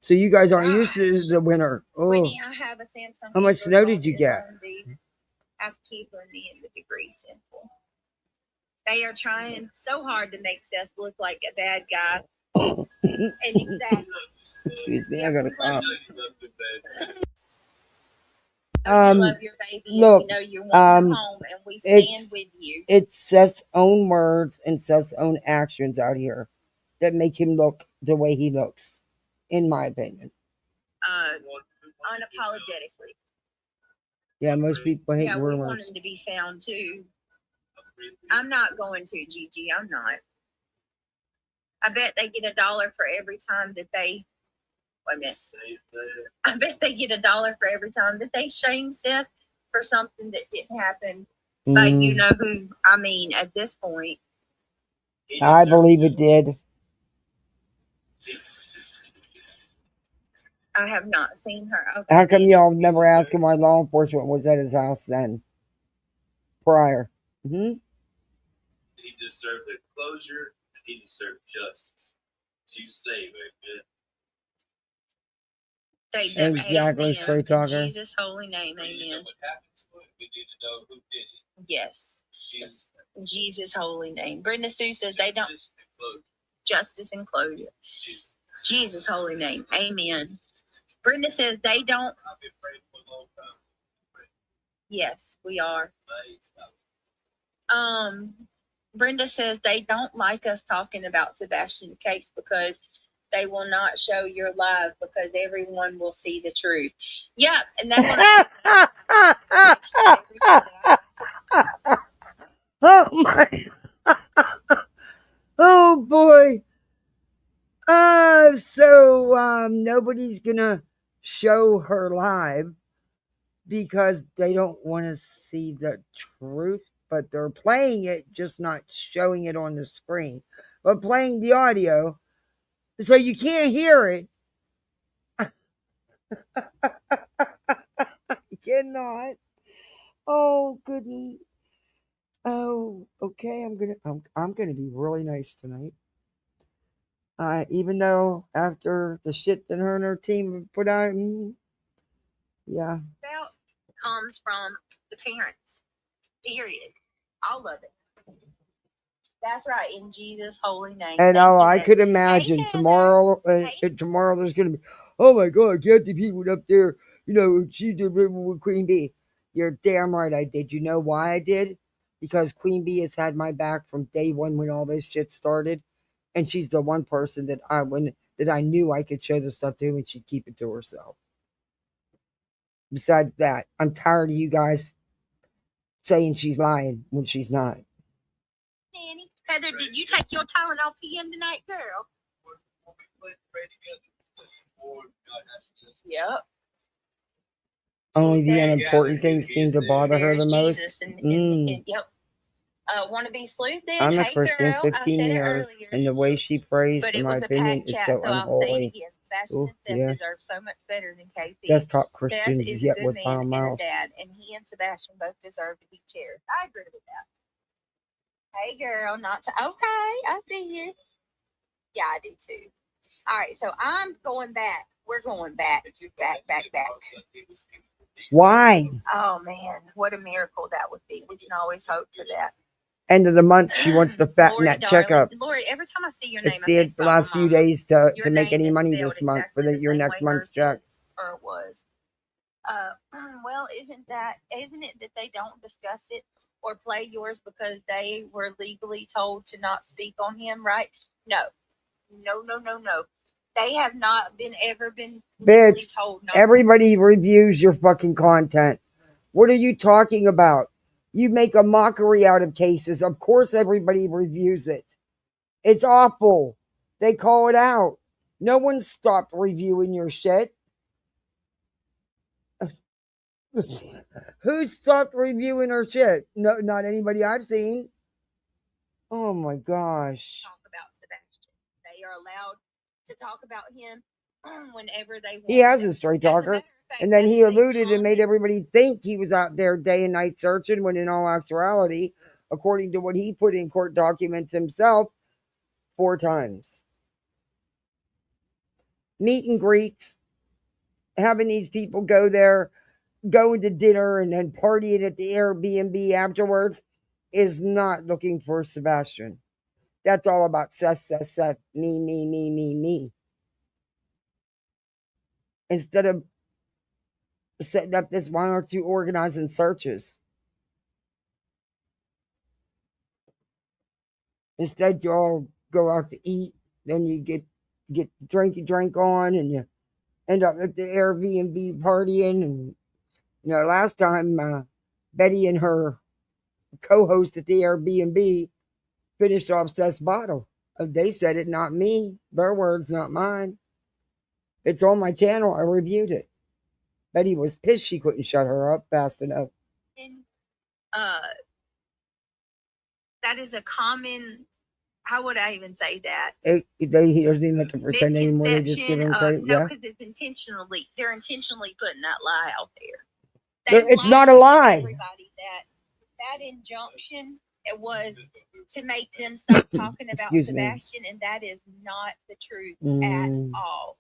So you guys aren't used to the winter. Oh. Whitney, I have a Samsung. How much snow did you get? Housekeeper in the degree simple. They are trying so hard to make Seth look like a bad guy. And exactly. Excuse me, I got a cough. Love your baby, look, and we know you want her home, and we stand with you. It's Seth's own words and Seth's own actions out here that make him look the way he looks, in my opinion. Unapologetically. Yeah, most people hate rumors. We want rumors. him to be found too. I'm not going to, Gigi. I'm not. I bet they get $1 for every time that they. Wait a minute. I bet they get $1 for every time that they shame Seth for something that didn't happen. But you know who? I mean, at this point, I believe it did. I have not seen her. Okay. How come y'all never asked him why law enforcement was at his house then? Prior. He deserved the closure and he deserved justice. Jesus' name, amen. Exactly, straight talker. In Jesus' holy name, amen. We need to know who did it. Yes. Jesus' holy name. Brenda Sue says they don't. Justice and closure. Jesus' holy name, amen. Brenda says they don't. I've been praying for a long time. Yes, we are. Brenda says they don't like us talking about Sebastian's case because they will not show your live because everyone will see the truth. Yeah, and that one. Oh my! Oh boy! So nobody's gonna show her live because they don't want to see the truth, but they're playing it, just not showing it on the screen, but playing the audio so you can't hear it. You cannot. Oh goodness. Oh, okay. I'm gonna be really nice tonight. Even though after the shit that her and her team put out, yeah. About comes from the parents. Period. All of it. That's right. In Jesus' holy name. And I could imagine tomorrow. Tomorrow there's gonna be. Oh my God, Kathy P went up there. You know, she did with Queen Bee. You're damn right I did. You know why I did? Because Queen Bee has had my back from day one when all this shit started. And she's the one person that I knew I could show this stuff to, and she'd keep it to herself. Besides that, I'm tired of you guys saying she's lying when she's not. Nanny, Heather, did you take your Tylenol PM tonight, girl? Yep. Only the unimportant things seem to bother her the most. Yep. Want to be sleuthed in? I'm a hey, Christian, girl, 15 years, and the way she prays, in my opinion, is so unholy. Sebastian and Seth deserve so much better than KP. Desktop Christians, Seth is yet a good with man foul and a mouths. dad, and he and Sebastian both deserve to be cherished. I agree with that. Hey, girl, not to. Okay, I see you. Yeah, I do too. All right, so I'm going back. We're going back. Why? Oh man, what a miracle that would be. We can always hope for that. end of the month, she wants to fatten Lori, that darling. check up. Lori, every time I see your It's name, I think the about last my few mama. days to Your make name any is money spelled this month for exactly the your same next way month's hers check. is, or it was. Well, isn't it that they don't discuss it or play yours because they were legally told to not speak on him, right? No. They have not ever been legally Bitch, told not. everybody reviews your fucking content. What are you talking about? You make a mockery out of cases. Of course everybody reviews it. It's awful. They call it out. No one stopped reviewing your shit. Who stopped reviewing her shit? No, not anybody I've seen. Oh my gosh. Talk about Sebastian. They are allowed to talk about him whenever they want. He has a straight talker. And then he alluded and made everybody think he was out there day and night searching, when in all actuality, according to what he put in court documents himself, 4 times. Meet and greets, having these people go there, going to dinner and then partying at the Airbnb afterwards, is not looking for Sebastian. That's all about Seth, me. Instead of setting up this, why aren't you organizing searches? Instead, you all go out to eat, then you get drink on, and you end up at the Airbnb partying. And last time Betty and her co-host at the Airbnb finished off Seth's bottle. They said it, not me. Their words, not mine. It's on my channel. I reviewed it. Betty was pissed she couldn't shut her up fast enough. That is a common. How would I even say that? He doesn't even have to pretend anymore. They just give him credit. No, Yeah, because they're intentionally putting that lie out there. it's not a lie. Everybody that injunction, it was to make them stop talking about Sebastian, and that is not the truth at all.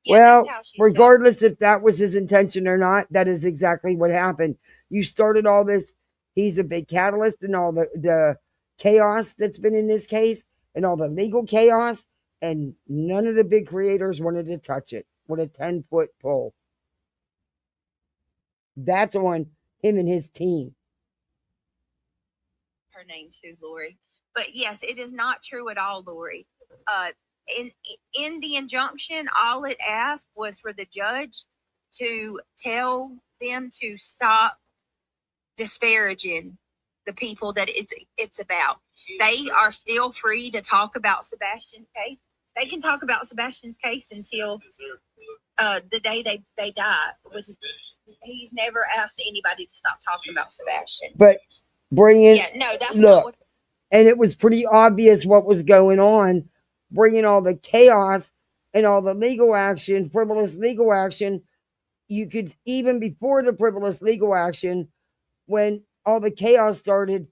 Well, regardless if that was his intention or not, that is exactly what happened. You started all this. He's a big catalyst in all the chaos that's been in this case and all the legal chaos, and none of the big creators wanted to touch it with a 10-foot pole. That's on him and his team. Her name too, Lori. But yes, it is not true at all, Lori. In the injunction, all it asked was for the judge to tell them to stop disparaging the people that it's about. They are still free to talk about Sebastian's case. They can talk about Sebastian's case until the day they die. He's never asked anybody to stop talking about Sebastian. But bringing that's look, not and it was pretty obvious what was going on. Bringing all the chaos and all the legal action, frivolous legal action. You could, even before the frivolous legal action, when all the chaos started,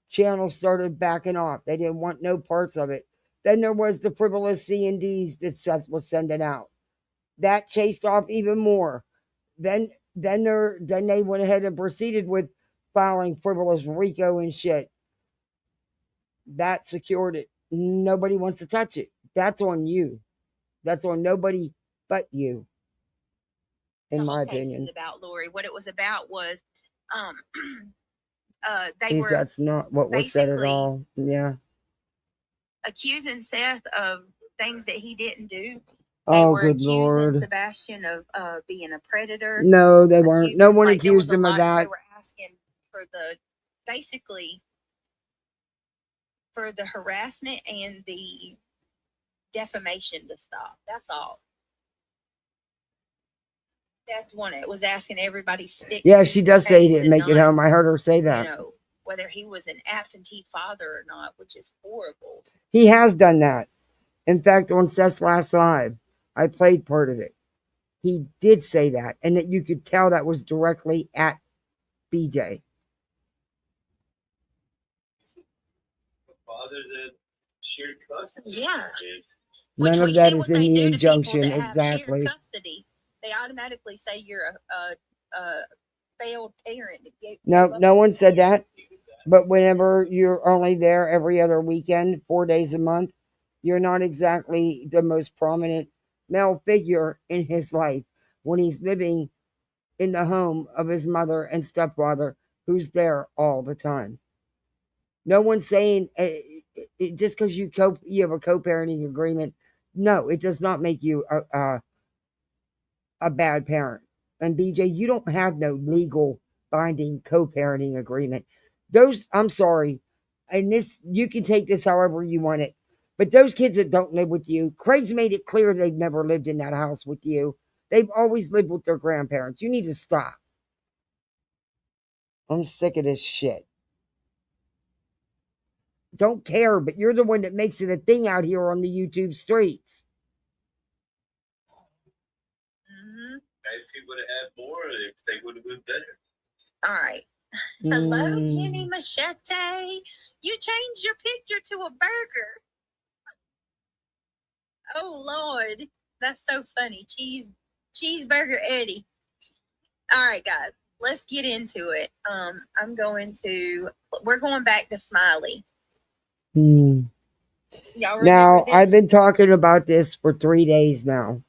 channels started backing off. They didn't want no parts of it. Then there was the frivolous C&Ds that Seth was sending out. That chased off even more. Then they went ahead and proceeded with filing frivolous RICO and shit. That secured it. Nobody wants to touch it. That's on you. That's on nobody but you. In my opinion. About Lori, what it was about was, That's not what was said at all. Yeah. Accusing Seth of things that he didn't do. Oh, good Lord. Sebastian of being a predator. No, they weren't. No one accused him of that. They were asking for for the harassment and the defamation to stop. That's all. That's one. It was asking everybody stick. Yeah, she does say he didn't make it home. I heard her say that. Whether he was an absentee father or not, which is horrible. He has done that. In fact, on Seth's last live, I played part of it. He did say that, and that you could tell that was directly at BJ. Father that shared custody. Yeah. None of that is in the injunction. Exactly. Custody. They automatically say you're a failed parent. No one said that. But whenever you're only there every other weekend, 4 days a month, you're not exactly the most prominent male figure in his life when he's living in the home of his mother and stepfather, who's there all the time. No one's saying just because you have a co-parenting agreement. No, it does not make you a bad parent. And BJ, you don't have no legal binding co-parenting agreement. I'm sorry, and this, you can take this however you want it, but those kids that don't live with you, Craig's made it clear they've never lived in that house with you. They've always lived with their grandparents. You need to stop. I'm sick of this shit. Don't care, but you're the one that makes it a thing out here on the YouTube streets. Maybe if he would have had more, if they would have been better. All right. Hello, Jenny Machete. You changed your picture to a burger. Oh, Lord. That's so funny. Cheeseburger Eddie. All right, guys. Let's get into it. We're going back to Smiley. Y'all Now, this? I've been talking about this for 3 days now,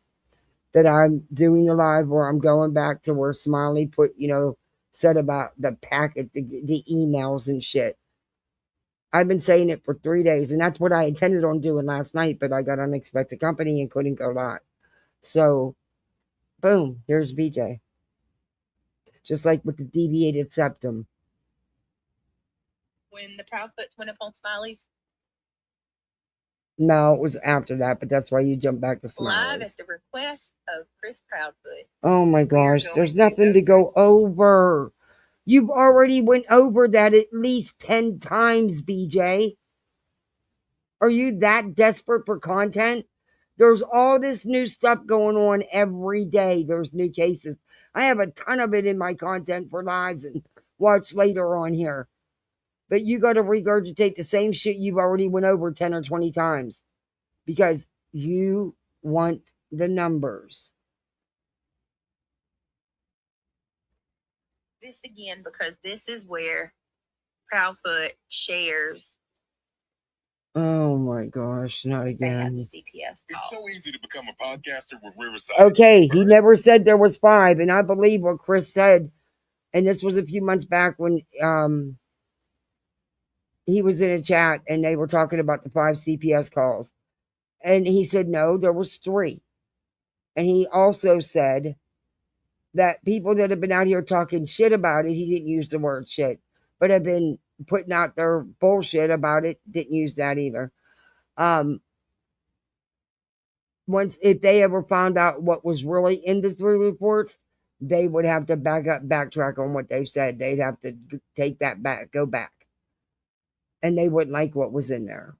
that I'm doing a live where I'm going back to where Smiley put, said about the packet, the emails and shit. I've been saying it for 3 days, and that's what I intended on doing last night, but I got unexpected company and couldn't go live. So, boom, here's BJ. Just like with the deviated septum. When the Proudfoots went up on Smiley's? No, it was after that, but that's why you jumped back to Smiley's. Live at the request of Chris Proudfoot. Oh my gosh, there's nothing to go over. You've already went over that at least 10 times, BJ. Are you that desperate for content? There's all this new stuff going on every day. There's new cases. I have a ton of it in my content for lives and watch later on here. But you got to regurgitate the same shit you've already went over 10 or 20 times because you want the numbers. This again, because this is where Proudfoot shares. Oh my gosh, not again. CPS. It's so easy to become a podcaster with Riverside. Okay, he never said there was 5, and I believe what Chris said, and this was a few months back when he was in a chat and they were talking about the 5 CPS calls. And he said, no, there was 3. And he also said that people that have been out here talking shit about it, he didn't use the word shit, but have been putting out their bullshit about it, didn't use that either. If they ever found out what was really in the 3 reports, they would have to backtrack on what they said. They'd have to take that back, go back. And they wouldn't like what was in there.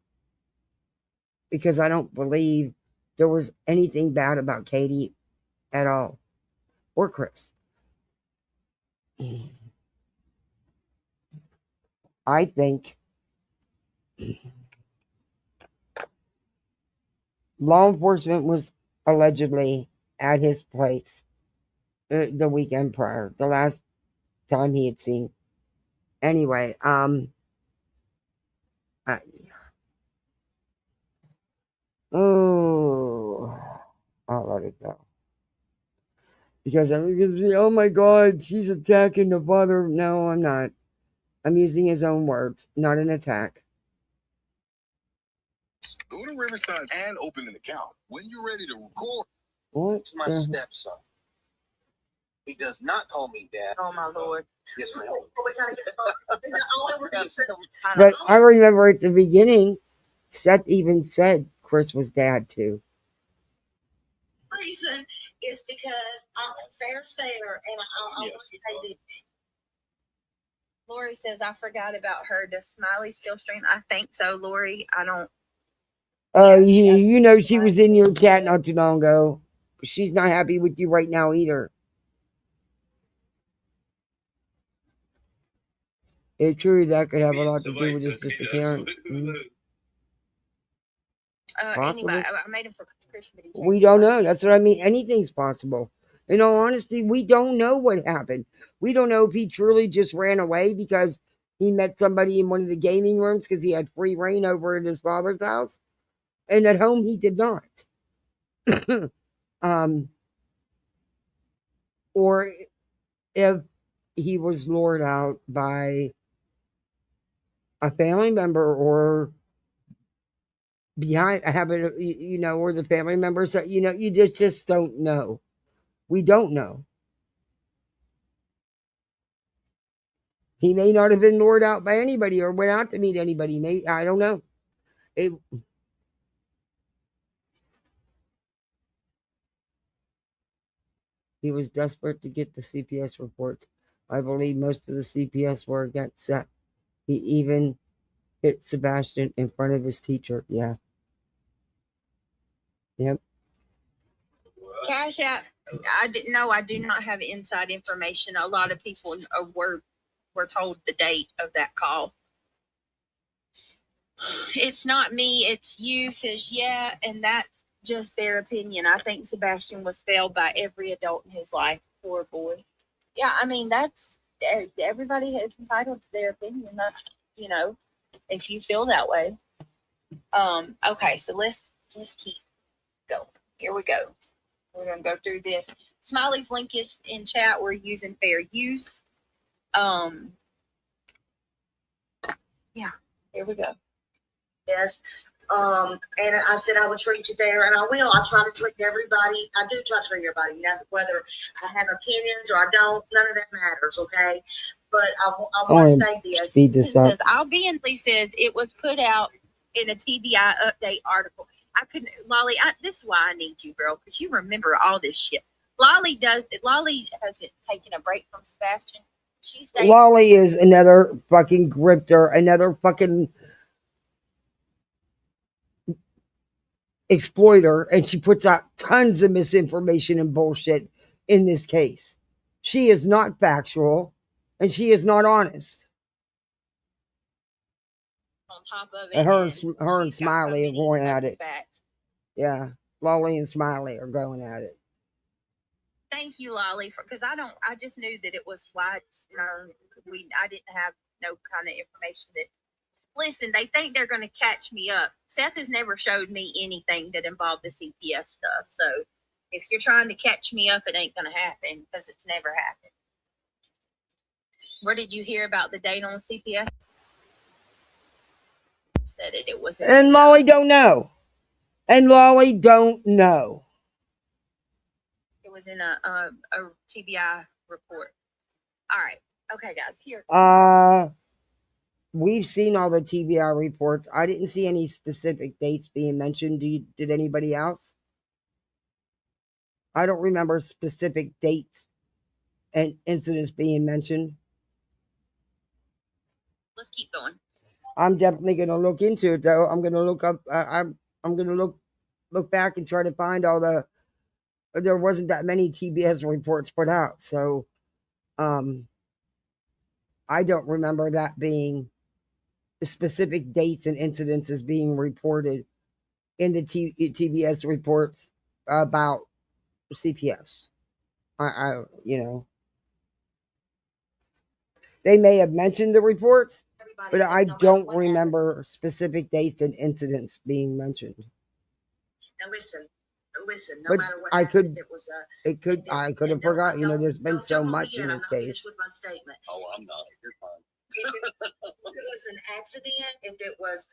Because I don't believe there was anything bad about Katie at all. Or Chris. I think law enforcement was allegedly at his place the weekend prior, the last time he had seen. Anyway, I'll let it go. Because everyone's going to say, oh my God, she's attacking the father. No, I'm not. I'm using his own words, not an attack. Go to Riverside and open an account. When you're ready to record. What's my stepson? He does not call me dad. Oh my Lord. Yes, ma'am. But I remember at the beginning, Seth even said Chris was dad too. Reason is because fair is fair, and I want to say that Lori says I forgot about her. Does Smiley still stream? I think so, Lori. I don't. You know she was in your chat not too long ago. She's not happy with you right now either. It's true that could have a lot to do with his disappearance. Anyway, I made him for Christian. We don't know. That's what I mean. Anything's possible. In all honesty, we don't know what happened. We don't know if he truly just ran away because he met somebody in one of the gaming rooms because he had free reign over at his father's house, and at home he did not. Or if he was lured out by a family member or behind having, or the family members that, you just don't know. We don't know. He may not have been lured out by anybody or went out to meet anybody. I don't know. He was desperate to get the CPS reports. I believe most of the CPS were against Seth. He even hit Sebastian in front of his teacher. Yeah. Yep. Cash App. I didn't know. I do not have inside information. A lot of people were told the date of that call. It's not me. It's you. Says yeah, and that's just their opinion. I think Sebastian was failed by every adult in his life. Poor boy. Yeah, I mean that's everybody is entitled to their opinion. That's if you feel that way. Okay, so let's keep going. Here we go. We're gonna go through this. Smiley's link is in chat. We're using fair use. Yeah, here we go. Yes. And I said I would treat you fair, and I will. I try to treat everybody. I do try to treat everybody. Now, whether I have opinions or I don't, none of that matters, okay? But I want to say this. Speed this up. Albionly says it was put out in a TBI update article. I couldn't, Lolly. This is why I need you, girl, because you remember all this shit. Lolly hasn't taken a break from Sebastian. Lolly is another fucking grifter, another fucking exploiter, and she puts out tons of misinformation and bullshit in this case. She is not factual, and she is not honest. On top of it, and her and Smiley are going at it. Facts. Yeah, Lolly and Smiley are going at it. Thank you, Lolly, because I just knew that it was wide. I didn't have no kind of information that. Listen, they think they're going to catch me up. Seth has never showed me anything that involved the CPS stuff. So if you're trying to catch me up, it ain't going to happen because it's never happened. Where did you hear about the date on the CPS? Said it was. And Lolly don't know. And Lolly don't know. It was in a TBI report. All right. Okay, guys. Here. We've seen all the TBI reports. I didn't see any specific dates being mentioned. Did anybody else? I don't remember specific dates and incidents being mentioned. Let's keep going. I'm definitely going to look into it, though. I'm going to look up. I'm going to look back and try to find all the. There wasn't that many TBS reports put out, so I don't remember that being specific dates and incidences being reported in the TBS reports about CPS. They may have mentioned the reports, but I don't remember specific dates and incidents being mentioned. Now listen. No But matter what I happened, I could have forgot. There's been so much in this case. With my statement. Oh, I'm not. You're fine. If it was an accident, if it was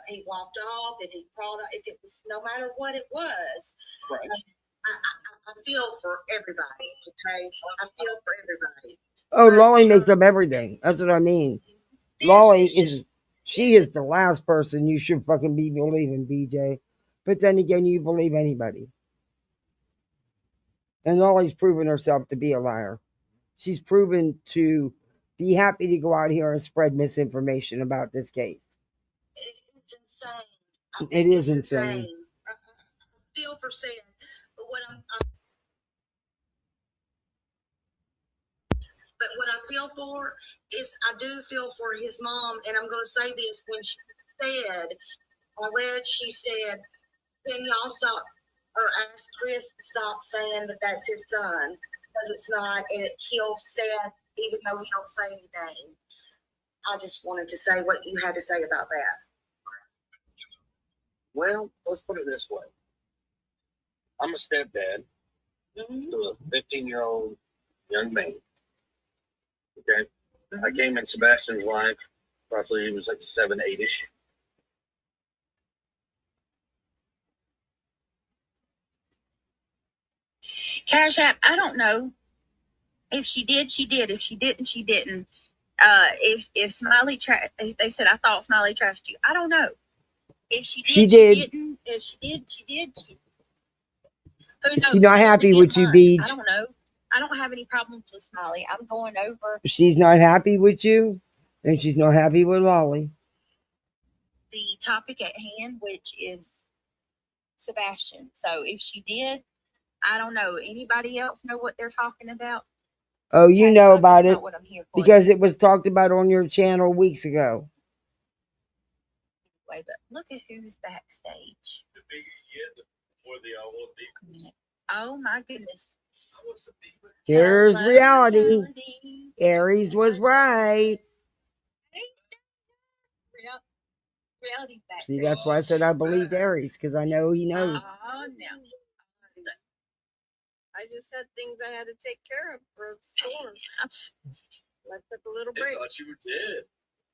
he walked off, if he crawled, if it was, no matter what it was, right. I feel for everybody. Okay, I feel for everybody. Oh, Lolly makes up everything. That's what I mean. Lolly is the last person you should fucking be believing, BJ. But then again, you believe anybody. And Lolly's proven herself to be a liar. She's proven to be happy to go out here and spread misinformation about this case. It's insane. It is insane. I feel for Sam, but what I feel for is I do feel for his mom, and I'm going to say this when she said, she said, "Can y'all stop or ask Chris to stop saying that that's his son because it's not, and it kills Seth, even though he don't say anything." I just wanted to say what you had to say about that. Well, let's put it this way. I'm a stepdad to a 15-year-old young man. Okay. I came in Sebastian's life, roughly, he was like 7, 8-ish. Cash App, I don't know. If she did, she did. If she didn't, she didn't. If Smiley they said I thought Smiley trashed you. I don't know. If she did, She did. She didn't. If she did, she did. Who Is knows? she not happy with you, Beej? I don't know. I don't have any problems with Smiley. I'm going over She's not happy with you, and she's not happy with Lolly. the topic at hand, which is Sebastian. So if she did, I don't know. Anybody else know what they're talking about? Oh, you Cash know App, about that's it not what I'm here for. because it was talked about on your channel weeks ago. Anyway, but look at who's backstage. Oh my goodness. Here's Hello, reality. Aries was right. Reality's backstage. See, that's why I said I believed Aries, because I know he knows. Oh, no. I just had things I had to take care of for stores. I took a little break. I thought you were dead.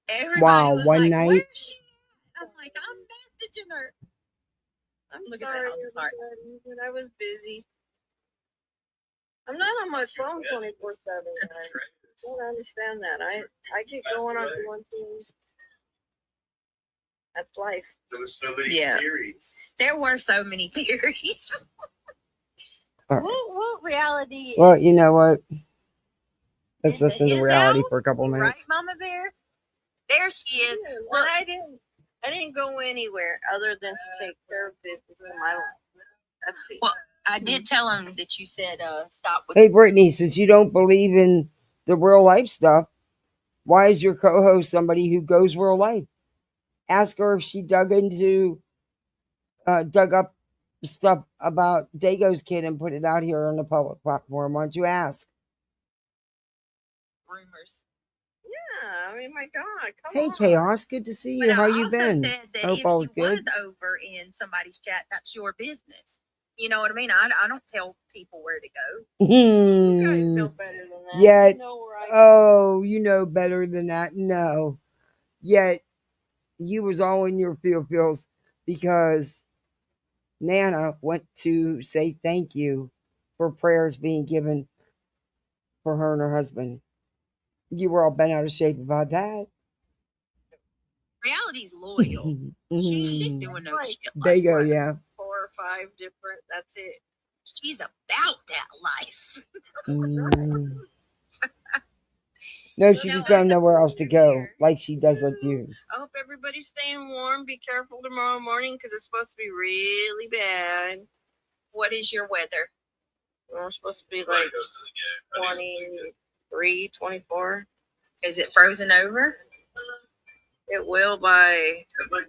Everybody Wow, was one like, night. where's she at? I'm like, I'm messaging her. I'm Look at sorry, that on the heart. but I was busy. I'm not on my phone 24/7. I don't understand that. I get going on one thing. That's life. There was so many Yeah. theories. There were so many theories. All right. What reality Well, is you know what? Let's in listen to his reality house? for a couple You right, minutes. Mama Bear? There she is. Yeah, Look, I didn't go anywhere other than to take care of business in my life. That's it. well, I did tell him that you said stop with Hey, Brittany, since you don't believe in the real life stuff, why is your co-host somebody who goes real life? Ask her if she dug up stuff about Dago's kid and put it out here on the public platform. Why don't you ask? rumors. Yeah, I mean, my God, come Hey, on. Chaos, good to see you. But How I you also been? said that Hope if all you is good. was over in somebody's chat, that's your business. You know what I mean? I don't tell people where to go. You guys know better than that. Yet, You know where I oh, you know better than that. No. Yet, you was all in your feels because Nana went to say thank you for prayers being given for her and her husband. You were all bent out of shape about that. Reality's loyal. She ain't doing no shit There you like go, that. yeah. 4 or 5 different. That's it. She's about that life. Mm. No, she just don't know where else to go, like she does with you. I hope everybody's staying warm. Be careful tomorrow morning because it's supposed to be really bad. What is your weather? Well, it's supposed to be like 23, 24. Is it frozen over? It will by 3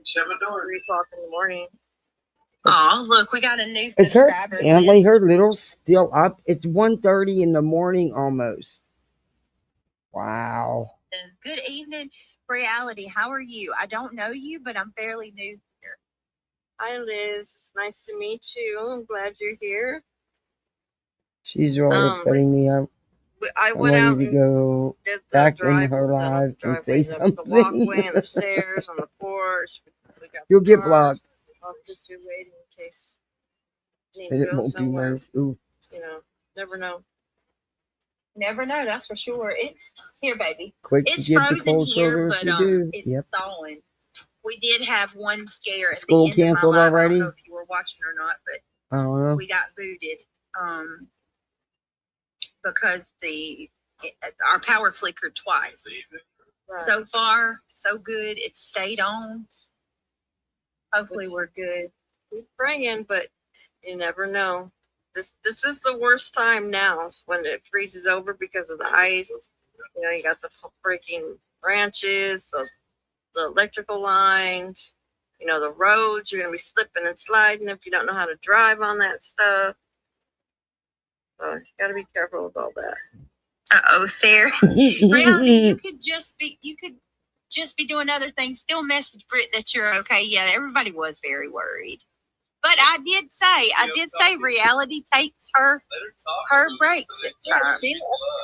o'clock in the morning. Oh, look, we got a new Is her subscriber. family, her little, still up? It's 1:30 in the morning almost. Wow. Good evening, Reality. How are you? I don't know you, but I'm fairly new here. Hi, Liz. It's nice to meet you. I'm glad you're here. She's really upsetting me. I'm went out ready to and go did the back in drive, her live and say the something. walkway and the stairs on the porch. We got You'll the get cars blocked. all situated in case you need And to it go won't be somewhere. nice. Ooh. You know, never know. Never know, that's for sure. It's here, baby. Quick to It's give the frozen cold here, shoulder if but you do. it's Yep. thawing. We did have one scare at School the end canceled of my live. I already? don't know if you were watching or not, but I don't know. we got booted because our power flickered twice. Right. So far, so good. It stayed on. Hopefully, we're good. Keep praying, but you never know. This is the worst time now is when it freezes over because of the ice. You know, you got the freaking branches, the electrical lines, you know, the roads. You're gonna be slipping and sliding if you don't know how to drive on that stuff. So you gotta be careful with all that. Uh-oh, Sarah. Reality, you could just be doing other things. Still message Britt that you're okay. Yeah, everybody was very worried. But I did say reality takes her breaks at times.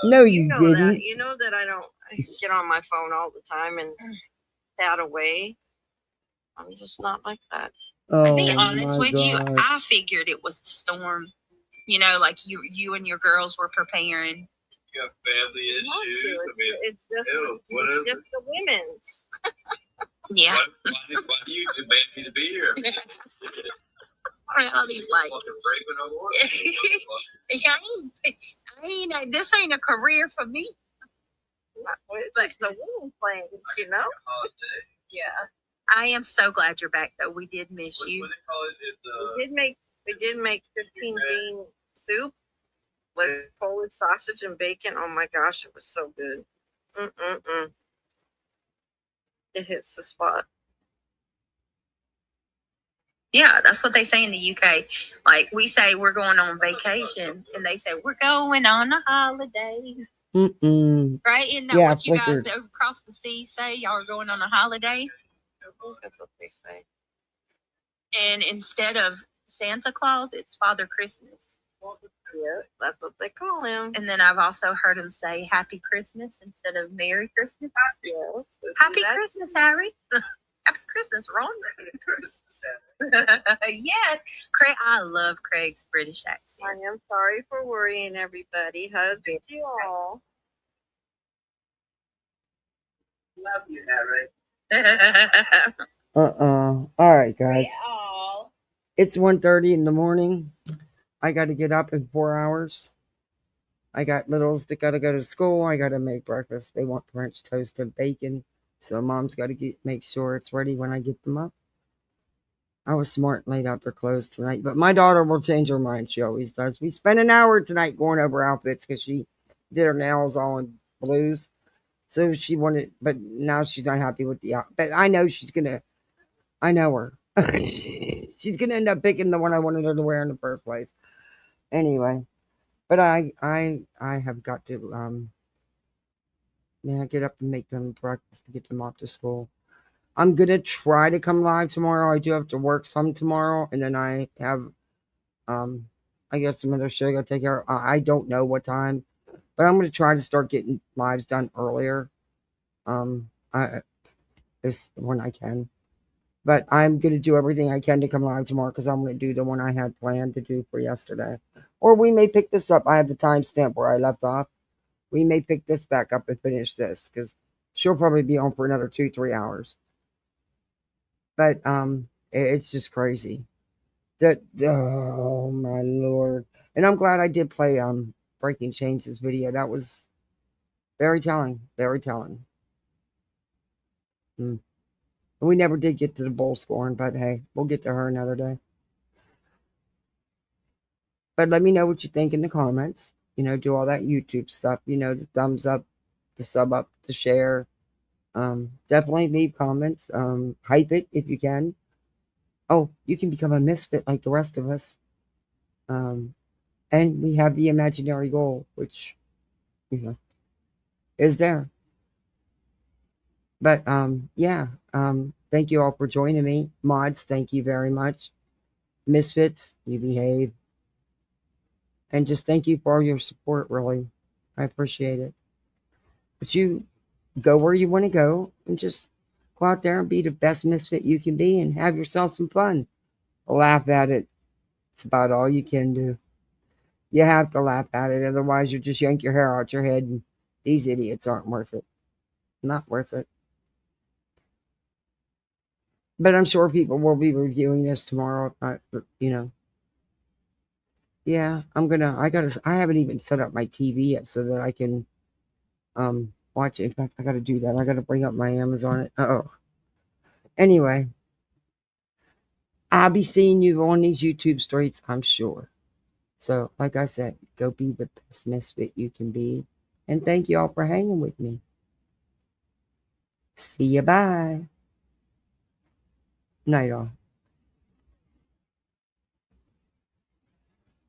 No, you know didn't. that. You know that I don't get on my phone all the time and that away. I'm just not like that. Oh, To be honest with you, God. I figured it was the storm. You know, like you and your girls were preparing. You have family issues. I mean, It's just, what is just the women's. Yeah. Why do you demand me to be here? Reality's like, this ain't a career for me. But the women's playing, you know? Yeah. I am so glad you're back, though. We did miss you. We did make 15 bean soup with Polish sausage and bacon. Oh my gosh, it was so good. It hits the spot. Yeah, that's what they say in the UK. Like, we say we're going on vacation, and they say we're going on a holiday. Right? Isn't that what you guys across the sea say? Y'all are going on a holiday? That's what they say. And instead of Santa Claus, it's Father Christmas. Yeah, that's what they call him. And then I've also heard him say Happy Christmas instead of Merry Christmas. Yeah, Happy Christmas, Harry. Happy Christmas, Ron. Yes. Craig, I love Craig's British accent. I am sorry for worrying everybody. Hugs to you all. Love you, Harry. All right, guys. It's 1:30 in the morning. I got to get up in 4 hours. I got littles that got to go to school. I got to make breakfast. They want French toast and bacon. So mom's got to make sure it's ready when I get them up. I was smart and laid out their clothes tonight. But my daughter will change her mind. She always does. We spent an hour tonight going over outfits because she did her nails all in blues. So she wanted, but now she's not happy with the outfit. But I know she's going to, I know her. She's going to end up picking the one I wanted her to wear in the first place. Anyway, but I have got to, get up and make them breakfast to get them off to school. I'm going to try to come live tomorrow. I do have to work some tomorrow. And then I have, I got some other shit I got to take care of. I don't know what time, but I'm going to try to start getting lives done earlier. This when I can. But I'm going to do everything I can to come live tomorrow because I'm going to do the one I had planned to do for yesterday. Or we may pick this up. I have the timestamp where I left off. We may pick this back up and finish this because she'll probably be on for another 2-3 hours. But it's just crazy. Oh my Lord. And I'm glad I did play Breaking Chains' video. That was very telling. Very telling. We never did get to the bowl scoring, but hey, we'll get to her another day. But let me know what you think in the comments. Do all that YouTube stuff. The thumbs up, the sub up, the share. Definitely leave comments. Hype it if you can. Oh, you can become a misfit like the rest of us. And we have the imaginary goal, which, is there. But, thank you all for joining me. Mods, thank you very much. Misfits, you behave. And just thank you for all your support, really. I appreciate it. But you go where you want to go and just go out there and be the best misfit you can be and have yourself some fun. Laugh at it. It's about all you can do. You have to laugh at it. Otherwise, you'll just yank your hair out your head. And these idiots aren't worth it. Not worth it. But I'm sure people will be reviewing this tomorrow. Yeah, I haven't even set up my TV yet so that I can watch it. In fact, I gotta do that. I gotta bring up my Amazon. Anyway, I'll be seeing you on these YouTube streets, I'm sure. So, like I said, go be the best misfit you can be. And thank you all for hanging with me. See you, bye. Night all.